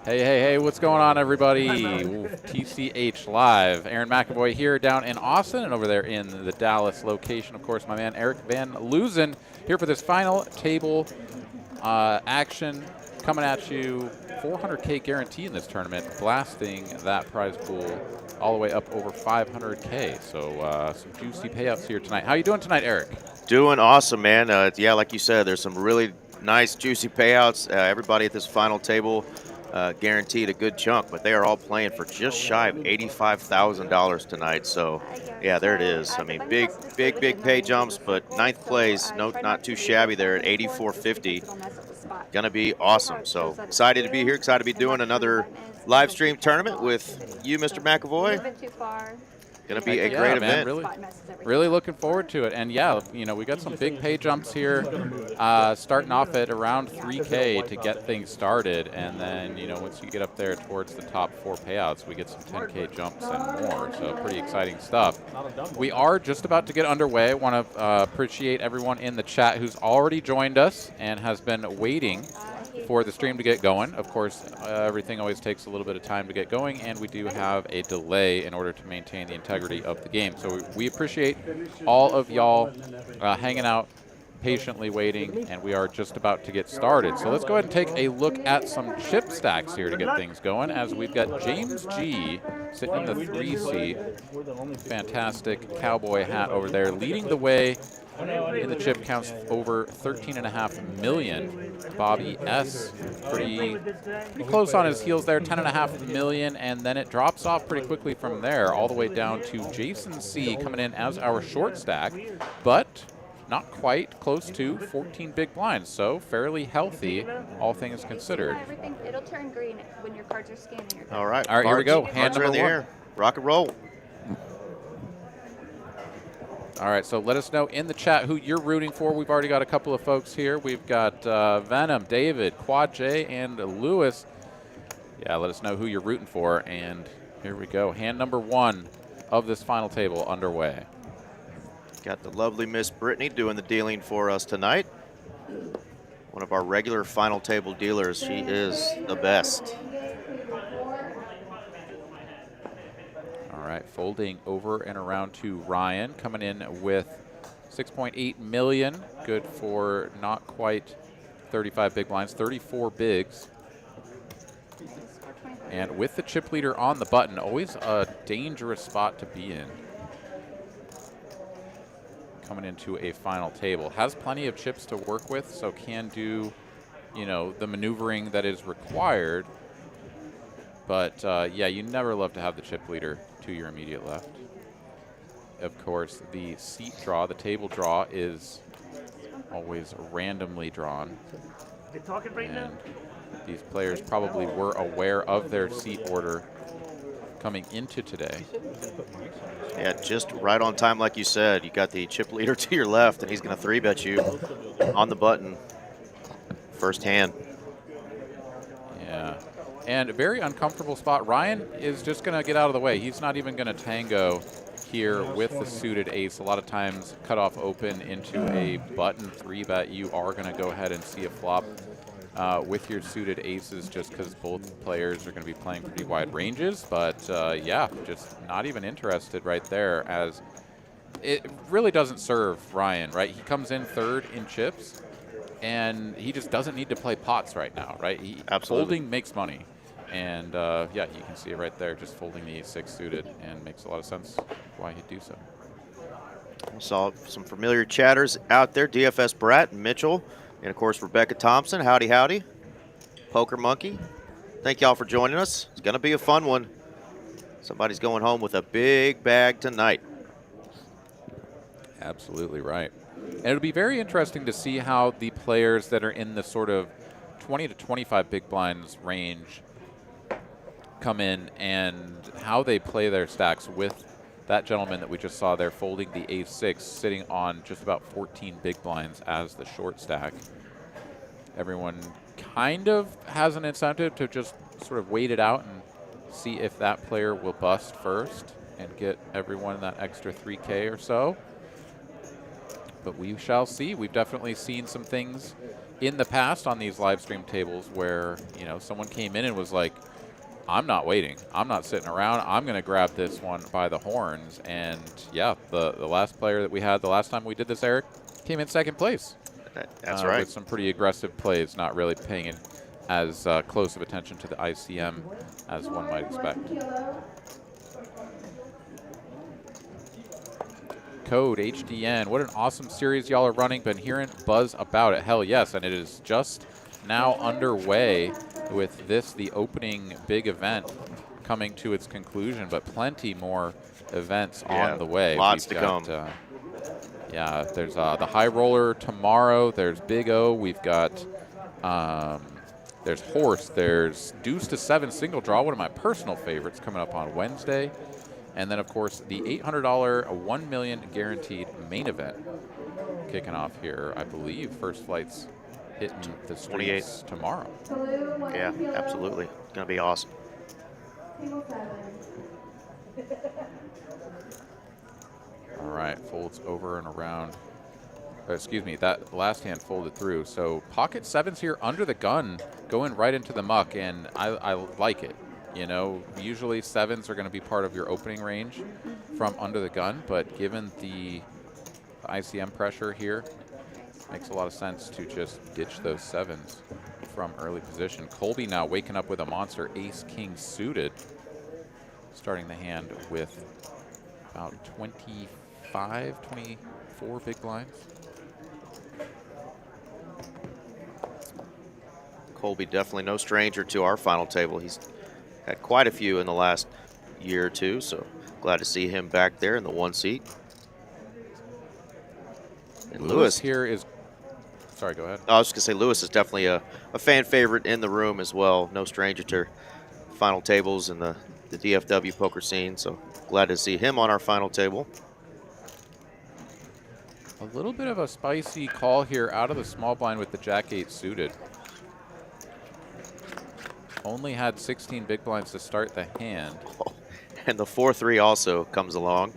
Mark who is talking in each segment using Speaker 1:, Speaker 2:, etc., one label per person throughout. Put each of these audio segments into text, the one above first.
Speaker 1: Hey, what's going on, everybody? Ooh, TCH Live. Aaron McAvoy here down in Austin and over there in the Dallas location. Of course, my man Eric Van Loozen here for this final table action. Coming at you, 400K guarantee in this tournament, blasting that prize pool all the way up over 500K. So some juicy payouts here tonight. How you doing tonight, Eric?
Speaker 2: Doing awesome, man. Yeah, like you said, there's some really nice, juicy payouts. Everybody at this final table guaranteed a good chunk, but they are all playing for just shy of $85,000 tonight. So, yeah, there it is. I mean, big pay jumps, but ninth place, not too shabby there at 84.50. Gonna be awesome. So excited to be here. Excited to be doing another live stream tournament with you, Mr. McAvoy. Going to be a great event.
Speaker 1: Really looking forward to it. And yeah, you know, we got some big pay jumps here, starting off at around 3K to get things started. And then, you know, once you get up there towards the top 4 payouts, we get some 10K jumps and more. So pretty exciting stuff. We are just about to get underway. I want to appreciate everyone in the chat who's already joined us and has been waiting for the stream to get going. Of course, everything always takes a little bit of time to get going, and we do have a delay in order to maintain the integrity of the game. So we appreciate all of y'all hanging out, patiently waiting, and we are just about to get started. So let's go ahead and take a look at some chip stacks here to get things going, as we've got James G sitting in the 3 seat. Fantastic cowboy hat over there, leading the way in the chip counts, over 13.5 million. Bobby S, pretty close on his heels there, 10.5 million, and then it drops off pretty quickly from there, all the way down to Jason C coming in as our short stack, but not quite, close to 14 big blinds, so fairly healthy, all things considered.
Speaker 3: It'll turn green when your cards are scanning.
Speaker 2: All right,
Speaker 1: here we go. Hand
Speaker 2: number 1. Rock and roll.
Speaker 1: All right, so let us know in the chat who you're rooting for. We've already got a couple of folks here. We've got Venom, David, Quad J, and Lewis. Yeah, let us know who you're rooting for. And here we go. Hand number 1 of this final table underway.
Speaker 2: Got the lovely Miss Brittany doing the dealing for us tonight. One of our regular final table dealers. She is the best.
Speaker 1: All right, folding over and around to Ryan, coming in with 6.8 million, good for not quite 35 big blinds, 34 bigs. And with the chip leader on the button, always a dangerous spot to be in. Coming into a final table. Has plenty of chips to work with, so can do, you know, the maneuvering that is required. But yeah, you never love to have the chip leader to your immediate left. Of course, the seat draw, the table draw, is always randomly drawn. And these players probably were aware of their seat order coming into today.
Speaker 2: Yeah, just right on time, like you said. You got the chip leader to your left, and he's going to 3-bet you on the button first hand.
Speaker 1: Yeah. And a very uncomfortable spot. Ryan is just going to get out of the way. He's not even going to tango here with the suited ace. A lot of times cut off open into a button 3-bet. You are going to go ahead and see a flop with your suited aces, just because both players are going to be playing pretty wide ranges. But yeah, just not even interested right there, as it really doesn't serve Ryan, right? He comes in third in chips, and he just doesn't need to play pots right now, right? Folding makes money. And yeah, you can see it right there, just folding the ace-6 suited, and makes a lot of sense why he'd do so.
Speaker 2: We saw some familiar chatters out there, DFS Brat and Mitchell, and of course Rebecca Thompson. Howdy, howdy. Poker Monkey. Thank y'all for joining us. It's going to be a fun one. Somebody's going home with a big bag tonight.
Speaker 1: Absolutely right. And it'll be very interesting to see how the players that are in the sort of 20 to 25 big blinds range come in, and how they play their stacks with that gentleman that we just saw there folding the ace-6, sitting on just about 14 big blinds as the short stack. Everyone kind of has an incentive to just sort of wait it out and see if that player will bust first and get everyone that extra 3K or so. but we shall see. We've definitely seen some things in the past on these live stream tables where, you know, someone came in and was like, I'm not waiting. I'm not sitting around. I'm going to grab this one by the horns. And yeah, the last player that we had the last time we did this, Eric, came in second place.
Speaker 2: That's right.
Speaker 1: With some pretty aggressive plays, not really paying as close of attention to the ICM as one might expect. Code HDN. What an awesome series y'all are running. Been hearing buzz about it. Hell yes, and it is just now underway with this, the opening big event, coming to its conclusion, but plenty more events on the way.
Speaker 2: Lots to come.
Speaker 1: Yeah, there's the high roller tomorrow. There's Big O. We've got there's horse. There's deuce to 7 single draw, one of my personal favorites, coming up on Wednesday. And then, of course, the $800 $1 million guaranteed main event kicking off here. I believe first flight's hitting the streets tomorrow.
Speaker 2: Yeah, absolutely. It's going to be awesome.
Speaker 1: All right, folds over and around. Excuse me, that last hand folded through. So pocket 7s here under the gun, going right into the muck, and I like it. You know, usually 7s are going to be part of your opening range from under the gun, but given the ICM pressure here, makes a lot of sense to just ditch those 7s from early position. Colby now waking up with a monster ace-king suited, starting the hand with about 25, 24 big blinds.
Speaker 2: Colby definitely no stranger to our final table. He's had quite a few in the last year or two, so glad to see him back there in the 1 seat. And Lewis
Speaker 1: here is, sorry, go ahead.
Speaker 2: I was just going to say, Lewis is definitely a fan favorite in the room as well. No stranger to final tables and the DFW poker scene, so glad to see him on our final table.
Speaker 1: A little bit of a spicy call here out of the small blind with the Jack-8 suited. Only had 16 big blinds to start the hand.
Speaker 2: Oh, and the 4-3 also comes along.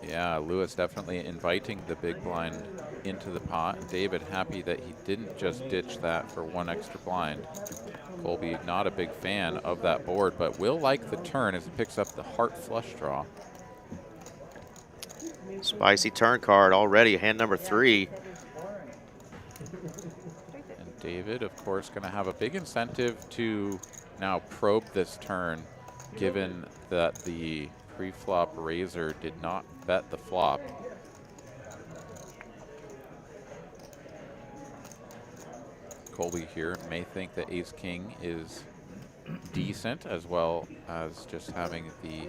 Speaker 1: Yeah, Lewis definitely inviting the big blind into the pot. David happy that he didn't just ditch that for 1 extra blind. Colby not a big fan of that board, but will like the turn as he picks up the heart flush draw.
Speaker 2: Spicy turn card already, hand number 3.
Speaker 1: And David, of course, going to have a big incentive to now probe this turn, given that the pre-flop raiser did not bet the flop. Colby here may think that ace-king is decent, as well as just having the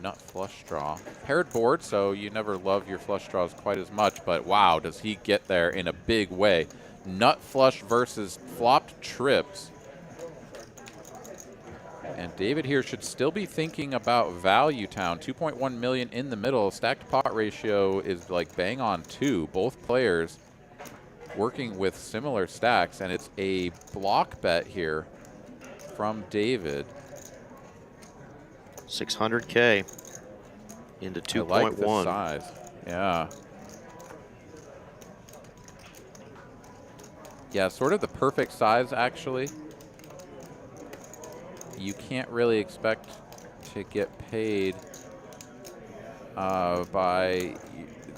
Speaker 1: nut flush draw. Paired board, so you never love your flush draws quite as much, but wow, does he get there in a big way. Nut flush versus flopped trips. And David here should still be thinking about value town. 2.1 million in the middle. Stacked pot ratio is like bang on 2. Both players working with similar stacks, and it's a block bet here from David.
Speaker 2: 600K into 2.1.
Speaker 1: I like the size. Yeah. Yeah, sort of the perfect size, actually. You can't really expect to get paid by,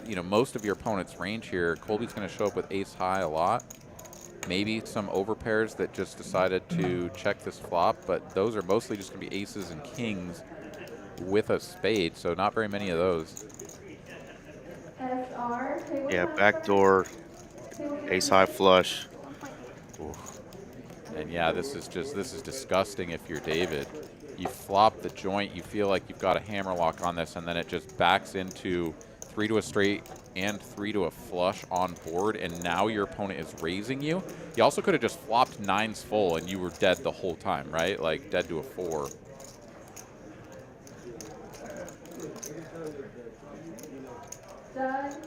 Speaker 1: you know, most of your opponent's range here. Colby's going to show up with ace high a lot. Maybe some overpairs that just decided to check this flop, but those are mostly just going to be aces and kings with a spade, so not very many of those.
Speaker 2: Yeah, backdoor, ace high flush.
Speaker 1: Oof. And yeah, this is disgusting if you're David. You flop the joint, you feel like you've got a hammerlock on this, and then it just backs into 3 to a straight and 3 to a flush on board, and now your opponent is raising you. You also could have just flopped 9s full and you were dead the whole time, right? Like dead to a 4.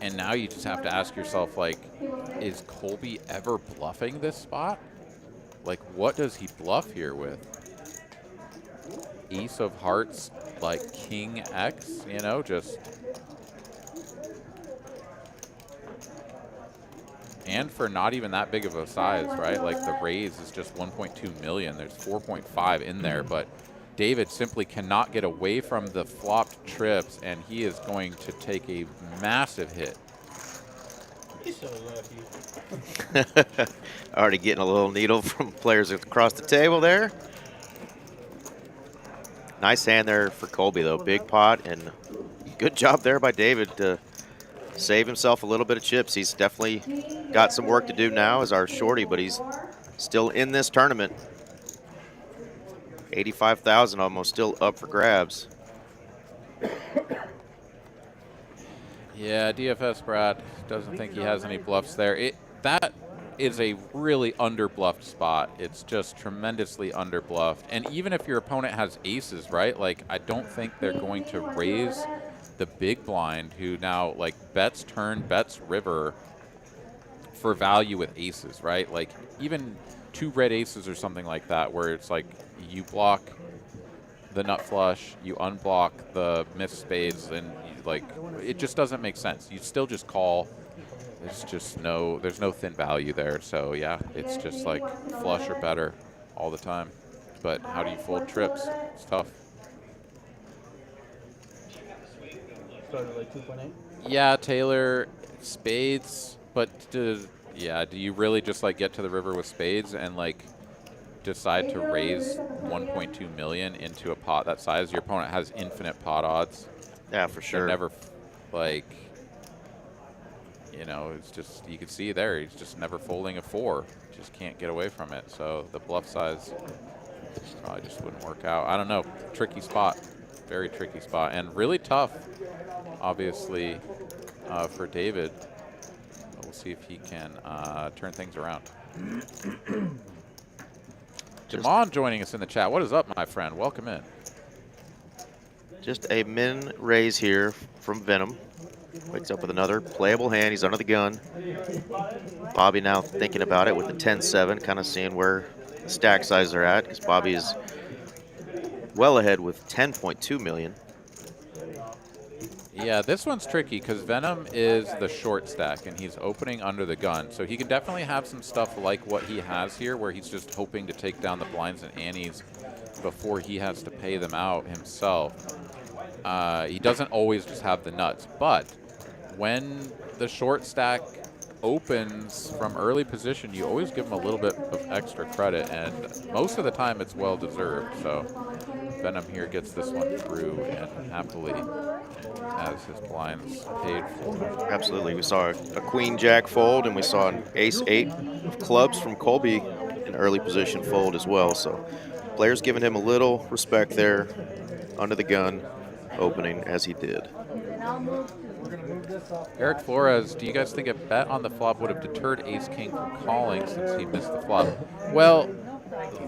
Speaker 1: And now you just have to ask yourself, like, is Colby ever bluffing this spot? Like, what does he bluff here with? Ace of hearts, like King X, you know, just and for not even that big of a size, right? Like the raise is just 1.2 million. There's 4.5 in there, but David simply cannot get away from the flopped trips, and he is going to take a massive hit.
Speaker 4: He's so lucky.
Speaker 2: Already getting a little needle from players across the table there. Nice hand there for Colby, though. Big pot, and good job there by David to save himself a little bit of chips. He's definitely got some work to do now as our shorty, but he's still in this tournament. 85,000 almost still up for grabs.
Speaker 1: Yeah, DFS Brad doesn't think he has any bluffs there. That is a really under-bluffed spot. It's just tremendously under-bluffed. And even if your opponent has aces, right, like I don't think they're going to raise the big blind, who now like bets turn, bets river for value with aces, right? Like even 2 red aces or something like that, where it's like you block the nut flush, you unblock the missed spades, and like it just doesn't make sense. You still just call. There's no thin value there. So yeah, it's just like flush or better all the time. But how do you fold trips? It's tough.
Speaker 4: Started like 2.8.
Speaker 1: Yeah, Taylor, spades, but do you really just like get to the river with spades and like decide to raise 1.2 million into a pot that size? Your opponent has infinite pot odds.
Speaker 2: Yeah, for sure.
Speaker 1: They're never like, you know, it's just, you can see there, he's just never folding a 4. Just can't get away from it. So the bluff size probably just wouldn't work out. I don't know. Tricky spot. Very tricky spot. And really tough, obviously, for David. But we'll see if he can turn things around. Jamon joining us in the chat. What is up, my friend? Welcome in.
Speaker 2: Just a min raise here from Venom. Wakes up with another playable hand. He's under the gun. Bobby now thinking about it with the 10-7, kind of seeing where the stack sizes are at, because Bobby is well ahead with 10.2 million.
Speaker 1: Yeah, this one's tricky because Venom is the short stack, and he's opening under the gun. So he can definitely have some stuff like what he has here, where he's just hoping to take down the blinds and antes before he has to pay them out himself. He doesn't always just have the nuts, but when the short stack opens from early position, you always give him a little bit of extra credit, and most of the time it's well deserved. So Venom here gets this one through and happily has his blinds paid for.
Speaker 2: Absolutely. We saw a queen jack fold, and we saw an ace-8 of clubs from Colby in early position fold as well. So players giving him a little respect there under the gun, opening as he did.
Speaker 1: Eric Flores, do you guys think a bet on the flop would have deterred ace-king from calling since he missed the flop? Well,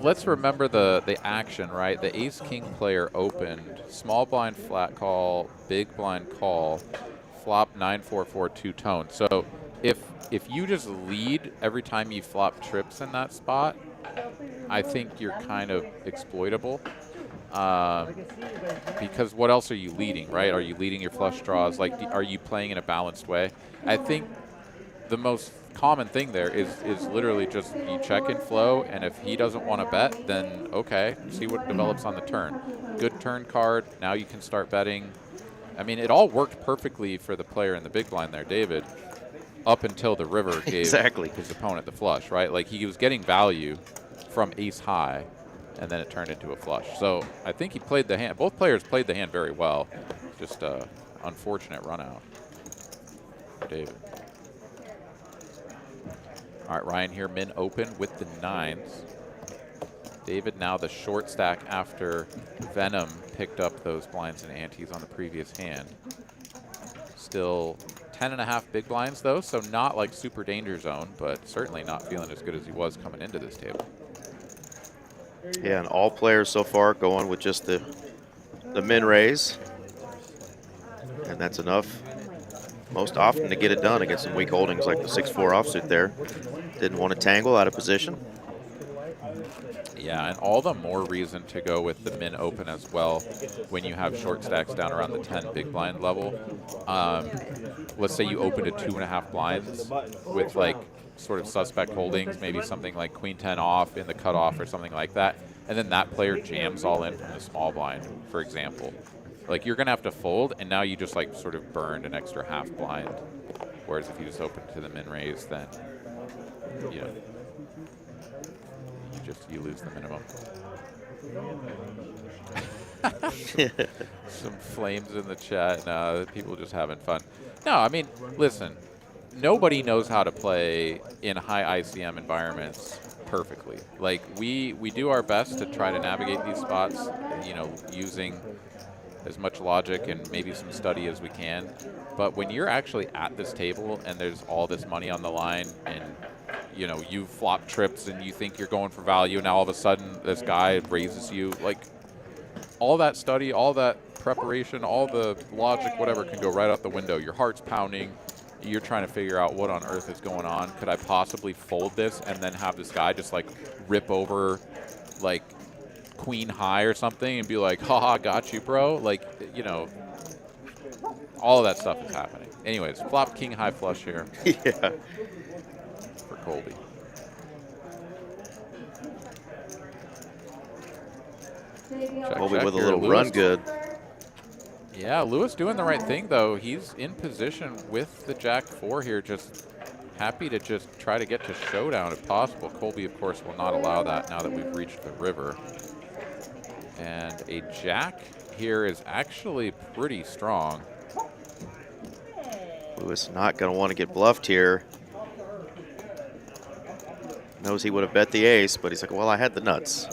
Speaker 1: let's remember the action, right? The ace-king player opened, small blind flat call, big blind call, flop 9-4-4 two-tone. So if you just lead every time you flop trips in that spot, I think you're kind of exploitable. Because what else are you leading, right? Are you leading your flush draws? Like, are you playing in a balanced way? I think the most common thing there is literally just you check in flow, and if he doesn't want to bet, then okay, see what develops on the turn. Good turn card, now you can start betting. I mean, it all worked perfectly for the player in the big blind there, David, up until the river gave his opponent the flush, right? Like, he was getting value from ace high, and then it turned into a flush. So I think he played the hand. Both players played the hand very well. Just a unfortunate run out for David. All right, Ryan here, min open with the 9s. David now the short stack after Venom picked up those blinds and antes on the previous hand. Still 10.5 big blinds though, so not like super danger zone, but certainly not feeling as good as he was coming into this table.
Speaker 2: Yeah, and all players so far going with just the min raise. And that's enough most often to get it done against some weak holdings like the 6-4 offsuit there. Didn't want to tangle out of position.
Speaker 1: Yeah, and all the more reason to go with the min open as well when you have short stacks down around the 10 big blind level. Let's say you open to 2.5 blinds with like sort of suspect holdings, maybe something like queen 10 off in the cutoff or something like that, and then that player jams all in from the small blind, for example. Like, you're going to have to fold, and now you just, like, sort of burned an extra half blind. Whereas if you just open to the min raise, then, you know, you lose the minimum. Some flames in the chat. No, people just having fun. No, I mean, listen, nobody knows how to play in high ICM environments perfectly. Like, we do our best to try to navigate these spots, you know, using as much logic and maybe some study as we can. But when you're actually at this table and there's all this money on the line, and you know, you flop trips and you think you're going for value, and now all of a sudden this guy raises you, like, all that study, all that preparation, all the logic, whatever, can go right out the window. Your heart's pounding. You're trying to figure out what on earth is going on. Could I possibly fold this and then have this guy just, like, rip over, like, queen high or something and be like, haha, got you, bro? Like, you know, all of that stuff is happening. Anyways, flop king high flush here.
Speaker 2: Yeah.
Speaker 1: For Colby. Check,
Speaker 2: Colby
Speaker 1: check
Speaker 2: with a
Speaker 1: here.
Speaker 2: little
Speaker 1: Lewis.
Speaker 2: run good.
Speaker 1: Yeah, Lewis doing the right thing, though. He's in position with the jack 4 here, just happy to just try to get to showdown if possible. Colby, of course, will not allow that now that we've reached the river. And a jack here is actually pretty strong.
Speaker 2: Lewis not going to want to get bluffed here. Knows he would have bet the ace, but he's like, well, I had the nuts.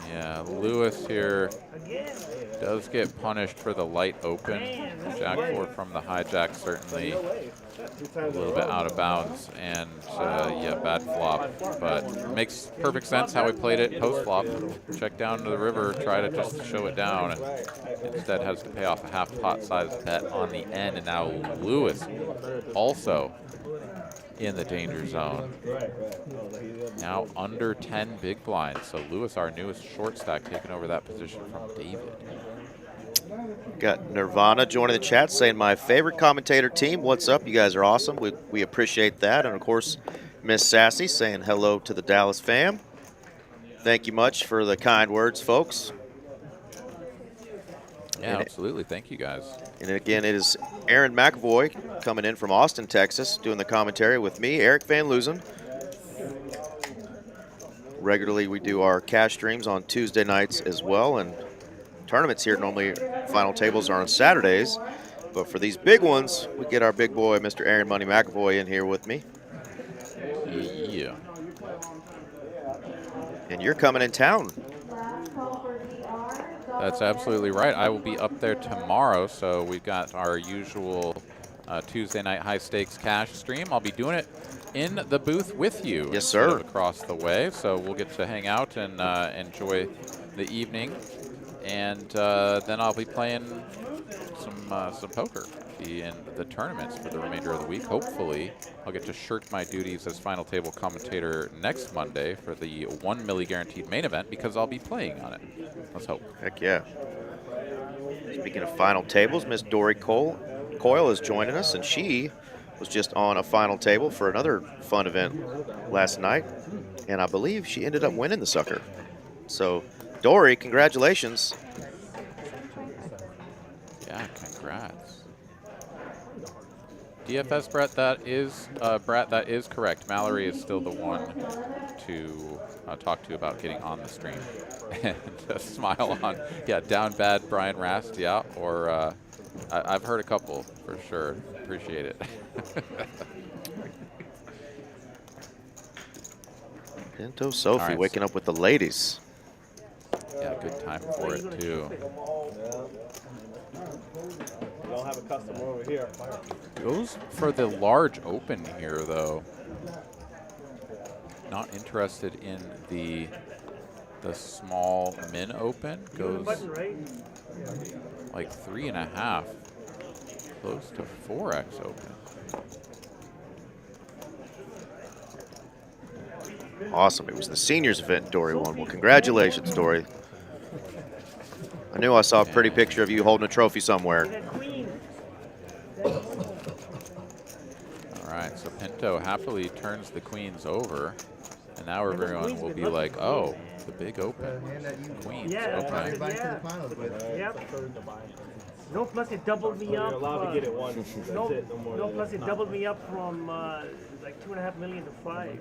Speaker 1: Yeah, Lewis here does get punished for the light open. Jack 4 from the hijack, certainly a little bit out of bounds, and yeah, bad flop. But makes perfect sense how we played it post flop. Check down to the river, try to just show it down, and instead has to pay off a half pot size bet on the end. And now Lewis also in the danger zone. Now under 10 big blinds. So Lewis, our newest short stack, taking over that position from David.
Speaker 2: Got Nirvana joining the chat saying, my favorite commentator team. What's up? You guys are awesome. We appreciate that. And of course, Miss Sassy saying hello to the Dallas fam. Thank you much for the kind words, folks.
Speaker 1: Yeah, absolutely. Thank you, guys.
Speaker 2: And again, it is Aaron McAvoy coming in from Austin, Texas, doing the commentary with me, Eric Van Loozen. Regularly, we do our cash streams on Tuesday nights as well, and tournaments here, normally final tables are on Saturdays. But for these big ones, we get our big boy, Mr. Aaron Money McAvoy, in here with me.
Speaker 1: Yeah.
Speaker 2: And you're coming in town.
Speaker 1: That's absolutely right. I will be up there tomorrow, so we've got our usual Tuesday night high stakes cash stream. I'll be doing it in the booth with you.
Speaker 2: Yes, sir.
Speaker 1: Across the way, so we'll get to hang out and enjoy the evening, and then I'll be playing some poker in the tournaments for the remainder of the week. Hopefully, I'll get to shirk my duties as final table commentator next Monday for the 1 milli guaranteed main event, because I'll be playing on it. Let's hope.
Speaker 2: Heck yeah. Speaking of final tables, Miss Dory Coyle is joining us, and she was just on a final table for another fun event last night, and I believe she ended up winning the sucker. So, Dory, congratulations.
Speaker 1: Yeah, congrats. DFS Brett, that is correct. Mallory is still the one to talk to about getting on the stream. And a smile on, yeah, down bad Brian Rast, yeah, or I've heard a couple for sure. Appreciate it.
Speaker 2: Pinto Sophie
Speaker 1: right,
Speaker 2: waking up with the ladies.
Speaker 1: Yeah, good time for it too.
Speaker 4: We don't have a customer over here.
Speaker 1: Goes for the large open here, though. Not interested in the small min open. Goes like 3.5, close to 4x open.
Speaker 2: Awesome. It was the seniors event Dory won. Well, congratulations, Dory. I knew I saw a pretty picture of you holding a trophy somewhere.
Speaker 1: Pinto happily turns the queens over. And now everyone will be like, oh, the big open. Queens, okay.
Speaker 5: Yep. No, plus it doubled me up.
Speaker 4: You're allowed to get it once.
Speaker 5: No,
Speaker 4: That's it. No more
Speaker 5: no,
Speaker 4: than
Speaker 5: plus
Speaker 4: that.
Speaker 5: it doubled me up from like 2.5 million to 5.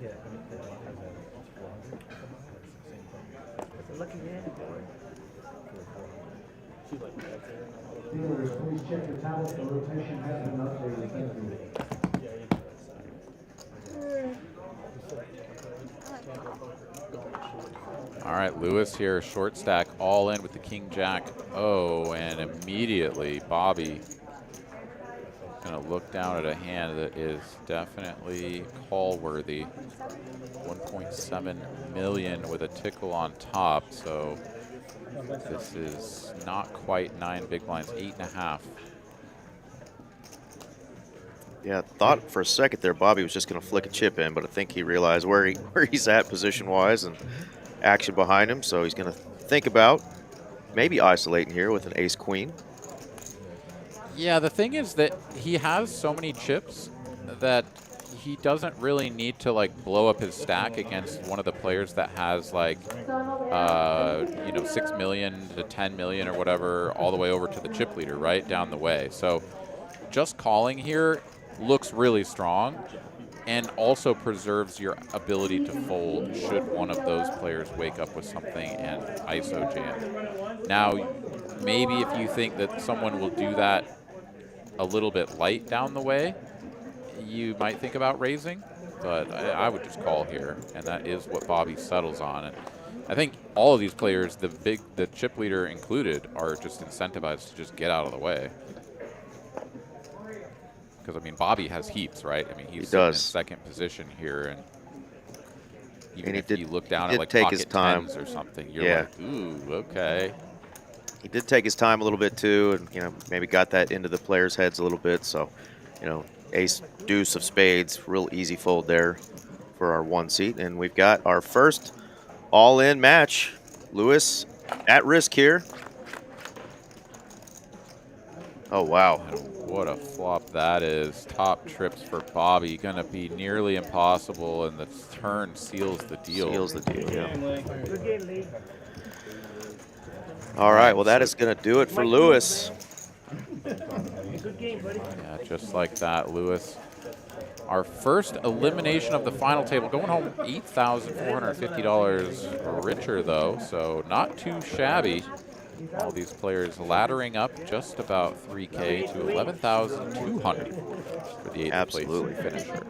Speaker 5: It's a lucky hand, boy.
Speaker 6: Please check your tablet. The rotation has been updated. Thank you.
Speaker 1: All right, Lewis here, short stack, all in with the king jack. Oh, and immediately Bobby gonna look down at a hand that is definitely call worthy. 1.7 million with a tickle on top. So this is not quite 9 big blinds, 8.5.
Speaker 2: Yeah, thought for a second there Bobby was just going to flick a chip in, but I think he realized where he's at position-wise and action behind him, so he's going to think about maybe isolating here with an ace-queen.
Speaker 1: Yeah, the thing is that he has so many chips that he doesn't really need to like blow up his stack against one of the players that has like, you know, 6 million to 10 million or whatever, all the way over to the chip leader, right down the way. So just calling here looks really strong and also preserves your ability to fold should one of those players wake up with something and ISO jam. Now, maybe if you think that someone will do that a little bit light down the way, you might think about raising, but I would just call here, and that is what Bobby settles on. And I think all of these players, the chip leader included, are just incentivized to just get out of the way. Because, I mean, Bobby has heaps, right? I mean, he's in second position here, and even if you look down at like pocket tens or something, you're like, ooh, okay.
Speaker 2: He did take his time a little bit too, and you know, maybe got that into the players' heads a little bit. So, you know, ace deuce of spades, real easy fold there for our 1 seat, and we've got our first all-in match. Lewis at risk here. Oh wow.
Speaker 1: What a flop that is. Top trips for Bobby. Going to be nearly impossible, and the turn seals the deal.
Speaker 2: Seals the deal, yeah.
Speaker 5: Good game, Lee.
Speaker 2: All right, well, that is going to do it for Lewis.
Speaker 5: Good game, buddy.
Speaker 1: Yeah, just like that, Lewis. Our first elimination of the final table. Going home $8,450 richer, though, so not too shabby. All these players laddering up just about 3K to 11,200 for the 8th place finisher.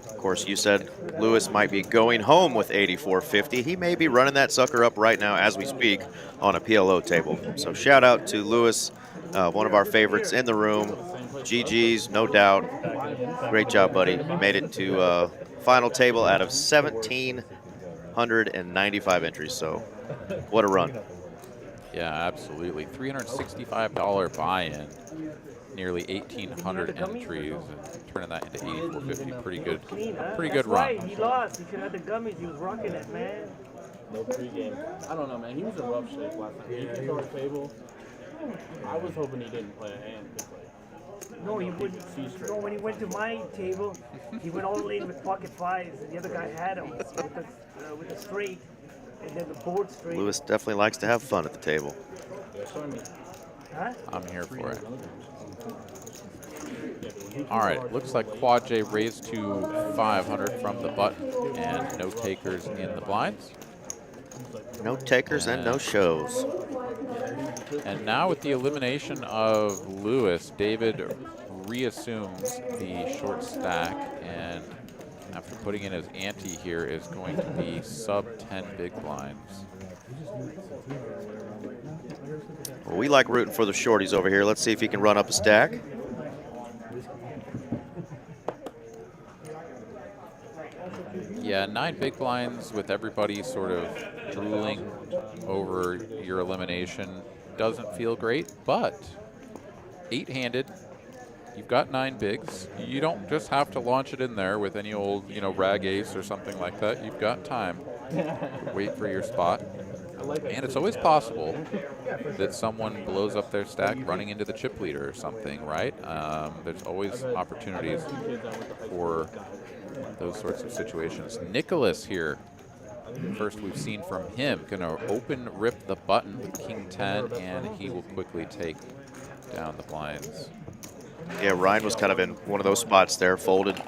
Speaker 2: Of course, you said Lewis might be going home with 8,450. He may be running that sucker up right now as we speak on a PLO table. So shout out to Lewis, one of our favorites in the room. GG's, no doubt. Great job, buddy. Made it to final table out of 1,795 entries. So what a run.
Speaker 1: Yeah, absolutely. $365 buy-in, nearly 1,800 entries, and turning that into 8,450. Pretty good, pretty good run.
Speaker 5: Right, he lost. He should have the gummies. He was rocking it, man.
Speaker 4: No pregame. I don't know, man. He was in rough shape last time. He picked our table. I was hoping he didn't play a hand.
Speaker 5: No, he wouldn't. No, when he went to my table, he went all in with pocket fives, and the other guy had him with the straight. And then the board straight.
Speaker 2: Lewis definitely likes to have fun at the table.
Speaker 5: Huh?
Speaker 1: I'm here for it. All right, looks like Quad J raised to 500 from the button, and no takers in the blinds.
Speaker 2: No takers and no shows.
Speaker 1: And now with the elimination of Lewis, David reassumes the short stack, and after putting in his ante here, is going to be sub 10 big blinds.
Speaker 2: Well, we like rooting for the shorties over here. Let's see if he can run up a stack.
Speaker 1: Yeah, 9 big blinds with everybody sort of drooling over your elimination doesn't feel great, but 8-handed. You've got 9 bigs. You don't just have to launch it in there with any old, you know, rag ace or something like that. You've got time. Wait for your spot. And it's always possible that someone blows up their stack running into the chip leader or something, right? There's always opportunities for those sorts of situations. Nicholas here, first we've seen from him, gonna open rip the button with King 10, and he will quickly take down the blinds.
Speaker 2: Yeah, Ryan was kind of in one of those spots there, folded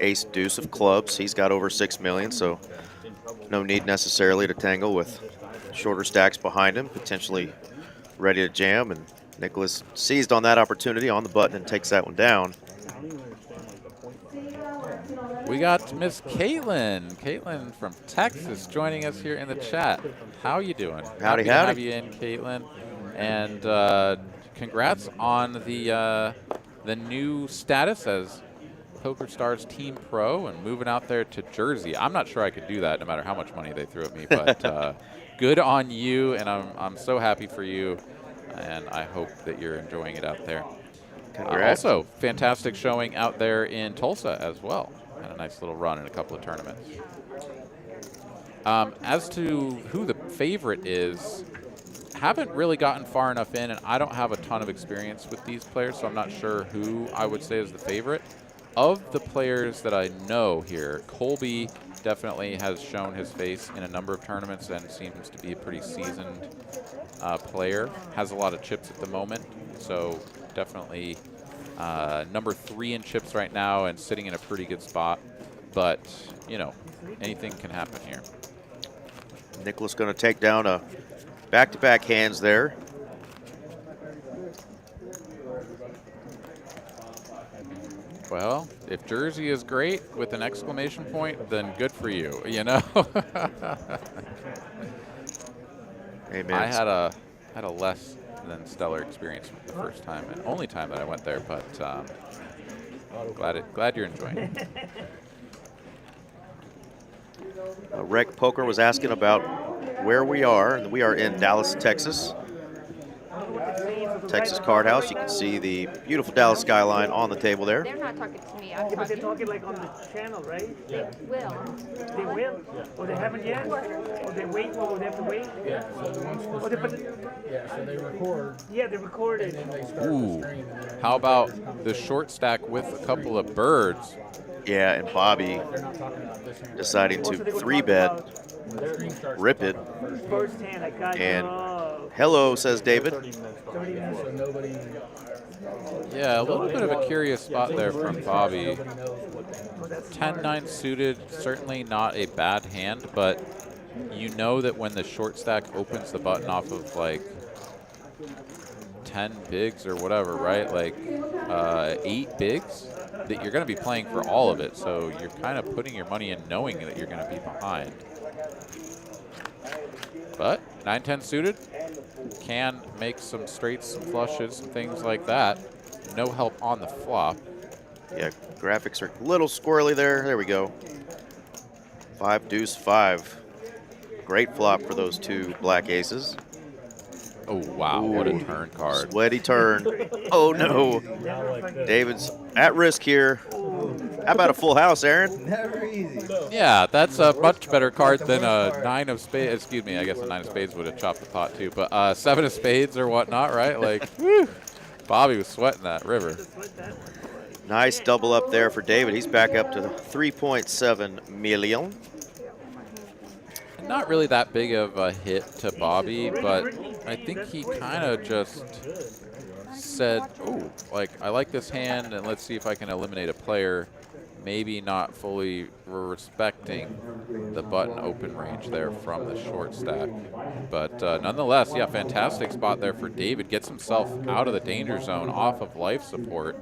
Speaker 2: ace deuce of clubs. He's got over 6 million, so no need necessarily to tangle with shorter stacks behind him, potentially ready to jam, and Nicholas seized on that opportunity on the button and takes that one down.
Speaker 1: We got Miss Caitlin. Caitlin from Texas joining us here in the chat. How you doing?
Speaker 2: Howdy,
Speaker 1: Happy to
Speaker 2: howdy.
Speaker 1: have you in, Caitlin. And congrats on the new status as PokerStars Team Pro and moving out there to Jersey. I'm not sure I could do that no matter how much money they threw at me, but good on you, and I'm so happy for you, and I hope that you're enjoying it out there.
Speaker 2: Congrats.
Speaker 1: Also, fantastic showing out there in Tulsa as well. Had a nice little run in a couple of tournaments. As to who the favorite is, haven't really gotten far enough in, and I don't have a ton of experience with these players, so I'm not sure who I would say is the favorite. Of the players that I know here, Colby definitely has shown his face in a number of tournaments and seems to be a pretty seasoned player. Has a lot of chips at the moment, so definitely number 3 in chips right now and sitting in a pretty good spot. But, you know, anything can happen here.
Speaker 2: Nicholas going to take down a back-to-back hands there.
Speaker 1: Well, if Jersey is great with an exclamation point, then good for you, you know?
Speaker 2: Amen.
Speaker 1: I had a less than stellar experience the first time and only time that I went there, but glad you're enjoying it.
Speaker 2: Rec Poker was asking about where we are. We are in Dallas, Texas. Texas Card House. You can see the beautiful Dallas skyline on the table there.
Speaker 3: They're not talking to me. I'm
Speaker 5: Yeah, but they're
Speaker 3: talking.
Speaker 5: talking like on the channel, right?
Speaker 3: They will.
Speaker 5: They will? Or they haven't yet? Or they wait? Or they have to wait?
Speaker 4: Yeah, so once
Speaker 5: Or
Speaker 4: the
Speaker 5: they,
Speaker 4: stream, yeah, so they record,
Speaker 5: yeah, they recorded.
Speaker 4: and then they start the
Speaker 1: Ooh,
Speaker 4: stream. And then
Speaker 1: how about the short stack with a couple of birds?
Speaker 2: Yeah, and Bobby
Speaker 4: they're not talking about this here.
Speaker 2: deciding
Speaker 5: Also,
Speaker 2: to
Speaker 5: they were
Speaker 2: 3-bet,
Speaker 5: talking about
Speaker 4: The stream starts
Speaker 2: rip it.
Speaker 5: first hand. I got
Speaker 2: And-
Speaker 5: you.
Speaker 2: Hello, says David.
Speaker 5: 30 minutes.
Speaker 4: So nobody,
Speaker 1: Yeah, a little bit of a curious spot there from Bobby.
Speaker 4: nobody knows what
Speaker 5: Oh, that's
Speaker 1: 10-9 suited, certainly not a bad hand, but you know that when the short stack opens the button off of like 10 bigs or whatever, right? Like 8 bigs, that you're going to be playing for all of it. So you're kind of putting your money in knowing that you're going to be behind. But 9-10 suited can make some straights, some flushes, some things like that. No help on the flop.
Speaker 2: Yeah, graphics are a little squirrely there. There we go. 5 deuce 5. Great flop for those 2 black aces.
Speaker 1: Oh, wow, what a turn card.
Speaker 2: Sweaty turn. Oh no. David's at risk here. How about a full house, Aaron?
Speaker 1: Yeah, that's a much better card than a 9 of spades. Excuse me, I guess a 9 of spades would have chopped the pot too. But 7 of spades or whatnot, right? Like, whew, Bobby was sweating that river.
Speaker 2: Nice double up there for David. He's back up to 3.7 million.
Speaker 1: Not really that big of a hit to Bobby, but I think he kind of just said, oh, like, I like this hand, and let's see if I can eliminate a player. Maybe not fully respecting the button open range there from the short stack. But nonetheless, yeah, fantastic spot there for David. Gets himself out of the danger zone off of life support.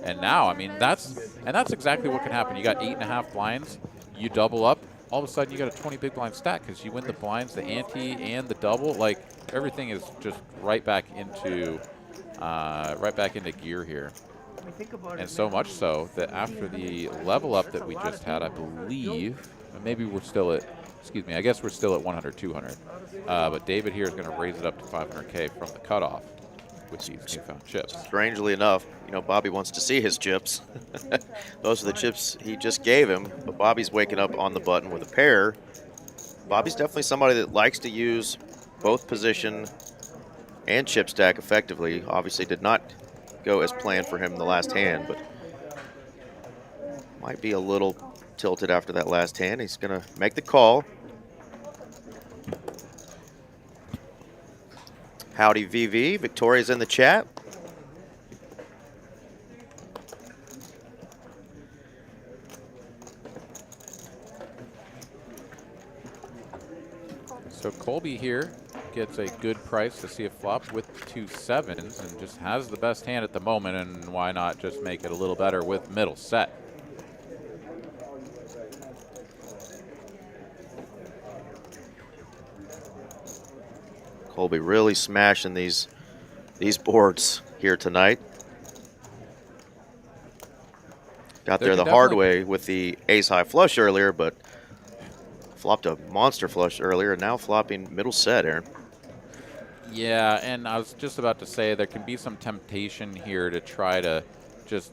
Speaker 1: And now, I mean, that's exactly what can happen. You got 8.5 blinds, you double up, all of a sudden you got a 20 big blind stack because you win the blinds, the ante, and the double. Like, everything is just right back into gear here. And so much so that after the level up that we just had, I believe, maybe we're still at, excuse me, I guess we're still at 100, 200. But David here is going to raise it up to 500K from the cutoff with these newfound chips.
Speaker 2: Strangely enough, you know, Bobby wants to see his chips. Those are the chips he just gave him, but Bobby's waking up on the button with a pair. Bobby's definitely somebody that likes to use both position and chip stack effectively. Obviously did not go as planned for him in the last hand, but Might be a little tilted after that last hand. He's going to make the call. Howdy, VV. Victoria's in the chat.
Speaker 1: So Colby here gets a good price to see a flop with 2 sevens and just has the best hand at the moment, and why not just make it a little better with middle set.
Speaker 2: Colby really smashing these boards here tonight. Got there the hard way with the ace-high flush earlier, but flopped a monster flush earlier, and now flopping middle set, Aaron.
Speaker 1: Yeah, and I was just about to say there can be some temptation here to try to just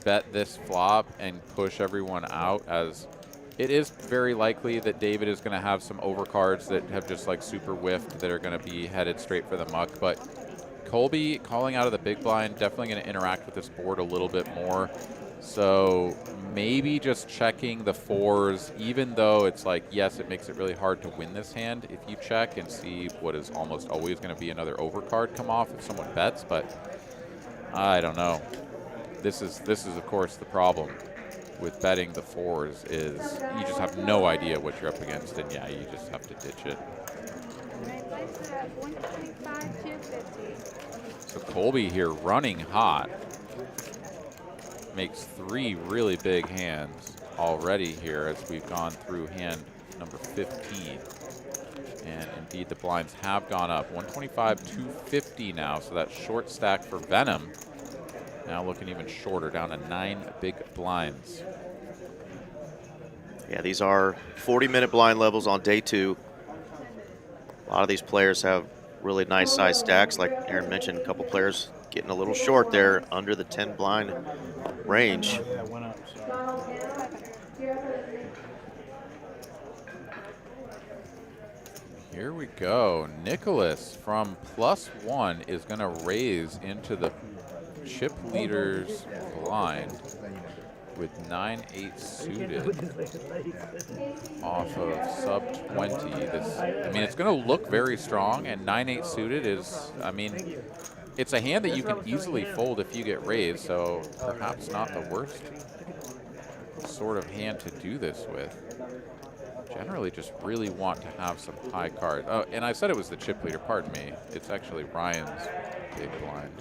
Speaker 1: bet this flop and push everyone out, as it is very likely that David is going to have some overcards that have just like super whiffed that are going to be headed straight for the muck. But Colby calling out of the big blind, definitely going to interact with this board a little bit more. So maybe just checking the 4s, even though it's like, yes, it makes it really hard to win this hand if you check and see what is almost always going to be another overcard come off if someone bets. But I don't know. This is of course the problem with betting the 4s, is you just have no idea what you're up against, and yeah, you just have to ditch it. So Colby here running hot. Makes 3 really big hands already here as we've gone through hand number 15. And indeed the blinds have gone up. 125, 250 now, so that short stack for Venom now looking even shorter, down to 9 big blinds.
Speaker 2: Yeah, these are 40-minute blind levels on day 2. A lot of these players have really nice size stacks. Like Aaron mentioned, a couple players getting a little short there, under the 10 blind range.
Speaker 1: Here we go. Nicholas from +1 is going to raise into the chip leader's blind with 9-8 suited off of sub 20. I mean, it's going to look very strong, and 9-8 suited is, I mean, it's a hand that you can easily fold if you get raised, so perhaps not the worst sort of hand to do this with. Generally just really want to have some high cards. Oh, and I said it was the chip leader, pardon me. It's actually Ryan's big blind.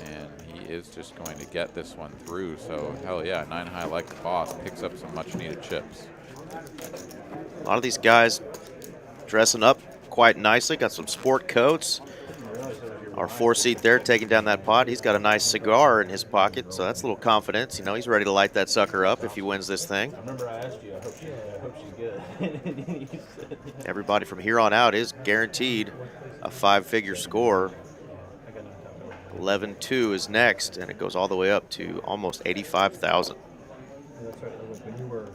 Speaker 1: And he is just going to get this one through, so hell yeah, 9 high like the boss, picks up some much needed chips.
Speaker 2: A lot of these guys dressing up quite nicely, got some sport coats. Our 4-seat there taking down that pot. He's got a nice cigar in his pocket, so that's a little confidence. You know, he's ready to light that sucker up if he wins this thing.
Speaker 4: I remember I asked you, I hope she's good.
Speaker 2: Everybody from here on out is guaranteed a 5-figure score. 11-2 is next, and it goes all the way up to almost 85,000.
Speaker 7: That's right. When you were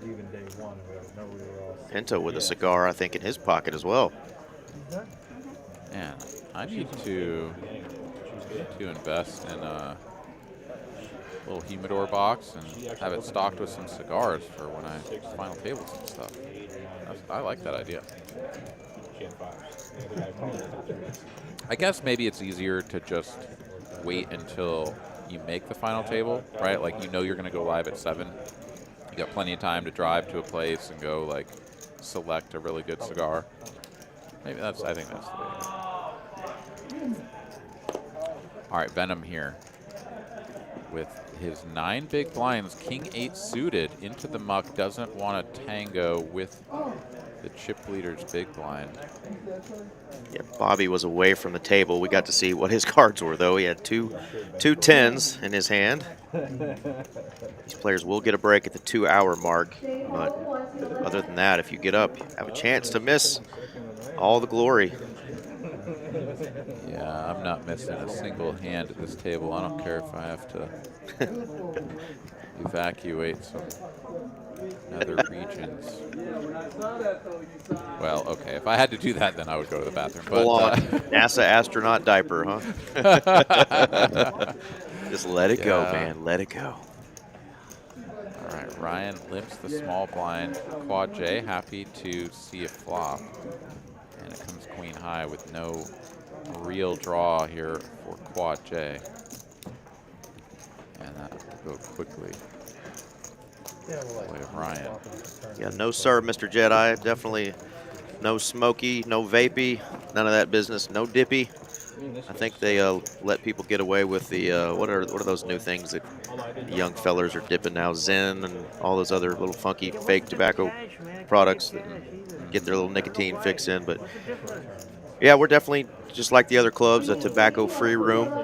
Speaker 7: leaving day 1, I remember we were all.
Speaker 2: Pinto with a cigar, I think, in his pocket as well.
Speaker 1: Man, I need to invest in a little humidor box and have it stocked with some cigars for when I final table some stuff. I like that idea. I guess maybe it's easier to just wait until you make the final table, right? Like, you know you're going to go live at 7. You got plenty of time to drive to a place and go, like, select a really good cigar. Maybe I think that's the way to go. All right, Venom here with his 9 big blinds, king 8 suited into the muck, doesn't want to tango with the chip leader's big blind.
Speaker 2: Yeah, Bobby was away from the table. We got to see what his cards were, though. He had two 10s in his hand. These players will get a break at the 2-hour mark, but other than that, if you get up, you have a chance to miss all the glory.
Speaker 1: Yeah, I'm not missing a single hand at this table. I don't care if I have to evacuate some Another Regions. Well, okay. If I had to do that, then I would go to the bathroom. But,
Speaker 2: Full on NASA astronaut diaper, huh? Just let it go, man. Let it go.
Speaker 1: All right, Ryan limps the small blind. Quad J, happy to see it flop. And it comes queen high with no real draw here for Quad J. And that will go quickly. Play of Ryan.
Speaker 2: Yeah, no sir, Mr. Jedi. Definitely no smoky, no vapey, none of that business. No dippy. I think they let people get away with the what are those new things that the young fellers are dipping now? Zen and all those other little funky fake tobacco products that get their little nicotine fix in. But yeah, we're definitely just like the other clubs, a tobacco-free room.
Speaker 7: I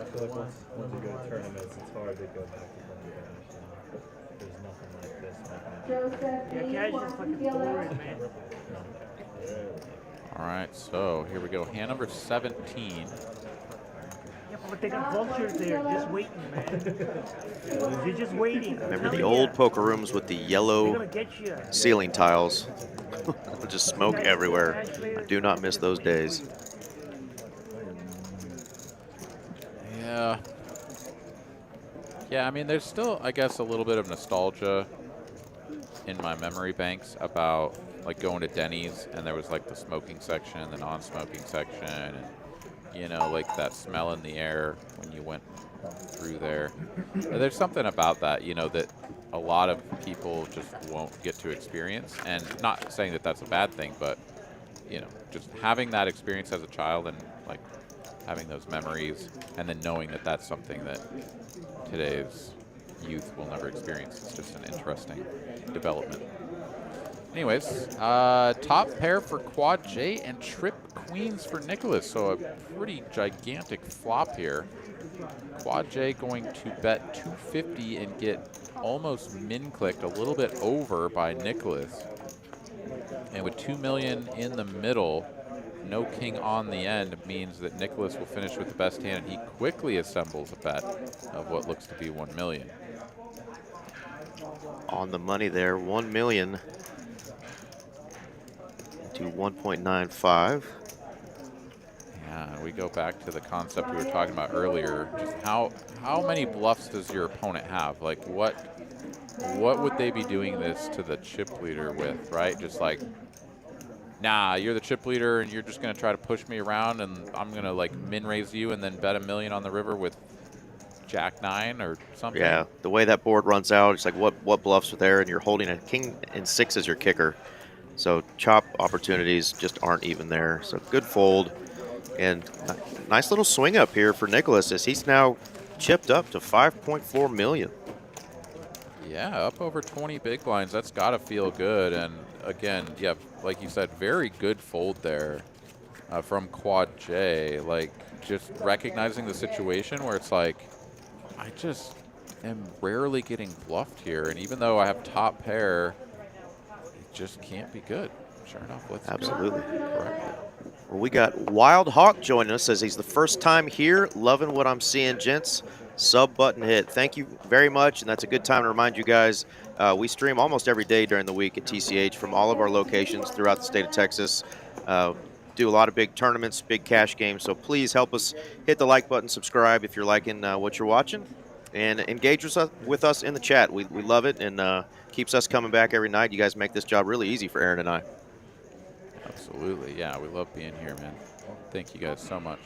Speaker 7: feel like once you go to tournaments, it's hard to go back to playing There's nothing like this.
Speaker 5: Yeah, cash is fucking boring, man.
Speaker 1: All right, so here we go. Hand number 17.
Speaker 5: Yeah, but they got vultures there, just waiting, man. You're just waiting.
Speaker 2: Remember the old poker rooms with the yellow ceiling tiles? Just smoke everywhere. I do not miss those days.
Speaker 1: Yeah. Yeah, I mean, there's still, I guess, a little bit of nostalgia in my memory banks about like going to Denny's and there was like the smoking section, the non-smoking section, and you know, like that smell in the air when you went through there. There's something about that, you know, that a lot of people just won't get to experience. And not saying that that's a bad thing, but you know, just having that experience as a child and like having those memories, and then knowing that that's something that today's youth will never experience. It's just an interesting development. Anyways, top pair for Quad J and trip queens for Nicholas. So a pretty gigantic flop here. Quad J going to bet 250 and get almost min-clicked, a little bit over by Nicholas. And with 2 million in the middle, no king on the end means that Nicholas will finish with the best hand, and he quickly assembles a bet of what looks to be 1 million.
Speaker 2: On the money there, 1 million to 1.95.
Speaker 1: Yeah, we go back to the concept we were talking about earlier. Just how many bluffs does your opponent have? Like what would they be doing this to the chip leader with, right? Just like, nah, you're the chip leader and you're just gonna try to push me around and I'm gonna like min raise you and then bet 1 million on the river with Jack 9 or something.
Speaker 2: Yeah, the way that board runs out, it's like what bluffs are there, and you're holding a king and 6 as your kicker. So chop opportunities just aren't even there. So good fold. And nice little swing up here for Nicholas as he's now chipped up to 5.4 million.
Speaker 1: Yeah, up over 20 big blinds. That's got to feel good. And again, yeah, like you said, very good fold there from Quad J. Like just recognizing the situation where it's like, I just am rarely getting bluffed here. And even though I have top pair, it just can't be good. Sure enough, let's
Speaker 2: Absolutely.
Speaker 1: correct it.
Speaker 2: Well, we got Wild Hawk joining us as he's the first time here. Loving what I'm seeing, gents. Sub button hit. Thank you very much, and that's a good time to remind you guys, we stream almost every day during the week at TCH from all of our locations throughout the state of Texas. Do a lot of big tournaments, big cash games, so please help us hit the like button, subscribe if you're liking what you're watching, and engage with us in the chat. We love it, and keeps us coming back every night. You guys make this job really easy for Aaron and I.
Speaker 1: Absolutely, yeah, we love being here, man. Thank you guys so much.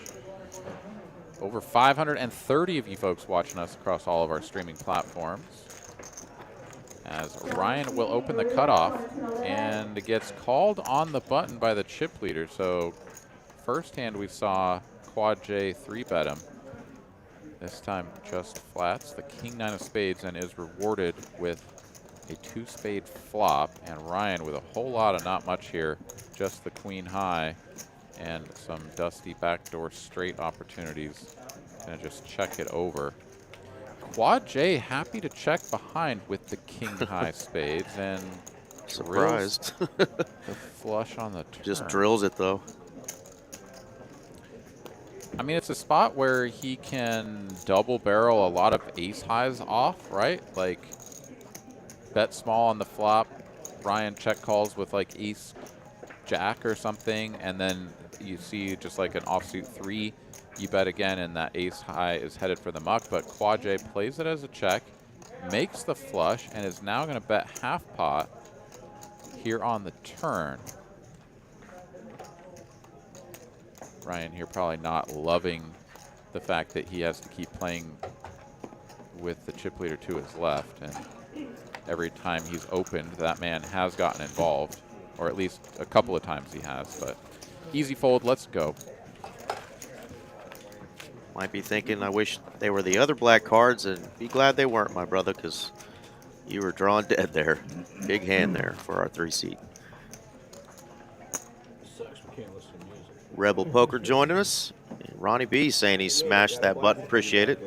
Speaker 1: Over 530 of you folks watching us across all of our streaming platforms. As Ryan will open the cutoff and gets called on the button by the chip leader. So first hand we saw Quad J 3-bet him. This time just flats the king 9 of spades and is rewarded with a 2-spade flop. And Ryan with a whole lot of not much here, just the queen high and some dusty backdoor straight opportunities. Gonna just check it over. Quad J happy to check behind with the king high spades and
Speaker 2: Surprised.
Speaker 1: the flush on the turn.
Speaker 2: Just drills it though.
Speaker 1: I mean, it's a spot where he can double barrel a lot of ace highs off, right? Like, bet small on the flop. Ryan check calls with like ace jack or something, and then you see just like an offsuit 3. You bet again, and that ace high is headed for the muck. But Quad J plays it as a check, makes the flush, and is now going to bet half pot here on the turn. Ryan here probably not loving the fact that he has to keep playing with the chip leader to his left, and every time he's opened, that man has gotten involved, or at least a couple of times he has. But easy fold, let's go.
Speaker 2: Might be thinking, I wish they were the other black cards, and be glad they weren't, my brother, because you were drawn dead there. Big hand there for our 3-seat. Rebel Poker joining us. And Ronnie B saying he smashed that button. Appreciate it.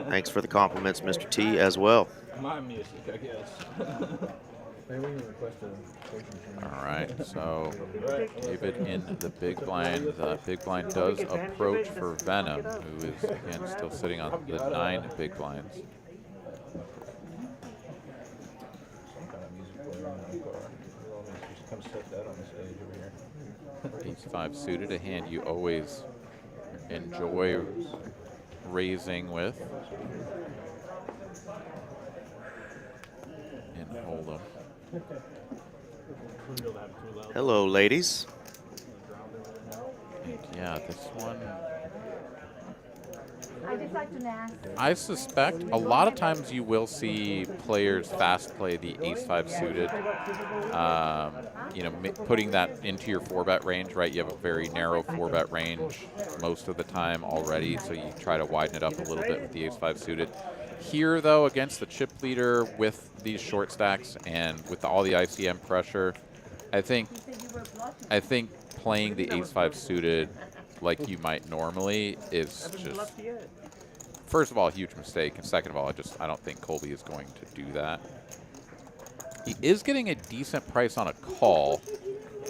Speaker 2: Thanks for the compliments, Mr. T, as well.
Speaker 4: My music, I guess.
Speaker 1: All right, so David in the big blind. The big blind does approach for Venom, who is, again, still sitting on the 9 big blinds. Ace-5 suited, a hand you always enjoy raising with in Holdem.
Speaker 2: Hello, ladies.
Speaker 1: And yeah, this one,
Speaker 3: I just like to ask.
Speaker 1: I suspect a lot of times you will see players fast play the ace-5 suited. You know, putting that into your 4-bet range, right? You have a very narrow 4-bet range most of the time already, so you try to widen it up a little bit with the ace-5 suited. Here, though, against the chip leader with these short stacks and with all the ICM pressure, I think playing the ace-5 suited like you might normally is just, first of all, a huge mistake, and second of all, I don't think Colby is going to do that. He is getting a decent price on a call,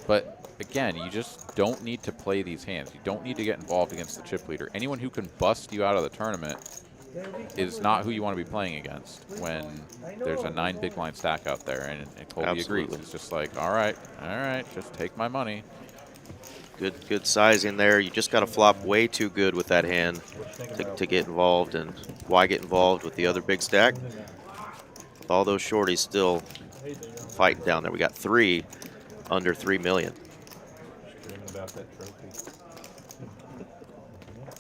Speaker 1: but again, you just don't need to play these hands. You don't need to get involved against the chip leader. Anyone who can bust you out of the tournament is not who you want to be playing against when there's a 9 big blind stack out there, and Colby agrees. It's just like, all right, just take my money.
Speaker 2: Good sizing there. You just got to flop way too good with that hand to get involved. And why get involved with the other big stack? With all those shorties still fighting down there. We got 3 under 3 million.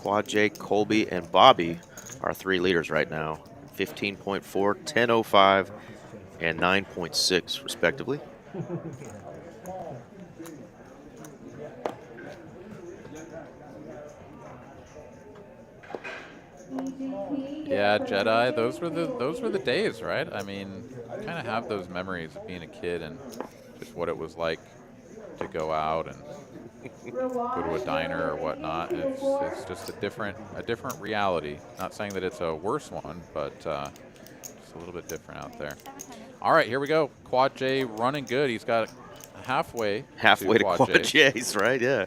Speaker 2: Quad J, Colby, and Bobby are 3 leaders right now. 15.4, 10.05, and 9.6 respectively.
Speaker 1: Yeah, Jedi, those were the days, right? I mean, I kind of have those memories of being a kid and just what it was like to go out and go to a diner or whatnot. It's just a different reality. Not saying that it's a worse one, but just a little bit different out there. All right, here we go. Quad J running good. He's got halfway
Speaker 2: to Quad J's, right? Yeah.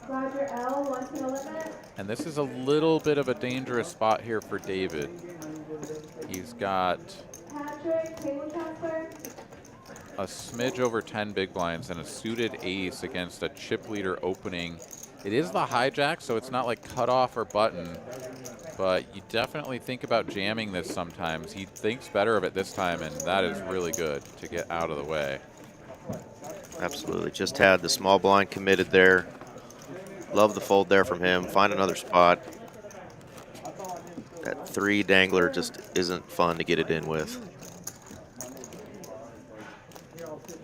Speaker 3: Roger L wants to limit.
Speaker 1: And this is a little bit of a dangerous spot here for David. He's got
Speaker 3: Patrick, table transfer.
Speaker 1: a smidge over 10 big blinds and a suited ace against a chip leader opening. It is the hijack, so it's not like cutoff or button, but you definitely think about jamming this sometimes. He thinks better of it this time, and that is really good to get out of the way.
Speaker 2: Absolutely. Just had the small blind committed there. Love the fold there from him. Find another spot. That 3 dangler just isn't fun to get it in with.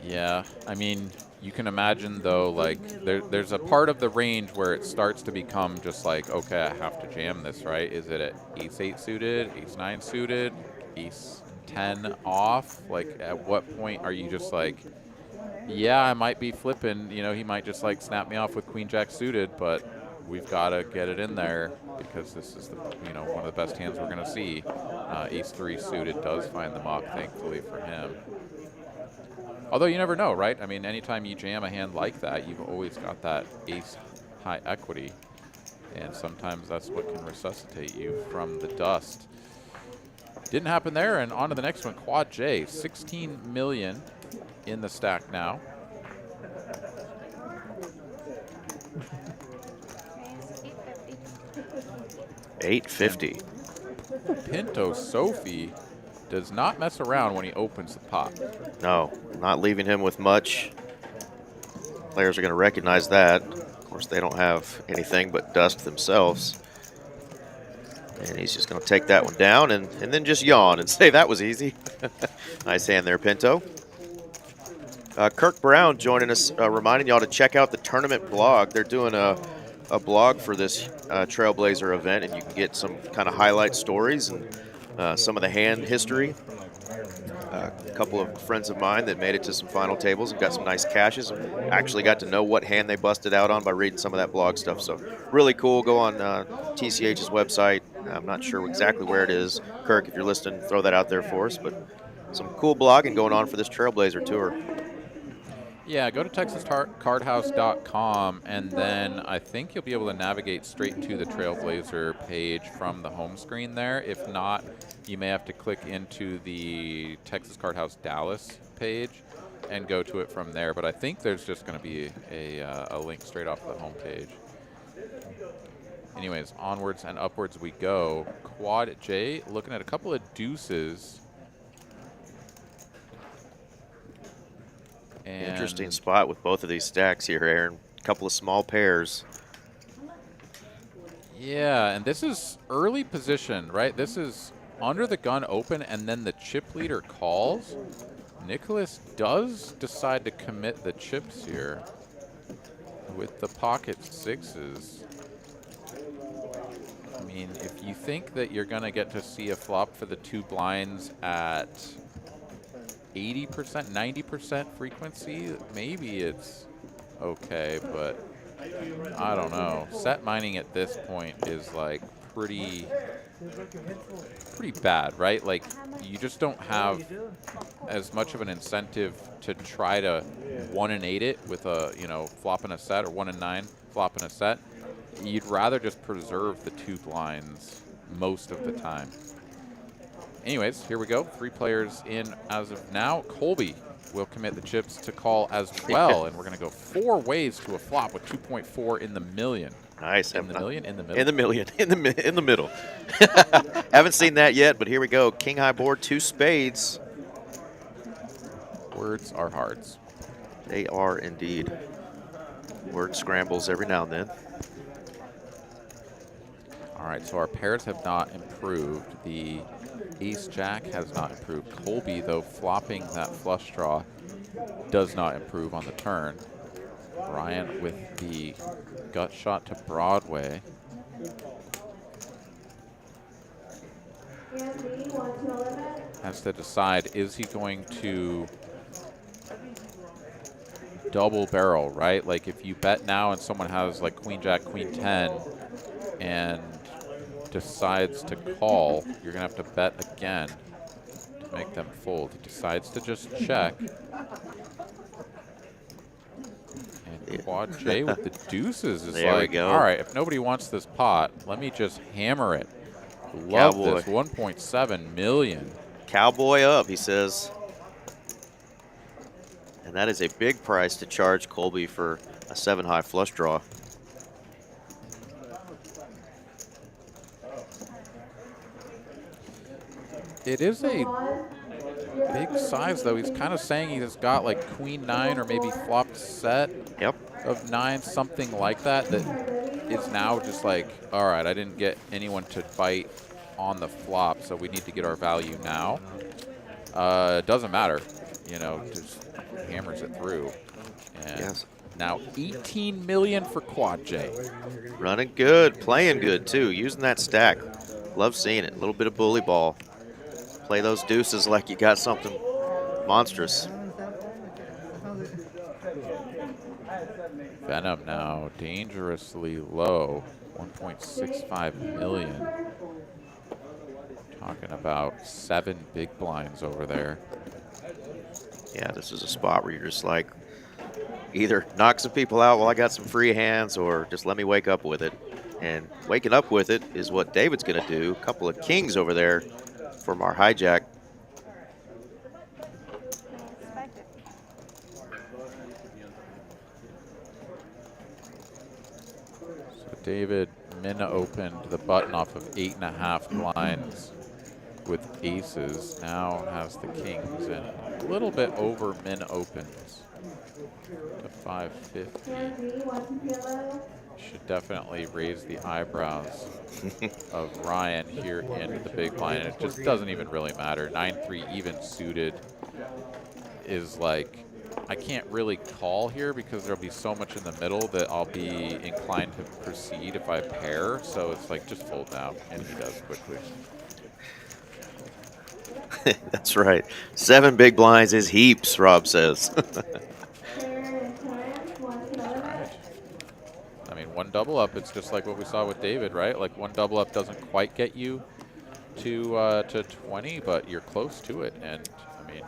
Speaker 1: Yeah, I mean, you can imagine, though, like, there's a part of the range where it starts to become just like, okay, I have to jam this, right? Is it at ace-8 suited, ace-9 suited, ace-10 off? Like, at what point are you just like, yeah, I might be flipping, you know, he might just like snap me off with queen-jack suited, but we've got to get it in there because this is, you know, one of the best hands we're going to see. Ace-3 suited does find the muck, thankfully for him. Although you never know, right? I mean, anytime you jam a hand like that, you've always got that ace high equity. And sometimes that's what can resuscitate you from the dust. Didn't happen there, and on to the next one, Quad J. 16 million in the stack now.
Speaker 2: $850.
Speaker 1: Pinto Sophie does not mess around when he opens the pot.
Speaker 2: No, not leaving him with much. Players are going to recognize that. Of course, they don't have anything but dust themselves. And he's just going to take that one down and then just yawn and say that was easy. Nice hand there, Pinto. Kirk Brown joining us, reminding y'all to check out the tournament blog. They're doing a blog for this Trailblazer event, and you can get some kind of highlight stories and some of the hand history. A couple of friends of mine that made it to some final tables and got some nice cashes and actually got to know what hand they busted out on by reading some of that blog stuff. So really cool. Go on TCH's website. I'm not sure exactly where it is. Kirk, if you're listening, throw that out there for us. But some cool blogging going on for this Trailblazer Tour.
Speaker 1: Yeah, go to texascardhouse.com, and then I think you'll be able to navigate straight to the Trailblazer page from the home screen there. If not, you may have to click into the Texas Card House Dallas page and go to it from there. But I think there's just going to be a link straight off the home page. Anyways, onwards and upwards we go. Quad J looking at a couple of deuces. And
Speaker 2: interesting spot with both of these stacks here, Aaron. A couple of small pairs.
Speaker 1: Yeah, and this is early position, right? This is under the gun open, and then the chip leader calls. Nicholas does decide to commit the chips here with the pocket sixes. I mean, if you think that you're going to get to see a flop for the two blinds at 80%, 90% frequency, maybe it's okay, but I don't know. Set mining at this point is like pretty bad, right? Like, you just don't have as much of an incentive to try to 1 and 8 it with a, you know, flop and a set, or 1 and 9 flop and a set. You'd rather just preserve the two blinds most of the time. Anyways, here we go. 3 players in as of now. Colby will commit the chips to call as well, and we're going to go 4 ways to a flop with 2.4 in the million.
Speaker 2: Nice.
Speaker 1: In the million? In the middle?
Speaker 2: In the million. In the middle. Haven't seen that yet, but here we go. King high board, 2 spades.
Speaker 1: Words are hards.
Speaker 2: They are indeed. Word scrambles every now and then.
Speaker 1: All right, so our pairs have not improved. The ace-jack has not improved. Colby, though, flopping that flush draw does not improve on the turn. Ryan with the gut shot to Broadway. Has to decide, is he going to double barrel, right? Like, if you bet now and someone has like queen jack, queen 10 and decides to call, you're gonna have to bet again to make them fold. He decides to just check. And Quad J with the deuces is
Speaker 2: there
Speaker 1: like, all right, if nobody wants this pot, let me just hammer it. Love
Speaker 2: Cowboy.
Speaker 1: this, 1.7 million.
Speaker 2: Cowboy up, he says. And that is a big price to charge Colby for a 7-high flush draw.
Speaker 1: It is a big size, though. He's kind of saying he's got like queen 9 or maybe flopped set of 9, something like that, that is now just like, all right, I didn't get anyone to bite on the flop, so we need to get our value now. It doesn't matter, you know, just hammers it through. And now 18 million for Quad J.
Speaker 2: Running good, playing good too, using that stack. Love seeing it, a little bit of bully ball. Play those deuces like you got something monstrous.
Speaker 1: Venom now dangerously low, 1.65 million. Talking about 7 big blinds over there.
Speaker 2: Yeah, this is a spot where you're just like, either knock some people out while I got some free hands, or just let me wake up with it. And waking up with it is what David's going to do. A couple of kings over there from our hijack.
Speaker 1: So David min opened the button off of 8.5 blinds with aces. Now has the kings and a little bit over min opens to 550. Should definitely raise the eyebrows of Ryan here into the big blind. And it just doesn't even really matter. 9-3 even suited is like, I can't really call here because there'll be so much in the middle that I'll be inclined to proceed if I pair. So it's like, just fold now, and he does quickly.
Speaker 2: That's right. 7 big blinds is heaps, Rob says.
Speaker 1: I mean, one double up, it's just like what we saw with David, right? Like one double up doesn't quite get you to 20, but you're close to it. And I mean,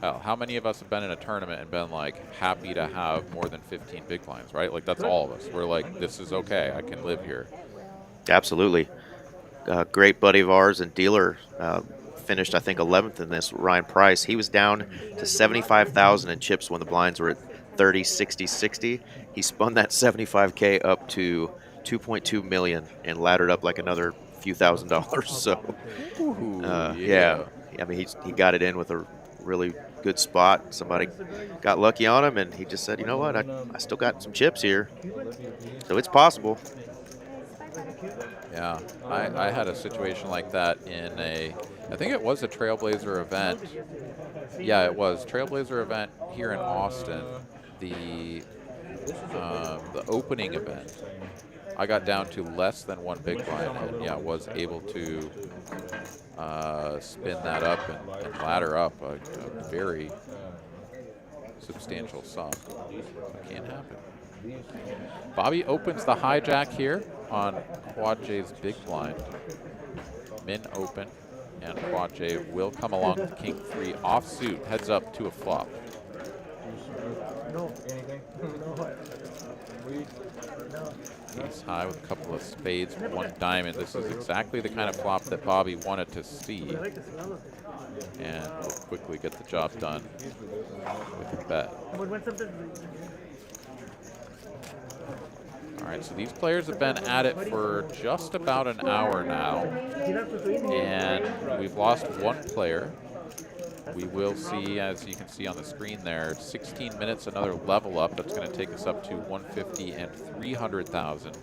Speaker 1: hell, how many of us have been in a tournament and been like happy to have more than 15 big blinds, right? Like that's all of us. We're like, this is okay. I can live here.
Speaker 2: Absolutely. Great buddy of ours and dealer finished, I think, 11th in this, Ryan Price. He was down to 75,000 in chips when the blinds were at 30, 60, 60. He spun that 75K up to 2.2 million and laddered up like another few $1,000s. So, yeah. I mean, he got it in with a really good spot. Somebody got lucky on him, and he just said, you know what, I still got some chips here. So it's possible.
Speaker 1: Yeah, I had a situation like that in I think it was a Trailblazer event. Yeah, it was Trailblazer event here in Austin. The opening event. I got down to less than one big blind, and yeah, was able to spin that up and ladder up a very substantial sum. It can't happen. Bobby opens the hijack here on Quad J's big blind. Min open, and Quad J will come along with King 3 offsuit, heads up to a flop.
Speaker 5: No.
Speaker 1: Ace high with a couple of spades, one diamond. This is exactly the kind of flop that Bobby wanted to see. And will quickly get the job done with a bet. All right, so these players have been at it for just about an hour now. And we've lost one player. We will see, as you can see on the screen there, 16 minutes, another level up. That's going to take us up to 150 and 300,000.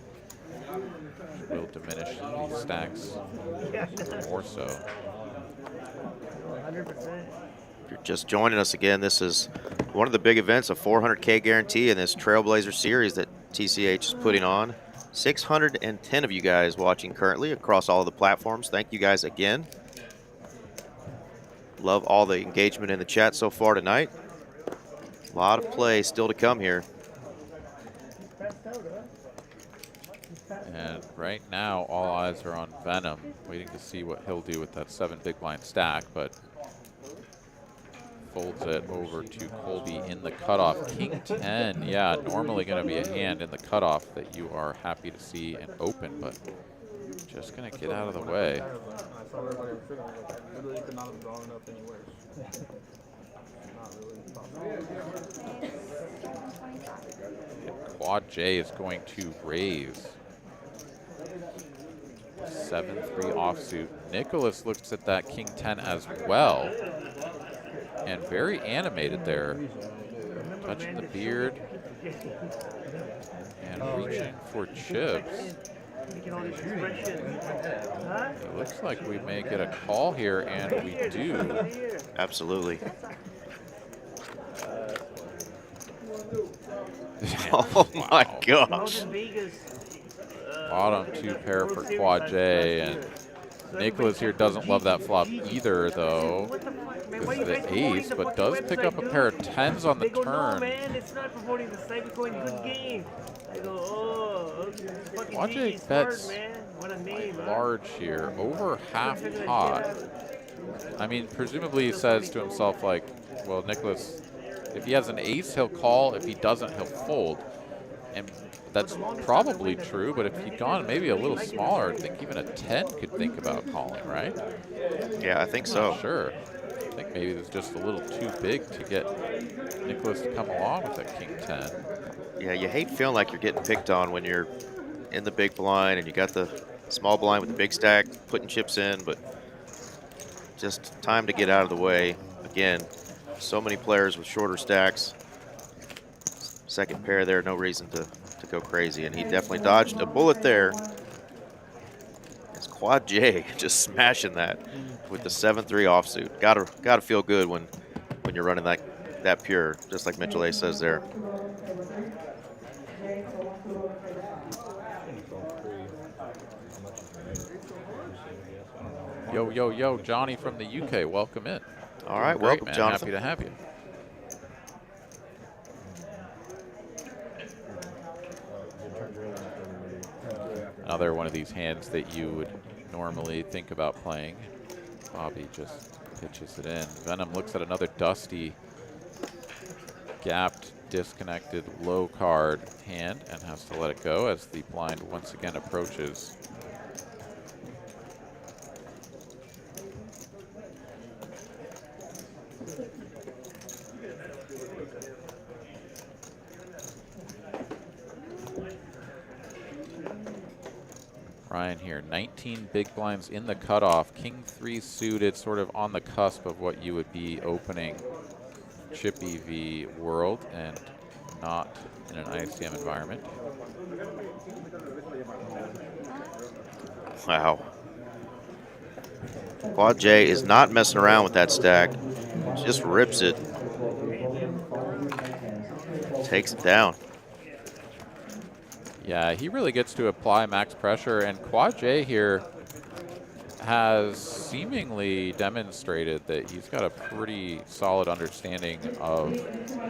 Speaker 1: Will diminish these stacks more so.
Speaker 5: 100%.
Speaker 2: If you're just joining us again, this is one of the big events, a 400K guarantee in this Trailblazer series that TCH is putting on. 610 of you guys watching currently across all of the platforms. Thank you guys again. Love all the engagement in the chat so far tonight. A lot of play still to come here.
Speaker 1: And right now, all eyes are on Venom, waiting to see what he'll do with that 7 big blind stack, but folds it over to Colby in the cutoff. King 10, yeah, normally going to be a hand in the cutoff that you are happy to see and open, but just going to get out of the way.
Speaker 4: I saw everybody was sitting like that. Literally could not have drawn enough anywhere. Not really.
Speaker 1: Quad J is going to raise. 7-3 offsuit. Nicholas looks at that King 10 as well. And very animated there. Touching the beard. And reaching for chips. It looks like we may get a call here, and we do.
Speaker 2: Absolutely. Oh my gosh.
Speaker 1: Bottom 2 pair for Quad J, and Nicholas here doesn't love that flop either, though. This is the ace, but does pick up a pair of 10s on the turn.
Speaker 5: No, man, it's not promoting the site. We're going good game. I go, oh, okay.
Speaker 1: Quad J bets large here, over half pot. I mean, presumably he says to himself, like, well, Nicholas, if he has an ace, he'll call. If he doesn't, he'll fold. And that's probably true, but if he'd gone maybe a little smaller, I think even a 10 could think about calling, right?
Speaker 2: Yeah, I think so.
Speaker 1: Not sure. I think maybe it was just a little too big to get Nicholas to come along with a king 10.
Speaker 2: Yeah, you hate feeling like you're getting picked on when you're in the big blind and you got the small blind with the big stack, putting chips in, but just time to get out of the way. Again, so many players with shorter stacks. Second pair there, no reason to go crazy, and he definitely dodged a bullet there. It's Quad J just smashing that with the 7-3 offsuit. Gotta feel good when you're running that pure, just like Mitchell A says there.
Speaker 1: Yo, yo, yo, Johnny from the UK, welcome in.
Speaker 2: All right,
Speaker 1: Great,
Speaker 2: welcome,
Speaker 1: man.
Speaker 2: Jonathan.
Speaker 1: Happy to have you. Another one of these hands that you would normally think about playing. Bobby just pitches it in. Venom looks at another dusty, gapped, disconnected, low card hand and has to let it go as the blind once again approaches. Ryan here, 19 big blinds in the cutoff. King 3 suited, sort of on the cusp of what you would be opening chip EV world and not in an ICM environment.
Speaker 2: Wow. Quad J is not messing around with that stack. Just rips it. Takes it down.
Speaker 1: Yeah, he really gets to apply max pressure, and Quad J here has seemingly demonstrated that he's got a pretty solid understanding of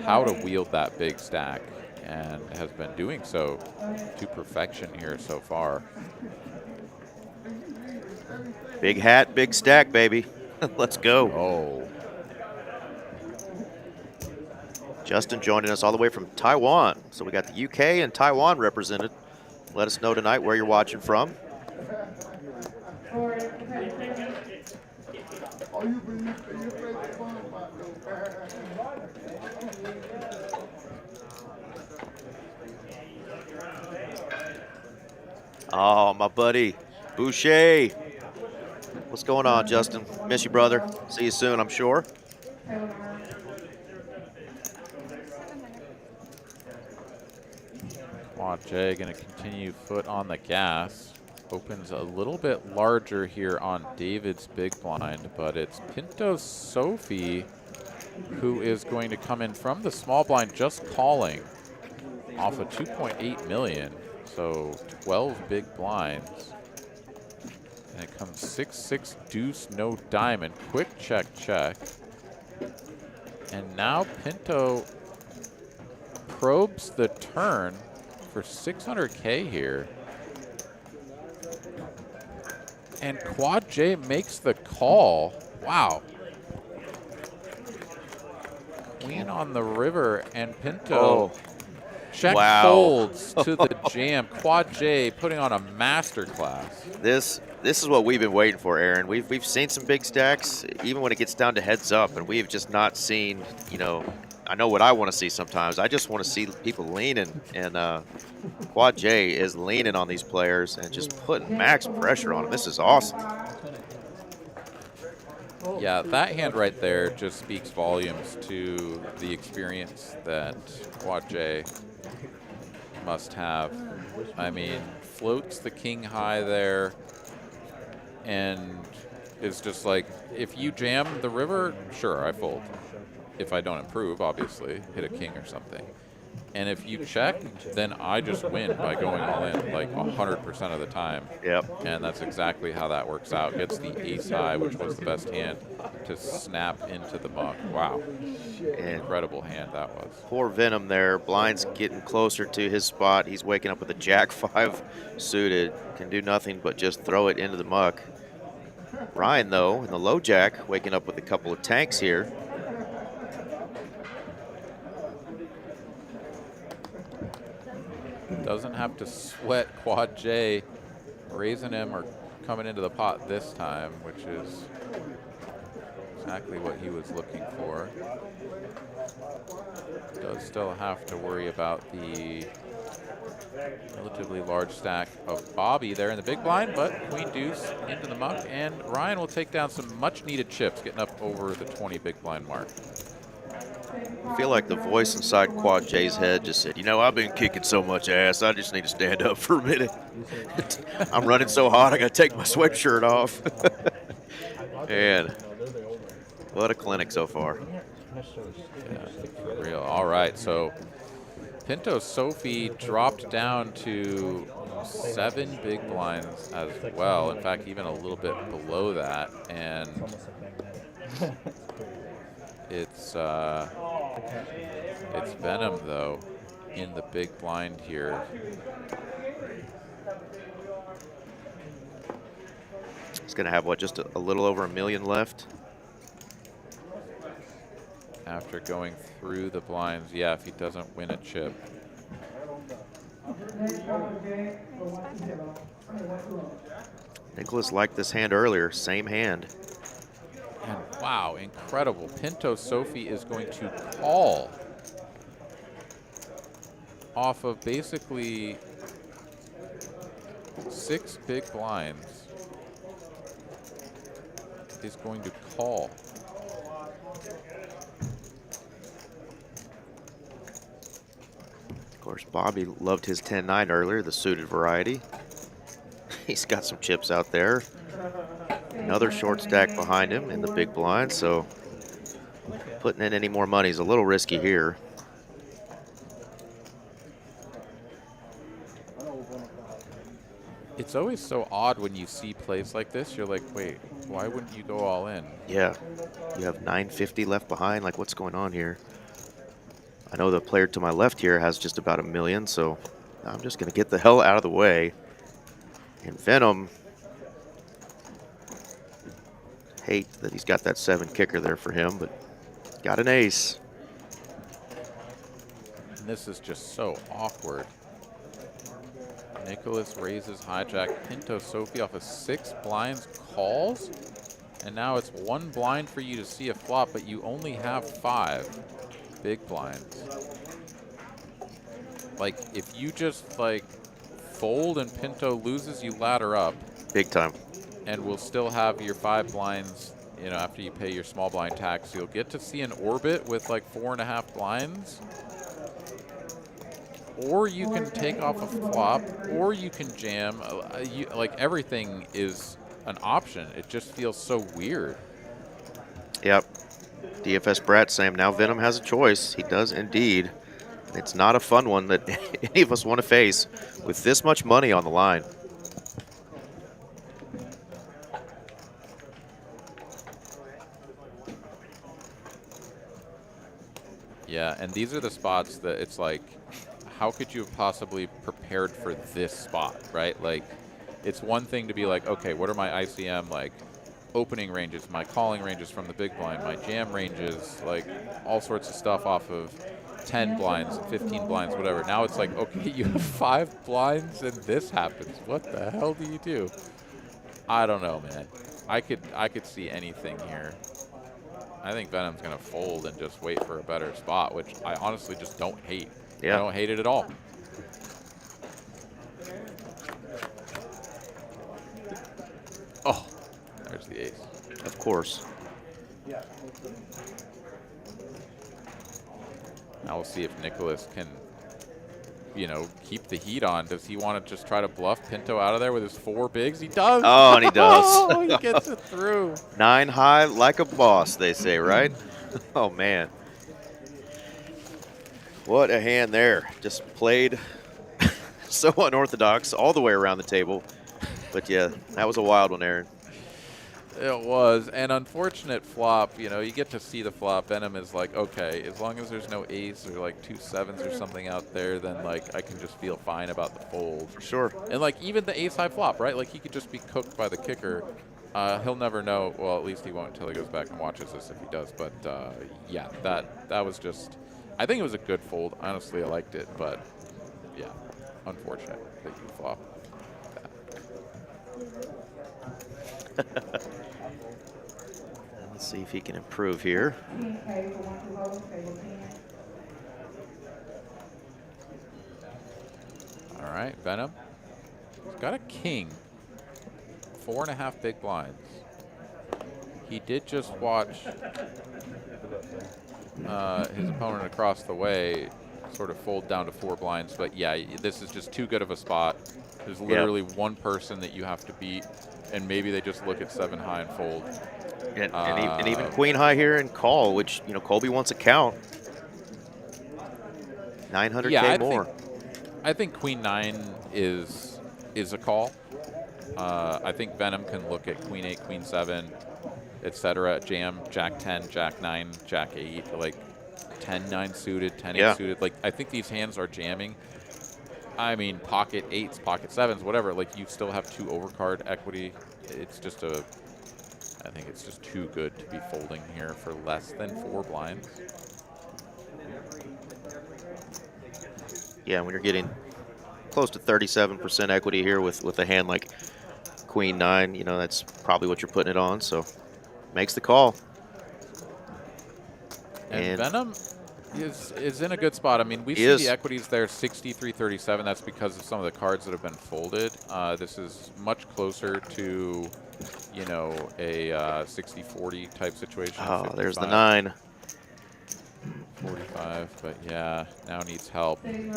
Speaker 1: how to wield that big stack and has been doing so to perfection here so far.
Speaker 2: Big hat, big stack, baby. Let's go.
Speaker 1: Oh.
Speaker 2: Justin joining us all the way from Taiwan. So we got the UK and Taiwan represented. Let us know tonight where you're watching from. Oh, my buddy, Boucher. What's going on, Justin? Miss you, brother. See you soon, I'm sure.
Speaker 1: Quad J going to continue foot on the gas. Opens a little bit larger here on David's big blind, but it's Pinto Sophie who is going to come in from the small blind just calling off of 2.8 million. So 12 big blinds. And it comes 6-6 deuce, no diamond. Quick check, check. And now Pinto probes the turn for 600K here. And Quad J makes the call. Wow. Queen on the river, and Pinto check folds to the jam. Quad J putting on a masterclass.
Speaker 2: This is what we've been waiting for, Aaron. We've seen some big stacks, even when it gets down to heads up, and we've just not seen, you know, I know what I want to see sometimes. I just want to see people leaning, and Quad J is leaning on these players and just putting max pressure on them. This is awesome.
Speaker 1: Yeah, that hand right there just speaks volumes to the experience that Quad J must have. I mean, floats the king high there and is just like, if you jam the river, sure, I fold. If I don't improve, obviously, hit a king or something. And if you check, then I just win by going all in, like 100% of the time.
Speaker 2: Yep.
Speaker 1: And that's exactly how that works out. Gets the ace high, which was the best hand, to snap into the muck. Wow. Incredible hand that was.
Speaker 2: Poor Venom there. Blind's getting closer to his spot. He's waking up with a jack 5 suited. Can do nothing but just throw it into the muck. Ryan, though, in the low jack, waking up with a couple of tanks here.
Speaker 1: Doesn't have to sweat Quad J raising him or coming into the pot this time, which is exactly what he was looking for. Does still have to worry about the relatively large stack of Bobby there in the big blind, but queen deuce into the muck, and Ryan will take down some much needed chips, getting up over the 20 big blind mark.
Speaker 2: I feel like the voice inside Quad J's head just said, you know, I've been kicking so much ass, I just need to stand up for a minute. I'm running so hot, I gotta take my sweatshirt off. And what a clinic so far.
Speaker 1: Yeah, for real. All right, so Pinto Sophie dropped down to 7 big blinds as well. In fact, even a little bit below that. And it's Venom, though, in the big blind here.
Speaker 2: He's going to have, what, just a little over $1 million left?
Speaker 1: After going through the blinds, yeah, if he doesn't win a chip.
Speaker 2: Nicholas liked this hand earlier, same hand.
Speaker 1: And wow, incredible. Pinto Sophie is going to call off of basically 6 big blinds. Is going to call.
Speaker 2: Of course, Bobby loved his 10-9 earlier, the suited variety. He's got some chips out there. Another short stack behind him in the big blind, so putting in any more money is a little risky here.
Speaker 1: It's always so odd when you see plays like this. You're like, wait, why wouldn't you go all in?
Speaker 2: Yeah, you have 950 left behind. Like, what's going on here? I know the player to my left here has just about $1 million, so I'm just going to get the hell out of the way. And Venom, hate that he's got that 7 kicker there for him, but got an ace.
Speaker 1: And this is just so awkward. Nicholas raises hijack. Pinto Sophie off of 6 blinds calls. And now it's 1 blind for you to see a flop, but you only have 5 big blinds. Like, if you just, like, fold and Pinto loses, you ladder up.
Speaker 2: Big time.
Speaker 1: And we'll still have your 5 blinds, you know, after you pay your small blind tax. You'll get to see an orbit with, like, 4.5 blinds. Or you can take off a flop, or you can jam. Like, everything is an option. It just feels so weird.
Speaker 2: Yep. DFS Brad saying now Venom has a choice. He does indeed. It's not a fun one that any of us want to face with this much money on the line.
Speaker 1: Yeah, and these are the spots that it's like, how could you have possibly prepared for this spot, right? Like, it's one thing to be like, okay, what are my ICM, like, opening ranges, my calling ranges from the big blind, my jam ranges, like, all sorts of stuff off of 10 blinds, 15 blinds, whatever. Now it's like, okay, you have 5 blinds and this happens. What the hell do you do? I don't know, man. I could see anything here. I think Venom's going to fold and just wait for a better spot, which I honestly just don't hate.
Speaker 2: Yeah.
Speaker 1: I don't hate it at all. Oh, there's the ace.
Speaker 2: Of course.
Speaker 1: Now we'll see if Nicholas can, you know, keep the heat on. Does he want to just try to bluff Pinto out of there with his 4 bigs? He does.
Speaker 2: Oh, and he does.
Speaker 1: Oh, he gets it through.
Speaker 2: 9 high like a boss, they say, right? Oh, man. What a hand there. Just played so unorthodox all the way around the table. But, yeah, that was a wild one, Aaron.
Speaker 1: It was an unfortunate flop. You know, you get to see the flop. Venom is like, okay, as long as there's no ace or like 2 7s or something out there, then like I can just feel fine about the fold.
Speaker 2: For sure.
Speaker 1: And like even the ace high flop, right? Like he could just be cooked by the kicker. He'll never know. Well, at least he won't until he goes back and watches this if he does. But yeah, that was just, I think it was a good fold. Honestly, I liked it, but yeah, unfortunate that you flop that.
Speaker 2: Let's see if he can improve here.
Speaker 1: All right, Venom. He's got a king. 4.5 big blinds. He did just watch his opponent across the way sort of fold down to 4 blinds, but yeah, this is just too good of a spot. There's literally one person that you have to beat, and maybe they just look at 7 high and fold.
Speaker 2: And even queen high here and call, which, you know, Colby wants a count. 900K
Speaker 1: yeah,
Speaker 2: more.
Speaker 1: I think queen 9 is a call. I think Venom can look at queen 8, queen 7, etc. Jam jack 10, jack 9, jack 8, like 10-9 suited, 10-8 suited. Like, I think these hands are jamming. I mean, pocket 8s, pocket 7s, whatever. Like, you still have 2 overcard equity. It's just I think it's just too good to be folding here for less than 4 blinds.
Speaker 2: Yeah, when you're getting close to 37% equity here with a hand like queen 9, you know, that's probably what you're putting it on, so makes the call.
Speaker 1: And Venom is in a good spot. I mean, we see the equities there 63-37. That's because of some of the cards that have been folded. This is much closer to, you know, a 60-40 type situation.
Speaker 2: Oh,
Speaker 1: 55,
Speaker 2: there's the 9.
Speaker 1: 45, but yeah, now needs help. And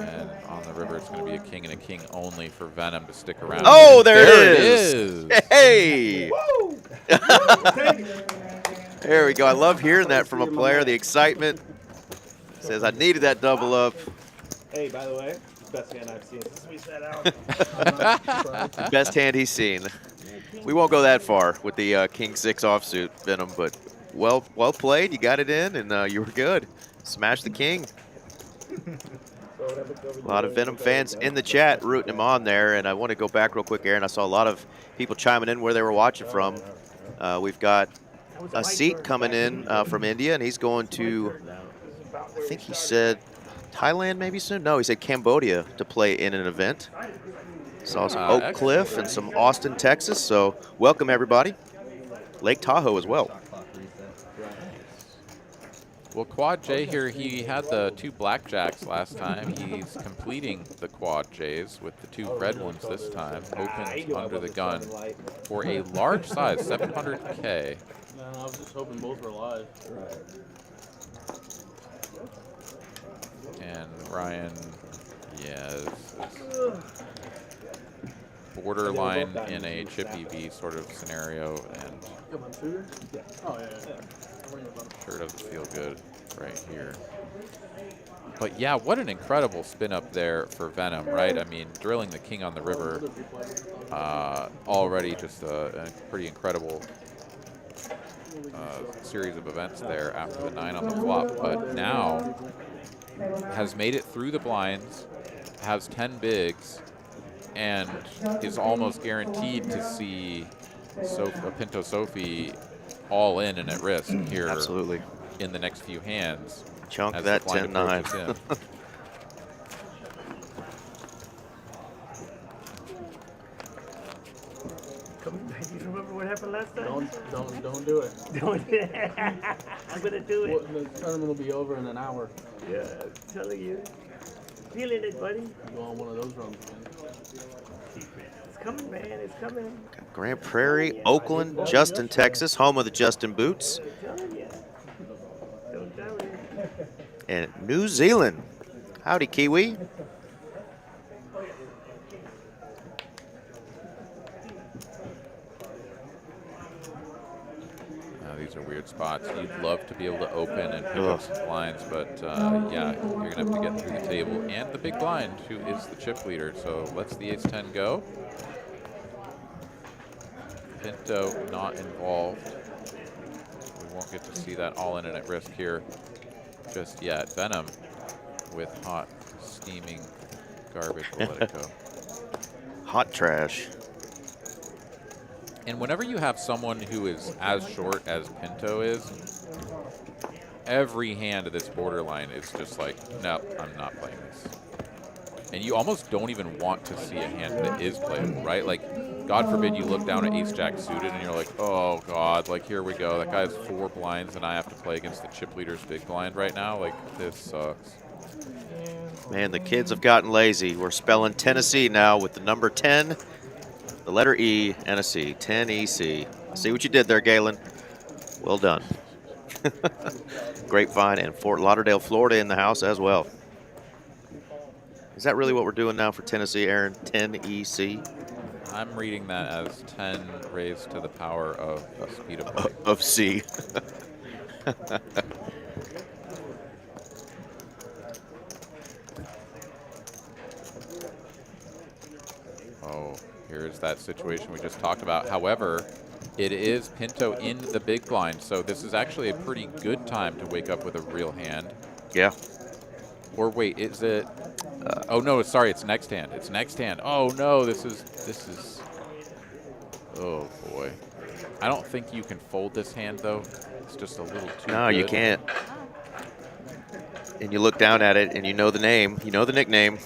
Speaker 1: on the river, it's going to be a king and a king only for Venom to stick around.
Speaker 2: Oh, there it is. Hey! There we go. I love hearing that from a player. The excitement. Says, I needed that double up.
Speaker 4: Hey, by the way, best hand I've seen since we set out.
Speaker 2: Best hand he's seen. We won't go that far with the King 6 offsuit, Venom, but well played. You got it in, and you were good. Smash the king. A lot of Venom fans in the chat rooting him on there, and I want to go back real quick, Aaron. I saw a lot of people chiming in where they were watching from. We've got a seat coming in from India, and he's going to, I think he said Thailand maybe soon? No, he said Cambodia to play in an event. Saw some Oak Cliff and some Austin, Texas, so welcome everybody. Lake Tahoe as well.
Speaker 1: Well, Quad J here, he had the 2 blackjacks last time. He's completing the Quad Js with the 2 red ones this time. Opens under the gun for a large size, 700K.
Speaker 4: No, I was just hoping both were live.
Speaker 1: And Ryan, is borderline in a chippy V sort of scenario, and sure doesn't feel good right here. But yeah, what an incredible spin up there for Venom, right? I mean, drilling the king on the river, already just a pretty incredible series of events there after the 9 on the flop. But now has made it through the blinds, has 10 bigs, and is almost guaranteed to see Pinto Sophie all in and at risk here.
Speaker 2: Absolutely.
Speaker 1: In the next few hands.
Speaker 2: Chunk that 10-9.
Speaker 5: Do you remember what happened last time?
Speaker 4: Don't do it.
Speaker 5: Don't. I'm gonna do it.
Speaker 4: Well, the tournament will be over in an hour.
Speaker 5: Yeah, I'm telling you. Feeling it, buddy.
Speaker 4: You go on one of those runs again.
Speaker 5: It's coming, man. It's coming.
Speaker 2: Grand Prairie, Oakland, Justin, Texas, home of the Justin Boots.
Speaker 5: I'm telling you. Don't doubt it.
Speaker 2: And New Zealand. Howdy, Kiwi.
Speaker 1: These are weird spots. You'd love to be able to open and pick up some blinds, but yeah, you're going to have to get through the table. And the big blind, who is the chip leader. So let's the ace-10 go. Pinto not involved. We won't get to see that all in and at risk here just yet. Venom with hot, steaming garbage. We'll let it go.
Speaker 2: Hot trash.
Speaker 1: And whenever you have someone who is as short as Pinto is, every hand of this borderline is just like, nope, I'm not playing this. And you almost don't even want to see a hand that is playable, right? Like, God forbid you look down at ace-jack suited and you're like, oh, God, like, here we go. That guy has 4 blinds and I have to play against the chip leader's big blind right now. Like, this sucks.
Speaker 2: Man, the kids have gotten lazy. We're spelling Tennessee now with the number 10, the letter E, and a C. 10EC. I see what you did there, Galen. Well done. Grapevine and Fort Lauderdale, Florida in the house as well. Is that really what we're doing now for Tennessee, Aaron? 10EC?
Speaker 1: I'm reading that as 10 raised to the power of the speed of light.
Speaker 2: Of C.
Speaker 1: Oh, here's that situation we just talked about. However, it is Pinto in the big blind, so this is actually a pretty good time to wake up with a real hand.
Speaker 2: Yeah.
Speaker 1: Or wait, is it? Oh no, sorry, it's next hand. It's next hand. Oh no, this is. Oh boy, I don't think you can fold this hand though. It's just a little too.
Speaker 2: No,
Speaker 1: good.
Speaker 2: you can't. And you look down at it, and you know the name, you know the nickname.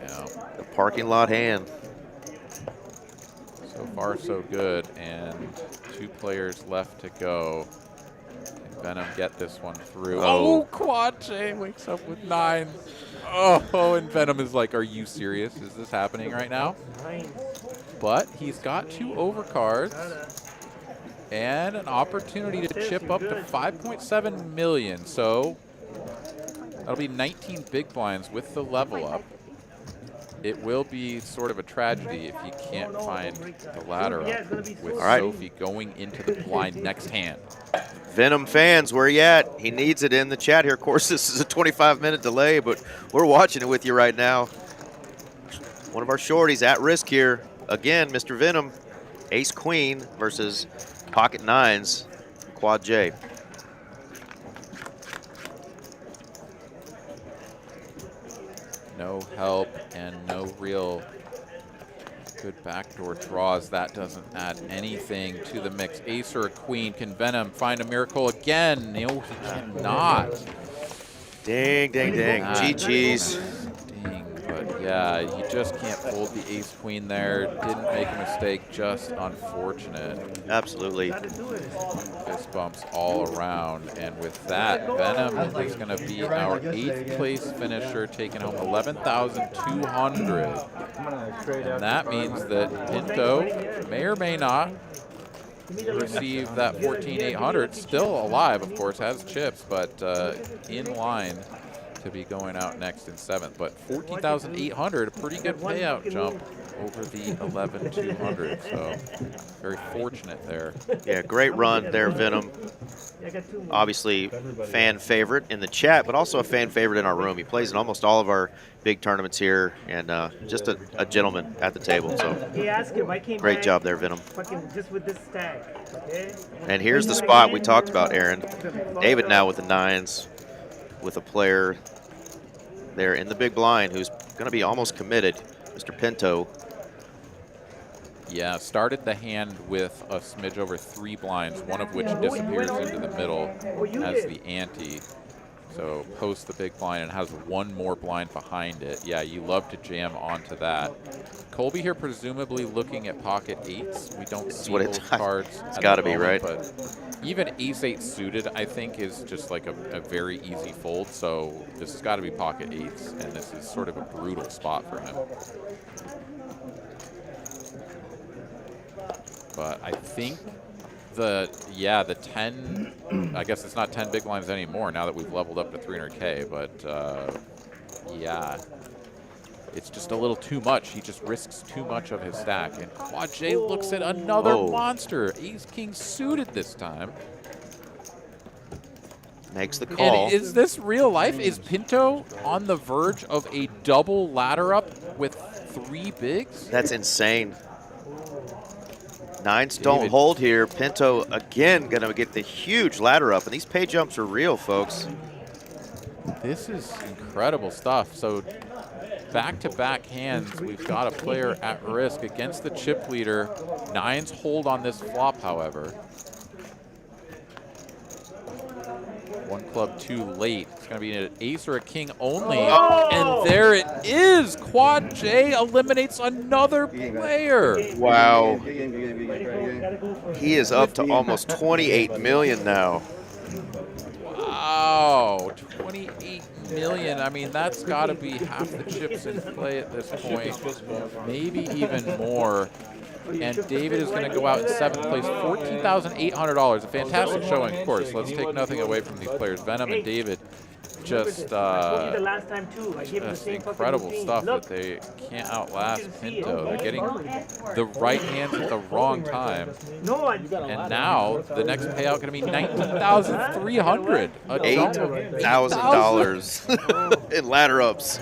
Speaker 1: Yeah.
Speaker 2: The parking lot hand.
Speaker 1: So far, so good, and 2 players left to go. Can Venom get this one through?
Speaker 2: Oh.
Speaker 1: Oh, Quad J wakes up with 9. Oh, and Venom is like, are you serious? Is this happening right now? But he's got 2 overcards and an opportunity to chip up to 5.7 million. So that'll be 19 big blinds with the level up. It will be sort of a tragedy if you can't find the ladder up with Sophie going into the blind next hand.
Speaker 2: Venom fans, where you at? He needs it in the chat here. Of course, this is a 25-minute delay, but we're watching it with you right now. One of our shorties at risk here. Again, Mr. Venom, ace-queen versus pocket 9s, Quad J.
Speaker 1: No help and no real good backdoor draws. That doesn't add anything to the mix. Ace or a queen. Can Venom find a miracle again? No, he cannot.
Speaker 2: Ding, ding, ding. GG's.
Speaker 1: Ding, but yeah, you just can't fold the ace-queen there. Didn't make a mistake, just unfortunate.
Speaker 2: Absolutely.
Speaker 1: Fist bumps all around, and with that, Venom is going to be our 8th place finisher, taking home $11,200. And that means that Pinto may or may not receive that 14,800. Still alive, of course, has chips, but in line to be going out next in 7th. But 14,800, a pretty good payout jump over the 11,200. So very fortunate there.
Speaker 2: Yeah, great run there, Venom. Obviously, fan favorite in the chat, but also a fan favorite in our room. He plays in almost all of our big tournaments here, and just a gentleman at the table. So great job there, Venom.
Speaker 5: Just with this stack, okay?
Speaker 2: And here's the spot we talked about, Aaron. David now with the 9s, with a player there in the big blind who's going to be almost committed, Mr. Pinto.
Speaker 1: Yeah, started the hand with a smidge over 3 blinds, one of which disappears into the middle as the ante. So post the big blind and has 1 more blind behind it. Yeah, you love to jam onto that. Colby here presumably looking at pocket 8s. We don't see those cards.
Speaker 2: It's got to be, right?
Speaker 1: But even ace-8 suited, I think, is just like a very easy fold. So this has got to be pocket 8s, and this is sort of a brutal spot for him. But I think the 10, I guess it's not 10 big blinds anymore now that we've leveled up to 300K, but yeah, it's just a little too much. He just risks too much of his stack. And Quad J looks at another monster. Ace-king suited this time.
Speaker 2: Makes the call.
Speaker 1: And is this real life? Is Pinto on the verge of a double ladder up with 3 bigs?
Speaker 2: That's insane. 9s don't hold here. Pinto, again, going to get the huge ladder up. And these pay jumps are real, folks.
Speaker 1: This is incredible stuff. So back-to-back hands, we've got a player at risk against the chip leader. 9s hold on this flop, however. One club too late. It's going to be an ace or a king only.
Speaker 5: Oh!
Speaker 1: And there it is. Quad J eliminates another player.
Speaker 2: Wow.
Speaker 5: Gotta go for
Speaker 2: He is up to almost 28 million now.
Speaker 1: Wow. 28 million. I mean, that's got to be half the chips in play at this point. Maybe even more. And David is going to go out in 7th place, $14,800. A fantastic showing, of course. Let's take nothing away from these players. Venom and David, just
Speaker 5: the last time too. I gave him the same fucking
Speaker 1: incredible
Speaker 5: routine.
Speaker 1: stuff
Speaker 5: Look,
Speaker 1: that they can't outlast Pinto. They're getting the right hands at the wrong time.
Speaker 5: no, I
Speaker 1: And now the next payout going to be $19,300. A jump of
Speaker 2: $8,000 in ladder ups.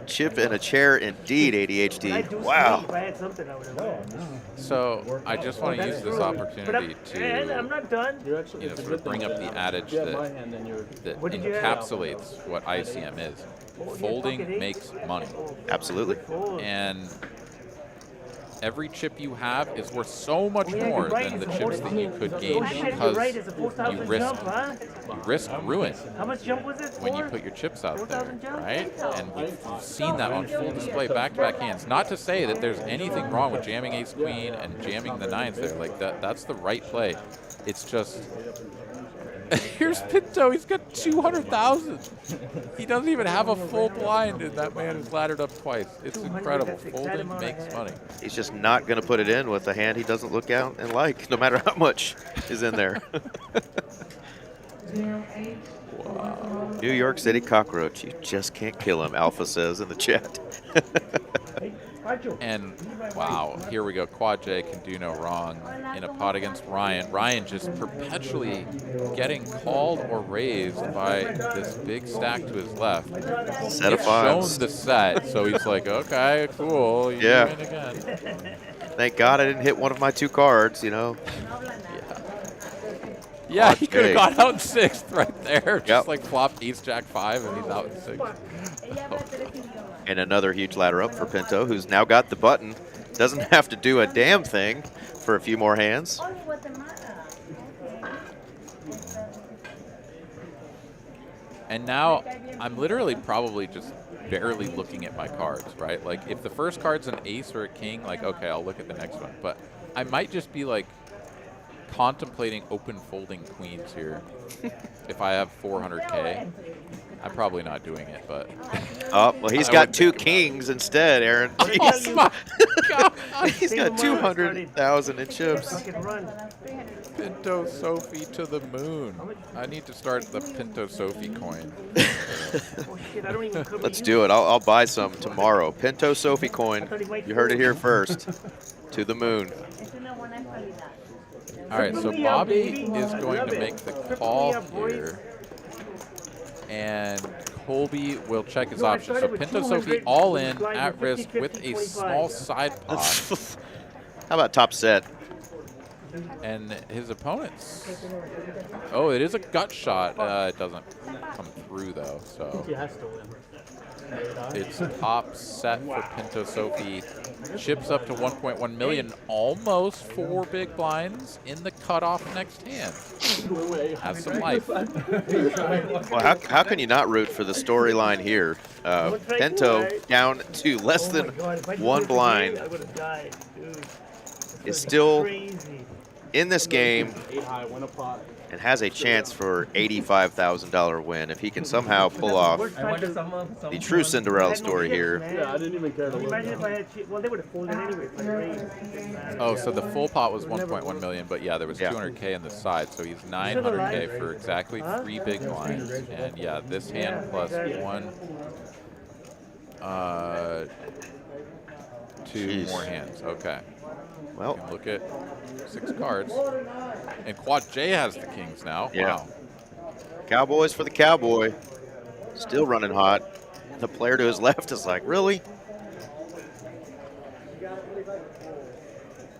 Speaker 2: Chip in a chair, indeed,
Speaker 5: I
Speaker 2: ADHD.
Speaker 5: do
Speaker 2: Wow.
Speaker 5: If I had something, I would have.
Speaker 1: So I just want to use this opportunity
Speaker 5: And I'm
Speaker 1: to
Speaker 5: not done.
Speaker 1: sort of bring up the adage that
Speaker 5: What did you have?
Speaker 1: encapsulates what ICM is. Folding makes money.
Speaker 2: Absolutely.
Speaker 1: And every chip you have is worth so much more than the chips that you could gain because you risk ruin
Speaker 5: How much jump was it?
Speaker 1: when you put your chips out there, right? And we've seen that on full display, back-to-back hands. Not to say that there's anything wrong with jamming ace-queen and jamming the nines there. Like, that's the right play. It's just... Here's Pinto. He's got 200,000. He doesn't even have a full blind, and that man is laddered up twice. It's incredible. Folding makes money.
Speaker 2: He's just not going to put it in with a hand he doesn't look out and like, no matter how much is in there.
Speaker 1: Wow.
Speaker 2: New York City cockroach. You just can't kill him, Alpha says in the chat.
Speaker 1: And wow, here we go. Quad J can do no wrong in a pot against Ryan. Ryan just perpetually getting called or raised by this big stack to his left.
Speaker 2: Set of
Speaker 1: He's
Speaker 2: fives.
Speaker 1: shown the set, so he's like, okay, cool. You
Speaker 2: Yeah.
Speaker 1: win again.
Speaker 2: Thank God I didn't hit one of my 2 cards, you know.
Speaker 1: Yeah, he
Speaker 2: Quad
Speaker 1: could
Speaker 2: J.
Speaker 1: have gone out in 6th right there. Just
Speaker 2: Yep.
Speaker 1: like flopped ace jack 5 and he's out in 6th.
Speaker 2: And another huge ladder up for Pinto, who's now got the button. Doesn't have to do a damn thing for a few more hands.
Speaker 1: And now I'm literally probably just barely looking at my cards, right? Like if the first card's an ace or a king, like, okay, I'll look at the next one. But I might just be like contemplating open folding queens here. If I have 400K, I'm probably not doing it, but.
Speaker 2: Oh, well, he's
Speaker 1: I
Speaker 2: got
Speaker 1: would
Speaker 2: 2
Speaker 1: think
Speaker 2: kings instead, Aaron.
Speaker 1: Oh my God!
Speaker 2: He's got 200,000 in chips.
Speaker 5: Fucking run.
Speaker 1: Pinto Sophie to the moon. I need to start the Pinto Sophie coin.
Speaker 5: Oh shit, I don't even cover
Speaker 2: Let's
Speaker 5: you.
Speaker 2: do it. I'll buy some tomorrow. Pinto Sophie coin. You heard it here first. To the moon.
Speaker 1: All right, so Bobby is going to make the call here. And Colby will check his options. So Pinto Sophie all in, at risk with a small side pot.
Speaker 2: How about top set?
Speaker 1: And his opponents. Oh, it is a gut shot. It doesn't come through though, so
Speaker 4: He has to win.
Speaker 1: it's top set for Pinto Sophie. Chips up to 1.1 million, almost 4 big blinds in the cutoff next hand. Has some life.
Speaker 2: Well, how can you not root for the storyline here? Pinto down to less than 1 blind
Speaker 5: I would have died, dude.
Speaker 2: is still
Speaker 5: Crazy.
Speaker 2: in this game
Speaker 4: 8 high, win a pot.
Speaker 2: and has a chance for $85,000 win if he can somehow pull off the true Cinderella story here.
Speaker 4: Yeah, I didn't even care to look.
Speaker 5: Imagine if I had shit. Well, they would have folded anyway. If I raised.
Speaker 1: Oh, so the full pot was 1.1 million, but yeah, there was
Speaker 2: Yeah.
Speaker 1: 200K on the side, so he's 900K for exactly 3 big blinds. And yeah, this hand plus 1, 2
Speaker 2: Jeez.
Speaker 1: more hands. Okay.
Speaker 2: Well,
Speaker 1: You can look at 6 cards. And Quad J has the kings now.
Speaker 2: Yeah.
Speaker 1: Wow.
Speaker 2: Cowboys for the cowboy. Still running hot. The player to his left is like, really?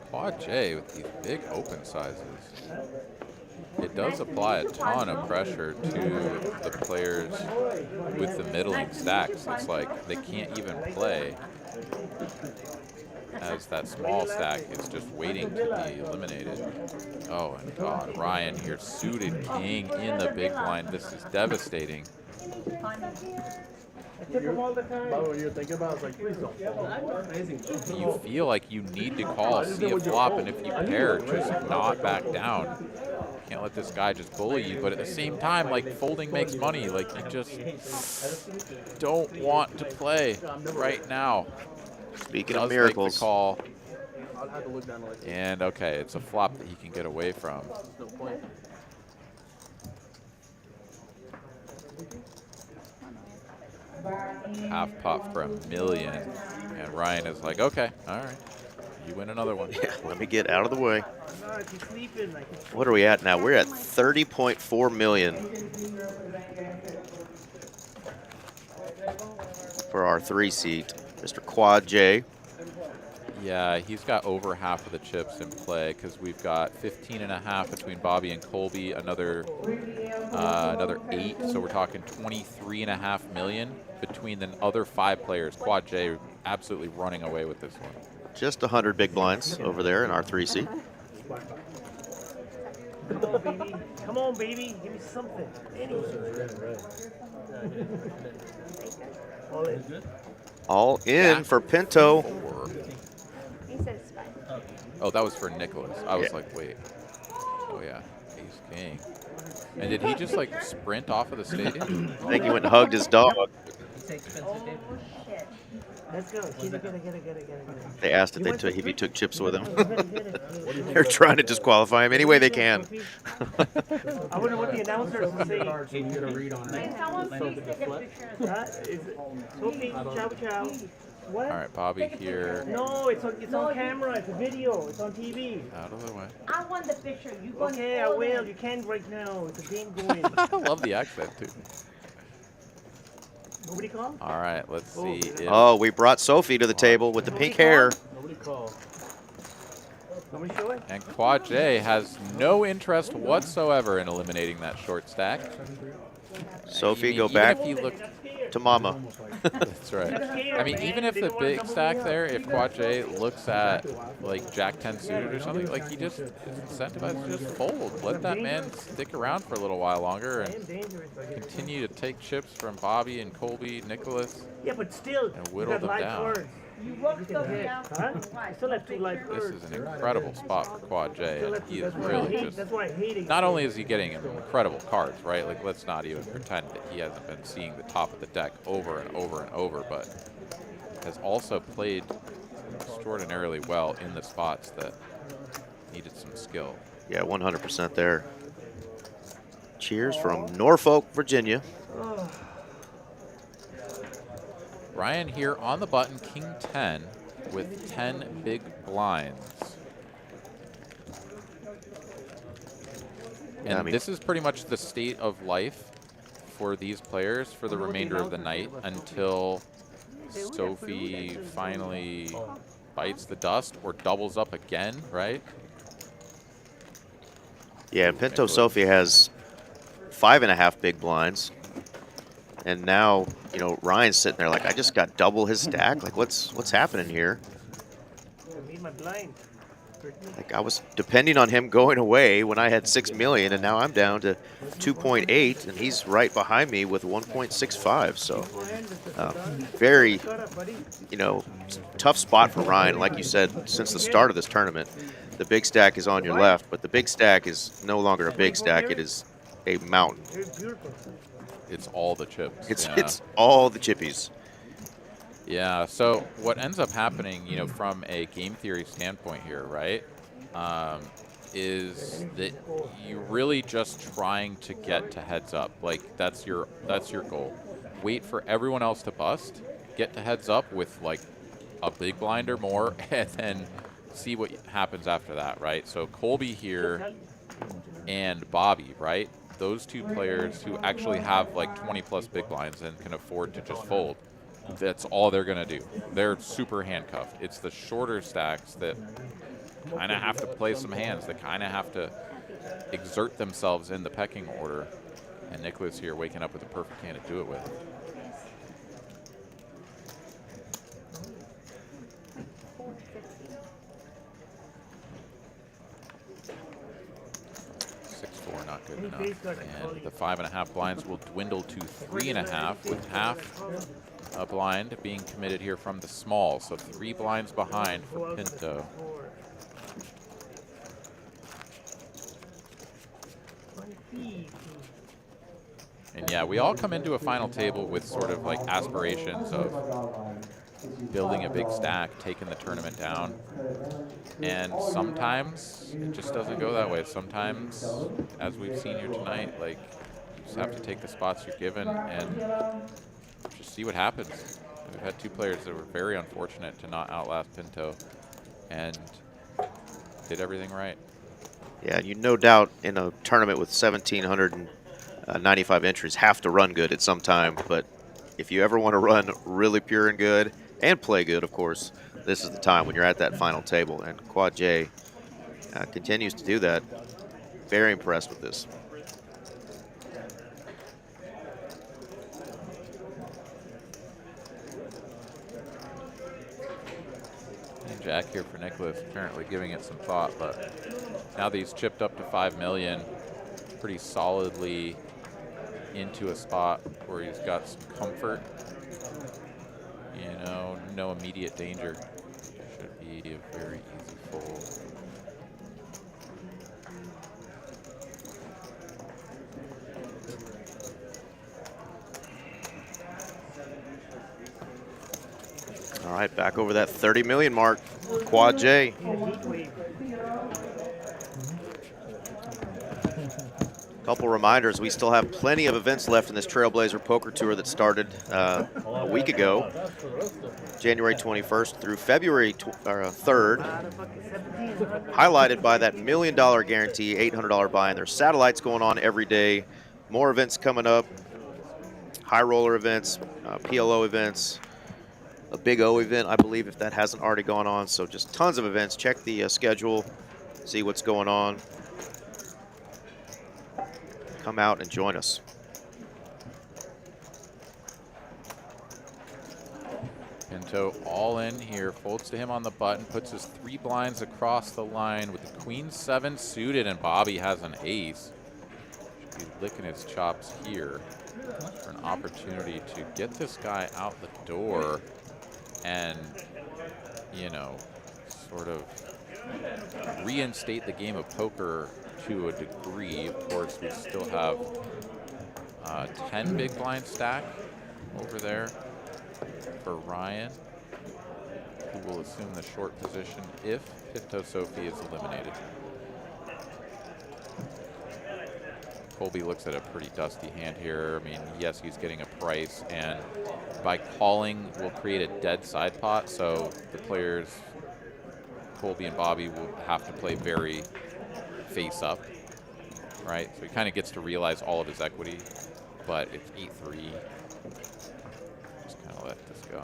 Speaker 1: Quad J with these big open sizes. It does apply a ton of pressure to the players with the middling stacks. It's like they can't even play as that small stack is just waiting to be eliminated. Oh, and God, Ryan here, suited king in the big blind. This is devastating.
Speaker 5: I took them all the time.
Speaker 4: By the way, you're thinking about it's like, please don't fall.
Speaker 1: You feel like you need to call, see a flop, and if you pair, just not back down. Can't let this guy just bully you, but at the same time, like, folding makes money. Like, you just don't want to play right now.
Speaker 2: Speaking
Speaker 1: Does
Speaker 2: of
Speaker 1: make
Speaker 2: miracles,
Speaker 1: the call.
Speaker 4: I'd have to look down like
Speaker 1: And okay, it's a flop that he can get away from.
Speaker 4: no point.
Speaker 1: Half pot for $1 million. And Ryan is like, okay, all right. You win another one.
Speaker 2: yeah, let me get out of the way.
Speaker 5: No, if you're sleeping, like,
Speaker 2: What are we at now? We're at 30.4 million for our 3-seat. Mr. Quad J.
Speaker 1: Yeah, he's got over half of the chips in play because we've got 15.5 between Bobby and Colby, another 8, so we're talking 23.5 million between the other 5 players. Quad J absolutely running away with this one.
Speaker 2: Just 100 big blinds over there in our 3-seat.
Speaker 5: come on, baby. Come on, baby. Give me something. All in.
Speaker 2: All in for Pinto.
Speaker 3: He said it's fine.
Speaker 1: Oh, that was for Nicholas. I was
Speaker 2: Yeah.
Speaker 1: like, wait. Oh yeah, ace king. And did he just like sprint off of the stadium?
Speaker 2: I think he went and hugged his dog.
Speaker 3: Oh, shit.
Speaker 5: Let's go. Get it.
Speaker 2: They asked if he took chips with him. They're trying to disqualify him any way they can.
Speaker 5: I wonder what the announcers will say.
Speaker 3: Can someone please take a picture of that?
Speaker 5: Is it Sophie? Ciao, ciao. What?
Speaker 1: All right, Bobby here.
Speaker 5: No, it's on camera. It's a video. It's on TV.
Speaker 1: Out of the way.
Speaker 3: I want the picture. You going
Speaker 5: Okay, I will. You can't right now. It's a game going.
Speaker 1: I love the accent too.
Speaker 5: Nobody call?
Speaker 1: All right, let's see. If
Speaker 2: Oh, we brought Sophie to the table with the pink hair.
Speaker 4: Nobody call.
Speaker 5: Nobody show it?
Speaker 1: And Quad J has no interest whatsoever in eliminating that short stack.
Speaker 2: Sophie,
Speaker 1: Even
Speaker 2: go back
Speaker 1: if he looked,
Speaker 2: to mama.
Speaker 1: that's right. I mean, even if the big stack there, if Quad J looks at like Jack 10 suited or something, like he just is incentivized to just fold. Let that man stick around for a little while longer
Speaker 5: I am
Speaker 1: and
Speaker 5: dangerous.
Speaker 1: continue to take chips from Bobby and Colby, Nicholas.
Speaker 5: Yeah, but still,
Speaker 1: And
Speaker 5: you
Speaker 1: whittle
Speaker 5: got
Speaker 1: them
Speaker 5: live
Speaker 1: down.
Speaker 5: cards.
Speaker 3: You work
Speaker 5: You
Speaker 3: stuff
Speaker 5: can hit.
Speaker 3: out.
Speaker 5: Huh?
Speaker 3: Why?
Speaker 5: I still have 2 live
Speaker 1: This
Speaker 5: cards.
Speaker 1: is an incredible spot for Quad J, and he is really just.
Speaker 5: That's why I hate it.
Speaker 1: Not only is he getting incredible cards, right? Like, let's not even pretend that he hasn't been seeing the top of the deck over and over and over, but has also played extraordinarily well in the spots that needed some skill.
Speaker 2: Yeah, 100% there. Cheers from Norfolk, Virginia.
Speaker 1: Ryan here on the button, King 10 with 10 big blinds.
Speaker 2: Yeah,
Speaker 1: And
Speaker 2: I mean-
Speaker 1: this is pretty much the state of life for these players for the remainder of the night until Sophie finally bites the dust or doubles up again, right?
Speaker 2: Yeah, and Pinto Sophie has 5.5 big blinds. And now, you know, Ryan's sitting there like, I just got double his stack. Like, what's happening here?
Speaker 5: I need my blind.
Speaker 2: Like, I was depending on him going away when I had 6 million, and now I'm down to 2.8, and he's right behind me with 1.65. So, very, you know, tough spot for Ryan. Like you said, since the start of this tournament, the big stack is on your left, but the big stack is no longer a big stack. It is a mountain.
Speaker 1: It's all the chips.
Speaker 2: It's all the chippies.
Speaker 1: Yeah, so what ends up happening, you know, from a game theory standpoint here, right, is that you're really just trying to get to heads up. Like, that's your goal. Wait for everyone else to bust, get to heads up with, like, a big blind or more, and then see what happens after that, right? So Colby here and Bobby, right? Those two players who actually have like 20+ big blinds and can afford to just fold. That's all they're going to do. They're super handcuffed. It's the shorter stacks that kind of have to play some hands, that kind of have to exert themselves in the pecking order. And Nicholas here waking up with a perfect hand to do it with.
Speaker 5: Any
Speaker 1: enough.
Speaker 5: face card can call
Speaker 1: And
Speaker 5: you.
Speaker 1: the 5.5 blinds will dwindle to 3.5, with half a blind being committed here from the small. So 3 blinds behind
Speaker 5: Go
Speaker 1: for
Speaker 5: out to the
Speaker 1: Pinto.
Speaker 5: floor. 20.
Speaker 1: And yeah, we all come into a final table with sort of like aspirations of building a big stack, taking the tournament down. And sometimes it just doesn't go that way. Sometimes, as we've seen here tonight, like, you just have to take the spots you're given and just see what happens. We've had 2 players that were very unfortunate to not outlast Pinto and did everything right.
Speaker 2: Yeah, you no doubt in a tournament with 1,795 entries have to run good at some time, but if you ever want to run really pure and good and play good, of course, this is the time when you're at that final table, and Quad J continues to do that. Very impressed with this.
Speaker 1: And Jack here for Nicholas, apparently giving it some thought, but now that he's chipped up to 5 million, pretty solidly into a spot where he's got some comfort. You know, no immediate danger. Should be a very easy fold.
Speaker 2: All right, back over that 30 million mark. Quad J. Couple reminders, we still have plenty of events left in this Trailblazer Poker Tour that started a week ago, January 21st through February 3rd, highlighted by that $1 million guarantee, $800 buy-in. There's satellites going on every day, more events coming up, high roller events, PLO events, a Big O event, I believe, if that hasn't already gone on. So just tons of events. Check the schedule, see what's going on. Come out and join us.
Speaker 1: Pinto all in here, folds to him on the button, puts his 3 blinds across the line with the Queen 7 suited, and Bobby has an ace. Should be licking his chops here for an opportunity to get this guy out the door and, you know, sort of reinstate the game of poker to a degree. Of course, we still have 10 big blind stack over there for Ryan, who will assume the short position if Pinto Sophie is eliminated. Colby looks at a pretty dusty hand here. I mean, yes, he's getting a price, and by calling will create a dead side pot, so the players, Colby and Bobby, will have to play very face up, right? So he kind of gets to realize all of his equity, but it's 8-3. Just kind of let this go.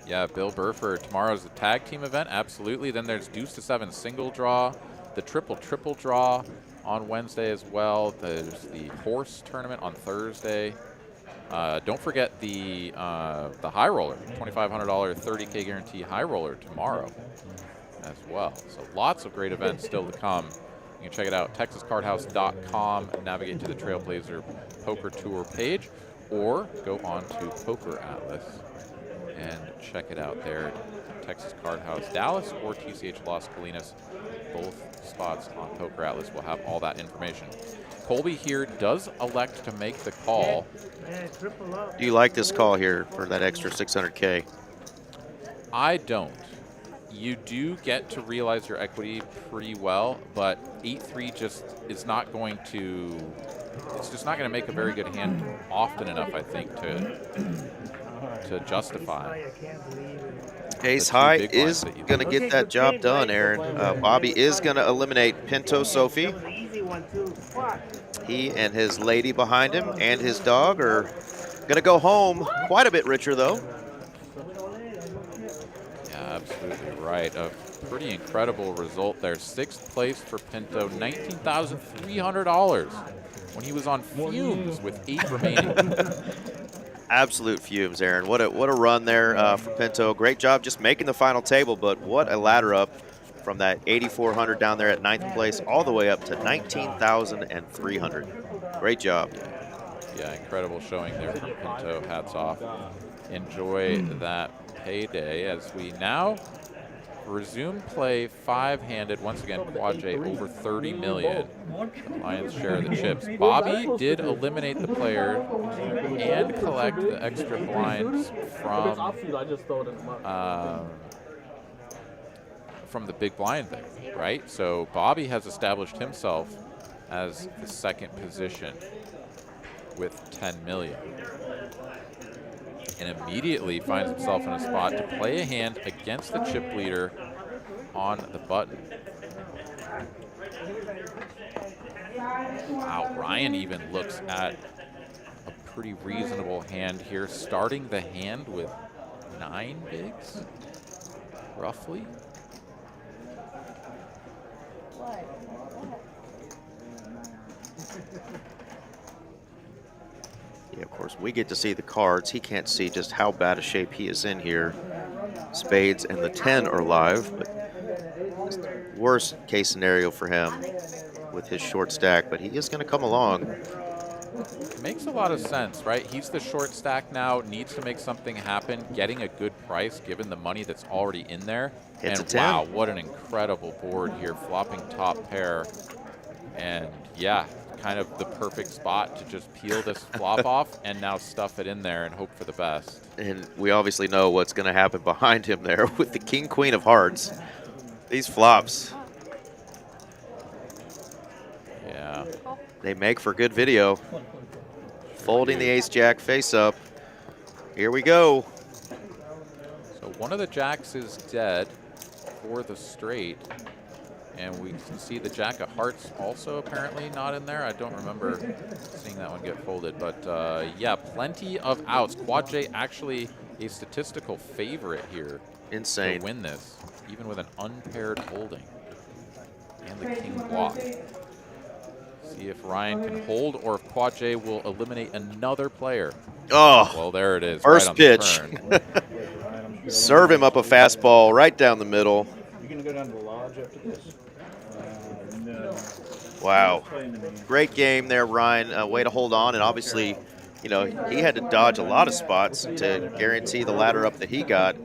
Speaker 1: Yeah, Bill Burford, tomorrow's the tag team event, absolutely. Then there's deuce to 7 single draw, the triple draw on Wednesday as well. There's the horse tournament on Thursday. Don't forget the high roller, $2,500 30K guarantee high roller tomorrow as well. So lots of great events still to come. You can check it out, texascardhouse.com, navigate to the Trailblazer Poker Tour page, or go on to PokerAtlas and check it out there. Texas Card House Dallas or TCH Las Colinas, both spots on PokerAtlas will have all that information. Colby here does elect to make the call.
Speaker 5: Yeah, triple up.
Speaker 2: Do you like this call here for that extra 600K?
Speaker 1: I don't. You do get to realize your equity pretty well, but 8-3 just is not going to, it's just not going to make a very good hand often enough, I think, to justify.
Speaker 5: I can't believe it.
Speaker 2: Ace
Speaker 1: The two
Speaker 2: high
Speaker 1: big ones
Speaker 2: is
Speaker 1: that you
Speaker 2: going to
Speaker 1: like.
Speaker 2: get that job done, Aaron. Bobby is going to eliminate Pinto Sophie.
Speaker 5: That was an easy one too. Fuck.
Speaker 2: He and his lady behind him and his dog are going to go home quite a bit richer, though.
Speaker 1: Yeah, absolutely right. A pretty incredible result there. 6th place for Pinto, $19,300 when he was on fumes with 8 remaining.
Speaker 2: Absolute fumes, Aaron. What a run there for Pinto. Great job just making the final table, but what a ladder up from that 8,400 down there at 9th place all the way up to 19,300. Great job.
Speaker 1: Yeah, incredible showing there from Pinto. Hats off. Enjoy that payday as we now resume play 5-handed. Once again, Quad J over 30 million. Lion's share of the chips. Bobby did eliminate the player and collect the extra blinds from the big blind there, right? So Bobby has established himself as the second position with 10 million. And immediately finds himself in a spot to play a hand against the chip leader on the button. Wow, Ryan even looks at a pretty reasonable hand here, starting the hand with 9 bigs, roughly.
Speaker 2: Yeah, of course, we get to see the cards. He can't see just how bad a shape he is in here. Spades and the 10 are live, but worst case scenario for him with his short stack, but he is going to come along.
Speaker 1: Makes a lot of sense, right? He's the short stack now, needs to make something happen, getting a good price given the money that's already in there.
Speaker 2: Hits
Speaker 1: and
Speaker 2: a 10.
Speaker 1: Wow, what an incredible board here, flopping top pair. And yeah, kind of the perfect spot to just peel this flop off and now stuff it in there and hope for the best.
Speaker 2: And we obviously know what's going to happen behind him there with the king, queen of hearts. These flops.
Speaker 1: Yeah.
Speaker 2: They make for good video. Folding the ace-jack face up. Here we go.
Speaker 1: So one of the jacks is dead for the straight. And we can see the jack of hearts also apparently not in there. I don't remember seeing that one get folded. But yeah, plenty of outs. Quad J actually a statistical favorite here.
Speaker 2: Insane.
Speaker 1: To win this, even with an unpaired holding. And the king block. See if Ryan can hold or if Quad J will eliminate another player.
Speaker 2: Oh,
Speaker 1: well, there it is.
Speaker 2: First
Speaker 1: right on
Speaker 2: pitch.
Speaker 1: the turn.
Speaker 2: Serve him up a fastball right down the middle.
Speaker 7: You gonna go down to the lodge after this? No.
Speaker 2: Wow. Great game there, Ryan. Way to hold on. And obviously, you know, he had to dodge a lot of spots to guarantee the ladder up that he got,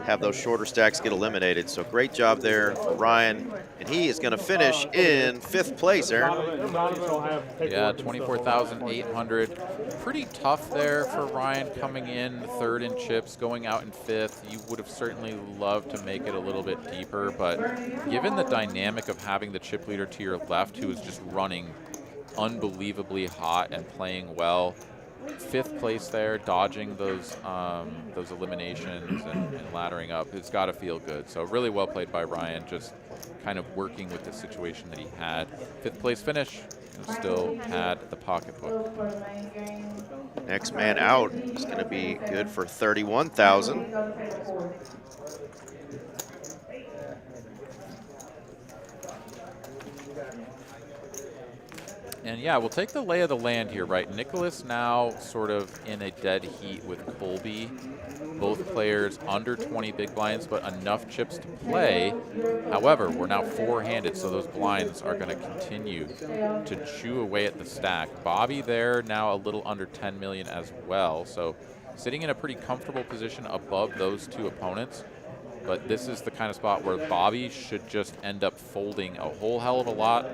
Speaker 2: have those shorter stacks get eliminated. So great job there for Ryan. And he is going to finish in 5th place, Aaron.
Speaker 1: Yeah, 24,800. Pretty tough there for Ryan coming in 3rd in chips, going out in 5th. You would have certainly loved to make it a little bit deeper, but given the dynamic of having the chip leader to your left who is just running unbelievably hot and playing well, 5th place there, dodging those eliminations and laddering up, it's got to feel good. So really well played by Ryan, just kind of working with the situation that he had. 5th place finish, and still had the pocketbook.
Speaker 2: Next man out is going to be good for 31,000.
Speaker 1: And yeah, we'll take the lay of the land here, right? Nicholas now sort of in a dead heat with Colby. Both players under 20 big blinds, but enough chips to play. However, we're now 4-handed, so those blinds are going to continue to chew away at the stack. Bobby there now a little under 10 million as well. So sitting in a pretty comfortable position above those two opponents. But this is the kind of spot where Bobby should just end up folding a whole hell of a lot,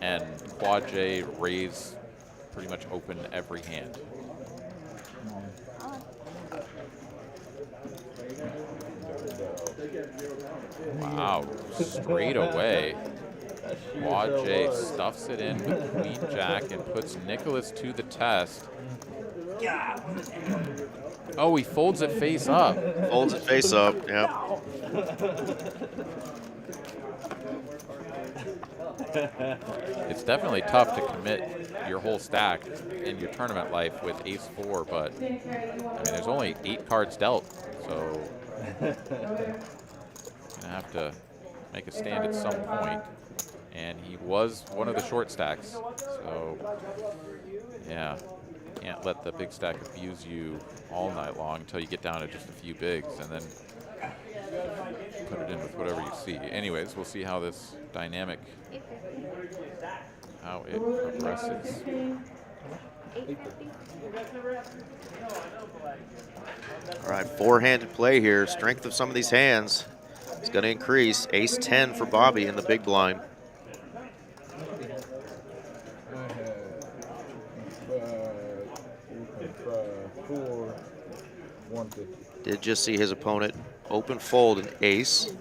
Speaker 1: and Quad J raise pretty much open every hand. Wow, straight away. Quad J stuffs it in with Queen Jack and puts Nicholas to the test. Oh, he folds it face up.
Speaker 2: Folds it face up, yep.
Speaker 1: It's definitely tough to commit your whole stack in your tournament life with ace-4, but I mean, there's only 8 cards dealt, so you're gonna have to make a stand at some point. And he was one of the short stacks, so yeah. Can't let the big stack abuse you all night long until you get down to just a few bigs, and then put it in with whatever you see. Anyways, we'll see how this dynamic, how it progresses.
Speaker 8: 850.
Speaker 2: All right, four-handed play here. Strength of some of these hands is going to increase. Ace-10 for Bobby in the big blind. Did just see his opponent open fold an ace.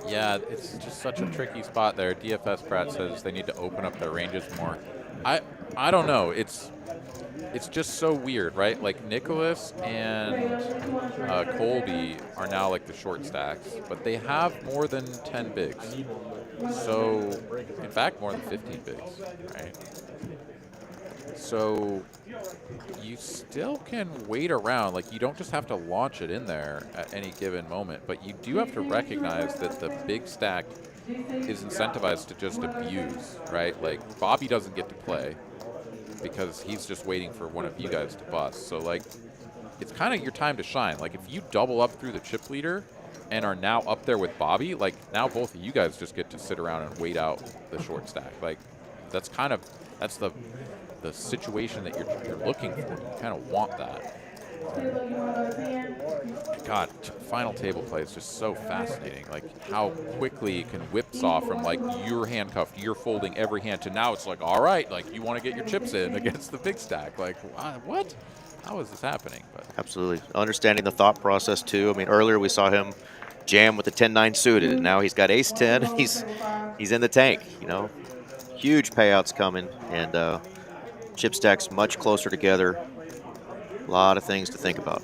Speaker 1: Yeah, it's just such a tricky spot there. DFS Pratt says they need to open up their ranges more. I don't know. It's just so weird, right? Like Nicholas and Colby are now like the short stacks, but they have more than 10 bigs. So, in fact, more than 15 bigs, right? So you still can wait around. Like, you don't just have to launch it in there at any given moment, but you do have to recognize that the big stack is incentivized to just abuse, right? Like, Bobby doesn't get to play because he's just waiting for one of you guys to bust. So, like, it's kind of your time to shine. Like, if you double up through the chip leader and are now up there with Bobby, like, now both of you guys just get to sit around and wait out the short stack. Like, that's the situation that you're looking for. You kind of want that. God, final table play is just so fascinating. Like, how quickly it can whipsaw from, like, you're handcuffed, you're folding every hand, to now it's like, all right, like, you want to get your chips in against the big stack. Like, what? How is this happening? But
Speaker 2: Absolutely. Understanding the thought process, too. I mean, earlier we saw him jam with the 10-9 suited, and now he's got ace-10. He's in the tank, you know. Huge payouts coming, and chip stacks much closer together. A lot of things to think about.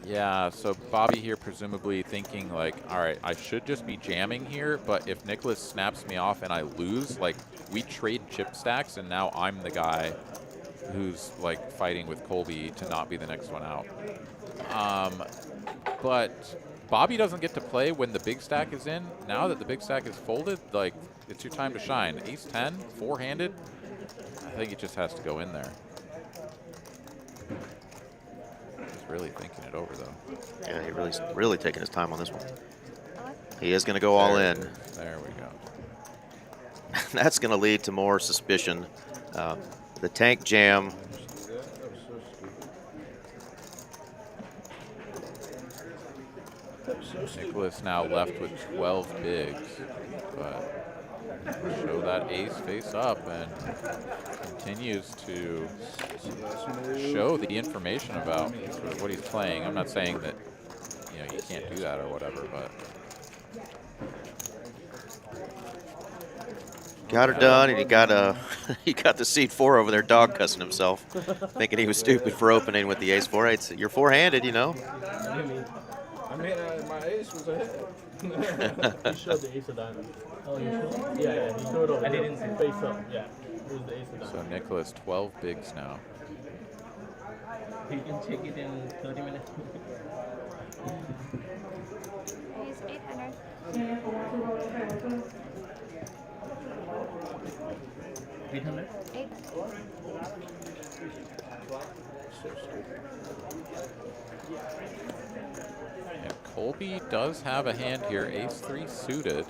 Speaker 1: yeah, so Bobby here presumably thinking, like, all right, I should just be jamming here, but if Nicholas snaps me off and I lose, like, we trade chip stacks, and now I'm the guy who's, like, fighting with Colby to not be the next one out. But Bobby doesn't get to play when the big stack is in. Now that the big stack is folded, like, it's your time to shine. Ace-10, four-handed, I think it just has to go in there. He's really thinking it over, though.
Speaker 2: Yeah, he really taking his time on this one. He is going to go all in.
Speaker 1: There we go.
Speaker 2: That's going to lead to more suspicion. The tank jam.
Speaker 1: Nicholas now left with 12 bigs, but show that ace face up and continues to show the information about sort of what he's playing. I'm not saying that, you know, you can't do that or whatever, but
Speaker 2: Got her done, and he got he got the seat 4 over there dog cussing himself, thinking he was stupid for opening with the ace-4. You're four-handed, you know.
Speaker 4: I mean, my ace was ahead. He showed the ace of diamonds. Oh, you showed? Yeah, he showed over. I didn't see face up. Yeah, it was the ace of diamonds.
Speaker 1: so Nicholas 12 bigs now.
Speaker 3: You can check it in 30 minutes.
Speaker 8: He's 800.
Speaker 3: 800?
Speaker 8: 8.
Speaker 1: And Colby does have a hand here, ace-3 suited.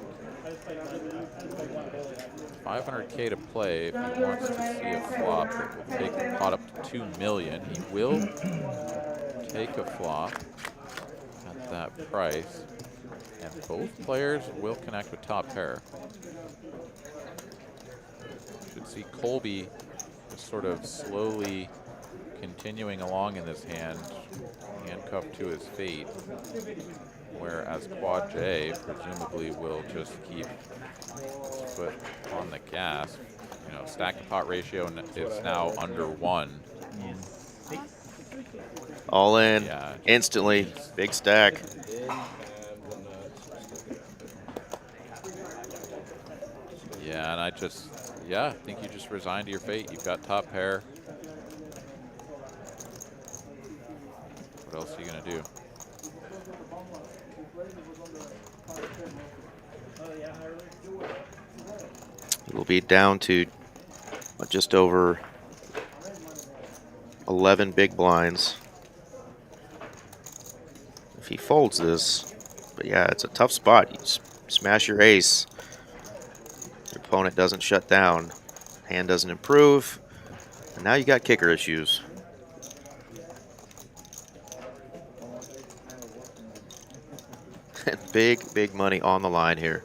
Speaker 1: 500K to play if he wants to see a flop that will take the pot up to 2 million. He will take a flop at that price, and both players will connect with top pair. Should see Colby just sort of slowly continuing along in this hand, handcuffed to his fate, whereas Quad J presumably will just keep his foot on the gas. You know, stack to pot ratio is now under 1.
Speaker 2: All in,
Speaker 1: Yeah.
Speaker 2: instantly, big stack.
Speaker 1: Yeah, and I think you just resign to your fate. You've got top pair. What else are you gonna do?
Speaker 2: We'll be down to just over 11 big blinds. If he folds this, but yeah, it's a tough spot. You smash your ace, your opponent doesn't shut down, hand doesn't improve, and now you got kicker issues. Big money on the line here.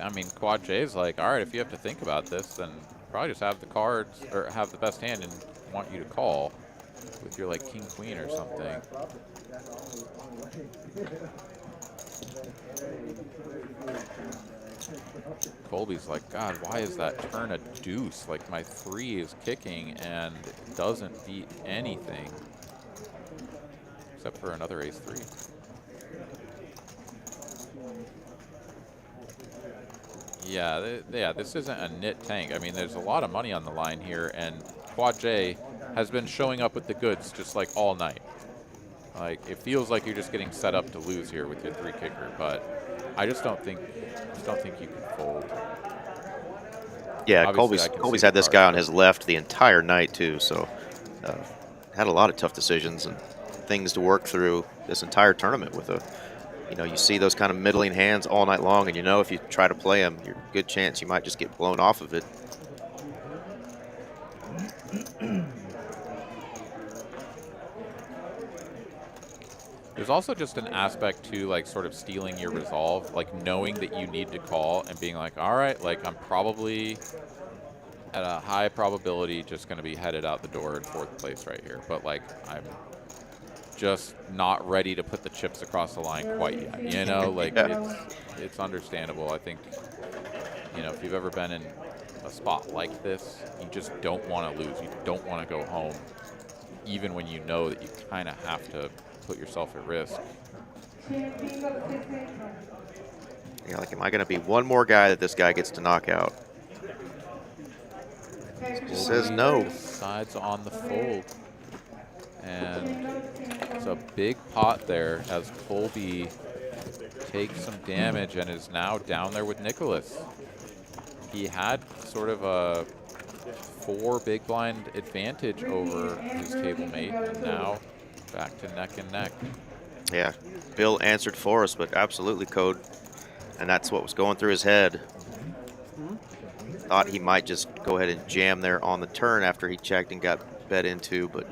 Speaker 1: I mean, Quad J's like, all right, if you have to think about this, then probably just have the cards or have the best hand and want you to call with your like king queen or something. Colby's like, God, why is that turn a deuce? Like my 3 is kicking and it doesn't beat anything except for another ace 3. Yeah, this isn't a nit tank. I mean, there's a lot of money on the line here, and Quad J has been showing up with the goods just like all night. Like, it feels like you're just getting set up to lose here with your 3 kicker, but I just don't think you can fold.
Speaker 2: Yeah,
Speaker 1: Obviously,
Speaker 2: Colby's had this guy on his left the entire night too, so had a lot of tough decisions and things to work through this entire tournament with a. You know, you see those kind of middling hands all night long, and you know if you try to play them, you're a good chance you might just get blown off of it.
Speaker 1: There's also just an aspect to like sort of stealing your resolve, like knowing that you need to call and being like, all right, like I'm probably at a high probability just going to be headed out the door in 4th place right here, but like I'm just not ready to put the chips across the line quite yet. You know, like it's understandable. I think, you know, if you've ever been in a spot like this, you just don't want to lose. You don't want to go home, even when you know that you kind of have to put yourself at risk.
Speaker 2: Yeah, like, am I going to be one more guy that this guy gets to knock out? He says no.
Speaker 1: Decides on the fold. And it's a big pot there as Colby takes some damage and is now down there with Nicholas. He had sort of a 4 big blind advantage over his table mate, and now back to neck and neck.
Speaker 2: Yeah, Bill answered for us, but absolutely, Code. And that's what was going through his head. Thought he might just go ahead and jam there on the turn after he checked and got bet into, but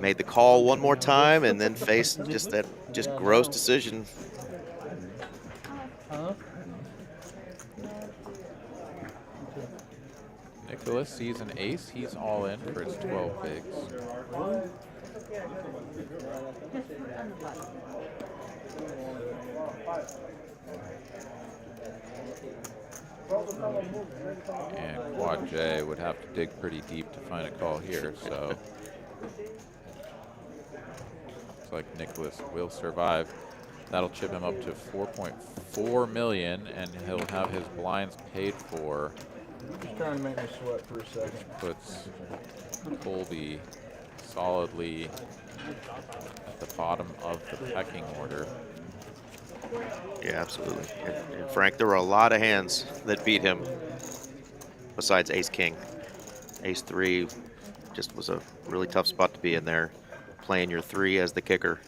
Speaker 2: made the call one more time and then faced just that gross decision.
Speaker 1: Nicholas sees an ace. He's all in for his 12 bigs. And Quad J would have to dig pretty deep to find a call here, so looks like Nicholas will survive. That'll chip him up to 4.4 million, and he'll have his blinds paid for.
Speaker 4: Just trying to make me sweat for a second.
Speaker 1: Which puts Colby solidly at the bottom of the pecking order.
Speaker 2: Yeah, absolutely. And Frank, there were a lot of hands that beat him besides ace-king. Ace-3 just was a really tough spot to be in there, playing your 3 as the kicker.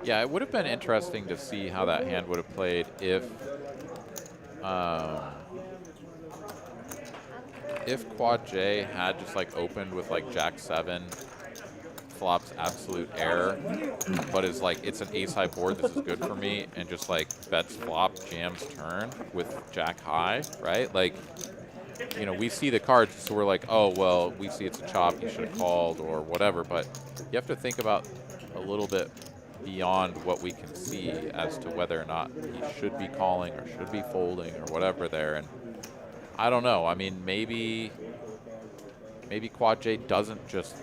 Speaker 1: Yeah, it would have been interesting to see how that hand would have played if Quad J had just like opened with like Jack-7, flops absolute error, but is like, it's an ace-high board, this is good for me, and just like bets flop, jams turn with Jack-high, right? Like, you know, we see the cards, so we're like, oh, well, we see it's a chop, you should have called or whatever, but you have to think about a little bit beyond what we can see as to whether or not he should be calling or should be folding or whatever there. And I don't know. I mean, maybe maybe Quad J doesn't just,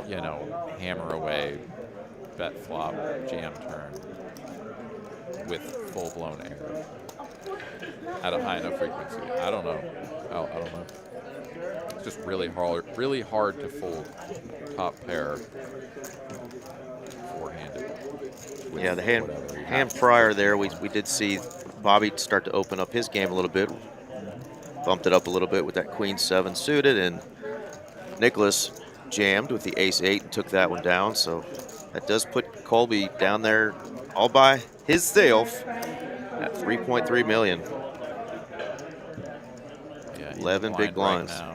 Speaker 1: you know, hammer away bet flop jam turn with full-blown error at a high enough frequency. I don't know. I don't know. It's just really hard to fold top pair four-handed.
Speaker 2: Yeah, the hand prior there, we did see Bobby start to open up his game a little bit. Bumped it up a little bit with that Queen 7 suited, and Nicholas jammed with the Ace-8 and took that one down. So that does put Colby down there all by himself at 3.3 million.
Speaker 1: Yeah,
Speaker 2: 11 big blinds.
Speaker 1: Right now.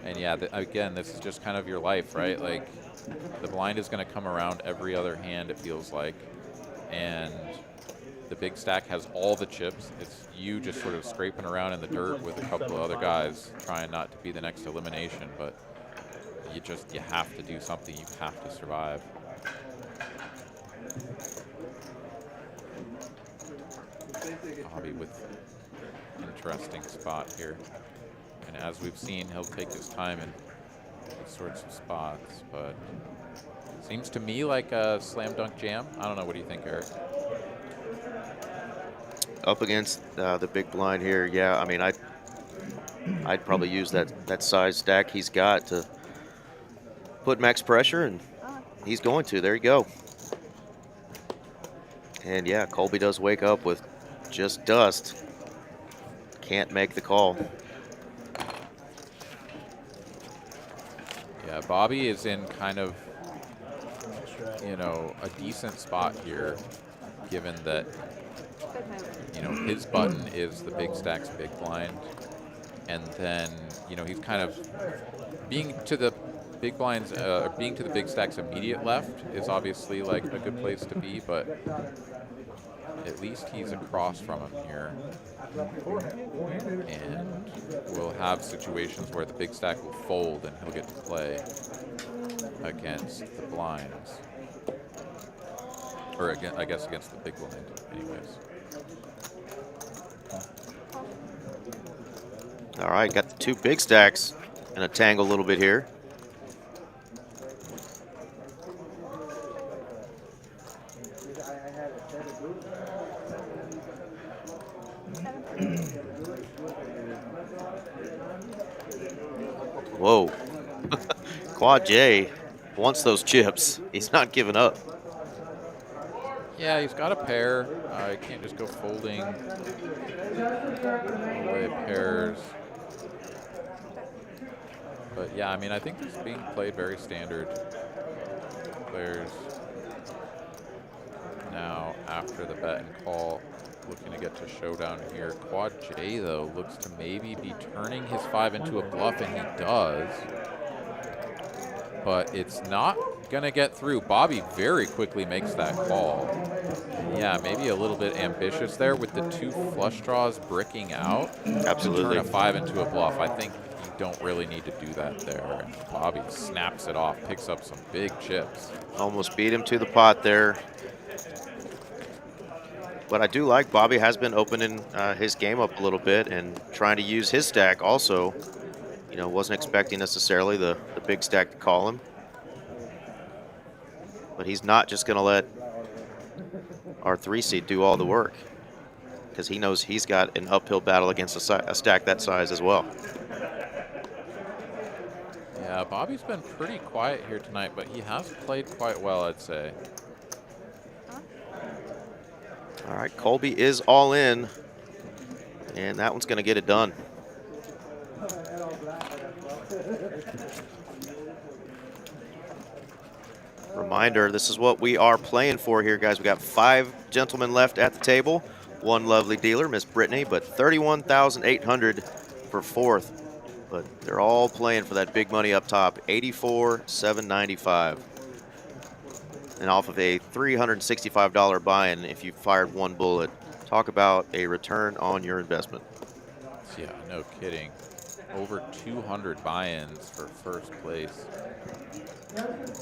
Speaker 1: And yeah, again, this is just kind of your life, right? Like, the blind is going to come around every other hand, it feels like. And the big stack has all the chips. It's you just sort of scraping around in the dirt with a couple of other guys trying not to be the next elimination, but you have to do something. You have to survive. Bobby with interesting spot here. And as we've seen, he'll take his time in these sorts of spots, but seems to me like a slam dunk jam. I don't know. What do you think, Eric?
Speaker 2: Up against the big blind here, yeah. I mean, I'd probably use that size stack he's got to put max pressure, and he's going to. There you go. And yeah, Colby does wake up with just dust. Can't make the call.
Speaker 1: Yeah, Bobby is in kind of, you know, a decent spot here, given that, you know, his button is the big stacks big blind, and then, you know, he's kind of being to the big blinds, being to the big stacks immediate left is obviously like a good place to be, but at least he's across from him here. And we'll have situations where the big stack will fold and he'll get to play against the blinds. Or again, I guess against the big blind, anyways.
Speaker 2: All right, got the two big stacks in a tangle a little bit here. Whoa. Quad J wants those chips. He's not giving up.
Speaker 1: Yeah, he's got a pair. He can't just go folding away pairs. But yeah, I mean, I think this is being played very standard. Players now, after the bet and call, looking to get to showdown here. Quad J, though, looks to maybe be turning his 5 into a bluff, and he does. But it's not going to get through. Bobby very quickly makes that call. Yeah, maybe a little bit ambitious there with the two flush draws bricking out.
Speaker 2: Absolutely.
Speaker 1: To turn a 5 into a bluff. I think you don't really need to do that there. And Bobby snaps it off, picks up some big chips.
Speaker 2: Almost beat him to the pot there. But I do like Bobby has been opening his game up a little bit and trying to use his stack also. You know, wasn't expecting necessarily the big stack to call him. But he's not just going to let our 3-seed do all the work, because he knows he's got an uphill battle against a stack that size as well.
Speaker 1: Yeah, Bobby's been pretty quiet here tonight, but he has played quite well, I'd say.
Speaker 2: All right, Colby is all in, and that one's going to get it done. Reminder, this is what we are playing for here, guys. We got 5 gentlemen left at the table. One lovely dealer, Miss Brittany, but $31,800 for 4th. But they're all playing for that big money up top, $84,795. And off of a $365 buy-in if you fired one bullet. Talk about a return on your investment.
Speaker 1: Yeah, no kidding. Over 200 buy-ins for first place.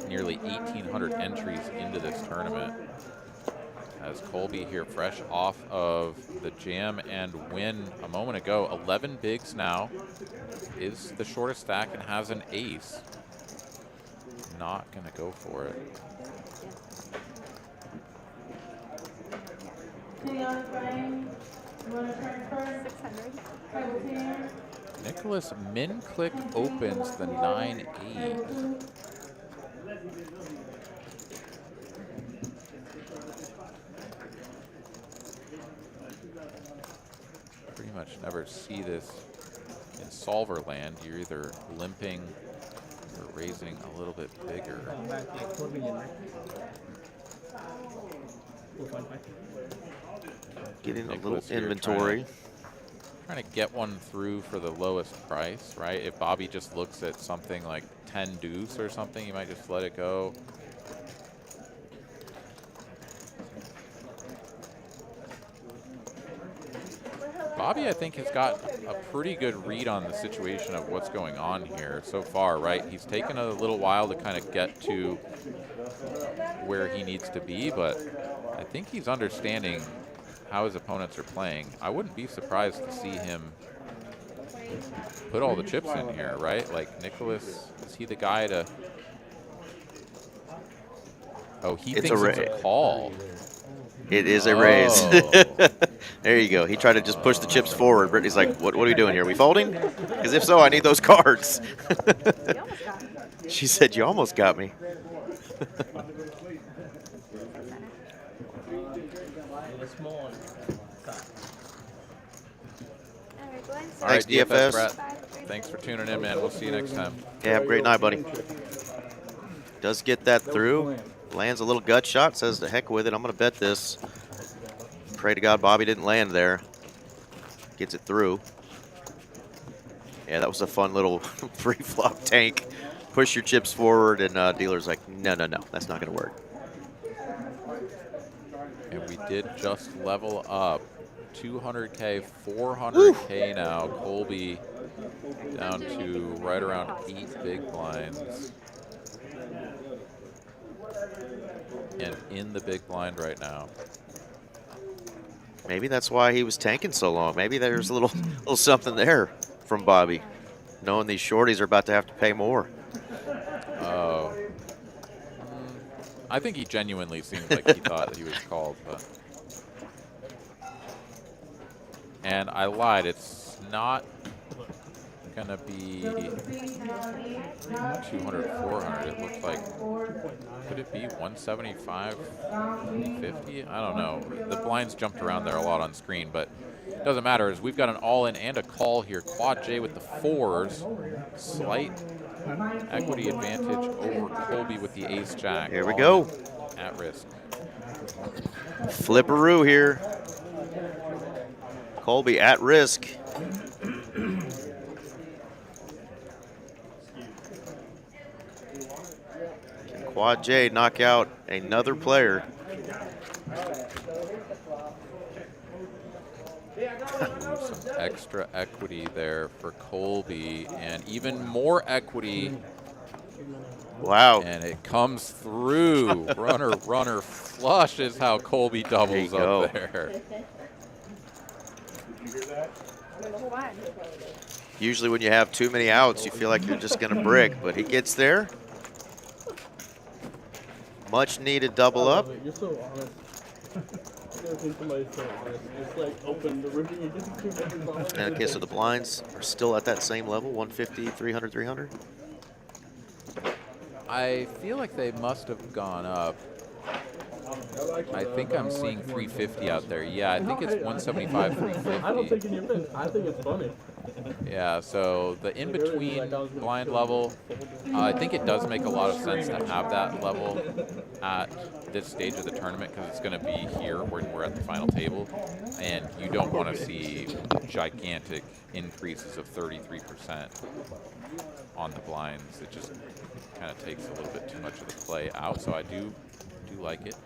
Speaker 1: Nearly 1,800 entries into this tournament. as Colby here, fresh off of the jam and win a moment ago. 11 bigs now, is the shortest stack and has an ace. Not gonna go for it. Nicholas min click opens the 9-8. Pretty much never see this in solver land. You're either limping or raising a little bit bigger.
Speaker 2: Getting a little
Speaker 1: Nicholas here
Speaker 2: inventory.
Speaker 1: Trying to get one through for the lowest price, right? If Bobby just looks at something like 10 deuce or something, you might just let it go. Bobby, I think, has got a pretty good read on the situation of what's going on here so far, right? He's taken a little while to kind of get to where he needs to be, but I think he's understanding how his opponents are playing. I wouldn't be surprised to see him put all the chips in here, right? Like, Nicholas, is he the guy to... Oh, he thinks it's a call.
Speaker 2: It is a raise. There you go. He tried to just push the chips forward. Brittany's like, what are we doing here? Are we folding? Because if so, I need those cards. She said, you almost got me.
Speaker 1: All right,
Speaker 2: Thanks, DFS.
Speaker 1: Brett. Thanks for tuning in, man. We'll see you next time.
Speaker 2: Yeah, have a great night, buddy. Does get that through. Lands a little gut shot. Says, the heck with it. I'm going to bet this. Pray to God Bobby didn't land there. Gets it through. Yeah, that was a fun little pre-flop tank. Push your chips forward, and dealer's like, no, that's not going to work.
Speaker 1: And we did just level up. 200K, 400K now. Colby down to right around 8 big blinds. And in the big blind right now.
Speaker 2: Maybe that's why he was tanking so long. Maybe there's a little something there from Bobby, knowing these shorties are about to have to pay more.
Speaker 1: Oh. I think he genuinely seemed like he thought that he was called, but. And I lied, it's not gonna be 200, 400. It looks like, could it be 175, 50? I don't know. The blinds jumped around there a lot on screen, but it doesn't matter, as we've got an all-in and a call here. Quad J with the 4s. Slight equity advantage over Colby with the ace-jack.
Speaker 2: Here we go.
Speaker 1: At risk.
Speaker 2: Flipperoo here. Colby at risk. Can Quad J knock out another player?
Speaker 1: Some extra equity there for Colby, and even more equity.
Speaker 2: Wow.
Speaker 1: And it comes through. runner flush is how Colby doubles up there.
Speaker 2: Usually when you have too many outs, you feel like you're just going to brick, but he gets there. Much needed double up.
Speaker 4: You're so honest. Somebody's so honest. It's like open the ribbon and get the 2 numbers on.
Speaker 2: And okay, so the blinds are still at that same level, 150, 300, 300.
Speaker 1: I feel like they must have gone up. I think I'm seeing 350 out there. Yeah, I think it's 175, 350.
Speaker 4: I don't take any offense. I think it's funny.
Speaker 1: Yeah, so the in-between blind level, I think it does make a lot of sense to have that level at this stage of the tournament, because it's going to be here when we're at the final table, and you don't want to see gigantic increases of 33% on the blinds. It just kind of takes a little bit too much of the play out, so I do like it.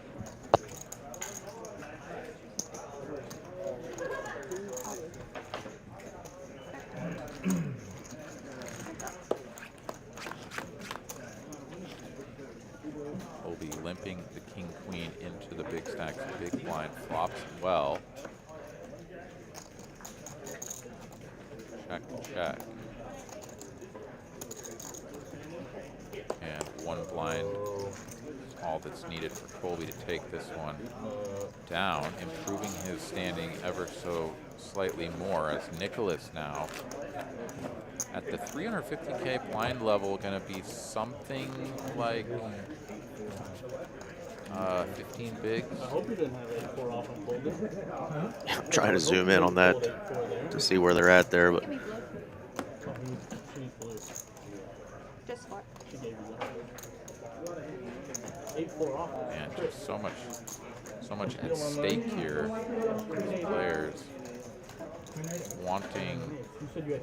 Speaker 1: Colby limping the king-queen into the big stack. stacks big blind flops well. Check, check. And one blind is all that's needed for Colby to take this one down, improving his standing ever so slightly more as Nicholas now at the 350K blind level going to be something like 15 bigs.
Speaker 4: I hope you didn't have 8-4 off on Holdem.
Speaker 2: I'm trying to zoom in on that to see where they're at there, but
Speaker 8: Give me blue.
Speaker 4: She needs blue.
Speaker 8: Just 4.
Speaker 4: She gave you that. 8-4 off.
Speaker 1: And just so much at stake here. These players wanting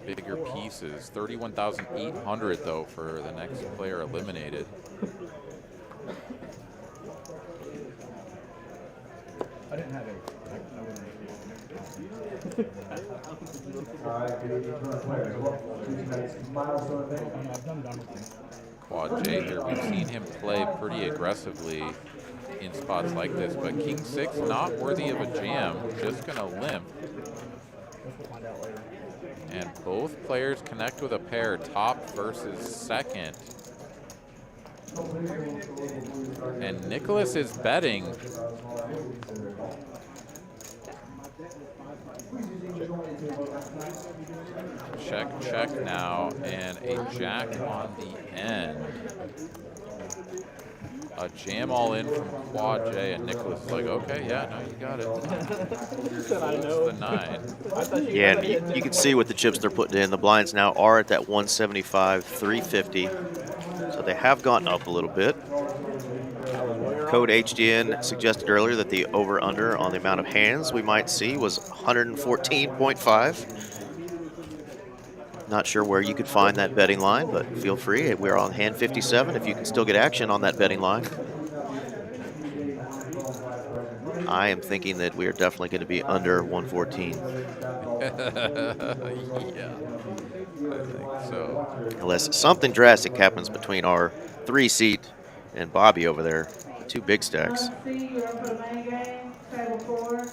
Speaker 1: bigger pieces. 31,800 though for the next player eliminated.
Speaker 7: I didn't have it. I wouldn't
Speaker 6: All right, good evening, current players. Welcome to tonight's milestone event.
Speaker 7: I've done Donaldson.
Speaker 1: Quad J here, we've seen him play pretty aggressively in spots like this, but King 6 not worthy of a jam, just gonna limp.
Speaker 7: We'll find out later.
Speaker 1: And both players connect with a pair, top versus second. And Nicholas is betting. Check, check now, and a jack on the end. A jam all in from Quad J, and Nicholas is like, okay, yeah, no, you got it.
Speaker 4: I know.
Speaker 1: The 9.
Speaker 2: yeah, and you can see with the chips they're putting in, the blinds now are at that 175, 350. So they have gone up a little bit. Code HDN suggested earlier that the over-under on the amount of hands we might see was 114.5. Not sure where you could find that betting line, but feel free. We're on hand 57 if you can still get action on that betting line. I am thinking that we are definitely going to be under 114.
Speaker 1: Yeah, I think so.
Speaker 2: Unless something drastic happens between our 3-seat and Bobby over there. 2 big stacks.
Speaker 3: You're up for the main game, table 4.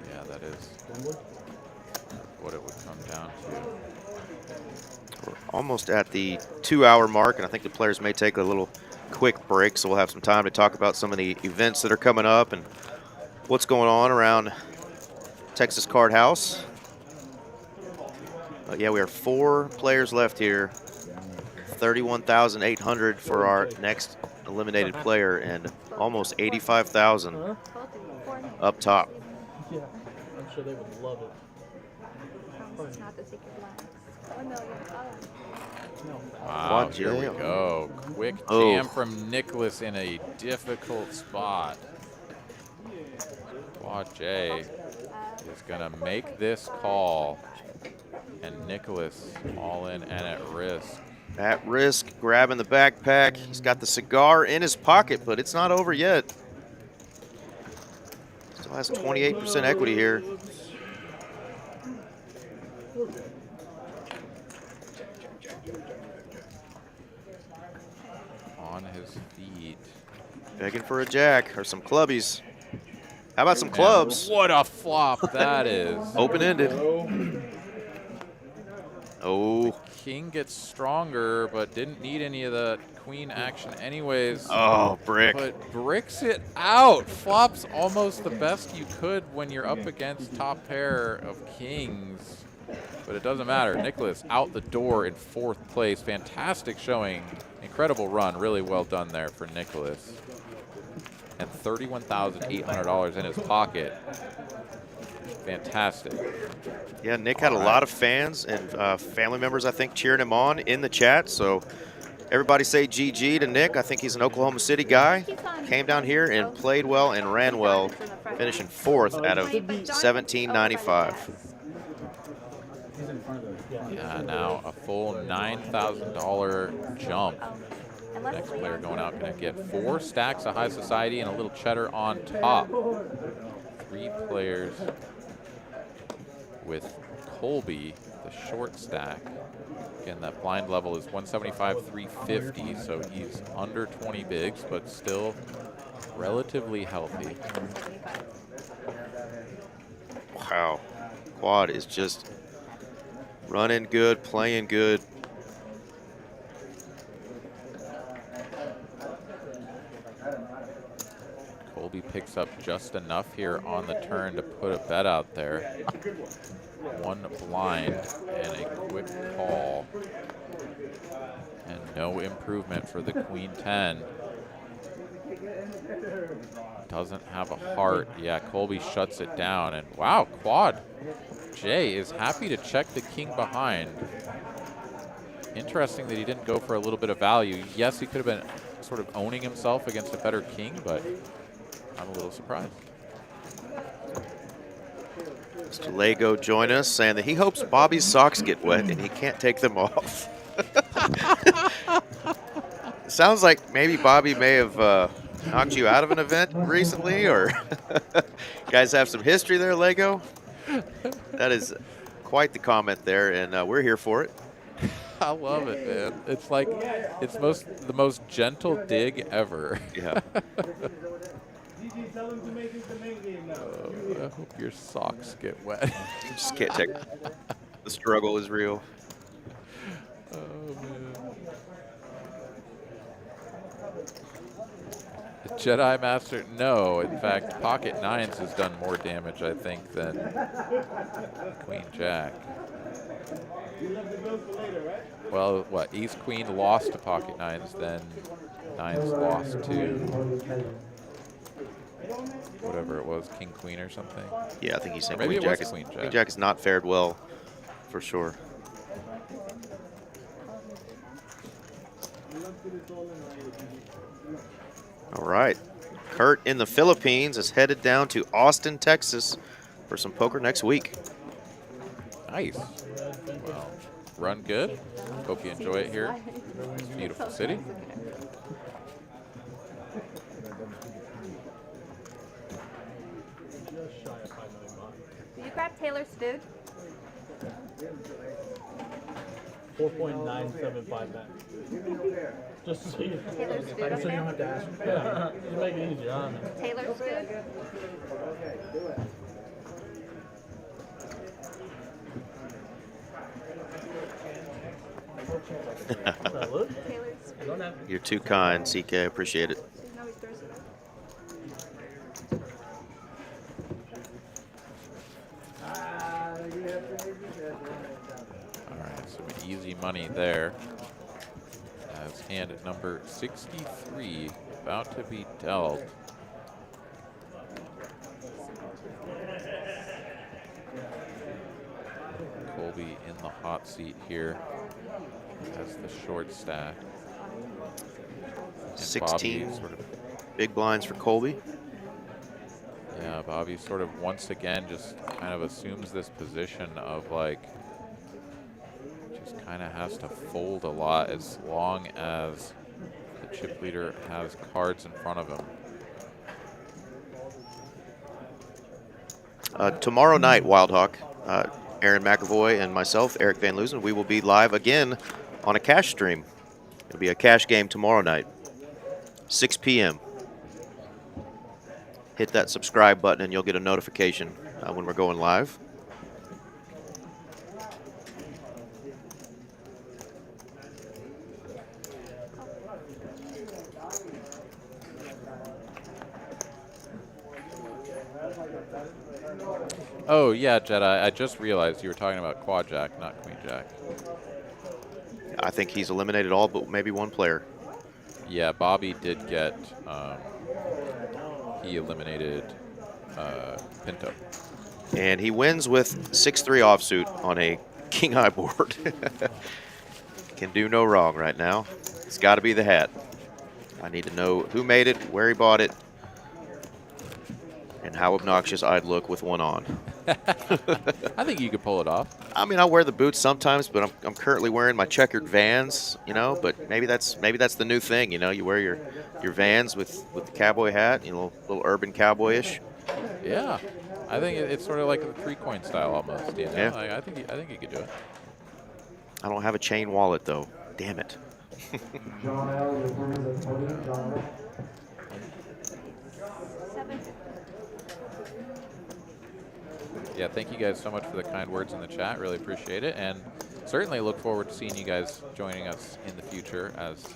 Speaker 1: Yeah, that is what it would come down to.
Speaker 2: We're almost at the 2-hour mark, and I think the players may take a little quick break, so we'll have some time to talk about some of the events that are coming up and what's going on around Texas Card House. Yeah, we are 4 players left here. 31,800 for our next eliminated player, and almost 85,000 up top.
Speaker 4: Yeah, I'm sure they would love it.
Speaker 8: It's not the secret lines. 1 million. Oh.
Speaker 1: Wow,
Speaker 2: Quad
Speaker 1: here we
Speaker 2: jam.
Speaker 1: go. Quick
Speaker 2: Oh.
Speaker 1: jam from Nicholas in a difficult spot. Quad J is gonna make this call, and Nicholas all in and at risk.
Speaker 2: At risk, grabbing the backpack. He's got the cigar in his pocket, but it's not over yet. Still has 28% equity here.
Speaker 1: On his feet.
Speaker 2: Begging for a jack or some clubbies. How about some
Speaker 1: And
Speaker 2: clubs?
Speaker 1: what a flop that is.
Speaker 2: Open-ended. Oh.
Speaker 1: King gets stronger, but didn't need any of the queen action anyways.
Speaker 2: Oh, brick.
Speaker 1: But bricks it out. Flops almost the best you could when you're up against top pair of kings. But it doesn't matter. Nicholas out the door in 4th place. Fantastic showing. Incredible run. Really well done there for Nicholas. And $31,800 in his pocket. Fantastic.
Speaker 2: Yeah, Nick had a lot of fans and family members, I think, cheering him on in the chat. So everybody say GG to Nick. I think he's an Oklahoma City guy. Came down here and played well and ran well, finishing 4th out of 1795.
Speaker 1: Yeah, now a full $9,000 jump. Next player going out going to get 4 stacks of high society and a little cheddar on top. 3 players with Colby, the short stack. Again, that blind level is 175, 350, so he's under 20 bigs, but still relatively healthy.
Speaker 2: Wow. Quad is just running good, playing good.
Speaker 1: Colby picks up just enough here on the turn to put a bet out there. One blind and a quick call. And no improvement for the Queen 10. Doesn't have a heart. Yeah, Colby shuts it down. And wow, quad. Jay is happy to check the king behind. Interesting that he didn't go for a little bit of value. Yes, he could have been sort of owning himself against a better king, but I'm a little surprised.
Speaker 2: Mr. Lego join us saying that he hopes Bobby's socks get wet and he can't take them off. Sounds like maybe Bobby may have knocked you out of an event recently, or you guys have some history there, Lego. That is quite the comment there, and we're here for it.
Speaker 1: I love it, man. It's like it's the most gentle dig ever.
Speaker 2: Yeah.
Speaker 1: I hope your socks get wet.
Speaker 2: You just can't take the struggle is real.
Speaker 1: Oh, man. The Jedi Master, no. In fact, Pocket Nines has done more damage, I think, than Queen Jack. Well, what? Ace Queen lost to Pocket Nines, then Nines lost to whatever it was, King Queen or something.
Speaker 2: Yeah, I think he's saying
Speaker 1: maybe
Speaker 2: Queen
Speaker 1: it
Speaker 2: Jack
Speaker 1: was
Speaker 2: is
Speaker 1: Queen Jack.
Speaker 2: Queen Jack has not fared well, for sure. All right, Kurt in the Philippines is headed down to Austin, Texas, for some poker next week.
Speaker 1: Nice. Well, run good. Hope you enjoy it here. It's a beautiful city.
Speaker 8: Will you grab Taylor's food?
Speaker 4: 4.975 max. Just so you
Speaker 8: Taylor's food, okay?
Speaker 4: have to ask. Yeah, you make it easier on me.
Speaker 8: Taylor's food? Taylor's food.
Speaker 2: You're too kind, CK. Appreciate it.
Speaker 8: No, he throws it up.
Speaker 1: All right, some easy money there. As hand at number 63 about to be dealt. Colby in the hot seat here as the short stack. And
Speaker 2: 16
Speaker 1: Bobby sort of,
Speaker 2: big blinds for Colby.
Speaker 1: yeah, Bobby sort of once again just kind of assumes this position of like, just kind of has to fold a lot as long as the chip leader has cards in front of him.
Speaker 2: Tomorrow night, Wildhawk, Aaron McAvoy and myself, Eric Van Loosen, we will be live again on a cash stream. It'll be a cash game tomorrow night, 6 p.m. Hit that subscribe button and you'll get a notification when we're going live.
Speaker 1: Oh, yeah, Jedi, I just realized you were talking about Quad Jack, not Queen Jack.
Speaker 2: I think he's eliminated all but maybe one player.
Speaker 1: Yeah, Bobby did get, he eliminated Pinto.
Speaker 2: And he wins with 6-3 offsuit on a king high board. Can do no wrong right now. It's got to be the hat. I need to know who made it, where he bought it, and how obnoxious I'd look with one on.
Speaker 1: I think you could pull it off.
Speaker 2: I mean, I wear the boots sometimes, but I'm currently wearing my checkered Vans, you know. But maybe that's the new thing, you know. You wear your Vans with the cowboy hat, you know, a little urban cowboyish.
Speaker 1: Yeah, I think it's sort of like the 3-coin style almost. You know?
Speaker 2: Yeah.
Speaker 1: Like, I think you could do it.
Speaker 2: I don't have a chain wallet though. Damn it.
Speaker 6: John L. returns at podium. John L.
Speaker 8: 750.
Speaker 1: Yeah, thank you guys so much for the kind words in the chat. Really appreciate it, and certainly look forward to seeing you guys joining us in the future as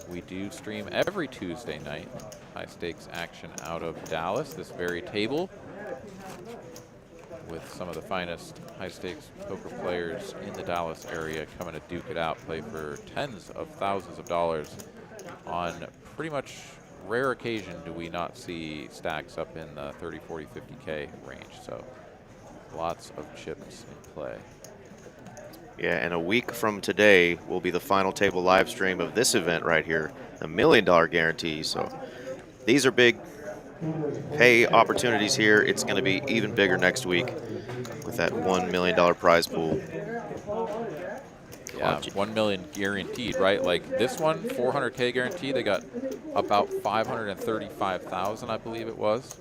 Speaker 1: we do stream every Tuesday night. High stakes action out of Dallas, this very table, with some of the finest high stakes poker players in the Dallas area coming to duke it out, play for tens of thousands of dollars. On pretty much rare occasion do we not see stacks up in the 30, 40, 50K range. So lots of chips in play.
Speaker 2: Yeah, and a week from today will be the final table live stream of this event right here, the $1 million guarantee. So these are big pay opportunities here. It's going to be even bigger next week with that $1 million prize pool.
Speaker 1: Yeah, 1 million guaranteed, right? Like this one, 400K guarantee. They got about 535,000, I believe it was.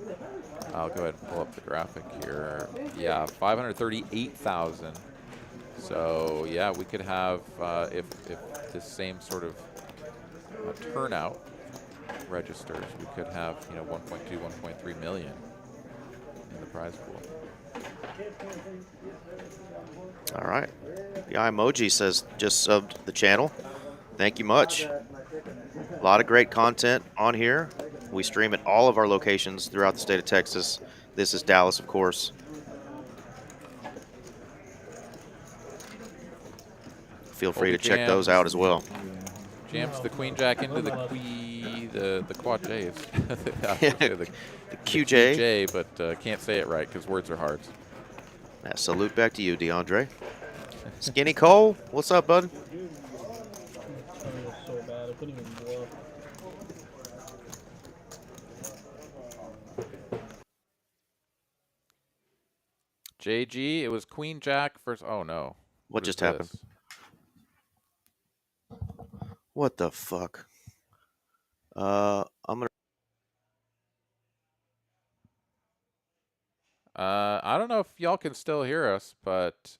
Speaker 1: I'll go ahead and pull up the graphic here. Yeah, 538,000. So yeah, we could have if this same sort of turnout registers, we could have 1.2, 1.3 million in the prize pool.
Speaker 2: All right. The emoji says just subbed the channel. Thank you much. A lot of great content on here. We stream at all of our locations throughout the state of Texas. This is Dallas, of course. Feel free to check those out as well.
Speaker 1: Jams the queen jack into the quad J's.
Speaker 2: The QJ.
Speaker 1: QJ, but can't say it right because words are hard.
Speaker 2: Yeah, salute back to you, DeAndre. Skinny Cole, what's up, bud?
Speaker 4: So bad, I couldn't even bluff.
Speaker 1: JG, it was queen jack first. Oh no.
Speaker 2: What just happened? What the fuck? I'm gonna.
Speaker 1: I don't know if y'all can still hear us, but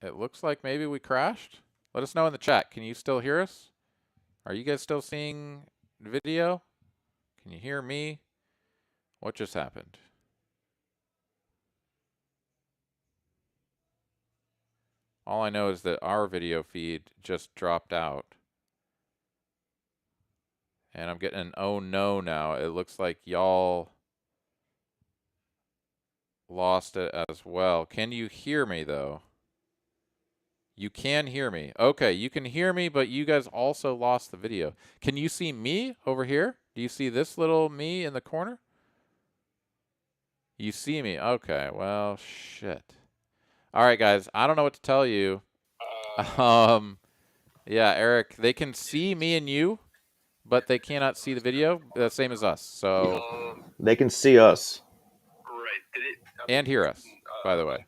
Speaker 1: it looks like maybe we crashed. Let us know in the chat. Can you still hear us? Are you guys still seeing video? Can you hear me? What just happened? All I know is that our video feed just dropped out. And I'm getting an oh no now. It looks like y'all lost it as well. Can you hear me though? You can hear me. Okay, you can hear me, but you guys also lost the video. Can you see me over here? Do you see this little me in the corner? You see me. Okay, well, shit. All right, guys, I don't know what to tell you. Yeah, Eric, they can see me and you, but they cannot see the video, the same as us. So
Speaker 2: They can see us.
Speaker 1: and hear us, by the way.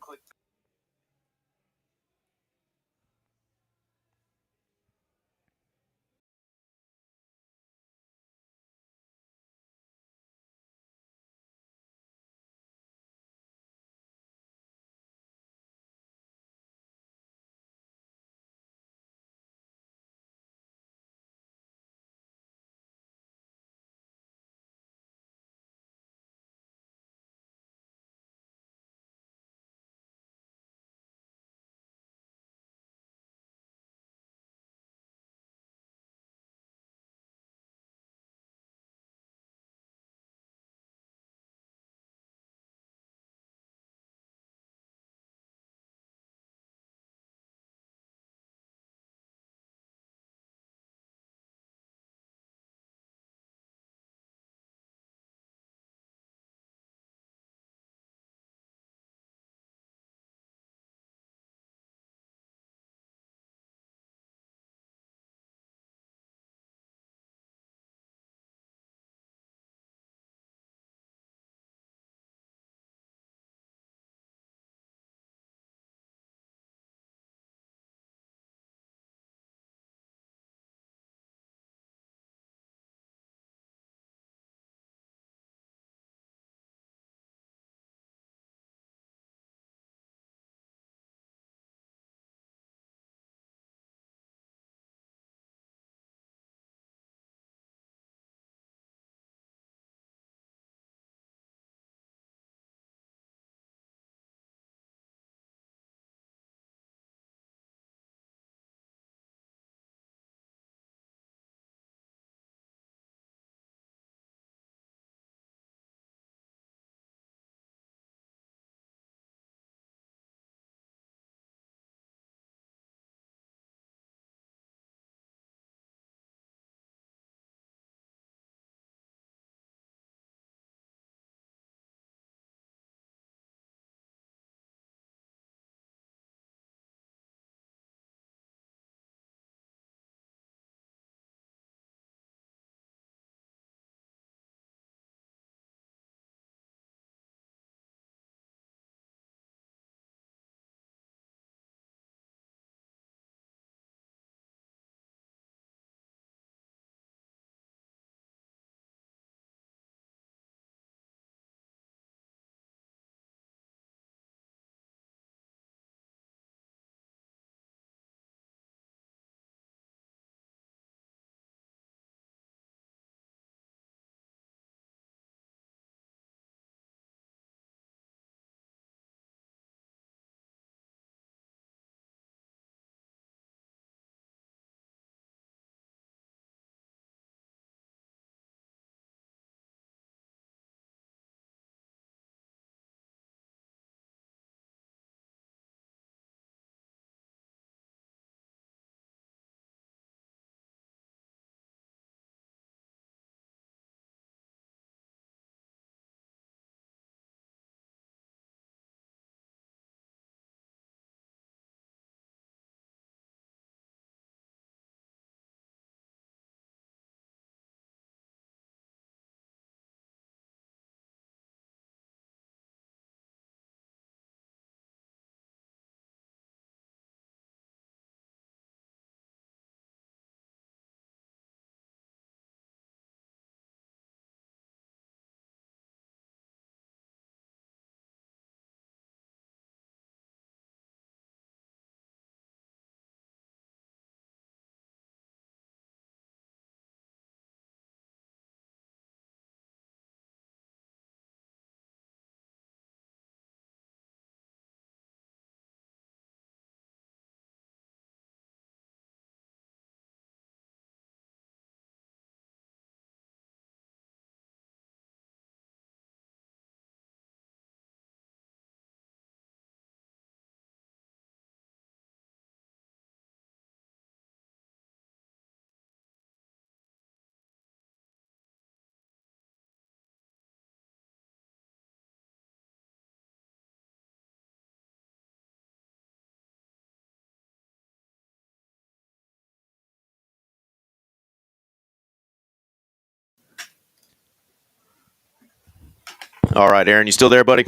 Speaker 2: All right, Aaron, you still there, buddy?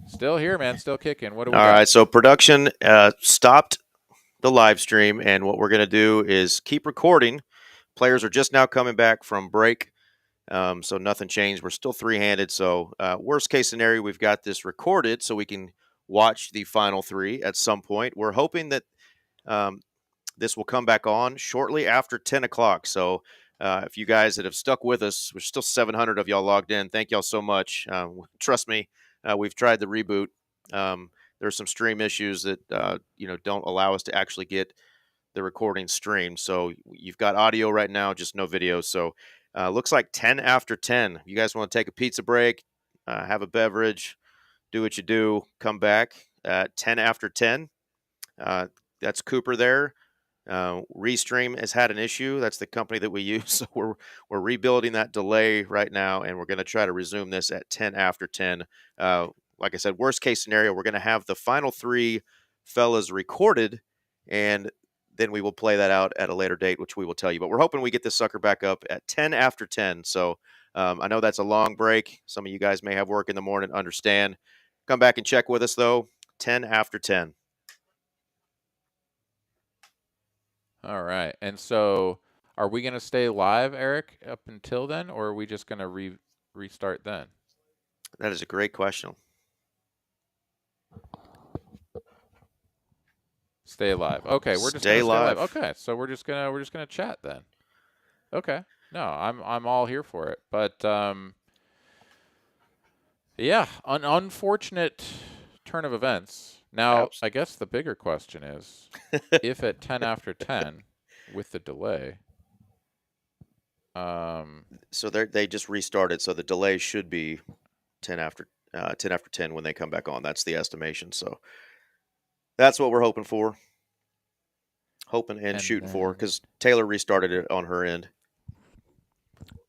Speaker 1: Still here, man. Still kicking. What do we
Speaker 2: All
Speaker 1: got?
Speaker 2: right, so production stopped the live stream, and what we're going to do is keep recording. Players are just now coming back from break, so nothing changed. We're still three-handed, so worst case scenario, we've got this recorded so we can watch the final three at some point. We're hoping that this will come back on shortly after 10 o'clock. So if you guys that have stuck with us, we're still 700 of y'all logged in. Thank y'all so much. Trust me, we've tried the reboot. There's some stream issues that don't allow us to actually get the recording streamed. So you've got audio right now, just no video. So looks like 10 after 10. You guys want to take a pizza break, have a beverage, do what you do, come back at 10 after 10. That's Cooper there. Restream has had an issue. That's the company that we use. So we're rebuilding that delay right now, and we're going to try to resume this at 10 after 10. Like I said, worst case scenario, we're going to have the final three fellas recorded, and then we will play that out at a later date, which we will tell you. But we're hoping we get this sucker back up at 10 after 10. So I know that's a long break. Some of you guys may have work in the morning, understand. Come back and check with us, though, 10 after 10.
Speaker 1: All right. And so are we going to stay live, Eric, up until then, or are we just going to restart then?
Speaker 2: That is a great question.
Speaker 1: Stay live. Okay, we're just
Speaker 2: stay live.
Speaker 1: Okay, so we're just gonna chat then. Okay. No, I'm all here for it. But yeah, an unfortunate turn of events. Now, I guess the bigger question is, if at 10 after 10, with the delay.
Speaker 2: So they just restarted, so the delay should be 10 after 10 when they come back on. That's the estimation. So that's what we're hoping for. Hoping and shooting for, because Taylor restarted it on her end.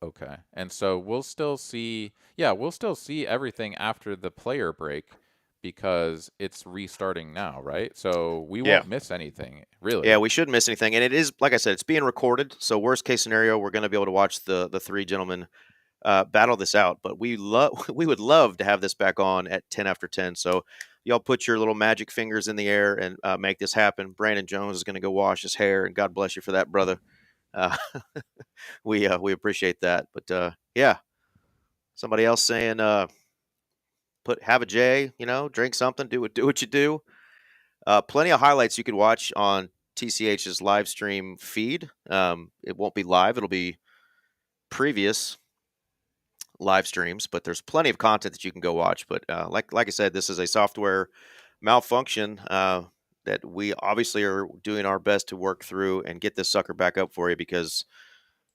Speaker 1: Okay. And so we'll still see everything after the player break, because it's restarting now, right? So we won't miss anything, really.
Speaker 2: Yeah, we shouldn't miss anything. And it is, like I said, it's being recorded. So worst case scenario, we're going to be able to watch the three gentlemen battle this out. But we would love to have this back on at 10 after 10. So y'all put your little magic fingers in the air and make this happen. Brandon Jones is going to go wash his hair, and God bless you for that, brother. We appreciate that. But yeah, somebody else saying have a J, drink something, do what you do. Plenty of highlights you could watch on TCH's live stream feed. It won't be live; it'll be previous live streams. But there's plenty of content that you can go watch. But like I said, this is a software malfunction that we obviously are doing our best to work through and get this sucker back up for you, because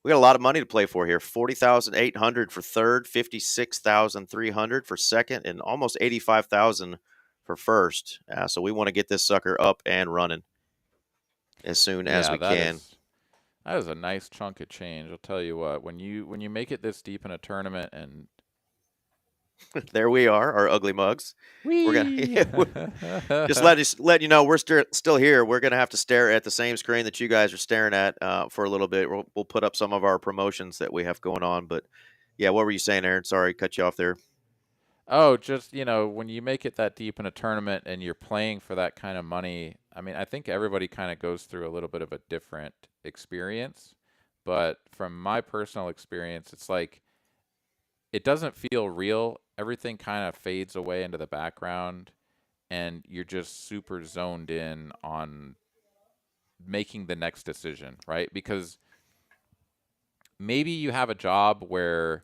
Speaker 2: we got a lot of money to play for here. $40,800 for third, $56,300 for second, and almost $85,000 for first. So we want to get this sucker up and running as soon as we can.
Speaker 1: That is a nice chunk of change. I'll tell you what. When you make it this deep in a tournament, and
Speaker 2: there we are, our ugly mugs.
Speaker 1: Whee!
Speaker 2: We're gonna just let you know we're still here. We're gonna have to stare at the same screen that you guys are staring at for a little bit. We'll put up some of our promotions that we have going on. But yeah, what were you saying, Aaron? Sorry, cut you off there.
Speaker 1: Oh, just when you make it that deep in a tournament and you're playing for that kind of money, I mean, I think everybody kind of goes through a little bit of a different experience. But from my personal experience, it's like it doesn't feel real. Everything kind of fades away into the background, and you're just super zoned in on making the next decision, right? Because maybe you have a job where,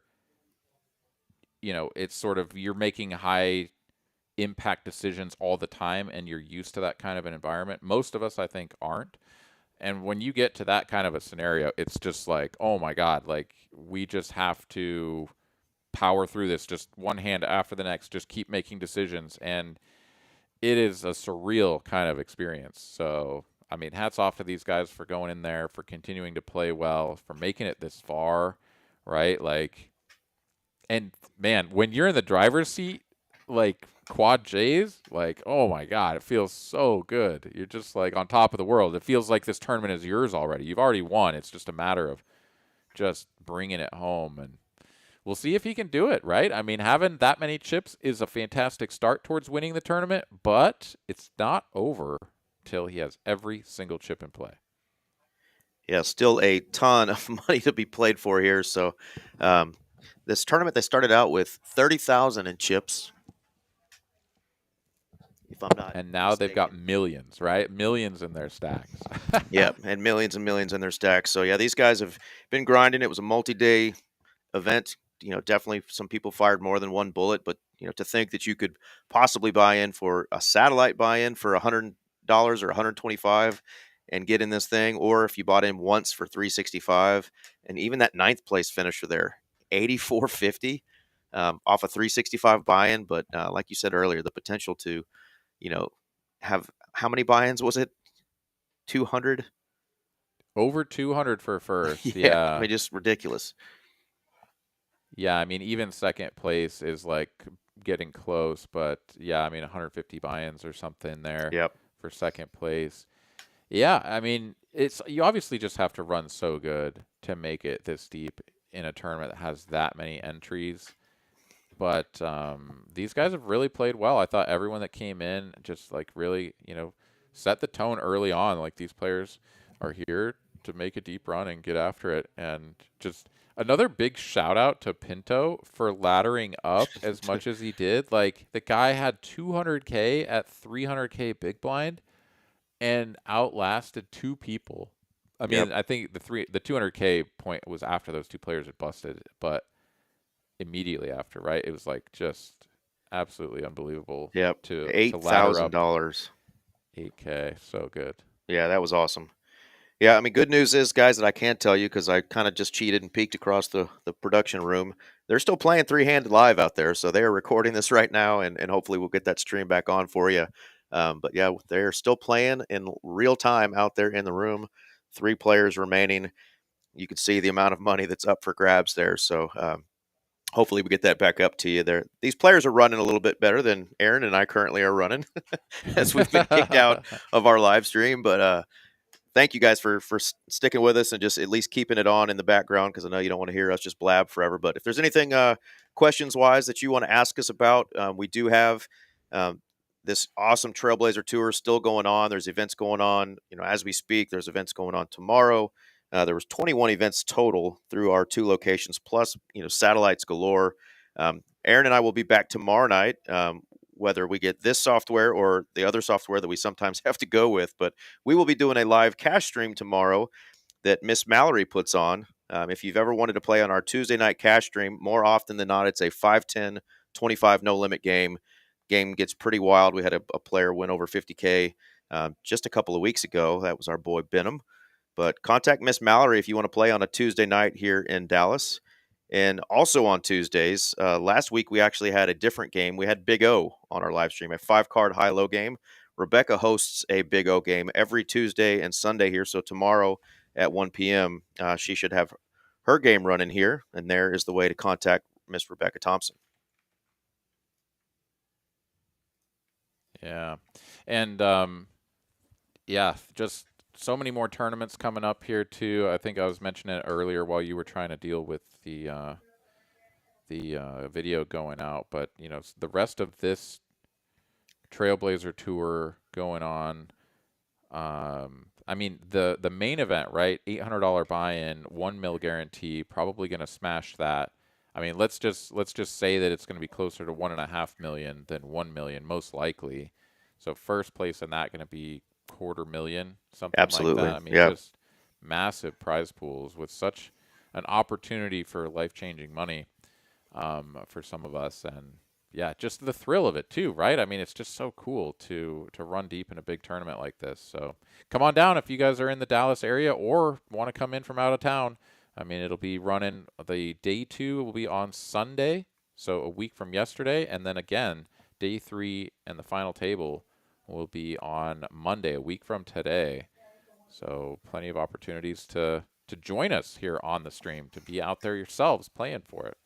Speaker 1: it's sort of you're making high impact decisions all the time, and you're used to that kind of an environment. Most of us, I think, aren't. And when you get to that kind of a scenario, it's just like, oh my God, like we just have to power through this, just one hand after the next, just keep making decisions. And it is a surreal kind of experience. So, I mean, hats off to these guys for going in there, for continuing to play well, for making it this far, right? Like, and man, when you're in the driver's seat, like quad J's, like, oh my God, it feels so good. You're just like on top of the world. It feels like this tournament is yours already. You've already won. It's just a matter of just bringing it home. And we'll see if he can do it, right? I mean, having that many chips is a fantastic start towards winning the tournament, but it's not over till he has every single chip in play.
Speaker 2: Yeah, still a ton of money to be played for here. So this tournament, they started out with 30,000 in chips. If I'm not
Speaker 1: And now they've got millions, right? Millions in their stacks.
Speaker 2: Yeah, and millions in their stacks. So yeah, these guys have been grinding. It was a multi-day event. Definitely some people fired more than one bullet, but to think that you could possibly buy in for a satellite buy-in for $100 or $125 and get in this thing, or if you bought in once for $365, and even that ninth place finisher there, $84.50 off a $365 buy-in. But like you said earlier, the potential to have how many buy-ins was it? 200?
Speaker 1: Over 200 for first.
Speaker 2: Yeah. I mean, just ridiculous.
Speaker 1: Yeah, I mean, even second place is like getting close, but yeah, I mean, 150 buy-ins or something there for second place. Yeah, I mean, you obviously just have to run so good to make it this deep in a tournament that has that many entries. But these guys have really played well. I thought everyone that came in just like really, set the tone early on. Like these players are here to make a deep run and get after it. And just another big shout out to Pinto for laddering up as much as he did. Like the guy had 200K at 300K big blind and outlasted two people. I mean, I think the 200K point was after those two players had busted, but immediately after, right? It was like just absolutely unbelievable.
Speaker 2: Yep.
Speaker 1: To
Speaker 2: $8,000.
Speaker 1: 8K, so good.
Speaker 2: Yeah, that was awesome. Yeah, I mean, good news is, guys, that I can't tell you because I kind of just cheated and peeked across the production room. They're still playing three-handed live out there, so they are recording this right now, and hopefully we'll get that stream back on for you. But yeah, they're still playing in real time out there in the room. 3 players remaining. You can see the amount of money that's up for grabs there. So hopefully we get that back up to you there. These players are running a little bit better than Aaron and I currently are running as we've been kicked out of our live stream. But thank you guys for sticking with us and just at least keeping it on in the background, because I know you don't want to hear us just blab forever. But if there's anything questions-wise that you want to ask us about, we do have this awesome Trailblazer Tour still going on. There's events going on, as we speak. There's events going on tomorrow. There was 21 events total through our 2 locations, plus satellites galore. Aaron and I will be back tomorrow night, whether we get this software or the other software that we sometimes have to go with. But we will be doing a live cash stream tomorrow that Miss Mallory puts on. If you've ever wanted to play on our Tuesday night cash stream, more often than not, it's a 5-10, 25 no limit game. Game gets pretty wild. We had a player win over 50K just a couple of weeks ago. That was our boy Venom. But contact Miss Mallory if you want to play on a Tuesday night here in Dallas. And also on Tuesdays, last week we actually had a different game. We had Big O on our live stream, a 5-card high-low game. Rebecca hosts a Big O game every Tuesday and Sunday here. So tomorrow at 1 p.m., she should have her game running here. And there is the way to contact Miss Rebecca Thompson.
Speaker 1: Yeah. And, just so many more tournaments coming up here too. I think I was mentioning it earlier while you were trying to deal with the video going out, but the rest of this Trailblazer Tour going on. I mean, the main event, right? $800 buy-in, 1 mil guarantee, probably going to smash that. I mean, let's just say that it's going to be closer to 1.5 million than 1 million, most likely. So first place in that going to be $250,000, something
Speaker 2: Absolutely.
Speaker 1: like that. I mean, just massive prize pools with such an opportunity for life-changing money for some of us. And yeah, just the thrill of it too, right? I mean, it's just so cool to run deep in a big tournament like this. So come on down if you guys are in the Dallas area or want to come in from out of town. I mean, it'll be running, the day 2 will be on Sunday, so a week from yesterday, and then again, day 3 and the final table will be on Monday, a week from today. So plenty of opportunities to join us here on the stream, to be out there yourselves playing for it.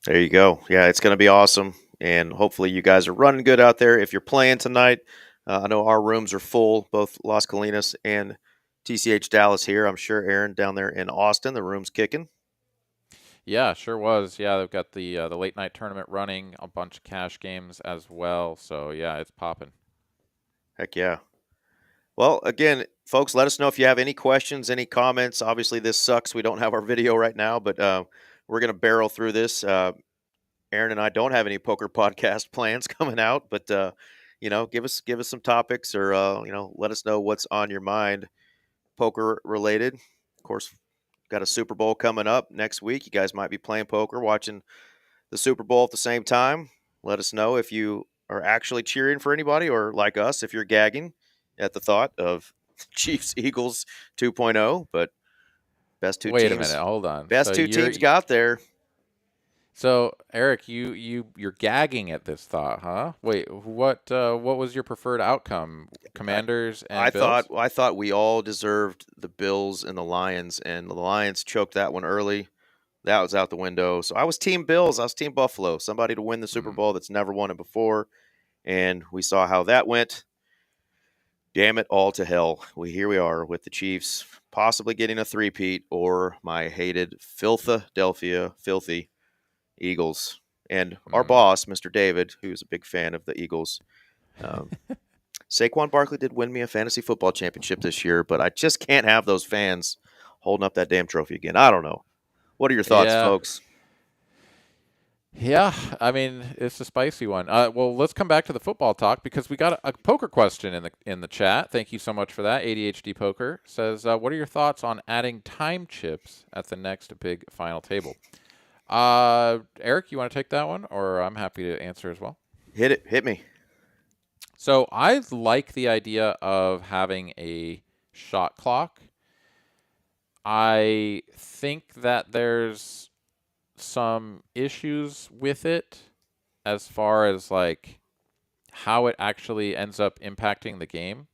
Speaker 2: There you go. Yeah, it's going to be awesome. And hopefully you guys are running good out there. If you're playing tonight, I know our rooms are full, both Las Colinas and TCH Dallas here. I'm sure, Aaron, down there in Austin, the room's kicking.
Speaker 1: Yeah, sure was. Yeah, they've got the late night tournament running, a bunch of cash games as well. So yeah, it's popping.
Speaker 2: Heck yeah. Well, again, folks, let us know if you have any questions, any comments. Obviously, this sucks. We don't have our video right now, but we're going to barrel through this. Aaron and I don't have any poker podcast plans coming out, but give us some topics, or let us know what's on your mind, poker related. Of course, got a Super Bowl coming up next week. You guys might be playing poker, watching the Super Bowl at the same time. Let us know if you are actually cheering for anybody, or like us, if you're gagging at the thought of Chiefs Eagles 2.0. But best two
Speaker 1: Wait
Speaker 2: teams.
Speaker 1: a minute, hold on.
Speaker 2: Best two teams got there.
Speaker 1: So Eric, you're gagging at this thought, huh? Wait, what was your preferred outcome? Commanders and Bills?
Speaker 2: I thought we all deserved the Bills and the Lions, and the Lions choked that one early. That was out the window. So I was Team Bills. I was Team Buffalo. Somebody to win the Super Bowl that's never won it before. And we saw how that went. Damn it all to hell. Here we are with the Chiefs possibly getting a three-peat, or my hated Philadelphia filthy Eagles. And our boss, Mr. David, who's a big fan of the Eagles. Saquon Barkley did win me a fantasy football championship this year, but I just can't have those fans holding up that damn trophy again. I don't know. What are your thoughts, folks?
Speaker 1: Yeah, I mean, it's a spicy one. Well, let's come back to the football talk, because we got a poker question in the chat. Thank you so much for that. ADHD Poker says, what are your thoughts on adding time chips at the next big final table? Eric, you want to take that one, or I'm happy to answer as well?
Speaker 2: Hit me.
Speaker 1: So I like the idea of having a shot clock. I think that there's some issues with it as far as like how it actually ends up impacting the game.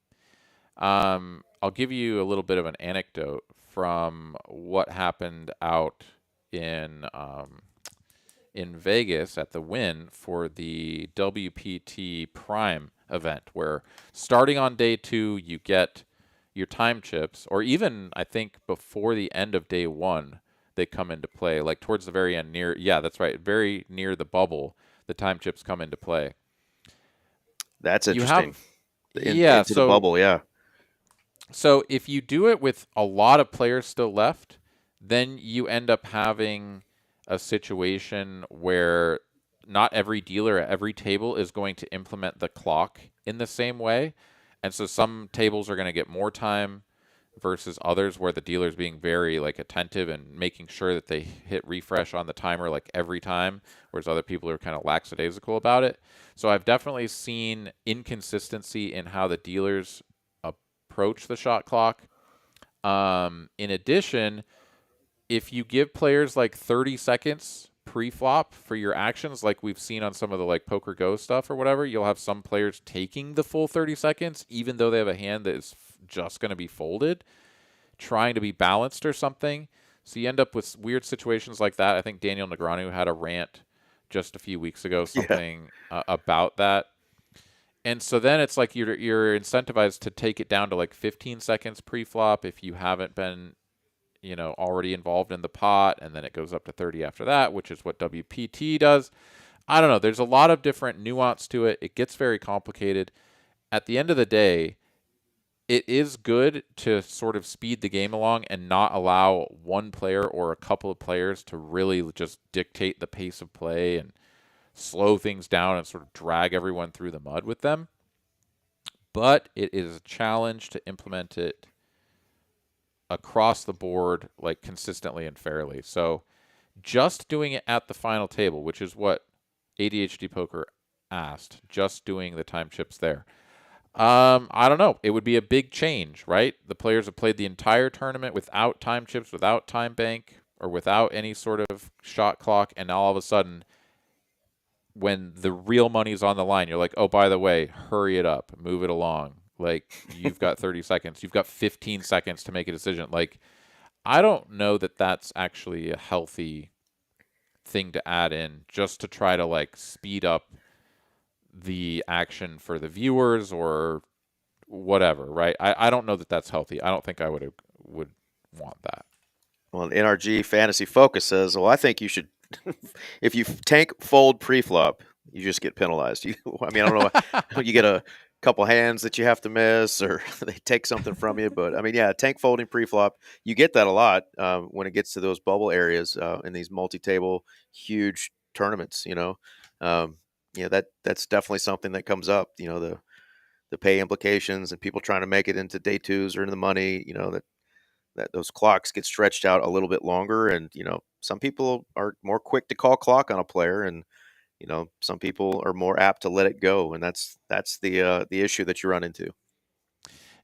Speaker 1: I'll give you a little bit of an anecdote from what happened out in Vegas at the Wynn for the WPT Prime event, where starting on day 2 you get your time chips, or even I think before the end of day 1 they come into play, like towards the very end, that's right, very near the bubble, the time chips come into play.
Speaker 2: That's interesting.
Speaker 1: Into
Speaker 2: the bubble, yeah.
Speaker 1: So if you do it with a lot of players still left, then you end up having a situation where not every dealer at every table is going to implement the clock in the same way. And so some tables are going to get more time versus others where the dealer's being very like attentive and making sure that they hit refresh on the timer like every time, whereas other people are kind of lackadaisical about it. So I've definitely seen inconsistency in how the dealers approach the shot clock. In addition, if you give players like 30 seconds pre-flop for your actions, like we've seen on some of the like Poker Go stuff or whatever, you'll have some players taking the full 30 seconds, even though they have a hand that is just going to be folded, trying to be balanced or something. So you end up with weird situations like that. I think Daniel Negreanu had a rant just a few weeks ago, something about that. And so then it's like you're incentivized to take it down to like 15 seconds pre-flop if you haven't been, already involved in the pot, and then it goes up to 30 after that, which is what WPT does. I don't know. There's a lot of different nuance to it. It gets very complicated. At the end of the day, it is good to sort of speed the game along and not allow one player or a couple of players to really just dictate the pace of play and slow things down and sort of drag everyone through the mud with them. But it is a challenge to implement it across the board, like consistently and fairly. So just doing it at the final table, which is what ADHD Poker asked, just doing the time chips there. I don't know. It would be a big change, right? The players have played the entire tournament without time chips, without time bank, or without any sort of shot clock, and now all of a sudden, when the real money's on the line, you're like, oh, by the way, hurry it up, move it along. Like, you've got 30 seconds. You've got 15 seconds to make a decision. Like, I don't know that that's actually a healthy thing to add in just to try to, like, speed up the action for the viewers or whatever, right? I don't know that that's healthy. I don't think I would want that.
Speaker 2: Well, NRG Fantasy Focus says, well, I think you should, if you tank fold pre-flop, you just get penalized. I mean, I don't know, you get a couple hands that you have to miss or they take something from you. But, I mean, yeah, tank folding pre-flop, you get that a lot when it gets to those bubble areas in these multi-table, huge tournaments, that's definitely something that comes up, the pay implications and people trying to make it into day twos or into the money, that those clocks get stretched out a little bit longer. And, some people are more quick to call clock on a player and, some people are more apt to let it go. And that's the issue that you run into.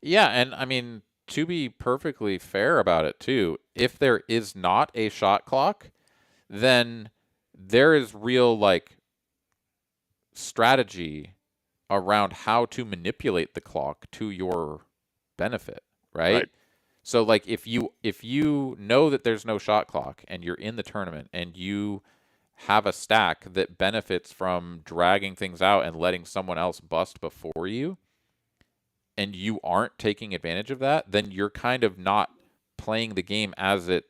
Speaker 1: Yeah. And I mean, to be perfectly fair about it too, if there is not a shot clock, then there is real like strategy around how to manipulate the clock to your benefit, right? So like if you know that there's no shot clock and you're in the tournament and you have a stack that benefits from dragging things out and letting someone else bust before you, and you aren't taking advantage of that, then you're kind of not playing the game as the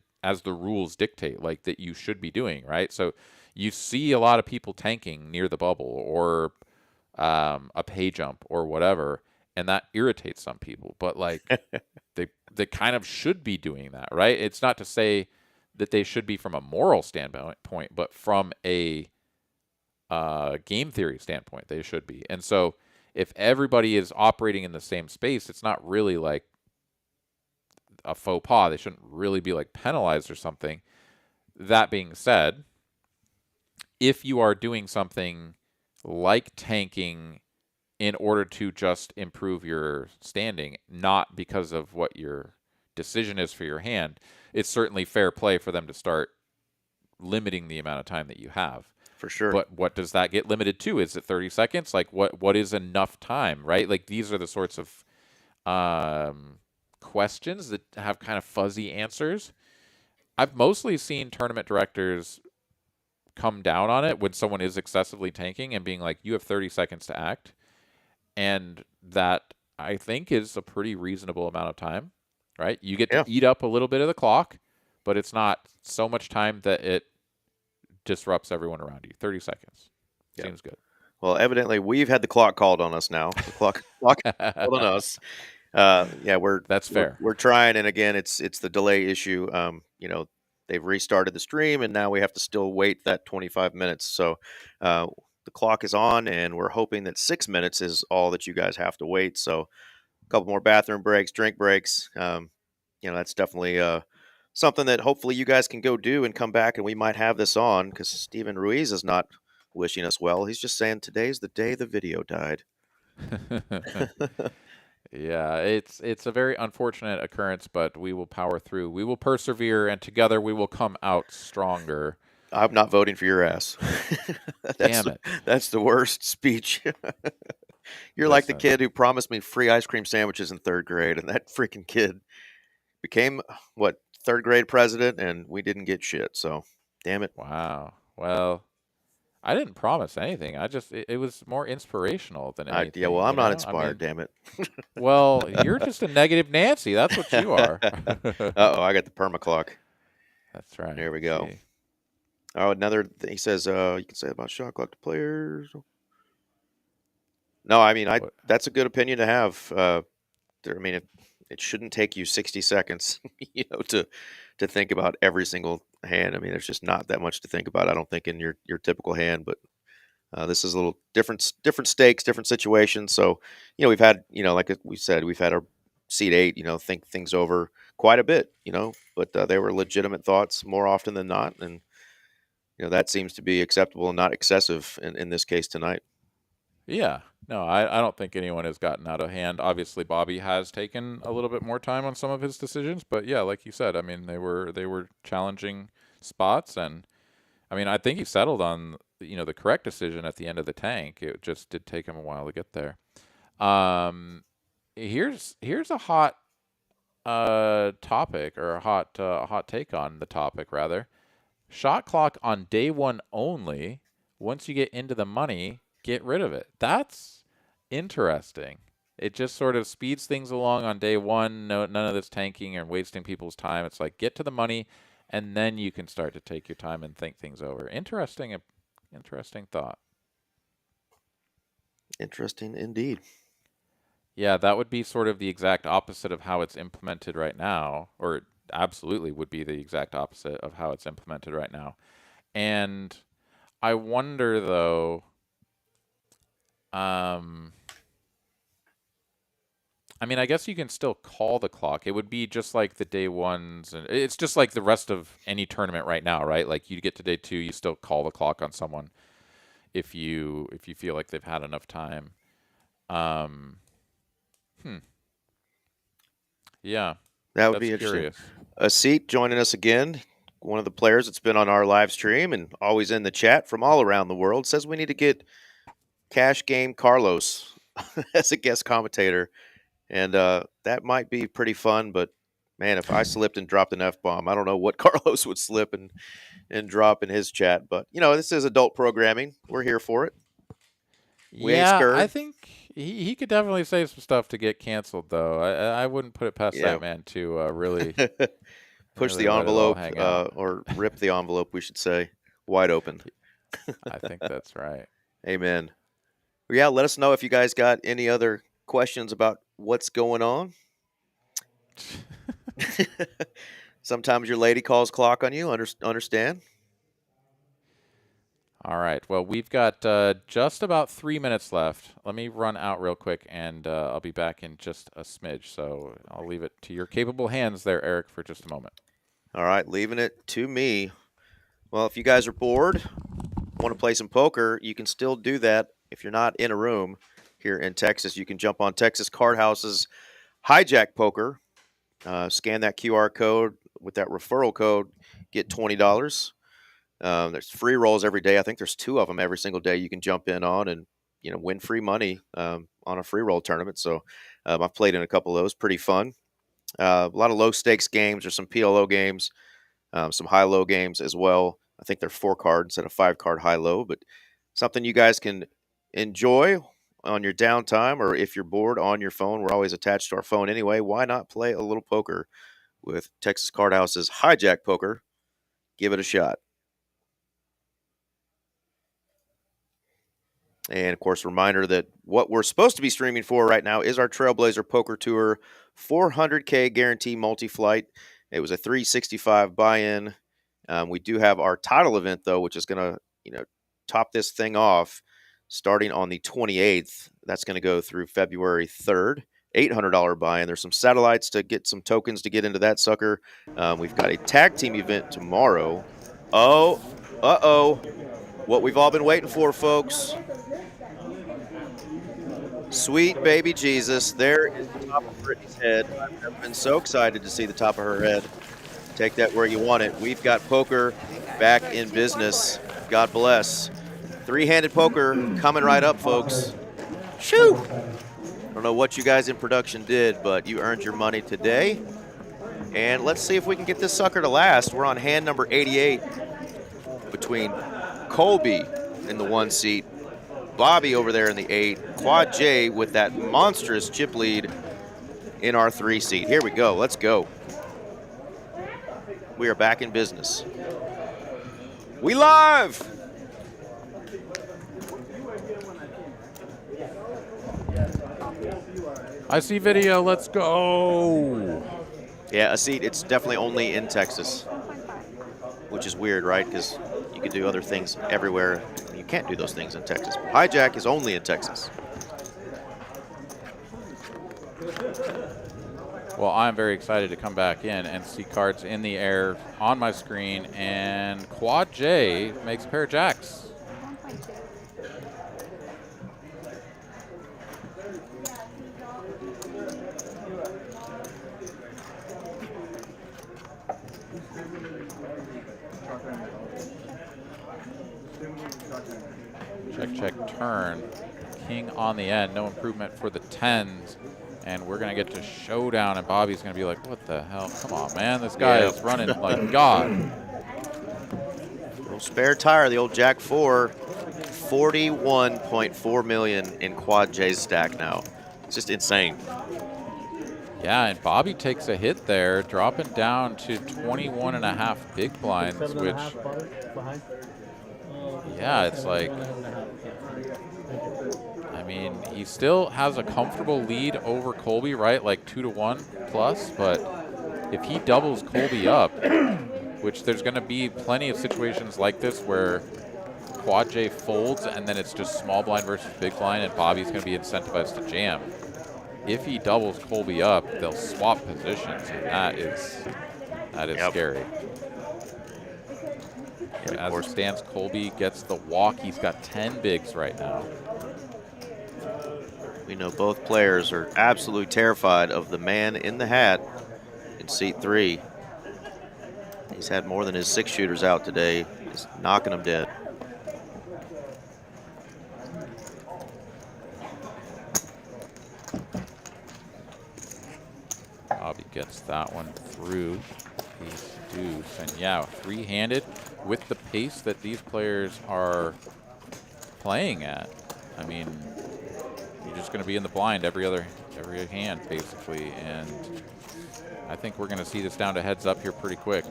Speaker 1: rules dictate, like that you should be doing, right? So you see a lot of people tanking near the bubble or a pay jump or whatever, and that irritates some people. But like they kind of should be doing that, right? It's not to say that they should be from a moral standpoint, but from a game theory standpoint, they should be. And so if everybody is operating in the same space, it's not really like a faux pas. They shouldn't really be like penalized or something. That being said, if you are doing something like tanking in order to just improve your standing, not because of what your decision is for your hand, it's certainly fair play for them to start limiting the amount of time that you have.
Speaker 2: For sure.
Speaker 1: But what does that get limited to? Is it 30 seconds? Like what is enough time, right? Like these are the sorts of questions that have kind of fuzzy answers. I've mostly seen tournament directors come down on it when someone is excessively tanking and being like, you have 30 seconds to act. And that, I think, is a pretty reasonable amount of time, right? You get to eat up a little bit of the clock, but it's not so much time that it disrupts everyone around you. 30 seconds. Seems good.
Speaker 2: Well, evidently, we've had the clock called on us now. The clock called on us. That's
Speaker 1: fair.
Speaker 2: We're trying, and again, it's the delay issue. They've restarted the stream, and now we have to still wait that 25 minutes. So the clock is on, and we're hoping that 6 minutes is all that you guys have to wait. So a couple more bathroom breaks, drink breaks. That's definitely something that hopefully you guys can go do and come back, and we might have this on because Steven Ruiz is not wishing us well. He's just saying today's the day the video died.
Speaker 1: Yeah, it's a very unfortunate occurrence, but we will power through. We will persevere, and together we will come out stronger.
Speaker 2: I'm not voting for your ass.
Speaker 1: Damn it.
Speaker 2: That's the worst speech. You're like the kid who promised me free ice cream sandwiches in 3rd grade, and that freaking kid became, 3rd grade president, and we didn't get shit. So, damn it.
Speaker 1: Wow. Well, I didn't promise anything. It was more inspirational than anything.
Speaker 2: Yeah, well, I'm not inspired, damn it.
Speaker 1: Well, you're just a negative Nancy. That's what you are.
Speaker 2: Uh-oh, I got the perma clock.
Speaker 1: That's right.
Speaker 2: There we go. Oh, another thing he says, you can say about shot clock to players. No, I mean, that's a good opinion to have. It shouldn't take you 60 seconds, to think about every single hand. I mean, there's just not that much to think about, I don't think, in your typical hand. But this is a little different stakes, different situations. So, we've had, like we said, we've had our seat 8, think things over quite a bit, but they were legitimate thoughts more often than not. And, that seems to be acceptable and not excessive in this case tonight.
Speaker 1: Yeah. No, I don't think anyone has gotten out of hand. Obviously, Bobby has taken a little bit more time on some of his decisions, but yeah, like you said, I mean, they were challenging spots, and I mean, I think he settled on the correct decision at the end of the tank. It just did take him a while to get there. Here's a hot topic, or a hot take on the topic rather. Shot clock on day 1 only. Once you get into the money, get rid of it. That's interesting. It just sort of speeds things along on day 1. None of this tanking and wasting people's time. It's like, get to the money, and then you can start to take your time and think things over. Interesting thought.
Speaker 2: Interesting indeed.
Speaker 1: Yeah, that would be sort of the exact opposite of how it's implemented right now, or absolutely would be the exact opposite of how it's implemented right now. And I wonder, though, I mean, I guess you can still call the clock. It would be just like the day ones, and it's just like the rest of any tournament right now, right? Like you get to day 2, you still call the clock on someone if you feel like they've had enough time. Yeah,
Speaker 2: That would
Speaker 1: that's
Speaker 2: be interesting.
Speaker 1: curious.
Speaker 2: A seat joining us again. One of the players that's been on our live stream and always in the chat from all around the world says we need to get Cash Game Carlos as a guest commentator. And that might be pretty fun, but man, if I slipped and dropped an F-bomb, I don't know what Carlos would slip and drop in his chat. But, you know, this is adult programming. We're here for it. We ain't
Speaker 1: Yeah,
Speaker 2: scared.
Speaker 1: I think he could definitely say some stuff to get canceled, though. I wouldn't put it past that man to really
Speaker 2: push
Speaker 1: really
Speaker 2: the
Speaker 1: let it all
Speaker 2: envelope
Speaker 1: hang out.
Speaker 2: or rip the envelope, we should say, wide open.
Speaker 1: I think that's right.
Speaker 2: Amen. Well, yeah, let us know if you guys got any other questions about what's going on. Sometimes your lady calls clock on you. Understand?
Speaker 1: All right. Well, we've got just about 3 minutes left. Let me run out real quick, and I'll be back in just a smidge. So I'll leave it to your capable hands there, Eric, for just a moment.
Speaker 2: All right, leaving it to me. Well, if you guys are bored, want to play some poker, you can still do that. If you're not in a room here in Texas, you can jump on Texas Card House's Hijack Poker. Scan that QR code with that referral code, get $20. There's free rolls every day. I think there's 2 of them every single day you can jump in on and, you know, win free money on a free roll tournament. So I've played in a couple of those. Pretty fun. A lot of low stakes games. There's some PLO games, some high-low games as well. I think they're 4-card instead of 5-card high-low, but something you guys can enjoy on your downtime, or if you're bored on your phone. We're always attached to our phone anyway. Why not play a little poker with Texas Card House's Hijack Poker? Give it a shot. And, of course, reminder that what we're supposed to be streaming for right now is our Trailblazer Poker Tour 400K guarantee multi-flight. It was a 365 buy-in. We do have our title event, though, which is going to, you know, top this thing off starting on the 28th. That's going to go through February 3rd. $800 buy-in. There's some satellites to get some tokens to get into that sucker. We've got a tag team event tomorrow. Oh, uh-oh. What we've all been waiting for, folks. Sweet baby Jesus. There is the top of Brittany's head. I've never been so excited to see the top of her head. Take that where you want it. We've got poker back in business. God bless. 3-handed poker coming right up, folks. Shoo! I don't know what you guys in production did, but you earned your money today. And let's see if we can get this sucker to last. We're on hand number 88 between Colby in the 1 seat, Bobby over there in the 8, Quad J with that monstrous chip lead in our 3 seat. Here we go. Let's go. We are back in business. We live!
Speaker 1: I see video. Let's go.
Speaker 2: Yeah, a seat. It's definitely only in Texas, which is weird, right? Because you can do other things everywhere. You can't do those things in Texas. Hijack is only in Texas.
Speaker 1: Well, I'm very excited to come back in and see cards in the air on my screen, and Quad J makes a pair of jacks. Check, check, turn. King on the end. No improvement for the 10s. And we're going to get to showdown, and Bobby's going to be like, what the hell? Come on, man. This guy is running like God.
Speaker 2: Little spare tire, the old Jack 4. 41.4 million in Quad J's stack now. It's just insane.
Speaker 1: Yeah, and Bobby takes a hit there, dropping down to 21.5 big blinds, which, yeah, it's like, I mean, he still has a comfortable lead over Colby, right? Like 2-1 plus, but if he doubles Colby up, which there's going to be plenty of situations like this where Quad J folds and then it's just small blind versus big blind and Bobby's going to be incentivized to jam. If he doubles Colby up, they'll swap positions, and that is scary. And as it stands, Colby gets the walk. He's got 10 bigs right now.
Speaker 2: We know both players are absolutely terrified of the man in the hat in seat 3. He's had more than his 6 shooters out today. He's knocking them dead.
Speaker 1: Bobby gets that one through. Ace deuce. And yeah, three-handed with the pace that these players are playing at. I mean, you're just going to be in the blind every hand, basically. And I think we're going to see this down to heads up here pretty quick.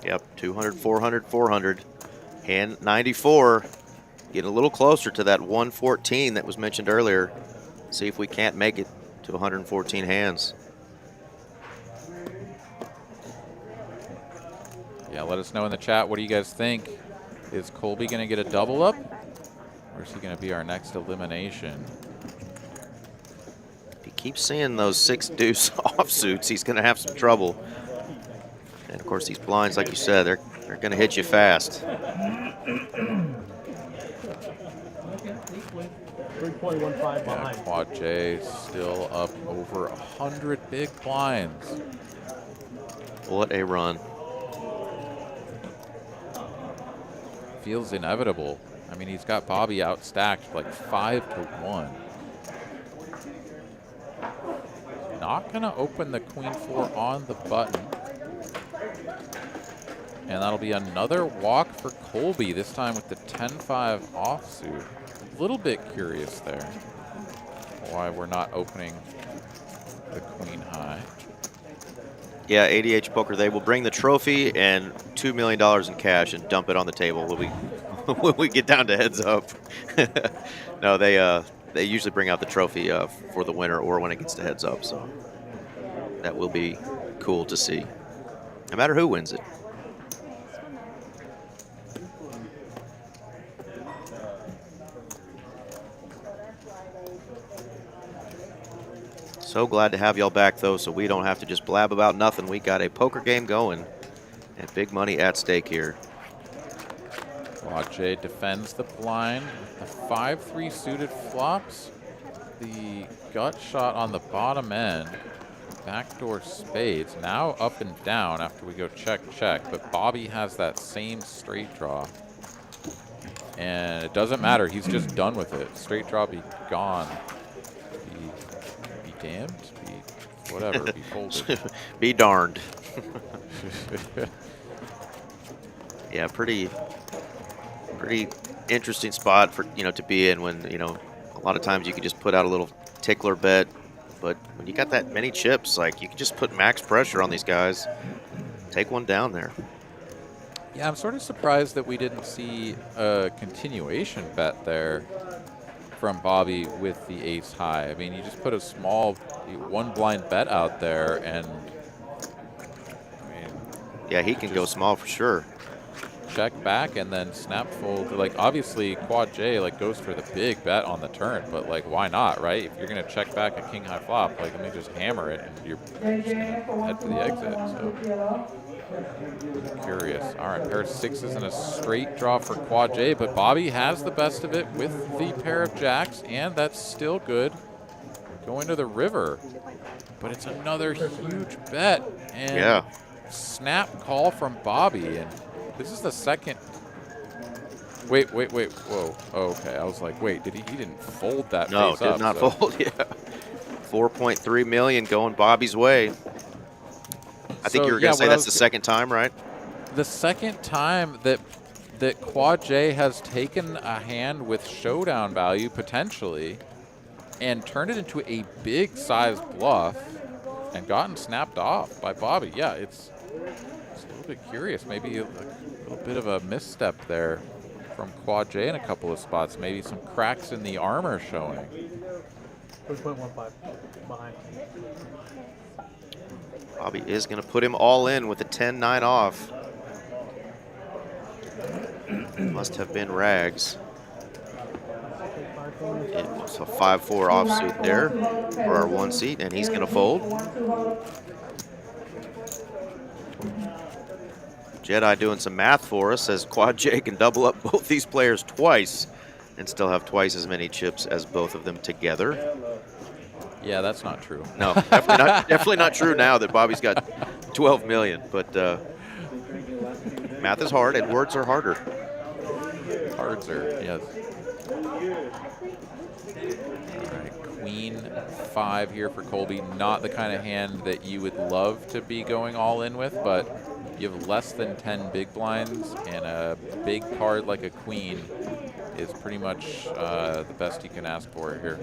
Speaker 2: Yep, 200, 400, 400. Hand 94. Getting a little closer to that 114 that was mentioned earlier. See if we can't make it to 114 hands.
Speaker 1: Yeah, let us know in the chat. What do you guys think? Is Colby going to get a double up? Or is he going to be our next elimination?
Speaker 2: If he keeps seeing those 6 deuce offsuits, he's going to have some trouble. And of course, these blinds, like you said, they're going to hit you fast.
Speaker 4: 3.15 behind.
Speaker 1: Quad J still up over 100 big blinds.
Speaker 2: What a run.
Speaker 1: Feels inevitable. I mean, he's got Bobby outstacked like 5-1. Not gonna open the queen 4 on the button. And that'll be another walk for Colby, this time with the 10-5 offsuit. A little bit curious there why we're not opening the queen high.
Speaker 2: Yeah, ADH Poker, they will bring the trophy and $2 million in cash and dump it on the table when we get down to heads up. No, they usually bring out the trophy for the winner or when it gets to heads up, so that will be cool to see, no matter who wins it. So glad to have y'all back, though, so we don't have to just blab about nothing. We got a poker game going and big money at stake here.
Speaker 1: Quad J defends the blind with the 5-3 suited flops. The gut shot on the bottom end. Backdoor spades. Now up and down after we go check, check. But Bobby has that same straight draw. And it doesn't matter. He's just done with it. Straight draw be gone. Be damned. Be whatever. Be folded.
Speaker 2: Be darned. Yeah, pretty interesting spot for to be in when a lot of times you can just put out a little tickler bet, but when you got that many chips, like you can just put max pressure on these guys, take one down there.
Speaker 1: Yeah, I'm sort of surprised that we didn't see a continuation bet there from Bobby with the ace high. I mean, you just put a small one blind bet out there, and I mean,
Speaker 2: yeah, he can go small for sure.
Speaker 1: Check back and then snap fold. Like obviously Quad J like goes for the big bet on the turn, but like why not, right? If you're gonna check back a king high flop, like let me just hammer it and you're just gonna head for the exit. So curious. All right, pair of sixes and a straight draw for Quad J, but Bobby has the best of it with the pair of jacks, and that's still good. Going to the river, but it's another huge bet, and
Speaker 2: yeah,
Speaker 1: snap call from Bobby. And this is the second. Wait. Whoa. Oh, okay. I was like, wait, he didn't fold that face up.
Speaker 2: No, did not fold. Yeah. 4.3 million going Bobby's way. I think you were going to say that's the second time, right?
Speaker 1: The second time that Quad J has taken a hand with showdown value potentially and turned it into a big size bluff and gotten snapped off by Bobby. Yeah, it's a little bit curious. Maybe a little bit of a misstep there from Quad J in a couple of spots. Maybe some cracks in the armor showing.
Speaker 4: 3.15 behind.
Speaker 2: Bobby is going to put him all in with a 10-9 off. Must have been rags. It's a 5-4 offsuit there for our 1 seat, and he's going to fold. Jedi doing some math for us, says Quad J can double up both these players twice and still have twice as many chips as both of them together.
Speaker 1: Yeah, that's not true.
Speaker 2: No, definitely not true now that Bobby's got 12 million, but math is hard and words are harder.
Speaker 1: Cards are, yes. All right, Queen 5 here for Colby. Not the kind of hand that you would love to be going all in with, but you have less than 10 big blinds, and a big card like a queen is pretty much the best you can ask for here.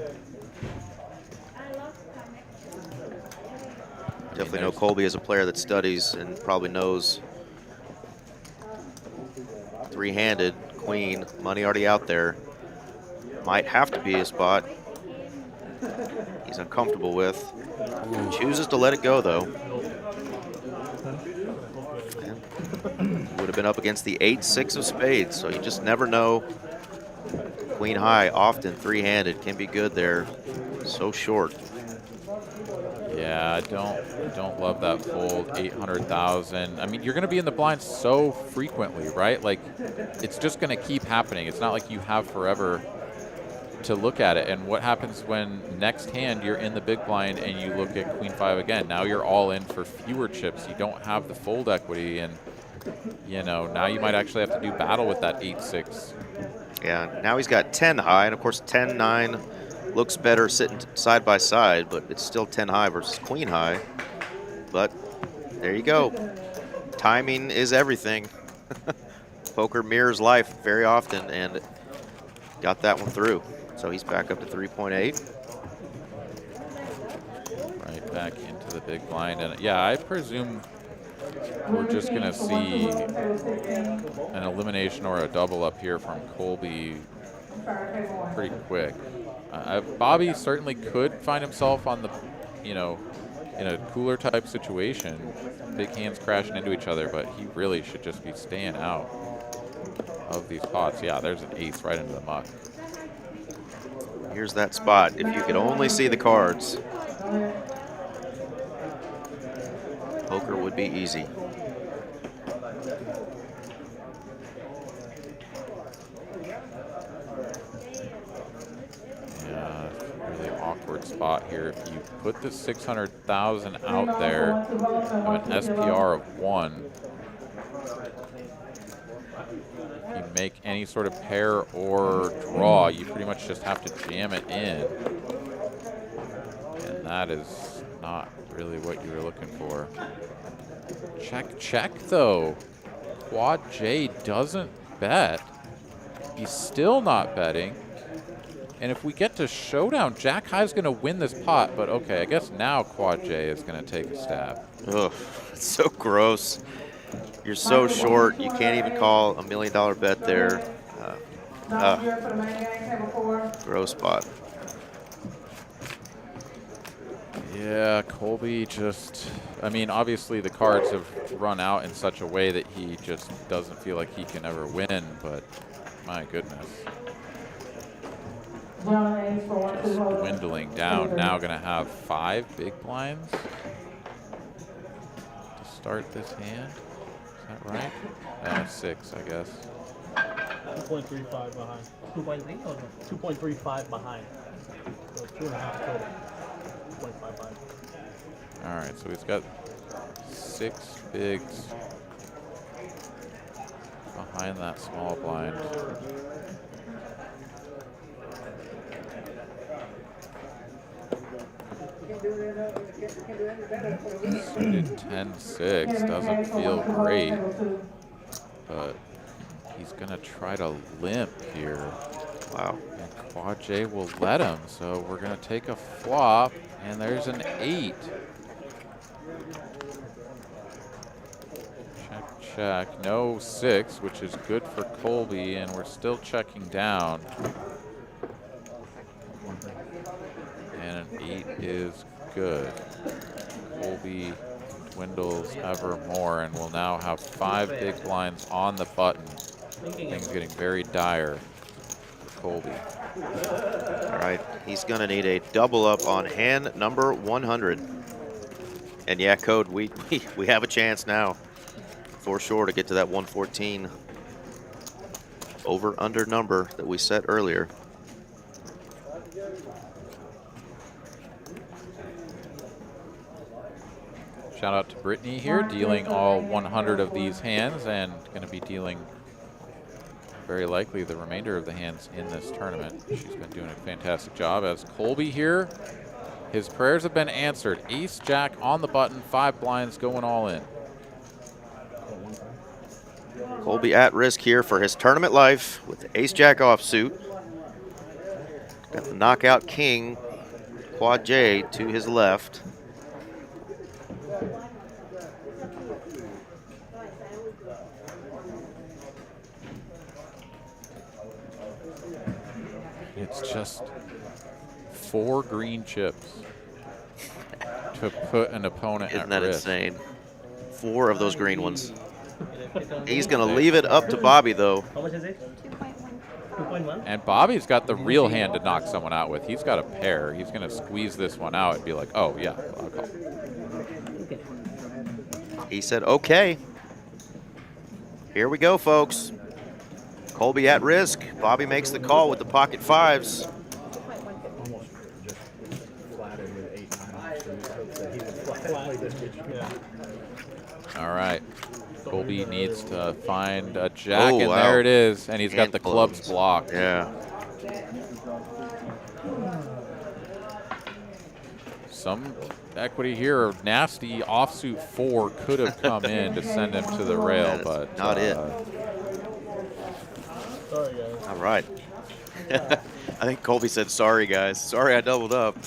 Speaker 2: Definitely know Colby is a player that studies and probably knows three-handed, queen, money already out there. Might have to be a spot he's uncomfortable with. Chooses to let it go, though. Would have been up against the 8-6 of spades, so you just never know. Queen high, often three-handed, can be good there. So short.
Speaker 1: Yeah, I don't love that fold. 800,000. I mean, you're going to be in the blind so frequently, right? Like, it's just going to keep happening. It's not like you have forever to look at it. And what happens when next hand you're in the big blind and you look at Queen 5 again? Now you're all in for fewer chips. You don't have the fold equity, and you know, now you might actually have to do battle with that 8-6.
Speaker 2: Yeah, now he's got 10 high, and of course 10-9 looks better sitting side by side, but it's still 10 high versus queen high. But there you go. Timing is everything. Poker mirrors life very often, and got that one through. So he's back up to 3.8.
Speaker 1: Right back into the big blind. And yeah, I presume we're just going to see an elimination or a double up here from Colby pretty quick. Bobby certainly could find himself on the, you know, in a cooler type situation, big hands crashing into each other, but he really should just be staying out of these pots. Yeah, there's an ace right into the muck.
Speaker 2: Here's that spot. If you could only see the cards, poker would be easy.
Speaker 1: Yeah, really awkward spot here. If you put the 600,000 out there of an SPR of 1, if you make any sort of pair or draw, you pretty much just have to jam it in. And that is not really what you were looking for. Check, check, though. Quad J doesn't bet. He's still not betting. And if we get to showdown, Jack High is going to win this pot. But okay, I guess now Quad J is going to take a stab.
Speaker 2: Ugh, it's so gross. You're so short. You can't even call $1 million bet there. Gross spot.
Speaker 1: Yeah, Colby just, I mean, obviously the cards have run out in such a way that he just doesn't feel like he can ever win, but my goodness. Just dwindling down. Now going to have 5 big blinds to start this hand. Is that right? 6, I guess.
Speaker 4: 2.35 behind. 2.3 or 2.35 behind. So 2.5 total. 2.55.
Speaker 1: All right, so he's got 6 bigs behind that small blind. Suited 10-6 doesn't feel great, but he's gonna try to limp here.
Speaker 2: Wow.
Speaker 1: And Quad J will let him, so we're gonna take a flop, and there's an 8. check. No 6, which is good for Colby, and we're still checking down. And an 8 is good. Colby dwindles ever more, and will now have 5 big blinds on the button. Things getting very dire for Colby.
Speaker 2: All right, he's gonna need a double up on hand number 100. And yeah, Code, we have a chance now for sure to get to that 114 over under number that we set earlier.
Speaker 1: Shout out to Brittany here, dealing all 100 of these hands, and going to be dealing very likely the remainder of the hands in this tournament. She's been doing a fantastic job. As Colby here, his prayers have been answered. Ace Jack on the button, 5 blinds going all in.
Speaker 2: Colby at risk here for his tournament life with the Ace Jack offsuit. Got the knockout king, quad J, to his left.
Speaker 1: It's just 4 green chips to put an opponent
Speaker 2: Isn't
Speaker 1: at
Speaker 2: that
Speaker 1: risk.
Speaker 2: insane? 4 of those green ones. He's going to leave it up to Bobby, though.
Speaker 3: How much is it? 2.1.
Speaker 1: And Bobby's got the real hand to knock someone out with. He's got a pair. He's going to squeeze this one out and be like, oh, yeah, I'll call.
Speaker 2: He said, okay. Here we go, folks. Colby at risk. Bobby makes the call with the pocket 5s.
Speaker 7: Almost just flattered with 8, 9. He would flat this bitch. Yeah.
Speaker 1: All right. Colby needs to find a jack,
Speaker 2: Oh,
Speaker 1: and
Speaker 2: wow.
Speaker 1: there it is. And he's got
Speaker 2: And
Speaker 1: the clubs
Speaker 2: closed.
Speaker 1: blocked.
Speaker 2: Yeah.
Speaker 1: Some equity here. Nasty offsuit 4 could have come in to send him to the rail,
Speaker 2: That is
Speaker 1: but
Speaker 2: not it.
Speaker 4: Sorry, guys.
Speaker 2: All right. I think Colby said, sorry, guys. Sorry I doubled up.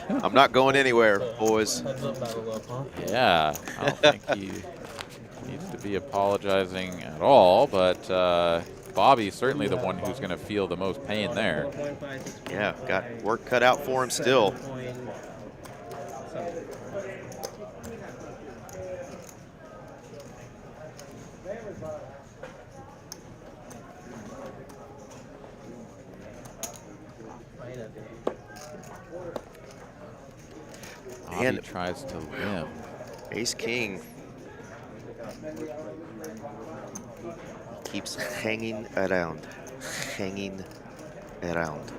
Speaker 2: I'm not going anywhere, boys.
Speaker 4: Heads up, battle up, huh?
Speaker 1: Yeah, I don't think he needs to be apologizing at all, but Bobby's certainly the one who's going to feel the most pain there.
Speaker 2: Yeah, got work cut out for him still.
Speaker 1: Bobby
Speaker 2: And
Speaker 1: tries to limp.
Speaker 2: Ace King keeps hanging around. Hanging around.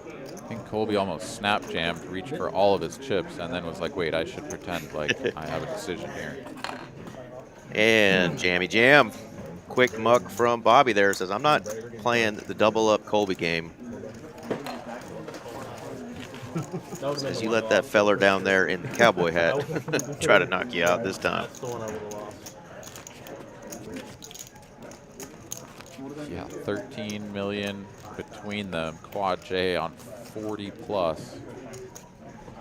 Speaker 1: I think Colby almost snap jammed, reached for all of his chips, and then was like, wait, I should pretend like I have a decision here.
Speaker 2: And Jammy Jam. Quick muck from Bobby there. Says, I'm not playing the double up Colby game. Says you let that feller down there in the cowboy hat try to knock you out this time.
Speaker 4: That's the one I would have lost.
Speaker 1: Yeah, 13 million between them. Quad J on 40 plus.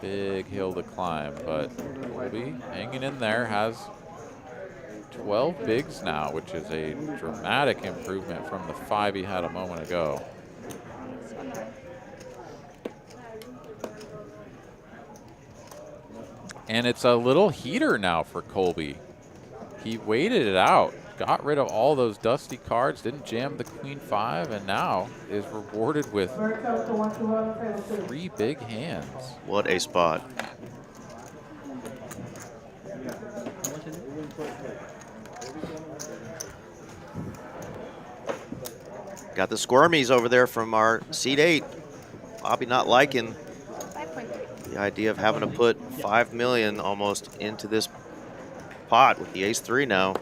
Speaker 1: Big hill to climb, but Colby hanging in there, has 12 bigs now, which is a dramatic improvement from the 5 he had a moment ago. And it's a little heater now for Colby. He waited it out, got rid of all those dusty cards, didn't jam the queen 5, and now is rewarded with 3 big hands.
Speaker 2: What a spot. Got the squirmies over there from our seat 8. Bobby not liking
Speaker 8: 5.3.
Speaker 2: the idea of having to put 5 million almost into this pot with the ace 3 now.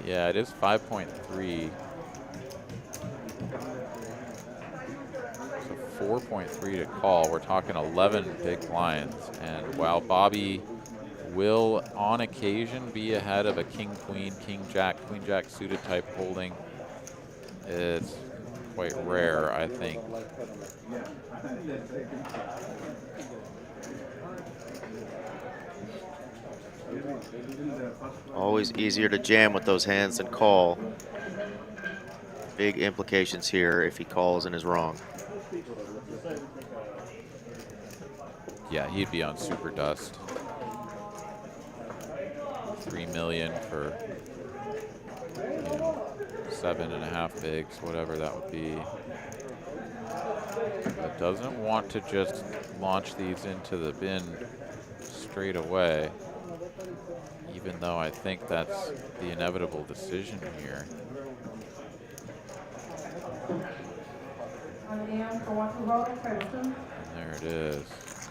Speaker 1: Yeah, it is 5.3. So 4.3 to call. We're talking 11 big blinds. And while Bobby will on occasion be ahead of a king, queen, king, jack, queen, jack suited type holding, it's quite rare, I think.
Speaker 2: Always easier to jam with those hands than call. Big implications here if he calls and is wrong.
Speaker 1: Yeah, he'd be on super dust. 3 million for 7.5 bigs, whatever that would be. But doesn't want to just launch these into the bin straight away, even though I think that's the inevitable decision here. And there it is.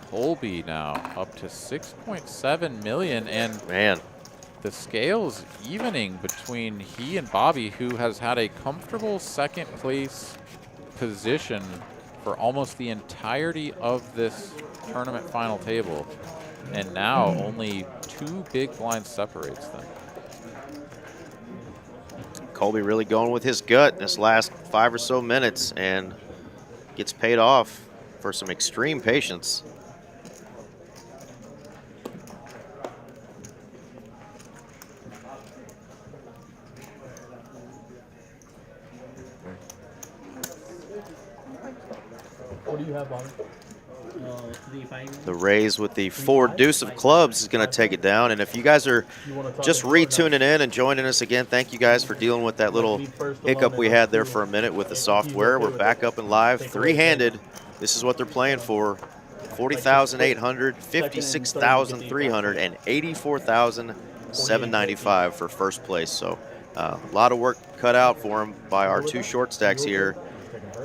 Speaker 1: Colby now up to 6.7 million, and
Speaker 2: man,
Speaker 1: the scales evening between he and Bobby, who has had a comfortable second place position for almost the entirety of this tournament final table, and now only 2 big blinds separates them.
Speaker 2: Colby really going with his gut in this last 5 or so minutes and gets paid off for some extreme patience.
Speaker 4: What do you have, Bobby?
Speaker 2: The raise with the 4 deuce of clubs is going to take it down. And if you guys are just retuning in and joining us again, thank you guys for dealing with that little hiccup we had there for a minute with the software. We're back up and live, 3-handed. This is what they're playing for. 40,800, 56,300, and 84,795 for first place. So a lot of work cut out for them by our 2 short stacks here,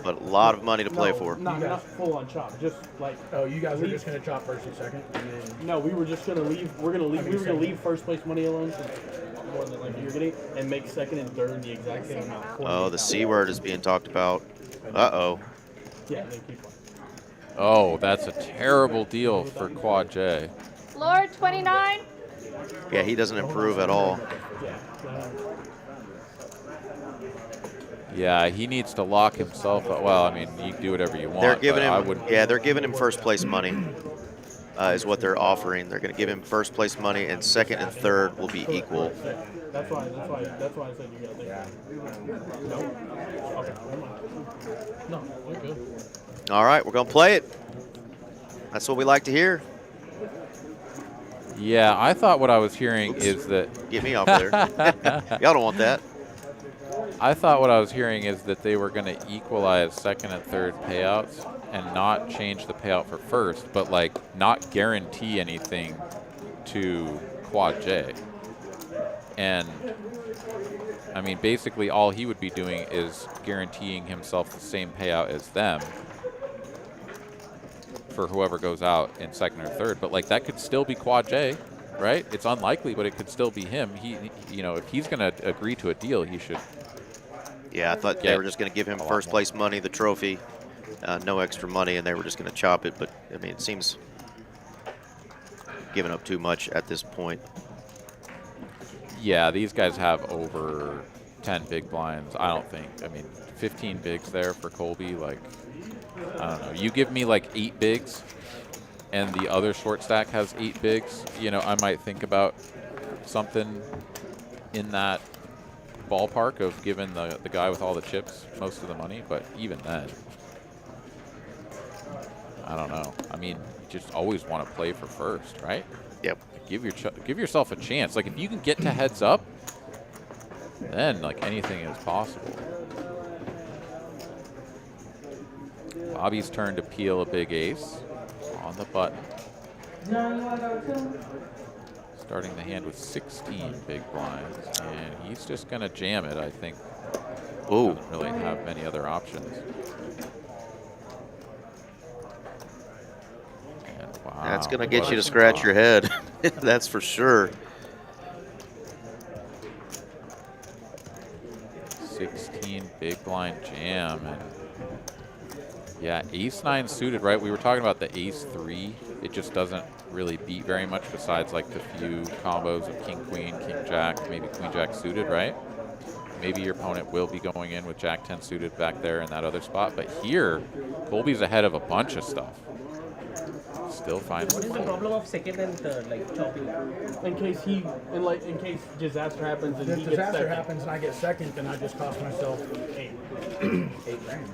Speaker 2: but a lot of money to play for.
Speaker 4: No, not full on chop. Just like,
Speaker 3: Oh, you guys are just gonna chop first and second, and then
Speaker 4: no, we were just gonna leave. We're gonna leave. We were gonna leave first place money alone, since more than like you're getting, and make second and third the exact same amount.
Speaker 2: Oh, the C word is being talked about. Uh-oh.
Speaker 4: Yeah, they keep on.
Speaker 1: Oh, that's a terrible deal for Quad J.
Speaker 8: Lord 29.
Speaker 2: Yeah, he doesn't improve at all.
Speaker 1: Yeah, he needs to lock himself up. Well, I mean, you can do whatever you want.
Speaker 2: They're giving
Speaker 1: but I
Speaker 2: him,
Speaker 1: wouldn't.
Speaker 2: yeah, they're giving him first place money, is what they're offering. They're going to give him first place money, and second and third will be equal.
Speaker 4: That's why I said you got there. No. Okay. No, you're good.
Speaker 2: All right, we're going to play it. That's what we like to hear.
Speaker 1: Yeah, I thought what I was hearing is that
Speaker 2: Get me off there. Y'all don't want that.
Speaker 1: I thought what I was hearing is that they were going to equalize second and third payouts and not change the payout for first, but like not guarantee anything to Quad J. And I mean, basically all he would be doing is guaranteeing himself the same payout as them for whoever goes out in second or third. But like that could still be Quad J, right? It's unlikely, but it could still be him. He you know, if he's going to agree to a deal, he should.
Speaker 2: Yeah, I thought they were just going to give him first place money, the trophy, no extra money, and they were just going to chop it. But, I mean, it seems giving up too much at this point.
Speaker 1: Yeah, these guys have over 10 big blinds. I don't think. I mean, 15 bigs there for Colby. Like, I don't know. You give me like 8 bigs and the other short stack has 8 bigs, you know, I might think about something in that ballpark of giving the guy with all the chips most of the money, but even then, I don't know. I mean, you just always want to play for first, right?
Speaker 2: Yep.
Speaker 1: Give yourself a chance. Like if you can get to heads up, then like anything is possible. Bobby's turn to peel a big ace on the button. Starting the hand with 16 big blinds, and he's just going to jam it, I think.
Speaker 2: Ooh.
Speaker 1: Doesn't really have many other options. And wow,
Speaker 2: That's going to get you to scratch your head. That's for sure.
Speaker 1: 16 big blind jam, and yeah, ace-9 suited, right? We were talking about the ace-3. It just doesn't really beat very much besides like the few combos of king-queen, king-jack, maybe queen-jack suited, right? Maybe your opponent will be going in with jack-10 suited back there in that other spot. But here, Colby's ahead of a bunch of stuff. still finds
Speaker 3: What is the problem of second and third, like chopping?
Speaker 4: In case disaster happens and
Speaker 6: If
Speaker 4: he gets
Speaker 6: disaster
Speaker 4: second.
Speaker 6: happens and I get second, then I just cost myself 8 grand.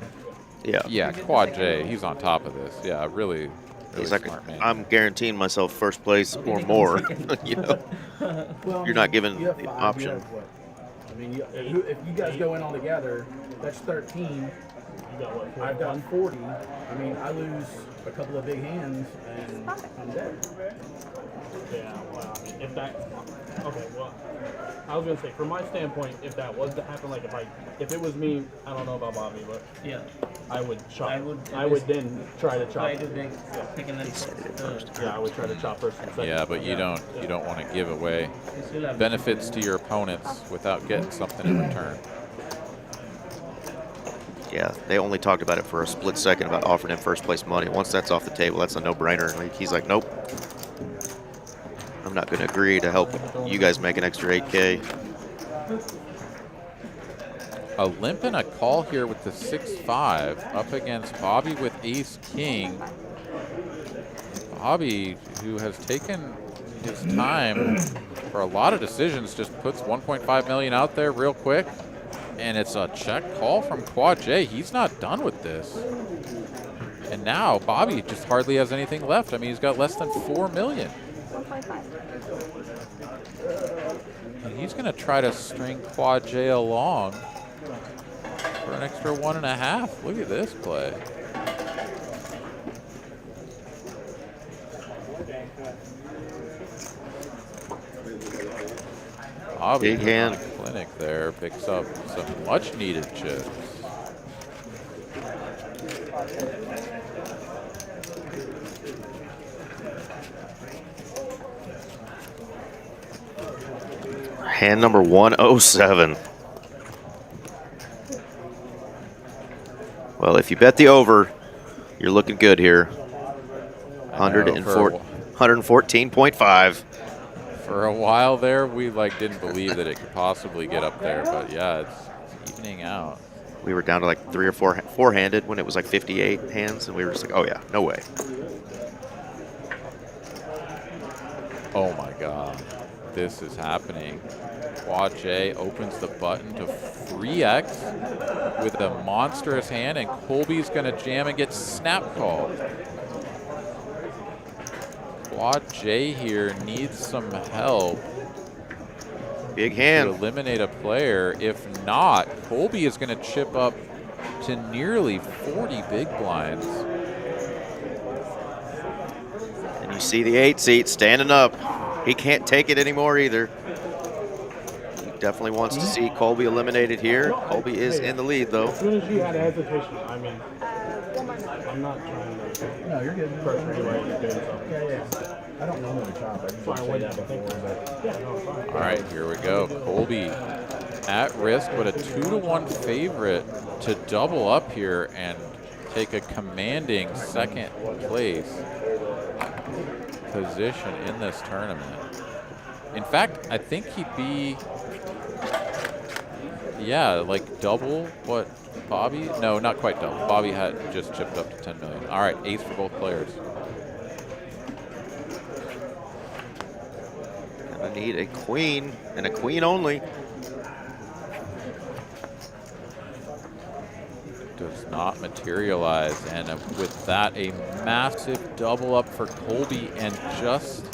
Speaker 2: Yeah.
Speaker 1: Yeah, Quad J, he's on top of this. Yeah, really
Speaker 2: He's like,
Speaker 1: smart man.
Speaker 2: I'm guaranteeing myself first place or more. You know,
Speaker 6: Well,
Speaker 2: you're not given
Speaker 6: you have
Speaker 2: the
Speaker 6: 5,
Speaker 2: option.
Speaker 6: you have what? I mean, if you guys go in all together, that's 13.
Speaker 4: You got what?
Speaker 6: I've got 40. I mean, I lose a couple of big hands and I'm dead.
Speaker 4: Yeah, well, I mean, if that, okay, well, I was gonna say, from my standpoint, if that was to happen, like if it was me, I don't know about Bobby, but
Speaker 3: Yeah.
Speaker 4: I would chop.
Speaker 3: I would
Speaker 4: then try to chop.
Speaker 3: Try to make second and third.
Speaker 4: Yeah, I would try to chop first and second.
Speaker 1: Yeah, but you don't want to give away
Speaker 3: You still have
Speaker 1: benefits to your opponents without getting something in return.
Speaker 2: Yeah, they only talked about it for a split second about offering him first place money. Once that's off the table, that's a no-brainer. Like, he's like, nope. I'm not going to agree to help you guys make an extra 8K.
Speaker 1: A limp and a call here with the 6-5 up against Bobby with ace-king. Bobby, who has taken his time for a lot of decisions, just puts 1.5 million out there real quick. And it's a check call from Quad J. He's not done with this. And now Bobby just hardly has anything left. I mean, he's got less than 4 million.
Speaker 8: 1.5.
Speaker 1: And he's going to try to string Quad J along for an extra 1.5. Look at this play. Bobby
Speaker 2: Big hand.
Speaker 1: on a clinic there picks up some much needed chips.
Speaker 2: Hand number 107. Well, if you bet the over, you're looking good here. 114.5.
Speaker 1: For a while there, we didn't believe that it could possibly get up there, but yeah, it's evening out.
Speaker 2: We were down to like 3 or 4-handed when it was like 58 hands, and we were just like, oh yeah, no way.
Speaker 1: Oh my God, this is happening. Quad J opens the button to 3x with a monstrous hand, and Colby's gonna jam and get snap called. Quad J here needs some help.
Speaker 2: Big
Speaker 1: To
Speaker 2: hand.
Speaker 1: eliminate a player. If not, Colby is going to chip up to nearly 40 big blinds.
Speaker 2: And you see the 8 seat standing up. He can't take it anymore either. He definitely wants to see Colby eliminated here. Colby is in the lead though.
Speaker 4: As soon as you had a hesitation, I mean,
Speaker 8: One more minute.
Speaker 4: I'm not trying to
Speaker 6: No, you're good.
Speaker 4: pressure you while you're doing something.
Speaker 6: Yeah. I don't know the chop. I just
Speaker 4: Fine,
Speaker 6: say
Speaker 4: wait,
Speaker 6: that
Speaker 4: I think
Speaker 6: before, but
Speaker 4: Yeah, no, it's fine.
Speaker 1: All right, here we go. Colby at risk, but a 2-to-1 favorite to double up here and take a commanding second place position in this tournament. In fact, I think he'd be, yeah, like double what Bobby, no, not quite double. Bobby had just chipped up to 10 million. All right, ace for both players.
Speaker 2: I need a queen and a queen only.
Speaker 1: Does not materialize, and with that, a massive double up for Colby. And just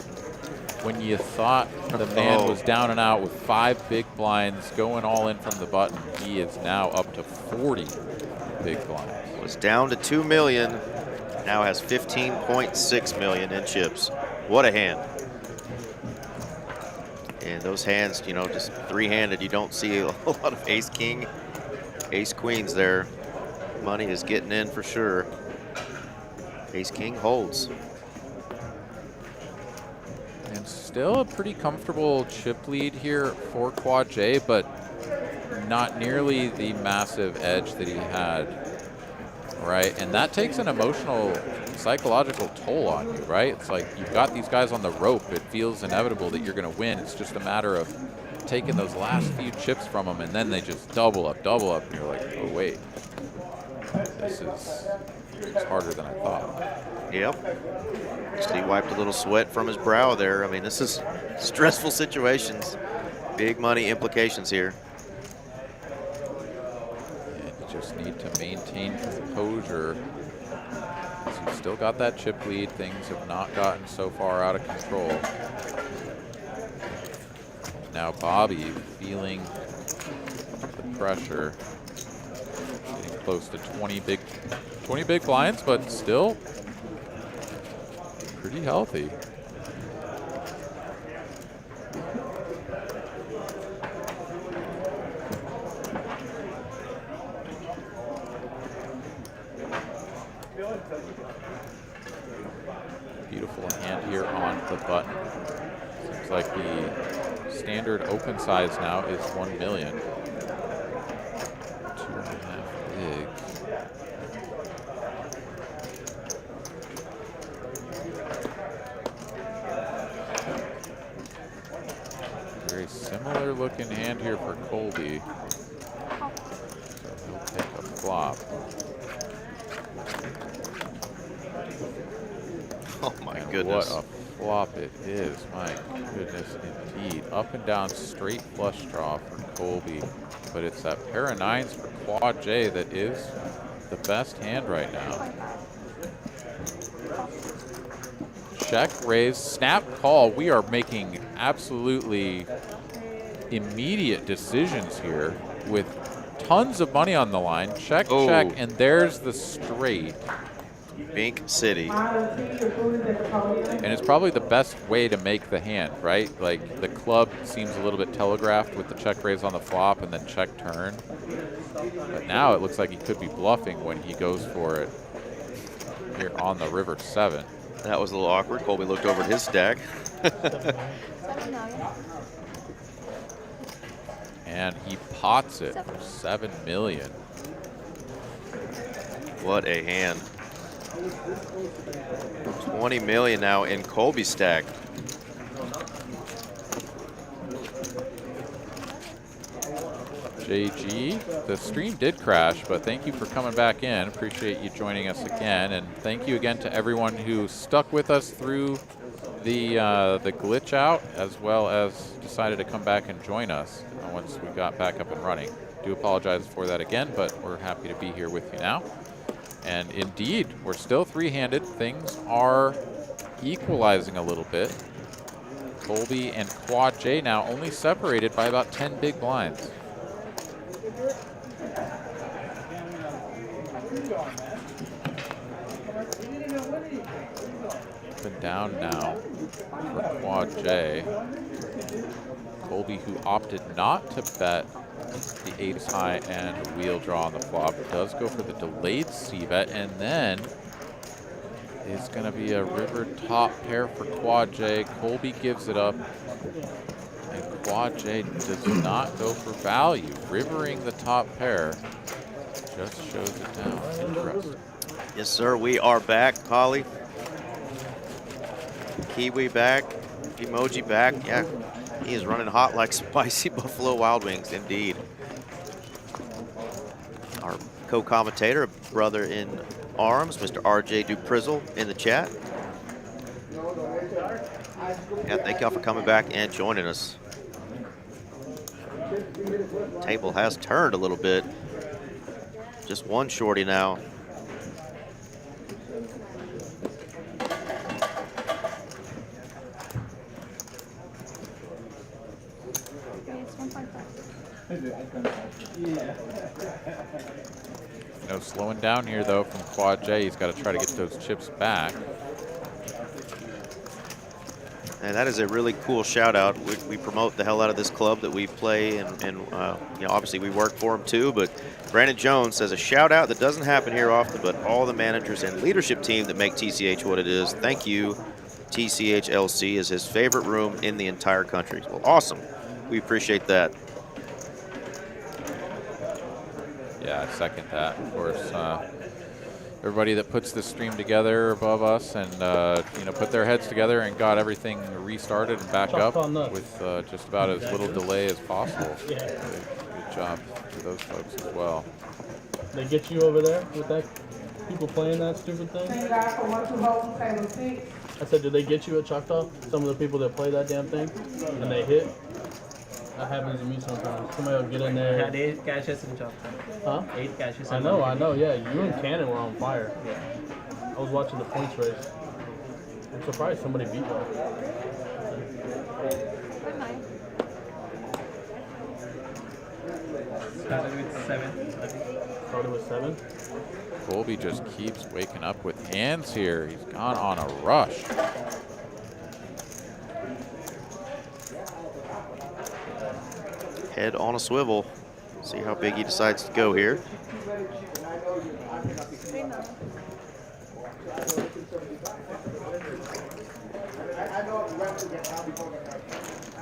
Speaker 1: when you thought the man was down and out with 5 big blinds going all in from the button, he is now up to 40 big blinds.
Speaker 2: Was down to 2 million. Now has 15.6 million in chips. What a hand. And those hands, you know, just 3-handed, you don't see a lot of ace-king, ace-queens there. Money is getting in for sure. Ace-king holds.
Speaker 1: And still a pretty comfortable chip lead here for Quad J, but not nearly the massive edge that he had, right? And that takes an emotional, psychological toll on you, right? It's like you've got these guys on the rope. It feels inevitable that you're going to win. It's just a matter of taking those last few chips from them, and then they just double up, and you're like, oh, wait. This is harder than I thought.
Speaker 2: Yep. Just he wiped a little sweat from his brow there. I mean, this is stressful situations. Big money implications here.
Speaker 1: And you just need to maintain composure. So you still got that chip lead. Things have not gotten so far out of control. Now Bobby feeling the pressure. Getting close to 20 big blinds, but still pretty healthy. Beautiful hand here on the button. Seems like the standard open size now is 1 million. 2.5 bigs. Very similar looking hand here for Colby. So he'll take a flop.
Speaker 2: Oh my goodness.
Speaker 1: What a flop it is. My goodness indeed. Up and down straight flush draw for Colby. But it's that pair of nines for Quad J that is the best hand right now. Check, raise, snap, call. We are making absolutely immediate decisions here with tons of money on the line. Check, check, and there's the straight.
Speaker 2: Bink City.
Speaker 1: And it's probably the best way to make the hand, right? Like the club seems a little bit telegraphed with the check raise on the flop and then check turn. But now it looks like he could be bluffing when he goes for it here on the river 7.
Speaker 2: That was a little awkward. Colby looked over at his stack.
Speaker 8: 7 million.
Speaker 1: And he pots it for 7 million.
Speaker 2: What a hand. 20 million now in Colby's stack.
Speaker 1: JG, the stream did crash, but thank you for coming back in. Appreciate you joining us again, and thank you again to everyone who stuck with us through the glitch out, as well as decided to come back and join us once we got back up and running. Do apologize for that again, but we're happy to be here with you now. And indeed, we're still three-handed. Things are equalizing a little bit. Colby and Quad J now only separated by about 10 big blinds. Up and down now for Quad J. Colby, who opted not to bet the ace high and wheel draw on the flop, does go for the delayed c-bet, and then it's going to be a river top pair for Quad J. Colby gives it up, and Quad J does not go for value. Rivering the top pair just shows it down. Interesting.
Speaker 2: Yes, sir. We are back, Collie. Kiwi back. Emoji back. Yeah. He is running hot like spicy Buffalo Wild Wings, indeed. Our co-commentator, brother in arms, Mr. RJ Duprizzle in the chat. Yeah, thank y'all for coming back and joining us. Table has turned a little bit. Just one shorty now.
Speaker 1: No slowing down here, though, from Quad J. He's got to try to get those chips back.
Speaker 2: And that is a really cool shout out. We promote the hell out of this club that we play, and you know, obviously we work for him too. But Brandon Jones says a shout out that doesn't happen here often, but all the managers and leadership team that make TCH what it is. Thank you. TCH LC is his favorite room in the entire country. Well, awesome. We appreciate that.
Speaker 1: Yeah, I second that. Of course, everybody that puts this stream together above us and you know, put their heads together and got everything restarted and back up with just about as little delay as possible. Good job to those folks as well.
Speaker 4: They get you over there with that People playing that stupid thing.
Speaker 3: Thank God for 1, 2 holes, table 6.
Speaker 4: I said, did they get you at Choctaw? Some of the people that play that damn thing and they hit. That happens to me sometimes. Somebody will get in there.
Speaker 9: I had 8 caches in Choctaw.
Speaker 4: Huh?
Speaker 9: 8 caches.
Speaker 4: I know, yeah. You and Cannon were on fire. Yeah. I was watching the points race. I'm surprised somebody beat y'all.
Speaker 9: Started with 7.
Speaker 4: Started with 7.
Speaker 1: Colby just keeps waking up with hands here. He's gone on a rush.
Speaker 2: Head on a swivel. See how big he decides to go here.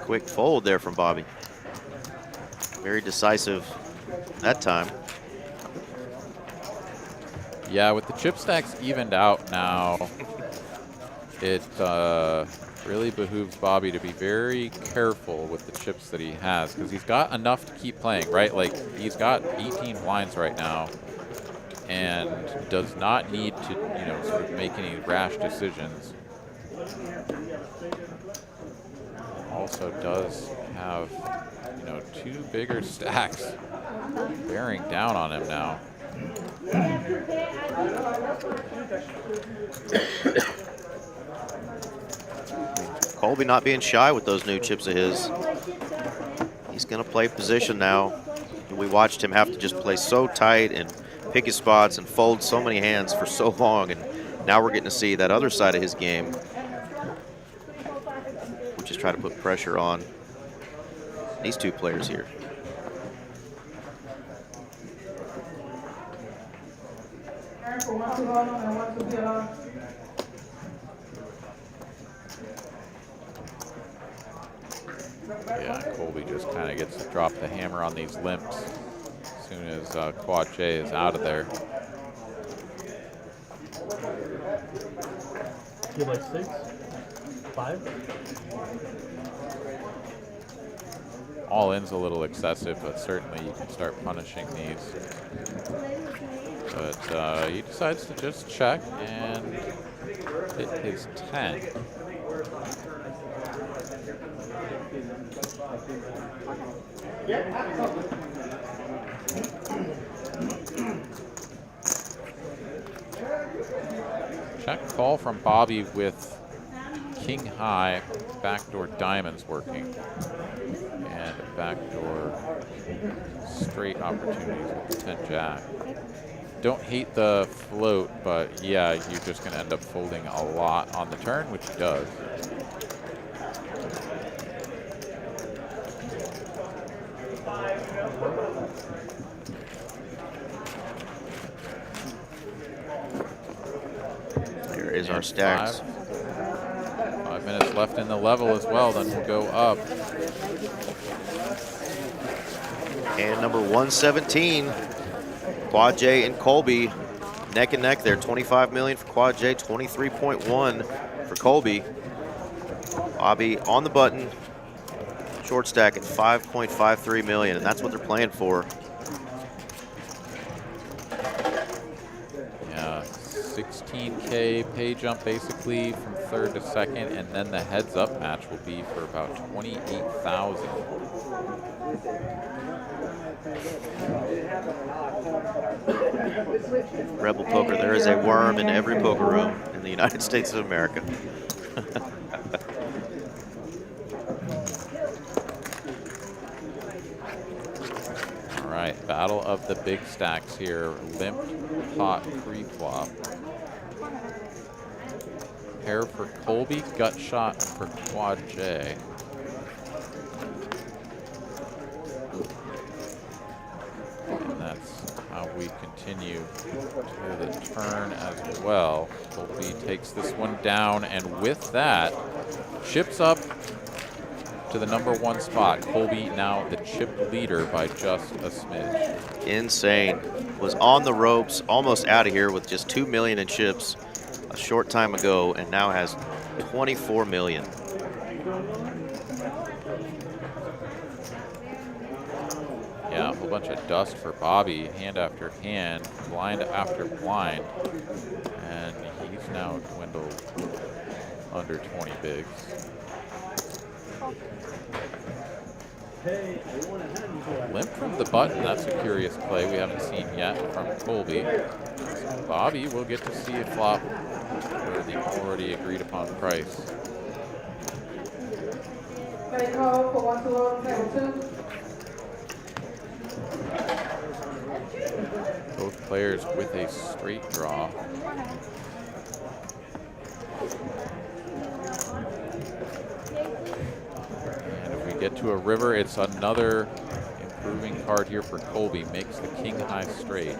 Speaker 2: Quick fold there from Bobby. Very decisive that time.
Speaker 1: Yeah, with the chip stacks evened out now, it really behooves Bobby to be very careful with the chips that he has, because he's got enough to keep playing, right? Like, he's got 18 blinds right now and does not need to, you know, sort of make any rash decisions. Also does have, you know, 2 bigger stacks bearing down on him now.
Speaker 2: Colby not being shy with those new chips of his. He's going to play position now. We watched him have to just play so tight and pick his spots and fold so many hands for so long, and now we're getting to see that other side of his game, which is try to put pressure on these 2 players here.
Speaker 3: Careful, 1, 2 hold on and 1, 2 get on.
Speaker 1: Yeah, Colby just kind of gets to drop the hammer on these limps as soon as Quad J is out of there.
Speaker 4: You like 6? 5?
Speaker 1: All in's a little excessive, but certainly you can start punishing these. But he decides to just check and hit his 10. Check call from Bobby with king high, backdoor diamonds working, and backdoor straight opportunities with the 10 jack. Don't hate the float, but yeah, you're just going to end up folding a lot on the turn, which he does.
Speaker 2: There is our stacks.
Speaker 1: 5 minutes left in the level as well, then we'll go up.
Speaker 2: And number 117, Quad J and Colby, neck and neck there. 25 million for Quad J, 23.1 for Colby. Bobby on the button, short stack at 5.53 million, and that's what they're playing for.
Speaker 1: Yeah, 16K pay jump basically from 3rd to 2nd, and then the heads up match will be for about 28,000.
Speaker 2: Rebel Poker, there is a worm in every poker room in the United States of America.
Speaker 1: All right, battle of the big stacks here. Limp pot pre-flop. Pair for Colby, gut shot for Quad J. And that's how we continue to the turn as well. Colby takes this one down, and with that, chips up to the #1 spot. Colby now the chip leader by just a smidge.
Speaker 2: Insane. Was on the ropes, almost out of here with just 2 million in chips a short time ago, and now has 24 million.
Speaker 1: Yeah, bunch of dust for Bobby, hand after hand, blind after blind. And he's now dwindled under 20 bigs. Limp from the button, that's a curious play we haven't seen yet from Colby. Bobby will get to see a flop for the already agreed upon price. Both players with a straight draw. And if we get to a river, it's another improving card here for Colby. Makes the king high straight.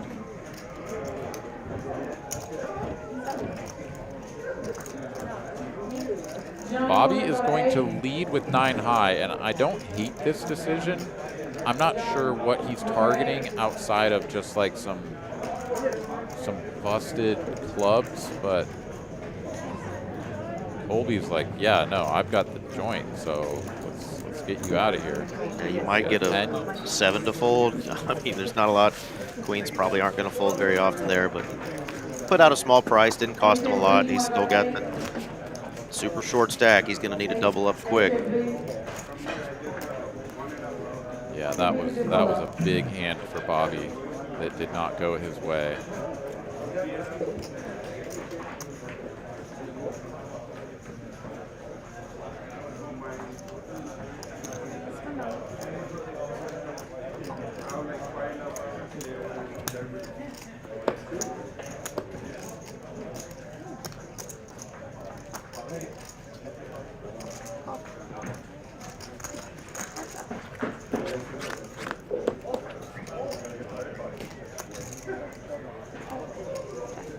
Speaker 1: Bobby is going to lead with 9 high, and I don't hate this decision. I'm not sure what he's targeting outside of just like some busted clubs, but Colby's like, yeah, no, I've got the joint, so let's get you out of here.
Speaker 2: Yeah, you might get a 7 to fold. I mean, there's not a lot. Queens probably aren't going to fold very often there, but put out a small price, didn't cost him a lot. He's still got the super short stack. He's going to need to double up quick.
Speaker 1: Yeah, that was a big hand for Bobby that did not go his way.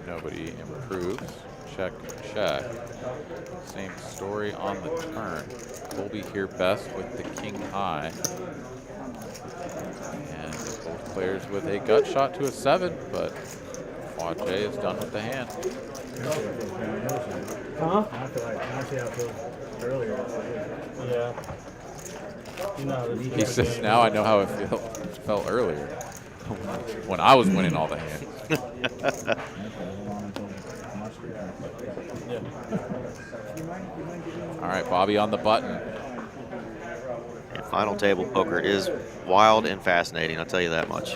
Speaker 1: Nobody improves. Check, check. Same story on the turn. Colby here best with the king high. And both players with a gut shot to a 7, but Quad J is done with the hand.
Speaker 4: Huh?
Speaker 7: I feel like I see how it feels earlier.
Speaker 4: Yeah. You know,
Speaker 1: He says, now I know how it felt earlier when I was winning all the hands. All right, Bobby on the button.
Speaker 2: And final table poker is wild and fascinating, I'll tell you that much.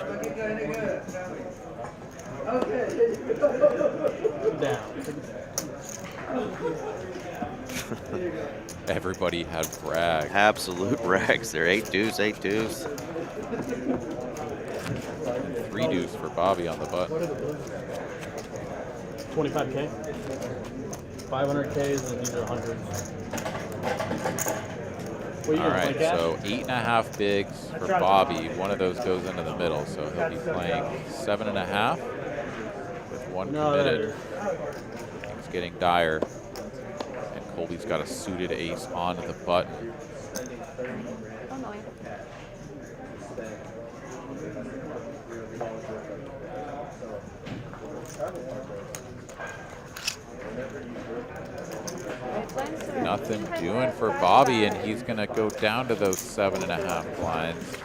Speaker 1: Everybody had brag.
Speaker 2: Absolute rags. They're 8 deuce, 8 deuce.
Speaker 1: 3 deuce for Bobby on the button.
Speaker 4: 25K. 500Ks and these are 100s.
Speaker 1: All right, so 8.5 bigs for Bobby. One of those goes into the middle, so he'll be playing 7.5 with 1 committed. It's getting dire. And Colby's got a suited ace on the button. Nothing doing for Bobby, and he's going to go down to those 7.5 blinds.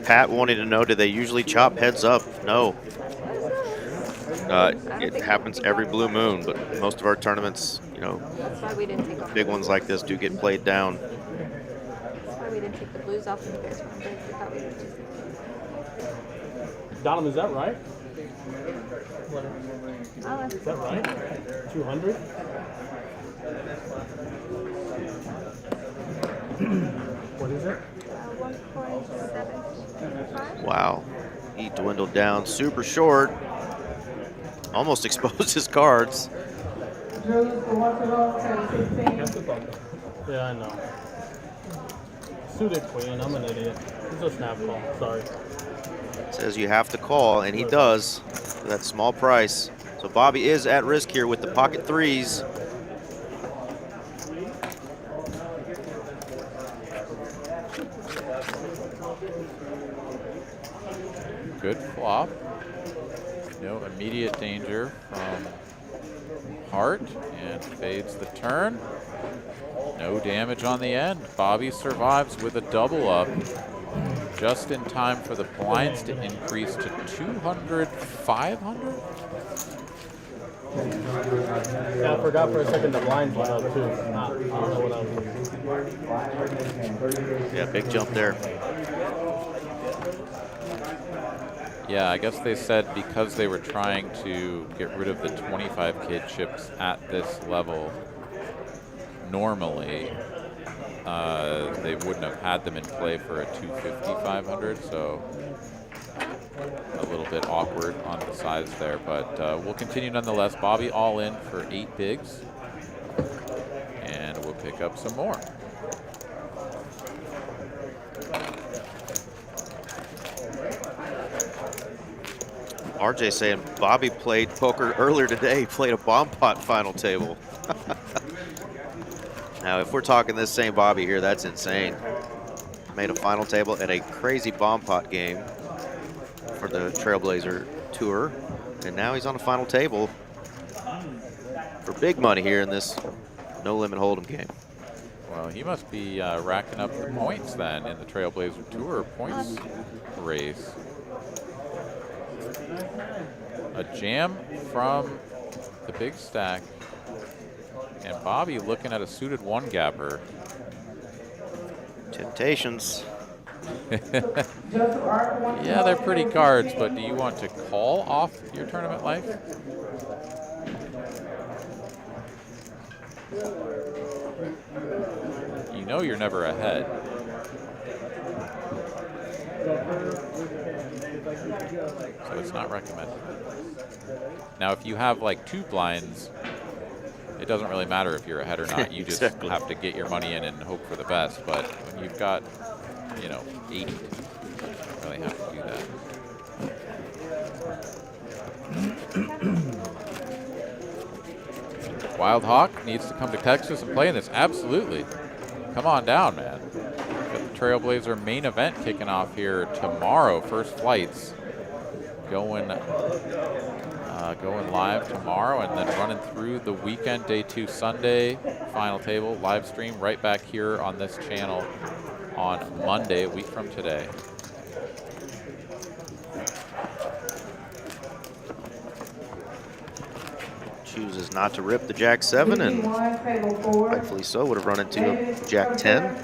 Speaker 2: Pat wanted to know, do they usually chop heads up? No. It happens every blue moon, but most of our tournaments, you know, big ones like this do get played down.
Speaker 8: That's why we didn't take the blues off in the bears one day. We thought we would just...
Speaker 4: Donald, is that right?
Speaker 8: Oh,
Speaker 4: Is that right? 200? What is it?
Speaker 8: 1.75.
Speaker 2: Wow. He dwindled down super short. Almost exposed his cards.
Speaker 4: Yeah, I know. Suited queen, I'm an idiot. It's a snap call, sorry.
Speaker 2: Says you have to call, and he does for that small price. So Bobby is at risk here with the pocket 3s.
Speaker 1: Good flop. No immediate danger from Hart, and fades the turn. No damage on the end. Bobby survives with a double up. Just in time for the blinds to increase to 200, 500?
Speaker 4: Yeah, I forgot for a second the blinds went up too. I don't know what else.
Speaker 2: Yeah, big jump there.
Speaker 1: Yeah, I guess they said because they were trying to get rid of the 25K chips at this level, normally, they wouldn't have had them in play for a 250, 500, so a little bit awkward on the size there, but we'll continue nonetheless. Bobby all in for 8 bigs, and we'll pick up some more.
Speaker 2: RJ saying Bobby played poker earlier today. He played a bomb pot final table. Now, if we're talking this same Bobby here, that's insane. Made a final table at a crazy bomb pot game for the Trailblazer Tour, and now he's on a final table for big money here in this no limit Holdem game.
Speaker 1: Well, he must be racking up the points then in the Trailblazer Tour points race. A jam from the big stack. And Bobby looking at a suited one gapper.
Speaker 2: Temptations.
Speaker 1: Yeah, they're pretty cards, but do you want to call off your tournament life? You know you're never ahead. So it's not recommended. Now, if you have like 2 blinds, it doesn't really matter if you're ahead or not. You just
Speaker 2: Exactly.
Speaker 1: have to get your money in and hope for the best. But when you've got, you know, 80, you really have to do that. Wild Hawk needs to come to Texas and play in this. Absolutely. Come on down, man. Got the Trailblazer main event kicking off here tomorrow. First flights going live tomorrow, and then running through the weekend, day 2 Sunday, final table, live stream right back here on this channel on Monday, a week from today.
Speaker 2: Chooses not to rip the Jack 7, and rightfully so, would have run into a Jack 10.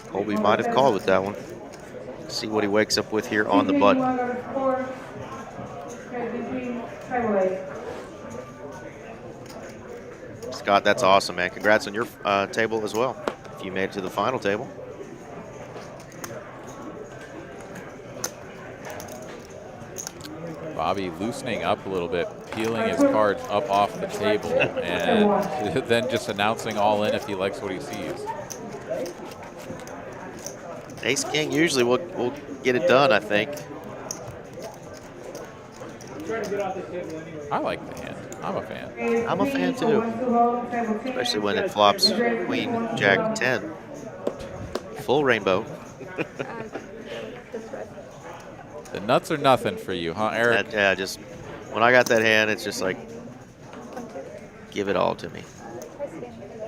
Speaker 2: Colby might have called with that one. See what he wakes up with here on the button. Scott, that's awesome, man. Congrats on your table as well, if you made it to the final table.
Speaker 1: Bobby loosening up a little bit, peeling his cards up off the table, and then just announcing all in if he likes what he sees.
Speaker 2: Ace King usually will get it done, I think.
Speaker 1: I like the hand. I'm a fan.
Speaker 2: I'm a fan too, especially when it flops Queen Jack 10. Full rainbow.
Speaker 1: The nuts are nothing for you, huh, Eric?
Speaker 2: Yeah, just when I got that hand, it's just like, give it all to me.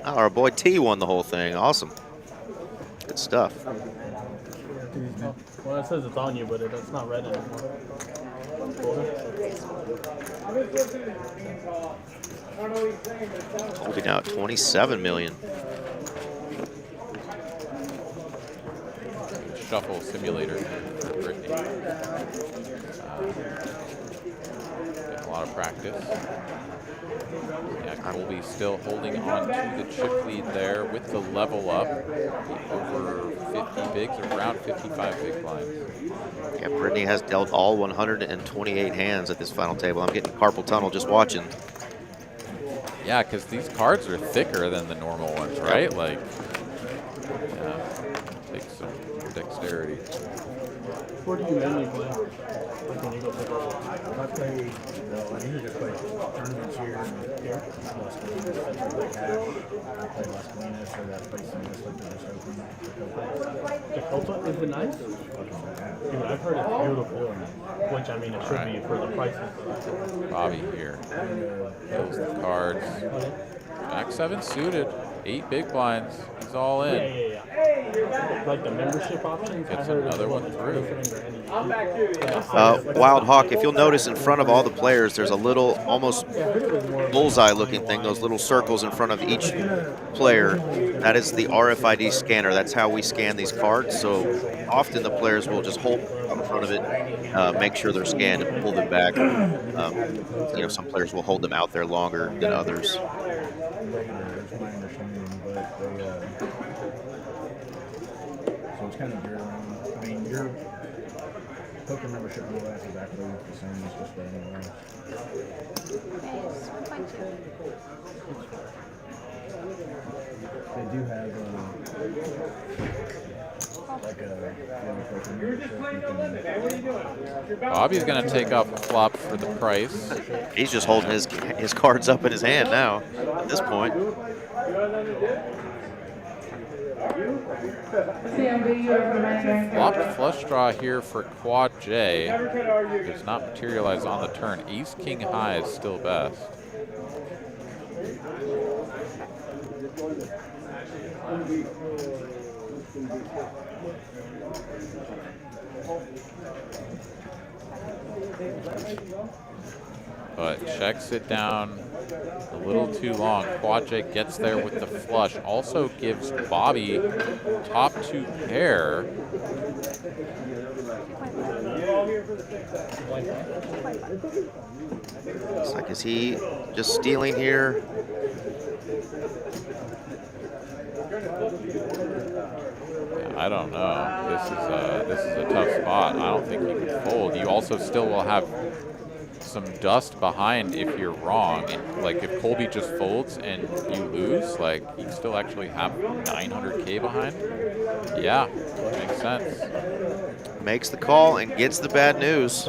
Speaker 2: Oh, our boy T won the whole thing. Awesome. Good stuff.
Speaker 4: Well, it says it's on you, but it's not red anymore.
Speaker 2: Holding out 27 million.
Speaker 1: Shuffle simulator for Brittany. Getting a lot of practice. Yeah, Colby still holding on to the chip lead there with the level up. Over 50 bigs, around 55 big blinds.
Speaker 2: Yeah, Brittany has dealt all 128 hands at this final table. I'm getting carpal tunnel just watching.
Speaker 1: Yeah, because these cards are thicker than the normal ones, right? Like, yeah, takes some dexterity.
Speaker 4: Where do you mainly play? Like when you go pick up?
Speaker 6: I play, I usually just play tournaments here. I play Las Colinas, so that place in this like the
Speaker 4: Dakota, is it nice? Dude, I've heard it's beautiful, which I mean it should be for the prices.
Speaker 1: Bobby here. Fills the cards. Jack 7 suited. 8 big blinds. He's all in.
Speaker 4: Yeah. Like the membership options.
Speaker 1: Gets another one through.
Speaker 2: Wild Hawk, if you'll notice in front of all the players, there's a little almost bullseye looking thing, those little circles in front of each player. That is the RFID scanner. That's how we scan these cards. So often the players will just hold in front of it, make sure they're scanned and pull them back. You know, some players will hold them out there longer than others.
Speaker 6: So it's kind of geared around. I mean, your poker membership will last exactly the same as just about anywhere else.
Speaker 8: Nice. 1.2.
Speaker 6: They do have like a poker membership.
Speaker 1: Bobby's going to take off the flop for the price.
Speaker 2: He's just holding his cards up in his hand now at this point.
Speaker 1: Flopped flush draw here for Quad J. Does not materialize on the turn. Ace King high is still best. But checks it down a little too long. Quad J gets there with the flush. Also gives Bobby top 2 pair.
Speaker 2: It's like, is he just stealing here?
Speaker 1: I don't know. This is a tough spot. I don't think you can fold. You also still will have some dust behind if you're wrong. And, like, if Colby just folds and you lose, like, you still actually have 900K behind. Yeah, makes sense.
Speaker 2: Makes the call and gets the bad news.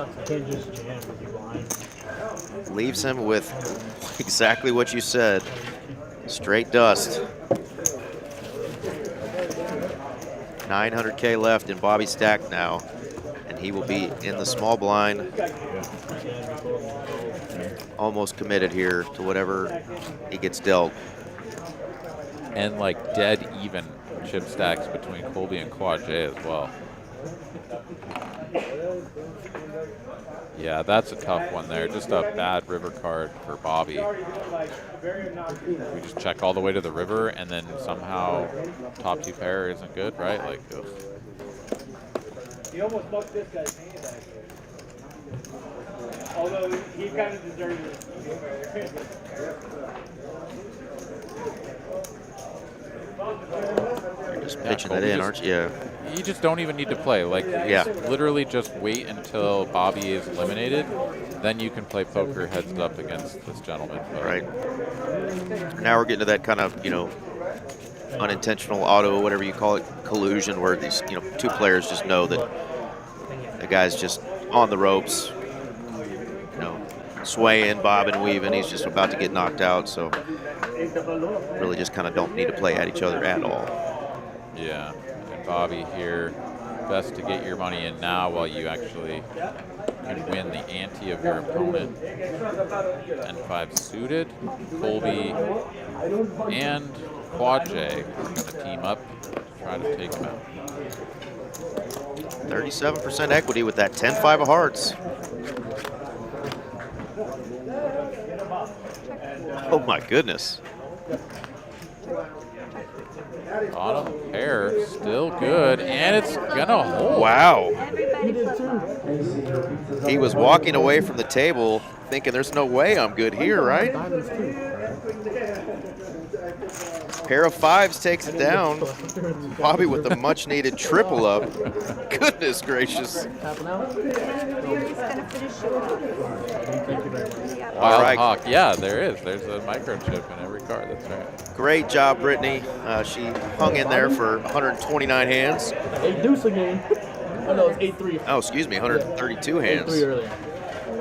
Speaker 2: Leaves him with exactly what you said. Straight dust. 900K left in Bobby's stack now, and he will be in the small blind. Almost committed here to whatever he gets dealt.
Speaker 1: And like dead even chip stacks between Colby and Quad J as well. Yeah, that's a tough one there. Just a bad river card for Bobby. We just check all the way to the river and then somehow top 2 pair isn't good, right? Like, ugh.
Speaker 3: He almost fucked this guy's hand back. Although he kind of deserved it.
Speaker 2: You're just pitching that in, aren't you? Yeah.
Speaker 1: You just don't even need to play. Like, literally just wait until Bobby is eliminated. Then you can play poker heads up against this gentleman. But.
Speaker 2: Right. Now we're getting to that kind of, you know, unintentional auto, whatever you call it, collusion, where these, you know, 2 players just know that the guy's just on the ropes, you know, swaying, bobbing, weaving. He's just about to get knocked out. So really just kind of don't need to play at each other at all.
Speaker 1: Yeah. And Bobby here, best to get your money in now while you actually can win the ante of your opponent. N5 suited, Colby and Quad J are going to team up to try to take him out.
Speaker 2: 37% equity with that 10-5 of hearts. Oh my goodness.
Speaker 1: Bottom pair, still good, and it's gonna hold.
Speaker 2: Wow. He was walking away from the table thinking there's no way I'm good here, right? Pair of 5s takes it down. Bobby with the much needed triple up. Goodness gracious.
Speaker 1: Wild Hawk. Yeah, there is. There's a microchip in every card. That's right.
Speaker 2: Great job, Brittany. She hung in there for 129 hands.
Speaker 4: 8 deuce again. Oh no, it's 8-3.
Speaker 2: Oh, excuse me, 132 hands.
Speaker 4: 8-3 earlier.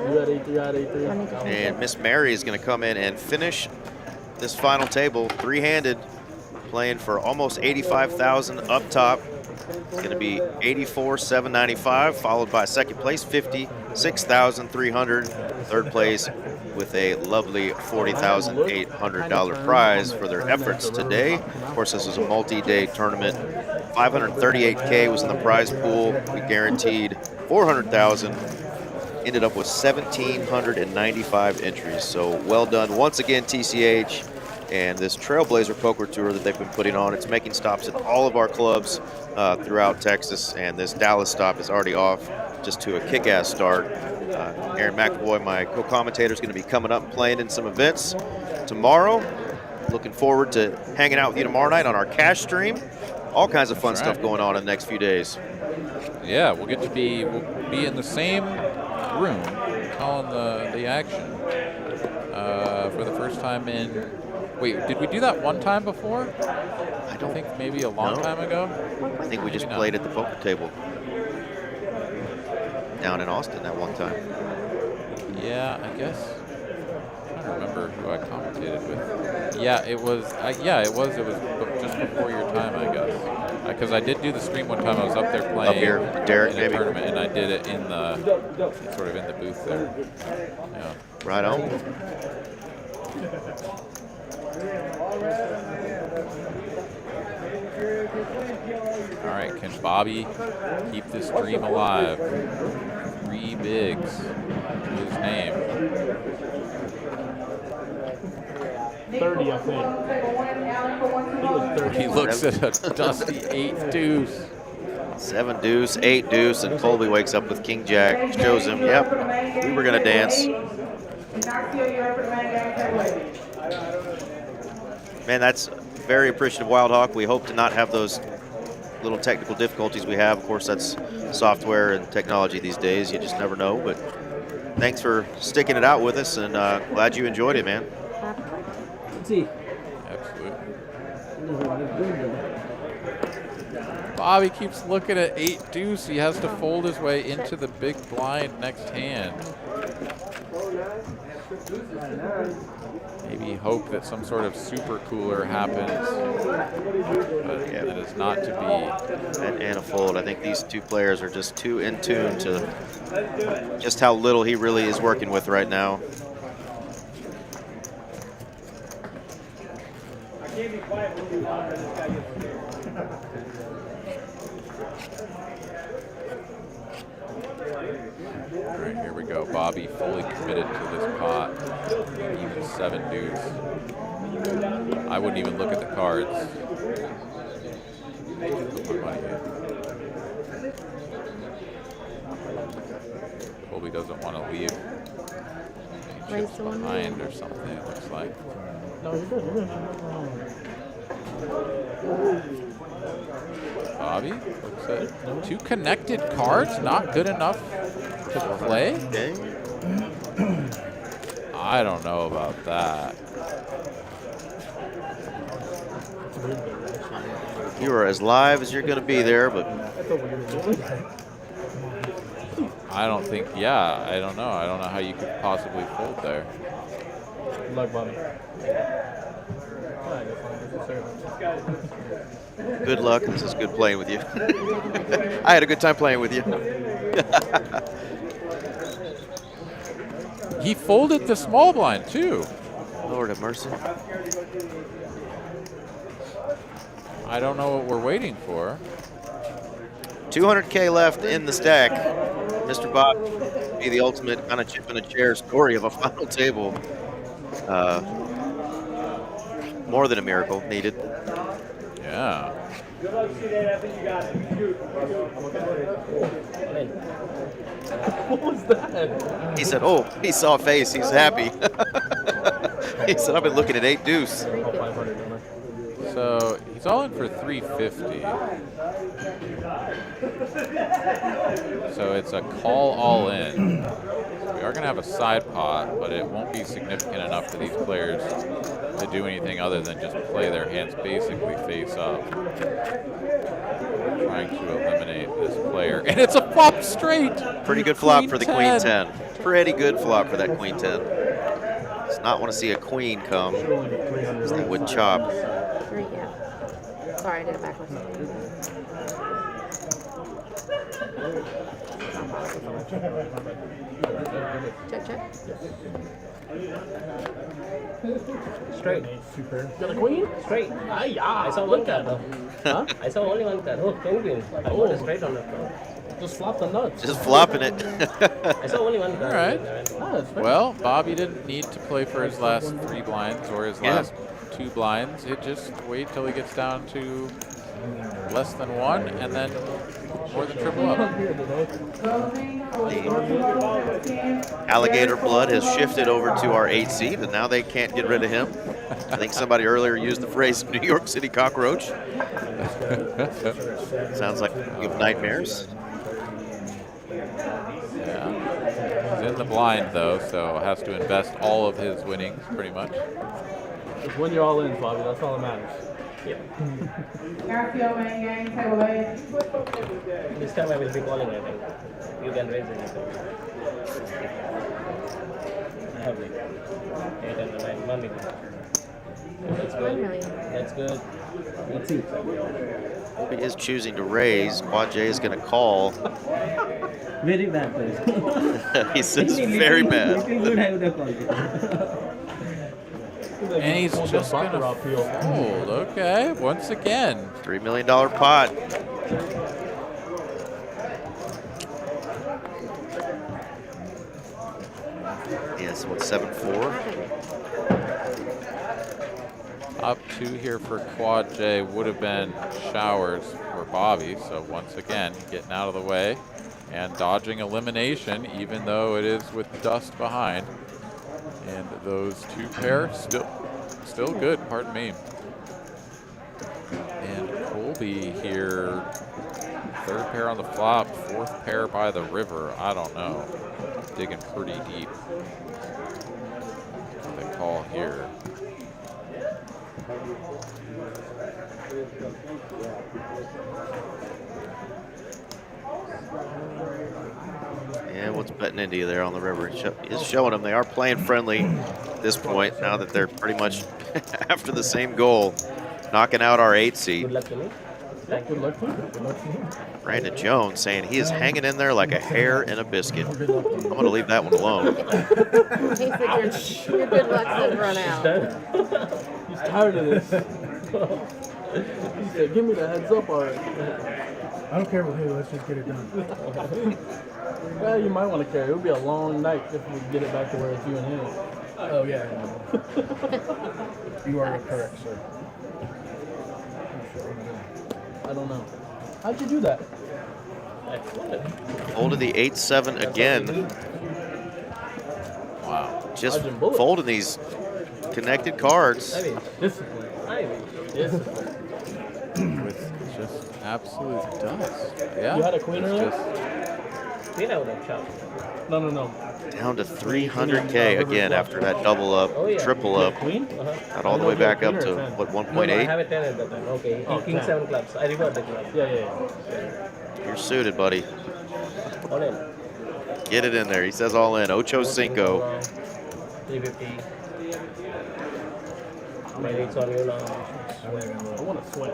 Speaker 4: You had 8-3, I had 8-3.
Speaker 2: And Miss Mary is going to come in and finish this final table, 3-handed, playing for almost 85,000 up top. It's going to be 84,795, followed by second place 50, $6,300. Third place with a lovely $40,800 prize for their efforts today. Of course, this is a multi-day tournament. 538K was in the prize pool. We guaranteed 400,000. Ended up with 1,795 entries. So well done once again, TCH. And this Trailblazer Poker Tour that they've been putting on, it's making stops at all of our clubs throughout Texas. And this Dallas stop is already off just to a kick-ass start. Aaron McAvoy, my co-commentator, is going to be coming up and playing in some events tomorrow. Looking forward to hanging out with you tomorrow night on our cash stream. All kinds of fun stuff going on in the next few days.
Speaker 1: Yeah, we'll be in the same room calling the action for the first time in. Wait, did we do that one time before? I don't think maybe a long time ago.
Speaker 2: I think we just played at the poker table down in Austin that one time.
Speaker 1: Yeah, I guess. I don't remember who I commentated with. Yeah, it was. It was just before your time, I guess. Because I did do the stream one time. I was up there playing
Speaker 2: up here, Derek,
Speaker 1: in a tournament, and I did it in the sort of in the booth there. Yeah.
Speaker 2: Right on.
Speaker 1: All right, can Bobby keep this dream alive? 3 bigs to his name.
Speaker 4: 30, I think.
Speaker 1: He looks at a dusty 8 deuce.
Speaker 2: 7 deuce, 8 deuce, and Colby wakes up with King Jack. Shows him, yep, we were gonna dance. Man, that's very appreciative, Wild Hawk. We hope to not have those little technical difficulties we have. Of course, that's software and technology these days. You just never know. But thanks for sticking it out with us, and glad you enjoyed it, man.
Speaker 1: Absolutely. Bobby keeps looking at 8 deuce. He has to fold his way into the big blind next hand. Maybe hope that some sort of super cooler happens, but that is not to be.
Speaker 2: And a fold. I think these two players are just too in tune to just how little he really is working with right now.
Speaker 1: All right, here we go. Bobby fully committed to this pot. Even 7 deuce. I wouldn't even look at the cards. Put my money in. Colby doesn't want to leave. He chips behind or something, it looks like. Bobby looks at 2 connected cards, not good enough to play.
Speaker 2: Okay.
Speaker 1: I don't know about that.
Speaker 2: You are as live as you're going to be there, but
Speaker 1: I don't think. Yeah, I don't know. I don't know how you could possibly fold there.
Speaker 4: Luck Bobby.
Speaker 2: good luck. This is good playing with you. I had a good time playing with you.
Speaker 1: He folded the small blind too.
Speaker 2: Lord have mercy.
Speaker 1: I don't know what we're waiting for.
Speaker 2: 200K left in the stack. Mr. Bob be the ultimate kind of chip in a chair story of a final table. More than a miracle needed.
Speaker 1: Yeah.
Speaker 4: Good luck, C-Date. I think you got it. What was that?
Speaker 2: He said, oh, he saw a face. He's happy. He said, I've been looking at 8 deuce.
Speaker 1: So he's all in for 350. So it's a call all in. We are going to have a side pot, but it won't be significant enough for these players to do anything other than just play their hands basically face up. Trying to eliminate this player. And it's a flop straight!
Speaker 2: Pretty good flop for the queen 10. Pretty good flop for that queen 10. Does not want to see a queen come. They would chop.
Speaker 8: Sorry, I did it backwards. Check, check.
Speaker 9: Straight.
Speaker 6: Super.
Speaker 4: Got a queen?
Speaker 9: Straight. I saw one card though.
Speaker 2: Huh?
Speaker 9: I saw only one card. Oh, 10 queen. I want a straight on that card.
Speaker 4: Just flop the nuts.
Speaker 2: Just flopping it.
Speaker 9: I saw only one card.
Speaker 1: All right.
Speaker 4: Ah, that's fair.
Speaker 1: Well, Bobby didn't need to play for his last 3 blinds or his
Speaker 2: Yeah.
Speaker 1: last 2 blinds. It just wait till he gets down to less than 1 and then more than triple up.
Speaker 2: Alligator blood has shifted over to our 8 seed, and now they can't get rid of him. I think somebody earlier used the phrase New York City cockroach. Sounds like you have nightmares.
Speaker 1: Yeah. He's in the blind though, so has to invest all of his winnings pretty much.
Speaker 4: Just when you're all in, Bobby, that's all that matters.
Speaker 9: This time I will be calling, I think. You can raise anything. I have like 8 and 9 money. That's
Speaker 8: 1
Speaker 9: good.
Speaker 8: million.
Speaker 9: That's good. Let's see.
Speaker 2: He is choosing to raise. Quad J is going to call.
Speaker 9: Very bad place.
Speaker 2: He says very bad.
Speaker 9: Good, I would have called it.
Speaker 1: And he's just going to fold. Okay, once again.
Speaker 2: $3 million pot. Yes, 7-4.
Speaker 1: Up 2 here for Quad J would have been showers for Bobby. So once again, getting out of the way and dodging elimination, even though it is with dust behind. And those 2 pair still good, pardon me. And Colby here, 3rd pair on the flop, 4th pair by the river. I don't know. Digging pretty deep. The call here.
Speaker 2: Yeah, what's betting into you there on the river? Is showing them they are playing friendly at this point, now that they're pretty much after the same goal, knocking out our 8 seed.
Speaker 9: Good luck to me.
Speaker 4: Good luck to you. Good luck to you.
Speaker 2: Brandon Jones saying he is hanging in there like a hair in a biscuit. I'm going to leave that one alone.
Speaker 8: He said your good luck's have run out.
Speaker 4: He's tired of this. He said, give me the heads up already.
Speaker 6: I don't care with who, let's just get it done.
Speaker 4: Well, you might want to carry. It'll be a long night if we get it back to where it's you and him.
Speaker 6: Oh, yeah. You are correct, sir.
Speaker 4: I don't know. How'd you do that?
Speaker 2: Folded the 8-7 again.
Speaker 1: Wow.
Speaker 2: Just
Speaker 4: Dodging bullets.
Speaker 2: folding these connected cards.
Speaker 4: Discipline. Discipline.
Speaker 1: With just absolute dust. Yeah.
Speaker 4: You had a queen
Speaker 1: it's
Speaker 4: earlier?
Speaker 9: Queen I would have shoved.
Speaker 4: No.
Speaker 2: Down to 300K again after that double up, triple up.
Speaker 4: Queen?
Speaker 2: Got all the way back up to, what,
Speaker 9: No, I
Speaker 2: 1.8?
Speaker 9: have a 10 at the time. Okay.
Speaker 4: Oh,
Speaker 9: King
Speaker 4: 10.
Speaker 9: 7 clubs. I revert the club.
Speaker 4: Yeah.
Speaker 2: You're suited, buddy.
Speaker 9: All in.
Speaker 2: Get it in there. He says all in. Ocho Cinco.
Speaker 9: 350. My rate's on you now.
Speaker 4: I want to sweat.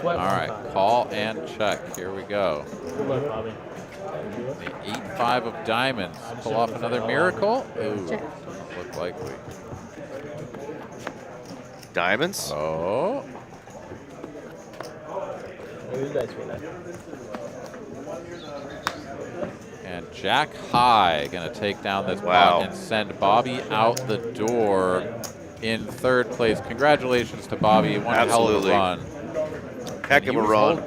Speaker 1: all right, call and check. Here we go.
Speaker 4: Good luck, Bobby.
Speaker 1: The 8-5 of diamonds. Pull off another miracle. Ooh,
Speaker 8: Check.
Speaker 1: doesn't look likely.
Speaker 2: Diamonds.
Speaker 1: Oh,
Speaker 9: You guys win that.
Speaker 1: and Jack High gonna take down this
Speaker 2: Wow.
Speaker 1: pot and send Bobby out the door in 3rd place. Congratulations to Bobby. One hell of a
Speaker 2: Absolutely.
Speaker 1: run.
Speaker 2: Heck of a run.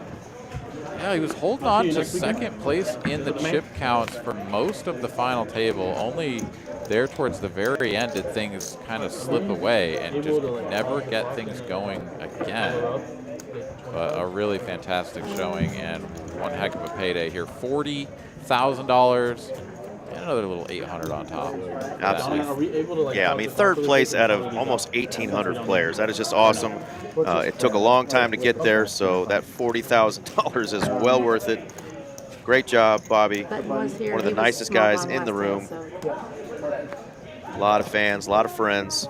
Speaker 1: Yeah, he was holding on to 2nd place in the chip counts for most of the final table. Only there towards the very end did things kind of slip away and just never get things going again. But a really fantastic showing and one heck of a payday here. $40,000 and another little 800 on top.
Speaker 2: Absolutely.
Speaker 4: Are we able to, like,
Speaker 2: Yeah, I mean, 3rd place out of almost 1,800 players. That is just awesome. It took a long time to get there, so that $40,000 is well worth it. Great job, Bobby.
Speaker 8: Button was here.
Speaker 2: One of the
Speaker 8: He was
Speaker 2: nicest
Speaker 8: small
Speaker 2: guys
Speaker 8: on
Speaker 2: in the
Speaker 8: last
Speaker 2: room.
Speaker 8: time, so-
Speaker 2: A lot of fans, a lot of friends.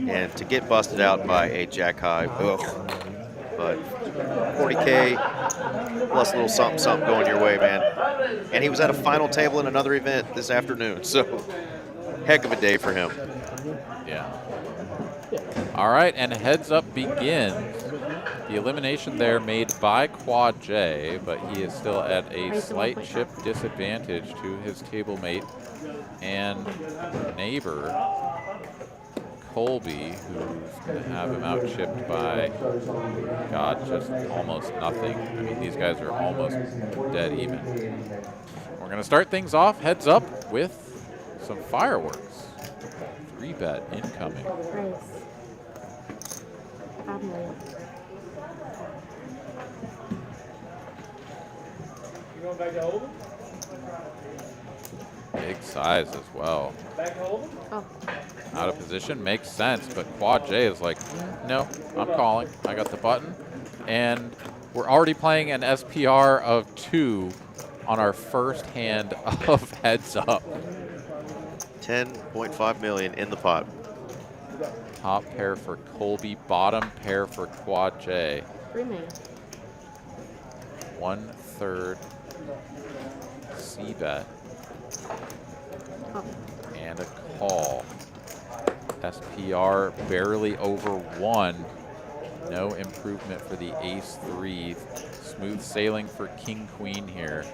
Speaker 2: And to get busted out by a jack high, ugh. But 40K plus a little something, something going your way, man. And he was at a final table in another event this afternoon, so heck of a day for him.
Speaker 1: Yeah. All right, and heads up begins. The elimination there made by Quad J, but he is still at a slight chip disadvantage to his table mate and neighbor, Colby, who's going to have him out chipped by, God, just almost nothing. I mean, these guys are almost dead even. We're going to start things off, heads up, with some fireworks. 3-bet incoming.
Speaker 9: You going back to Holdem?
Speaker 1: Big size as well.
Speaker 9: Back to Holdem?
Speaker 8: Oh.
Speaker 1: Out of position makes sense, but Quad J is like, no, I'm calling. I got the button. And we're already playing an SPR of 2 on our first hand of heads up.
Speaker 2: 10.5 million in the pot.
Speaker 1: Top pair for Colby, bottom pair for Quad J. 1/3 C-bet.
Speaker 8: Oh.
Speaker 1: And a call. SPR barely over 1. No improvement for the ace-3. Smooth sailing for king-queen here.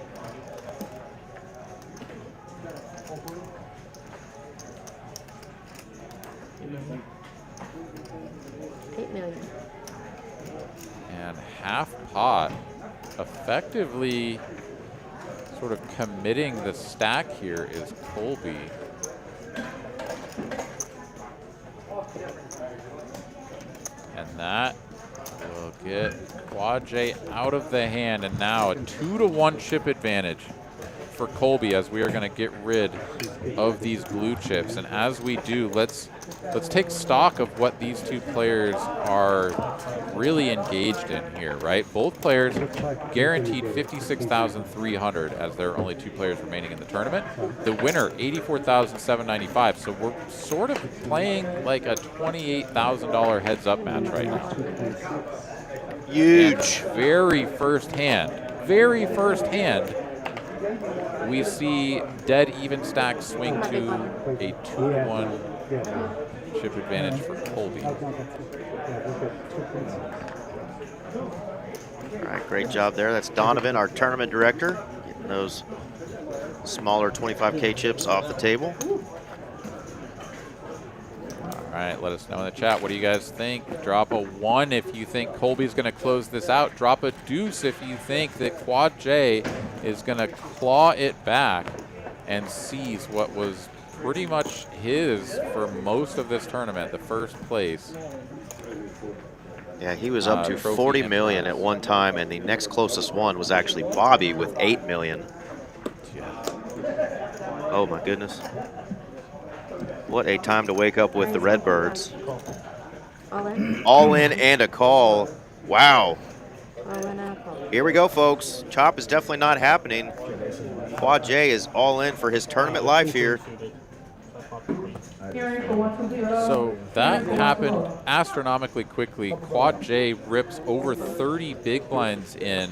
Speaker 8: $8 million.
Speaker 1: And half pot, effectively sort of committing the stack here is Colby. And that will get Quad J out of the hand, and now a 2-to-1 chip advantage for Colby as we are going to get rid of these blue chips. And as we do, let's take stock of what these two players are really engaged in here, right? Both players guaranteed $56,300 as there are only 2 players remaining in the tournament. The winner, $84,795. So we're sort of playing like a $28,000 heads up match right now.
Speaker 2: Huge.
Speaker 1: And very first hand, we see dead even stack swing to a 2-to-1 chip advantage for Colby.
Speaker 2: All right, great job there. That's Donovan, our tournament director, getting those smaller 25K chips off the table.
Speaker 1: All right, let us know in the chat. What do you guys think? Drop a 1 if you think Colby's going to close this out. Drop a deuce if you think that Quad J is going to claw it back and seize what was pretty much his for most of this tournament, the first place.
Speaker 2: Yeah, he was up to 40 million at one time, and the next closest one was actually Bobby with 8 million.
Speaker 1: Yeah.
Speaker 2: Oh my goodness. What a time to wake up with the Redbirds.
Speaker 8: All in?
Speaker 2: All in and a call. Wow.
Speaker 8: All in and a call.
Speaker 2: Here we go, folks. Chop is definitely not happening. Quad J is all in for his tournament life here.
Speaker 1: So that happened astronomically quickly. Quad J rips over 30 big blinds in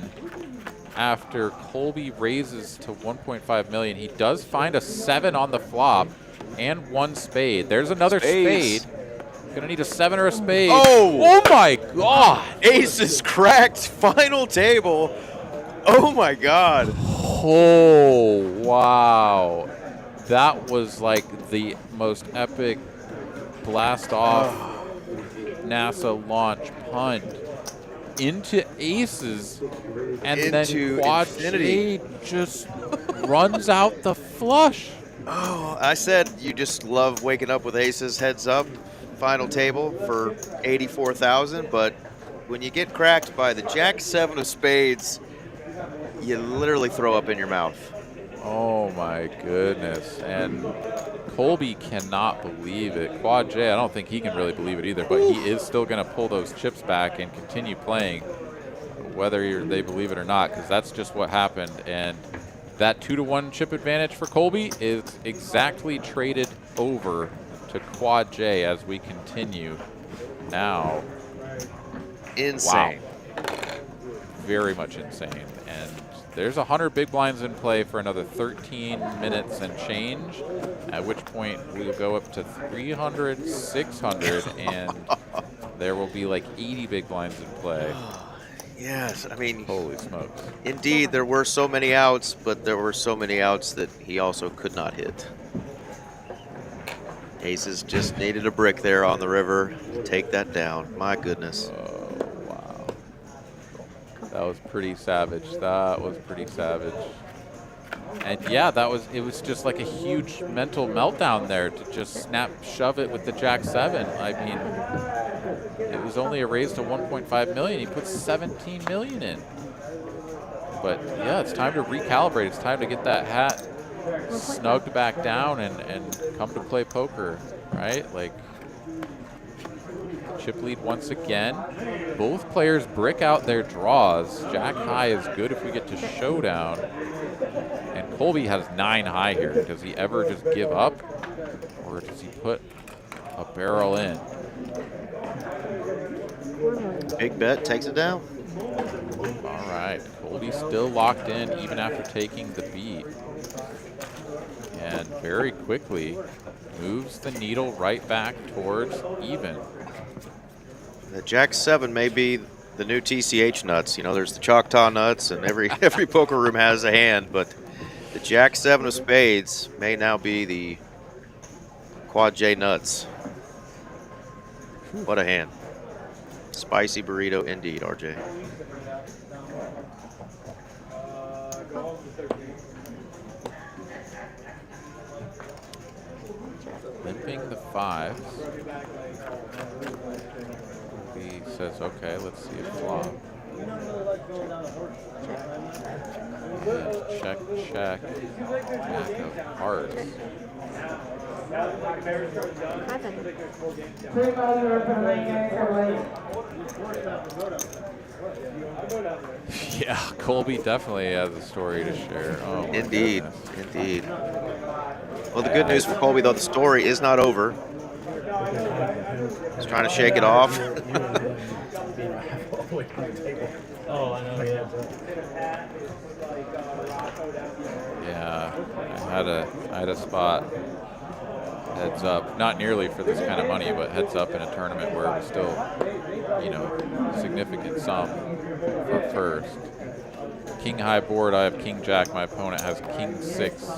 Speaker 1: after Colby raises to 1.5 million. He does find a 7 on the flop and 1 spade. There's another spade. Gonna need a 7 or a spade.
Speaker 2: Oh
Speaker 1: my God.
Speaker 2: Ace is cracked. Final table. Oh my God.
Speaker 1: Oh, wow. That was like the most epic blast off NASA launch punt into aces, and then Quad J just runs out the flush.
Speaker 2: Oh, I said you just love waking up with aces heads up. Final table for 84,000, but when you get cracked by the Jack 7 of spades, you literally throw up in your mouth.
Speaker 1: Oh my goodness. And Colby cannot believe it. Quad J, I don't think he can really believe it either, but he is still going to pull those chips back and continue playing, whether they believe it or not, because that's just what happened. And that 2-to-1 chip advantage for Colby is exactly traded over to Quad J as we continue now.
Speaker 2: Insane.
Speaker 1: Wow. Very much insane. And there's 100 big blinds in play for another 13 minutes and change, at which point we'll go up to 300, 600, and there will be like 80 big blinds in play.
Speaker 2: Yes, I mean,
Speaker 1: holy smokes.
Speaker 2: Indeed, there were so many outs, but there were so many outs that he also could not hit. Aces just needed a brick there on the river to take that down. My goodness.
Speaker 1: Oh, wow. That was pretty savage. That was pretty savage. And yeah, it was just like a huge mental meltdown there to just shove it with the Jack-7. I mean, it was only a raise to 1.5 million. He put 17 million in. But yeah, it's time to recalibrate. It's time to get that hat snugged back down and come to play poker, right? Like, chip lead once again. Both players brick out their draws. Jack high is good if we get to showdown. And Colby has 9 high here. Does he ever just give up? Or does he put a barrel in?
Speaker 2: Big bet takes it down.
Speaker 1: All right, Colby still locked in even after taking the beat. And very quickly moves the needle right back towards even.
Speaker 2: The Jack-7 may be the new TCH nuts. You know, there's the Choctaw nuts, and every poker room has a hand, but the Jack-7 of spades may now be the Quad J nuts. What a hand. Spicy burrito indeed, RJ.
Speaker 1: Limping the 5s. He says, okay, let's see a flop. And check, check. Jack of hearts. Yeah, Colby definitely has a story to share. Oh,
Speaker 2: Indeed,
Speaker 1: goodness.
Speaker 2: indeed. Well, the good news for Colby, though, the story is not over. He's trying to shake it off.
Speaker 9: Oh, I know, yeah.
Speaker 1: Yeah, I had a spot heads up, not nearly for this kind of money, but heads up in a tournament where it was still, you know, significant sum for first. King high board, I have king jack. My opponent has king 6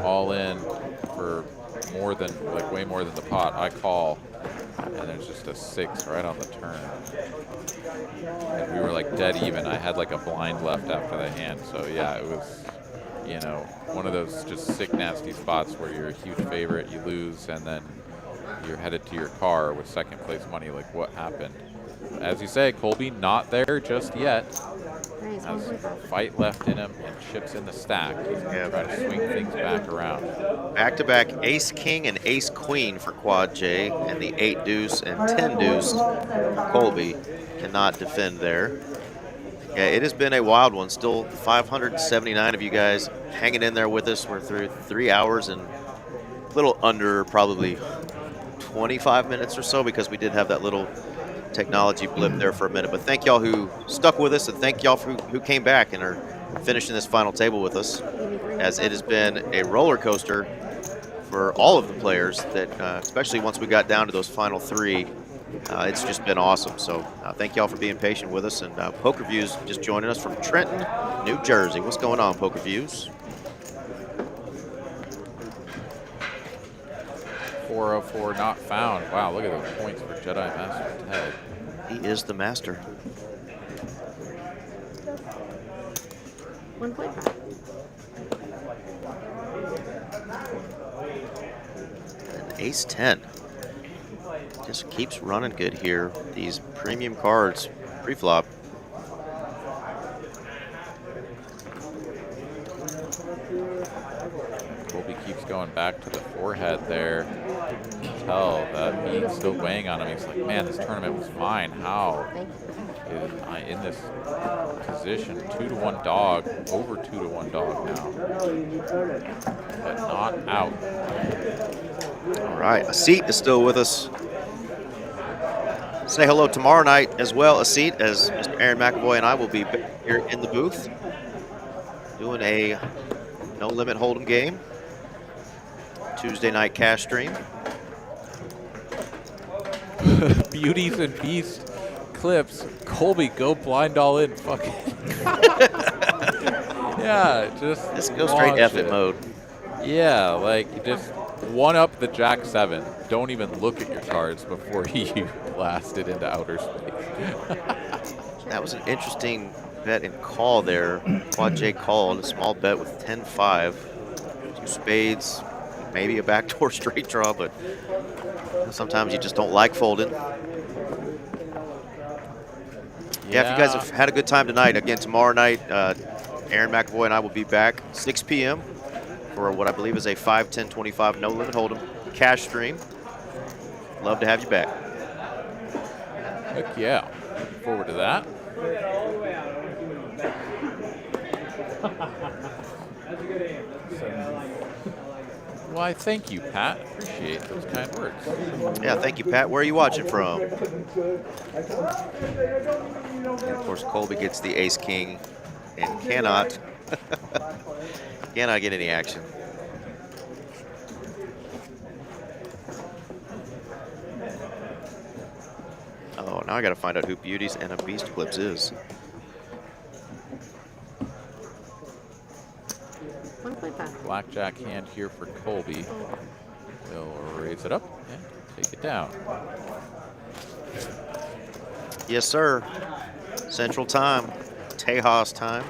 Speaker 1: all in for more than, like way more than the pot. I call, and there's just a 6 right on the turn. And we were like dead even. I had like a blind left after the hand. So yeah, it was, you know, one of those just sick, nasty spots where you're a huge favorite, you lose, and then you're headed to your car with second place money. Like, what happened? As you say, Colby not there just yet. Has a fight left in him and chips in the stack. He's going to try to swing things back around.
Speaker 2: Back-to-back ace-king and ace-queen for Quad J, and the 8-deuce and 10-deuce. Colby cannot defend there. Yeah, it has been a wild one. Still 579 of you guys hanging in there with us. We're through 3 hours and a little under probably 25 minutes or so, because we did have that little technology blip there for a minute. But thank y'all who stuck with us, and thank y'all who came back and are finishing this final table with us, as it has been a roller coaster for all of the players, that especially once we got down to those final 3. It's just been awesome. So thank y'all for being patient with us. And Poker Views just joining us from Trenton, New Jersey. What's going on, Poker Views?
Speaker 1: 404 not found. Wow, look at those points for Jedi Master Ted.
Speaker 2: He is the master.
Speaker 8: 1.5.
Speaker 2: And ace-10. Just keeps running good here. These premium cards pre-flop.
Speaker 1: Colby keeps going back to the forehead there. Tell that he's still weighing on him. He's like, man, this tournament was mine. How is I in this position? 2-to-1 dog, over 2-to-1 dog now, but not out.
Speaker 2: All right, a seat is still with us. Say hello tomorrow night as well, a seat, as Mr. Aaron McAvoy and I will be here in the booth doing a no limit Holdem game. Tuesday night cash stream.
Speaker 1: Beauties and Beast clips. Colby, go blind all in. Fucking. Yeah, just
Speaker 2: go straight F
Speaker 1: it
Speaker 2: it mode.
Speaker 1: Yeah, like just one up the Jack 7. Don't even look at your cards before you blast it into outer space.
Speaker 2: That was an interesting bet and call there. Quad J called a small bet with 10-5. 2 spades, maybe a backdoor straight draw, but sometimes you just don't like folding. Yeah, if you guys have had a good time tonight, again, tomorrow night, Aaron McAvoy and I will be back 6 p.m. for what I believe is a 5-10-25 no limit Holdem cash stream. Love to have you back.
Speaker 1: Heck yeah. Looking forward to that. Why, thank you, Pat. Appreciate those kind words.
Speaker 2: Yeah, thank you, Pat. Where are you watching from? And of course, Colby gets the ace-king and cannot get any action. Oh, now I got to find out who Beauties and a Beast Clips is.
Speaker 1: Blackjack hand here for Colby. He'll raise it up and take it down.
Speaker 2: Yes, sir. Central time. Tejas time.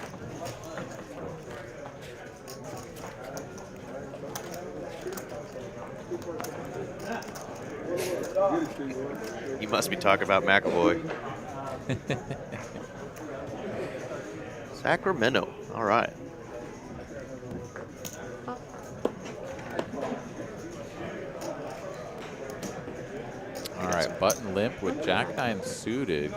Speaker 2: You must be talking about McAvoy. Sacramento. All right.
Speaker 1: All right, button limp with Jack 9 suited.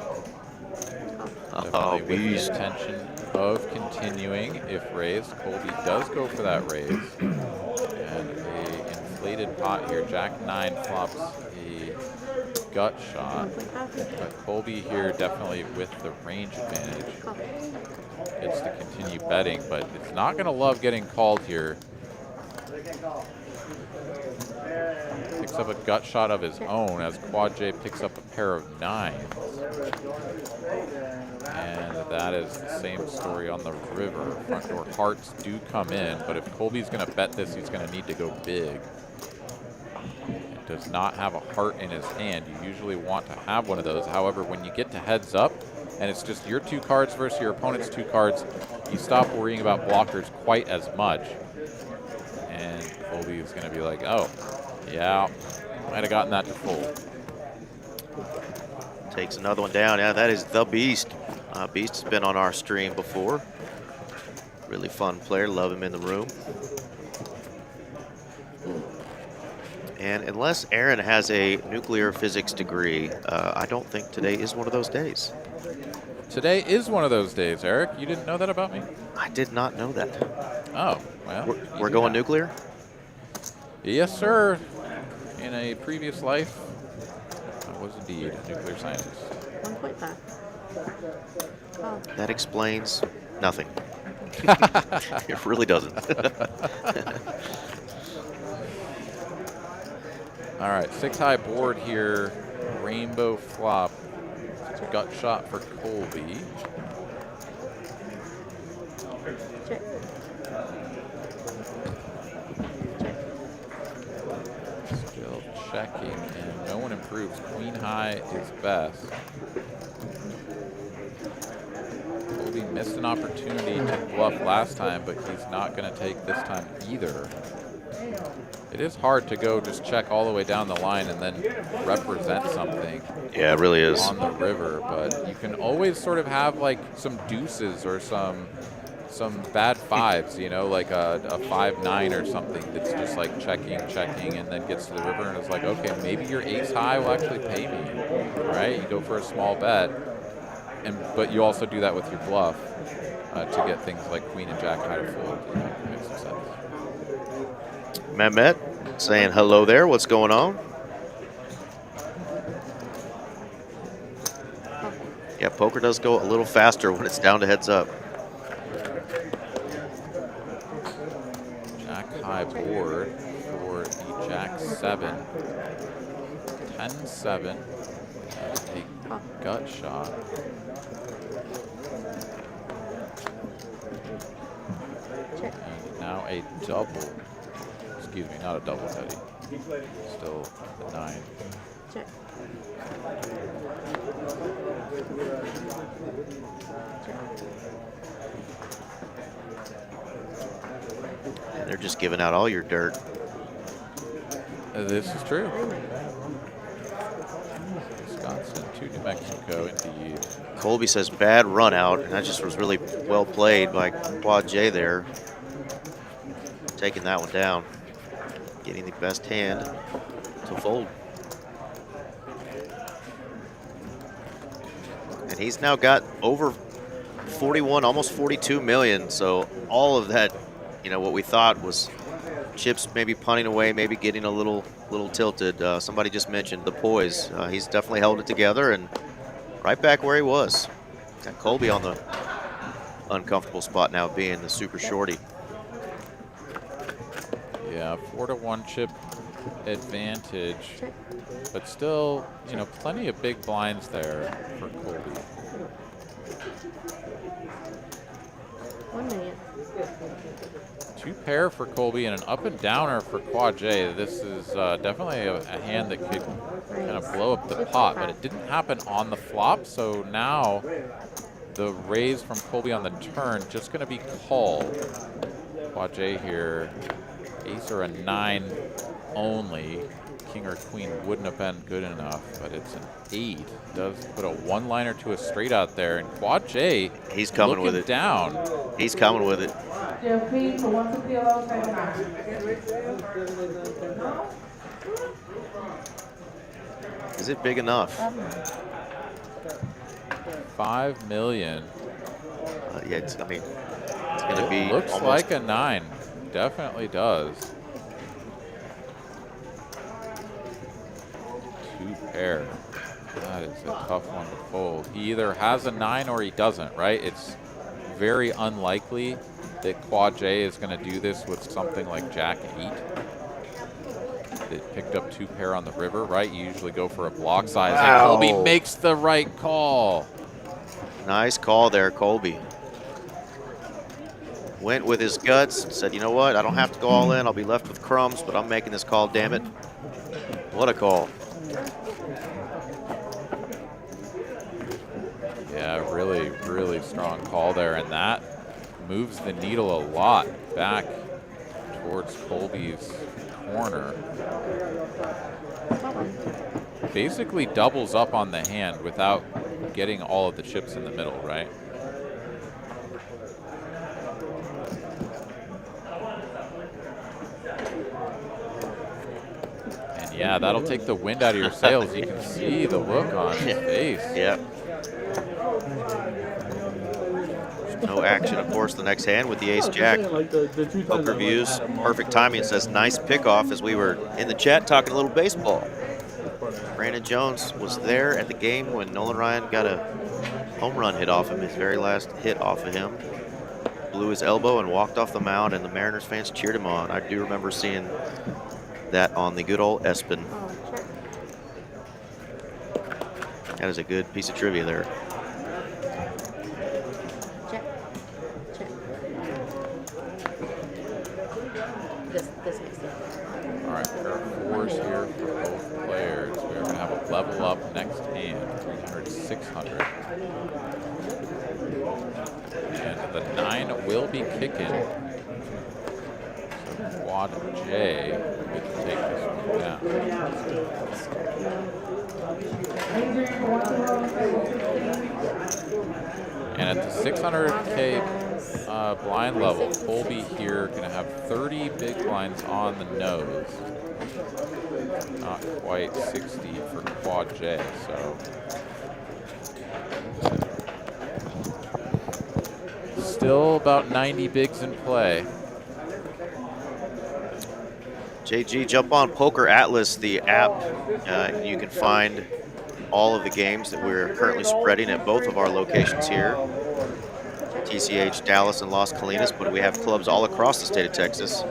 Speaker 2: Oh,
Speaker 1: with the intention of continuing if raised. Colby does go for that raise. And a inflated pot here. Jack 9 flops a gut shot. But Colby here definitely with the range advantage gets to continue betting, but it's not going to love getting called here. Picks up a gut shot of his own as Quad J picks up a pair of 9s. And that is the same story on the river. Front door hearts do come in, but if Colby's going to bet this, he's going to need to go big. It does not have a heart in his hand. You usually want to have one of those. However, when you get to heads up, and it's just your 2 cards versus your opponent's 2 cards, you stop worrying about blockers quite as much. And Colby is going to be like, oh, yeah, might have gotten that to fold.
Speaker 2: Takes another one down. Yeah, that is the Beast. Beast has been on our stream before. Really fun player. Love him in the room. And unless Aaron has a nuclear physics degree, I don't think today is one of those days.
Speaker 1: Today is one of those days, Eric. You didn't know that about me?
Speaker 2: I did not know that.
Speaker 1: Oh, well.
Speaker 2: We're going nuclear?
Speaker 1: Yes, sir. In a previous life, I was indeed a nuclear scientist.
Speaker 8: 1.5. Oh.
Speaker 2: That explains nothing. It really doesn't.
Speaker 1: All right, 6-high board here. Rainbow flop. It's a gut shot for Colby.
Speaker 8: Check.
Speaker 1: Still checking, and no one improves. Queen high is best. Colby missed an opportunity to bluff last time, but he's not going to take this time either. It is hard to go just check all the way down the line and then represent something.
Speaker 2: Yeah, it really is.
Speaker 1: On the river, but you can always sort of have like some deuces or some bad 5s, you know, like a 5-9 or something that's just like checking, and then gets to the river and it's like, okay, maybe your ace high will actually pay me, right? You go for a small bet, but you also do that with your bluff to get things like queen and jack high to fold. You know, it makes some sense.
Speaker 2: Mehmet, saying hello there. What's going on? Yeah, poker does go a little faster when it's down to heads up.
Speaker 1: Jack high board for the Jack 7. 10-7. A gut shot. And now a double. Excuse me, not a double, Teddy. Still a 9.
Speaker 8: Check.
Speaker 2: And they're just giving out all your dirt.
Speaker 1: This is true. Wisconsin to New Mexico, indeed.
Speaker 2: Colby says bad run out, and that just was really well played by Quad J there. Taking that one down. Getting the best hand to fold. And he's now got over 41, almost 42 million. So all of that, you know, what we thought was chips maybe punting away, maybe getting a little tilted. Somebody just mentioned the poise. He's definitely held it together and right back where he was. Got Colby on the uncomfortable spot now, being the super shorty.
Speaker 1: Yeah, 4-1 chip advantage, but still, you know, plenty of big blinds there for Colby.
Speaker 8: 1 million.
Speaker 1: 2 pair for Colby and an up and downer for Quad J. This is definitely a hand that could kind of blow up the pot, but it didn't happen on the flop. So now the raise from Colby on the turn just going to be called. Quad J here, ace or a 9 only. King or queen wouldn't have been good enough, but it's an 8. Does put a one-liner to a straight out there, and Quad J,
Speaker 2: he's coming with it
Speaker 1: down. He's
Speaker 2: coming with it. Is it big enough?
Speaker 1: 5 million.
Speaker 2: Yeah, I mean, it's going to be
Speaker 1: looks
Speaker 2: almost
Speaker 1: like a 9. Definitely does. 2 pair. That is a tough one to fold. He either has a 9 or he doesn't, right? It's very unlikely that Quad J is going to do this with something like Jack 8. It picked up 2 pair on the river, right? You usually go for a block size.
Speaker 2: Wow.
Speaker 1: And Colby makes the right call.
Speaker 2: Nice call there, Colby. Went with his guts and said, you know what? I don't have to go all in. I'll be left with crumbs, but I'm making this call, damn it. What a call.
Speaker 1: Yeah, really, really strong call there, and that moves the needle a lot back towards Colby's corner. Basically doubles up on the hand without getting all of the chips in the middle, right? And yeah, that'll take the wind out of your sails. You can see the look on his face.
Speaker 2: Yeah. No action, of course, the next hand with the ace-jack. Poker Views, perfect timing. It says nice pickoff as we were in the chat talking a little baseball. Brandon Jones was there at the game when Nolan Ryan got a home run hit off him, his very last hit off of him. Blew his elbow and walked off the mound, and the Mariners fans cheered him on. I do remember seeing that on the good old ESPN. That is a good piece of trivia there.
Speaker 1: All right, pair of 4s here for both players. We're going to have a level up next hand, 300, 600. And the 9 will be kicking. So Quad J would take this one down. And at the 600K blind level, Colby here going to have 30 big blinds on the nose. Not quite 60 for Quad J, so. Still about 90 bigs in play.
Speaker 2: JG, jump on PokerAtlas, the app. You can find all of the games that we're currently spreading at both of our locations here, TCH Dallas and Las Colinas, but we have clubs all across the state of Texas.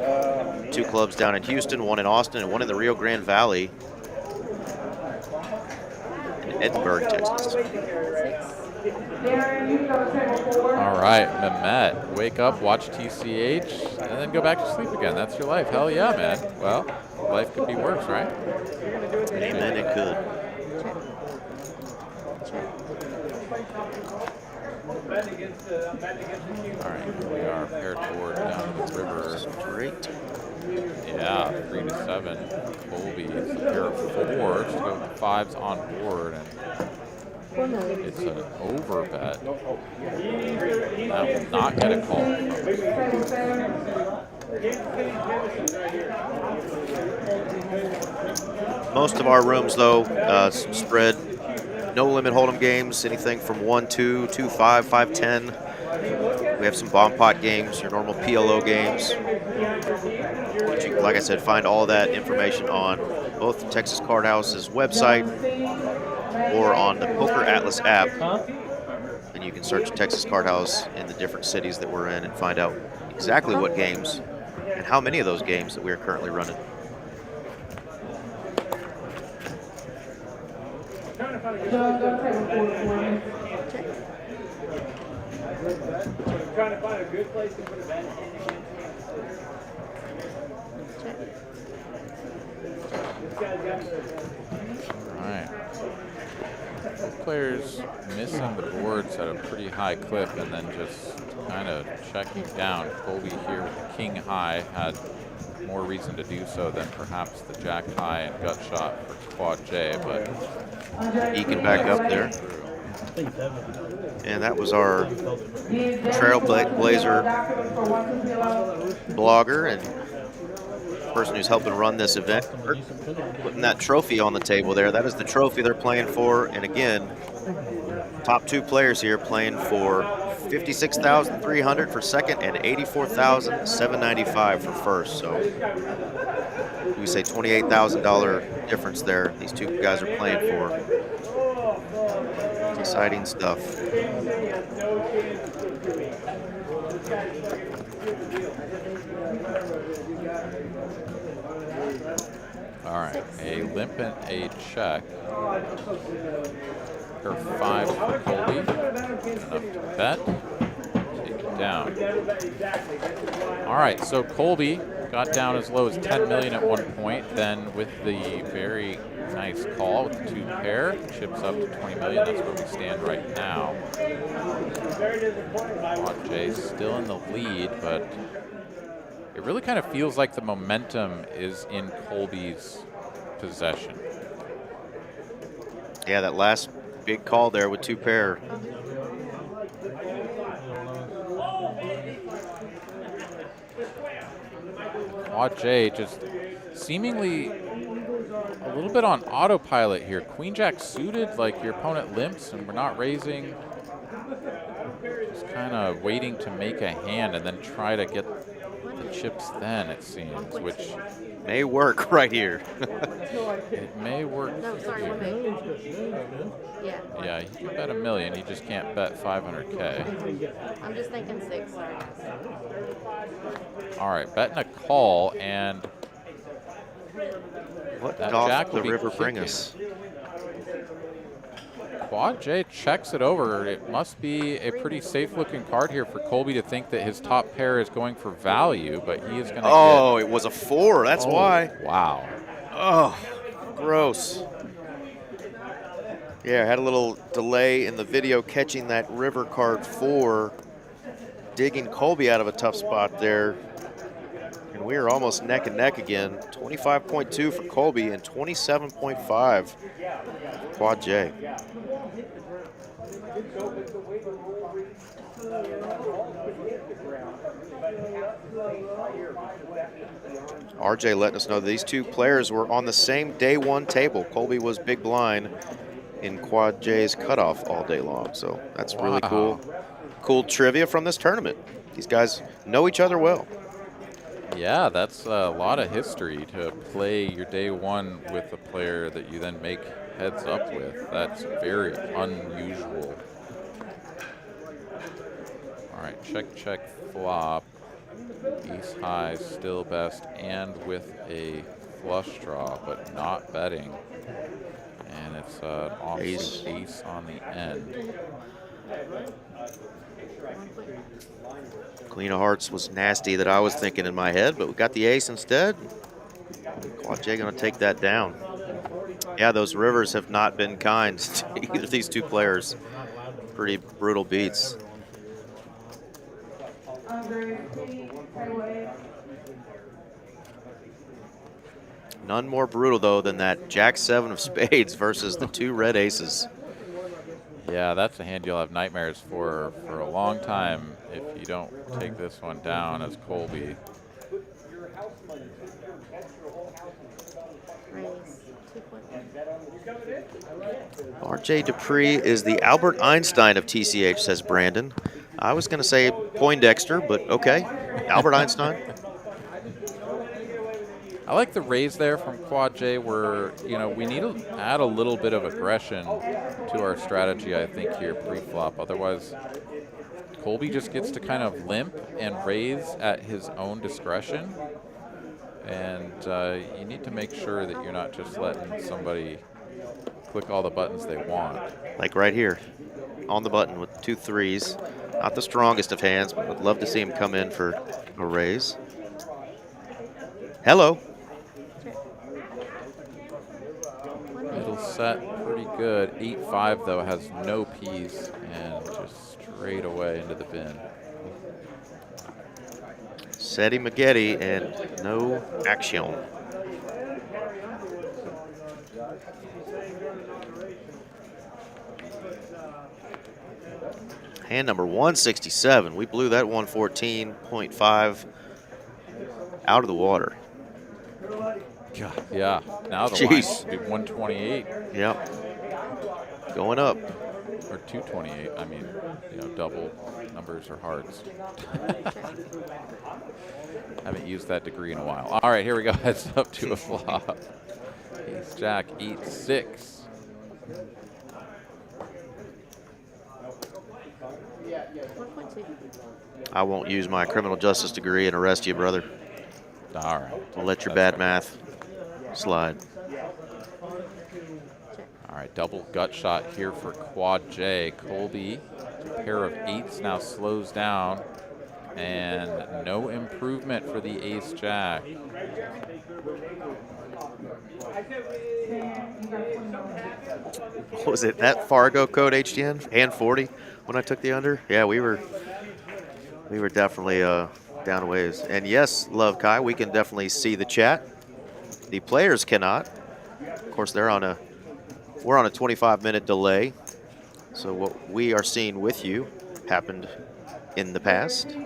Speaker 2: 2 clubs down in Houston, 1 in Austin, and 1 in the Rio Grande Valley in Edinburgh, Texas.
Speaker 1: All right, Mehmet, wake up, watch TCH, and then go back to sleep again. That's your life. Hell yeah, man. Well, life could be worse, right?
Speaker 2: Amen, it could.
Speaker 1: All right, here we are paired board down the river.
Speaker 2: Straight.
Speaker 1: Yeah, 3 to 7. Colby is a pair of 4s, so 5s on board, and it's an over bet. That will not get a call.
Speaker 2: Most of our rooms, though, spread no limit Holdem games, anything from 1-2, 2-5, 5-10. We have some bomb pot games, your normal PLO games. But you, like I said, find all that information on both the Texas Card House's website or on the PokerAtlas app. And you can search Texas Card House in the different cities that we're in and find out exactly what games and how many of those games that we are currently running.
Speaker 3: Trying to find a good place to put a bet.
Speaker 1: All right. Both players missing the boards at a pretty high clip and then just kind of checking down. Colby here with the king high had more reason to do so than perhaps the jack high and gut shot for quad J, but
Speaker 2: he can back up there. And that was our Trailblazer blogger and person who's helping run this event, putting that trophy on the table there. That is the trophy they're playing for. And again, top 2 players here playing for $56,300 for second and $84,795 for first. So we say $28,000 difference there. These 2 guys are playing for. Exciting stuff.
Speaker 1: all right, a limp and a check. Pair 5 for Colby. Enough to bet. Take it down. All right, so Colby got down as low as 10 million at one point. Then with the very nice call with the 2 pair, chips up to 20 million. That's where we stand right now. Jay still in the lead, but it really kind of feels like the momentum is in Colby's possession.
Speaker 2: Yeah, that last big call there with 2 pair.
Speaker 1: Quad J just seemingly a little bit on autopilot here. Queen Jack suited, like your opponent limps and we're not raising. Just kind of waiting to make a hand and then try to get the chips then, it seems, which
Speaker 2: may work right here.
Speaker 1: It may work.
Speaker 8: No, sorry,
Speaker 1: here.
Speaker 8: 1 million. Yeah.
Speaker 1: Yeah, he can bet $1 million. He just can't bet 500K.
Speaker 8: I'm just thinking 6. Sorry.
Speaker 1: All right, betting a call, and
Speaker 2: what
Speaker 1: that
Speaker 2: doth
Speaker 1: jack will
Speaker 2: the
Speaker 1: be
Speaker 2: river bring
Speaker 1: kicking.
Speaker 2: us?
Speaker 1: Quad J checks it over. It must be a pretty safe-looking card here for Colby to think that his top pair is going for value, but he is going to
Speaker 2: Oh, it was a 4. That's why.
Speaker 1: Wow.
Speaker 2: Oh, gross. Yeah, I had a little delay in the video catching that river card 4, digging Colby out of a tough spot there. And we are almost neck and neck again. 25.2 for Colby and 27.5 for Quad J. RJ letting us know that these 2 players were on the same day 1 table. Colby was big blind in Quad J's cutoff all day long. So that's really cool. Cool trivia from this tournament. These guys know each other well.
Speaker 1: Yeah, that's a lot of history to play your day one with a player that you then make heads up with. That's very unusual. All right, check, flop. Ace high, still best, and with a flush draw, but not betting. And it's an offsuit ace on the end.
Speaker 2: Queen of Hearts was nasty that I was thinking in my head, but we got the ace instead. Quad J gonna take that down. Yeah, those rivers have not been kind to either of these two players. Pretty brutal beats. None more brutal, though, than that Jack-7 of spades versus the 2 red aces.
Speaker 1: Yeah, that's a hand you'll have nightmares for a long time if you don't take this one down as Colby.
Speaker 2: RJ Dupree is the Albert Einstein of TCH, says Brandon. I was going to say Poindexter, but okay. Albert Einstein.
Speaker 1: I like the raise there from Quad J where, you know, we need to add a little bit of aggression to our strategy, I think, here pre-flop. Otherwise, Colby just gets to kind of limp and raise at his own discretion. And you need to make sure that you're not just letting somebody click all the buttons they want.
Speaker 2: Like right here, on the button with 2 3s. Not the strongest of hands, but would love to see him come in for a raise. Hello.
Speaker 1: Middle set, pretty good. 8-5 though, has no piece and just straight away into the bin.
Speaker 2: Seti Maggette and no action. Hand number 167. We blew that 114.5 out of the water.
Speaker 1: God, yeah. Now the line's 128.
Speaker 2: Yep. Going up.
Speaker 1: Or 228. I mean, you know, double numbers are hearts. Haven't used that degree in a while. All right, here we go. Heads up to a flop. Ace Jack 8-6.
Speaker 2: I won't use my criminal justice degree and arrest you, brother.
Speaker 1: All right.
Speaker 2: We'll let your bad math slide.
Speaker 1: All right, double gut shot here for Quad J. Colby, a pair of 8s now slows down, and no improvement for the Ace Jack.
Speaker 2: What was it, that Fargo code HDN? Hand 40 when I took the under? Yeah, we were definitely down a ways. And yes, Love Kai, we can definitely see the chat. The players cannot. Of course, we're on a 25-minute delay. So what we are seeing with you happened in the past.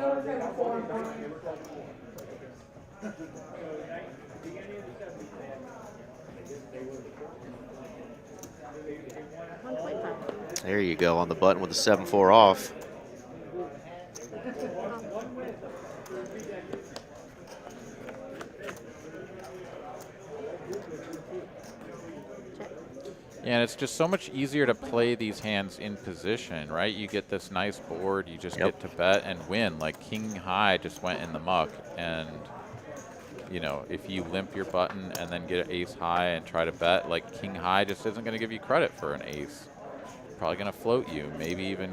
Speaker 2: There you go, on the button with the 7-4 off.
Speaker 1: Yeah, and it's just so much easier to play these hands in position, right? You get this nice board, you just get to bet and win. Like King High just went in the muck, and you know, if you limp your button and then get an ace high and try to bet, like King High just isn't going to give you credit for an ace. Probably going to float you, maybe even,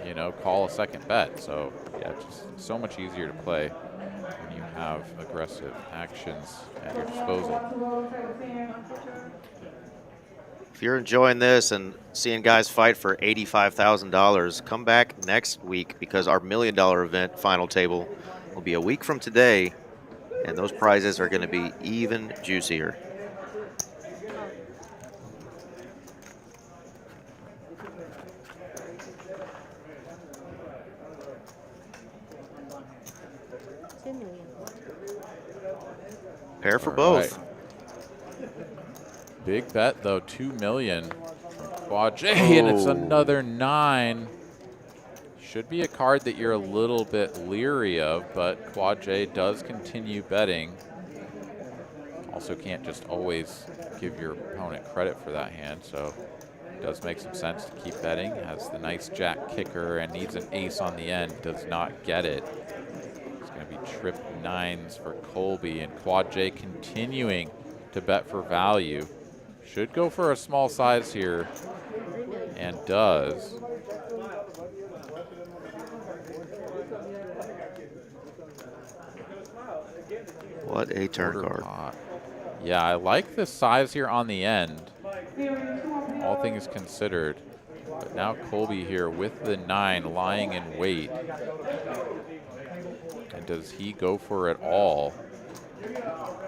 Speaker 1: you know, call a second bet. So yeah, just so much easier to play when you have aggressive actions at your disposal.
Speaker 2: If you're enjoying this and seeing guys fight for $85,000, come back next week because our $1 million event final table will be a week from today, and those prizes are going to be even juicier. Pair for both.
Speaker 1: Right. Big bet though, $2 million from Quad J, and it's another 9. Should be a card that you're a little bit leery of, but Quad J does continue betting. Also can't just always give your opponent credit for that hand, so it does make some sense to keep betting. Has the nice jack kicker and needs an ace on the end, does not get it. It's going to be trip nines for Colby, and Quad J continuing to bet for value. Should go for a small size here, and does.
Speaker 2: What a turn card.
Speaker 1: Pot. Yeah, I like the size here on the end, all things considered. But now Colby here with the 9 lying in wait. And does he go for it all?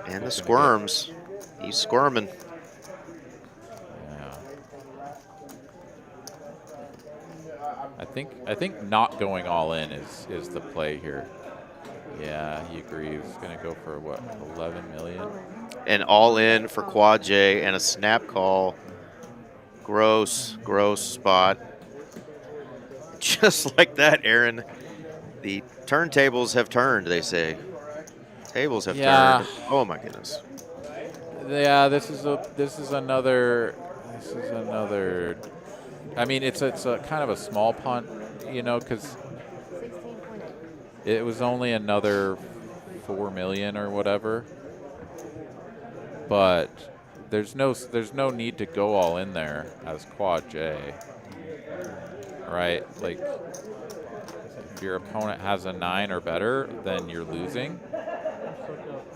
Speaker 2: And the squirms. He's squirming.
Speaker 1: Yeah. I think not going all in is the play here. Yeah, he agrees. He's going to go for, what, 11 million?
Speaker 2: And all in for Quad J and a snap call. Gross, gross spot. Just like that, Aaron. The turntables have turned, they say. Tables have turned. Oh, my goodness.
Speaker 1: Yeah, this is another. I mean, it's a kind of a small punt, you know, because it was only another 4 million or whatever. But there's no need to go all in there as Quad J, right? Like, if your opponent has a 9 or better, then you're losing.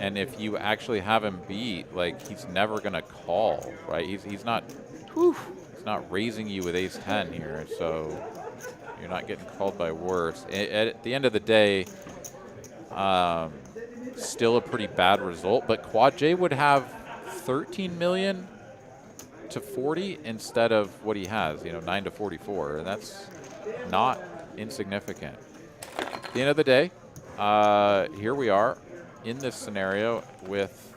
Speaker 1: And if you actually have him beat, like, he's never gonna call, right? He's not raising you with ace 10 here, so you're not getting called by worse. At the end of the day, still a pretty bad result, but Quad J would have 13 million to 40 instead of what he has, you know, 9 to 44, and that's not insignificant. At the end of the day, here we are in this scenario with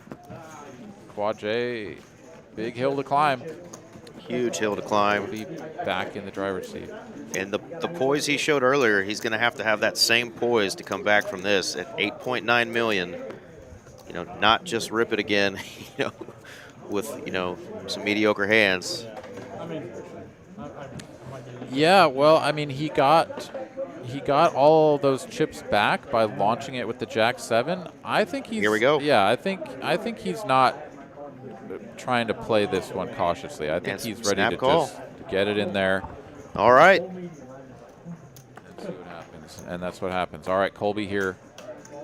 Speaker 1: Quad J, big hill to climb.
Speaker 2: Huge hill to climb.
Speaker 1: He'll be back in the driver's seat.
Speaker 2: And the poise he showed earlier, he's going to have that same poise to come back from this at 8.9 million. You know, not just rip it again, you know, with, you know, some mediocre hands.
Speaker 1: Yeah, well, I mean, he got all those chips back by launching it with the Jack 7. I think he's
Speaker 2: Here we go.
Speaker 1: Yeah, I think he's not trying to play this one cautiously. I think he's ready to just get it in there.
Speaker 2: All right.
Speaker 1: And see what happens. And that's what happens. All right, Colby here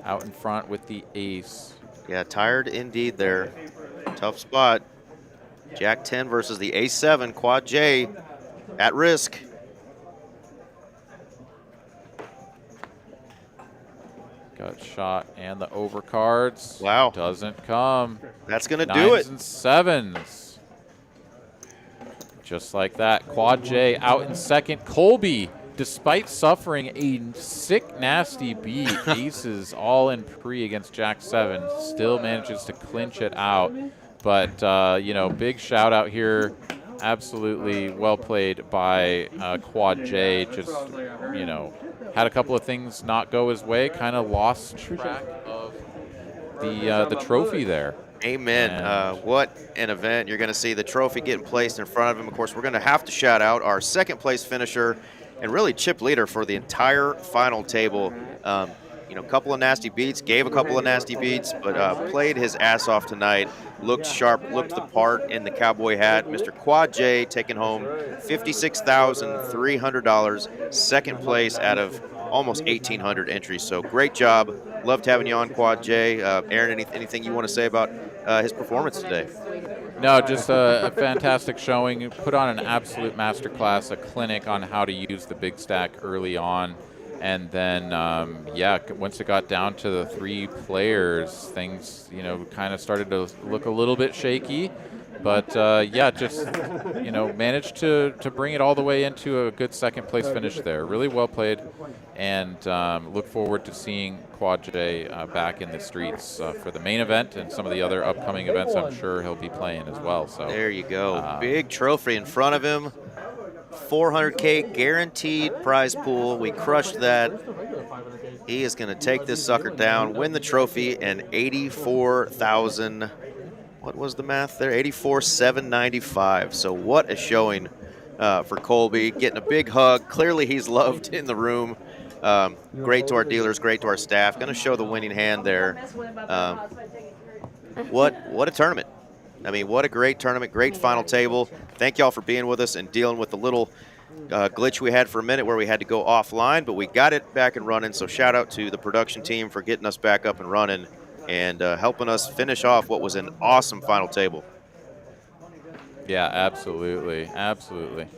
Speaker 1: out in front with the ace.
Speaker 2: Yeah, tired indeed there. Tough spot. Jack 10 versus the ace 7. Quad J at risk.
Speaker 1: Got shot and the overcards.
Speaker 2: Wow.
Speaker 1: Doesn't come.
Speaker 2: That's going to do it.
Speaker 1: 9s and 7s. Just like that. Quad J out in second. Colby, despite suffering a sick, nasty beat, aces all in pre against Jack 7, still manages to clinch it out. But, you know, big shout out here. Absolutely well played by Quad J. Just, you know, had a couple of things not go his way, kind of lost track of the trophy there.
Speaker 2: Amen. What an event. You're going to see the trophy getting placed in front of him. Of course, we're going to have to shout out our second place finisher and really chip leader for the entire final table. You know, a couple of nasty beats, gave a couple of nasty beats, but played his ass off tonight. Looked sharp, looked the part in the cowboy hat. Mr. Quad J taking home $56,300, second place out of almost 1,800 entries. So great job. Loved having you on, Quad J. Aaron, anything you want to say about his performance today?
Speaker 1: No, just a fantastic showing. Put on an absolute masterclass, a clinic on how to use the big stack early on. And then, yeah, once it got down to the 3 players, things, you know, kind of started to look a little bit shaky. But, yeah, just, you know, managed to bring it all the way into a good second place finish there. Really well played. And look forward to seeing Quad J back in the streets for the main event and some of the other upcoming events I'm sure he'll be playing as well. So
Speaker 2: there you go. Big trophy in front of him. 400K guaranteed prize pool. We crushed that. He is going to take this sucker down, win the trophy, and 84,000. What was the math there? 84,795. So what a showing for Colby. Getting a big hug. Clearly he's loved in the room. Great to our dealers, great to our staff. Going to show the winning hand there. What a tournament. I mean, what a great tournament, great final table. Thank y'all for being with us and dealing with the little glitch we had for a minute where we had to go offline, but we got it back and running. So shout out to the production team for getting us back up and running and helping us finish off what was an awesome final table.
Speaker 1: Yeah, absolutely, absolutely.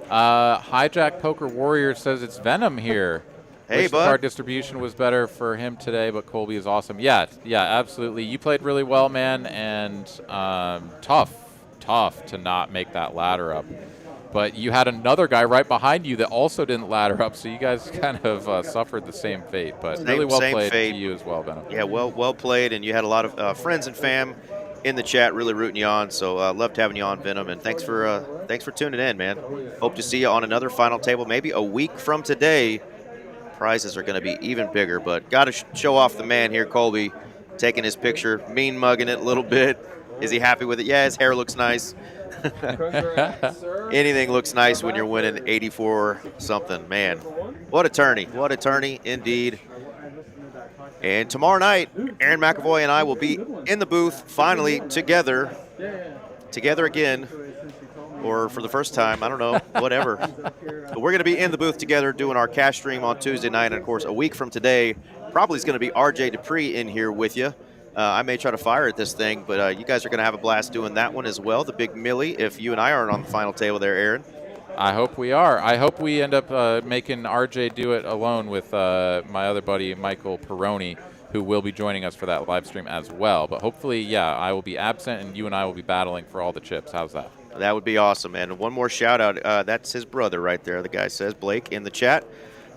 Speaker 1: Hijack Poker Warrior says it's Venom here.
Speaker 2: Hey,
Speaker 1: Wish
Speaker 2: bud.
Speaker 1: The card distribution was better for him today, but Colby is awesome. Yeah, absolutely. You played really well, man, and tough to not make that ladder up. But you had another guy right behind you that also didn't ladder up, so you guys kind of suffered the same fate. But really well played to you as well, Venom.
Speaker 2: Yeah, well played, and you had a lot of friends and fam in the chat really rooting you on. So loved having you on, Venom, and thanks for tuning in, man. Hope to see you on another final table, maybe a week from today. Prizes are going to be even bigger, but got to show off the man here, Colby, taking his picture, mean mugging it a little bit. Is he happy with it? Yeah, his hair looks nice. Anything looks nice when you're winning 84 something, man. What a tourney indeed. And tomorrow night, Aaron McAvoy and I will be in the booth finally together again. Or for the first time, I don't know, whatever. But we're going to be in the booth together doing our cash stream on Tuesday night. And, of course, a week from today, probably is going to be RJ Dupree in here with you. I may try to fire at this thing, but you guys are going to have a blast doing that one as well, the Big Millie, if you and I aren't on the final table there, Aaron.
Speaker 1: I hope we are. I hope we end up making RJ do it alone with my other buddy, Michael Peroni, who will be joining us for that live stream as well. But hopefully, yeah, I will be absent, and you and I will be battling for all the chips. How's that?
Speaker 2: That would be awesome. And one more shout out. That's his brother right there. The guy says, Blake, in the chat,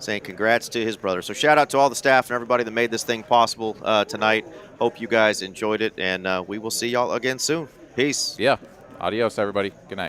Speaker 2: saying congrats to his brother. So shout out to all the staff and everybody that made this thing possible tonight. Hope you guys enjoyed it, and we will see y'all again soon. Peace.
Speaker 1: Yeah. Adios, everybody. Good night.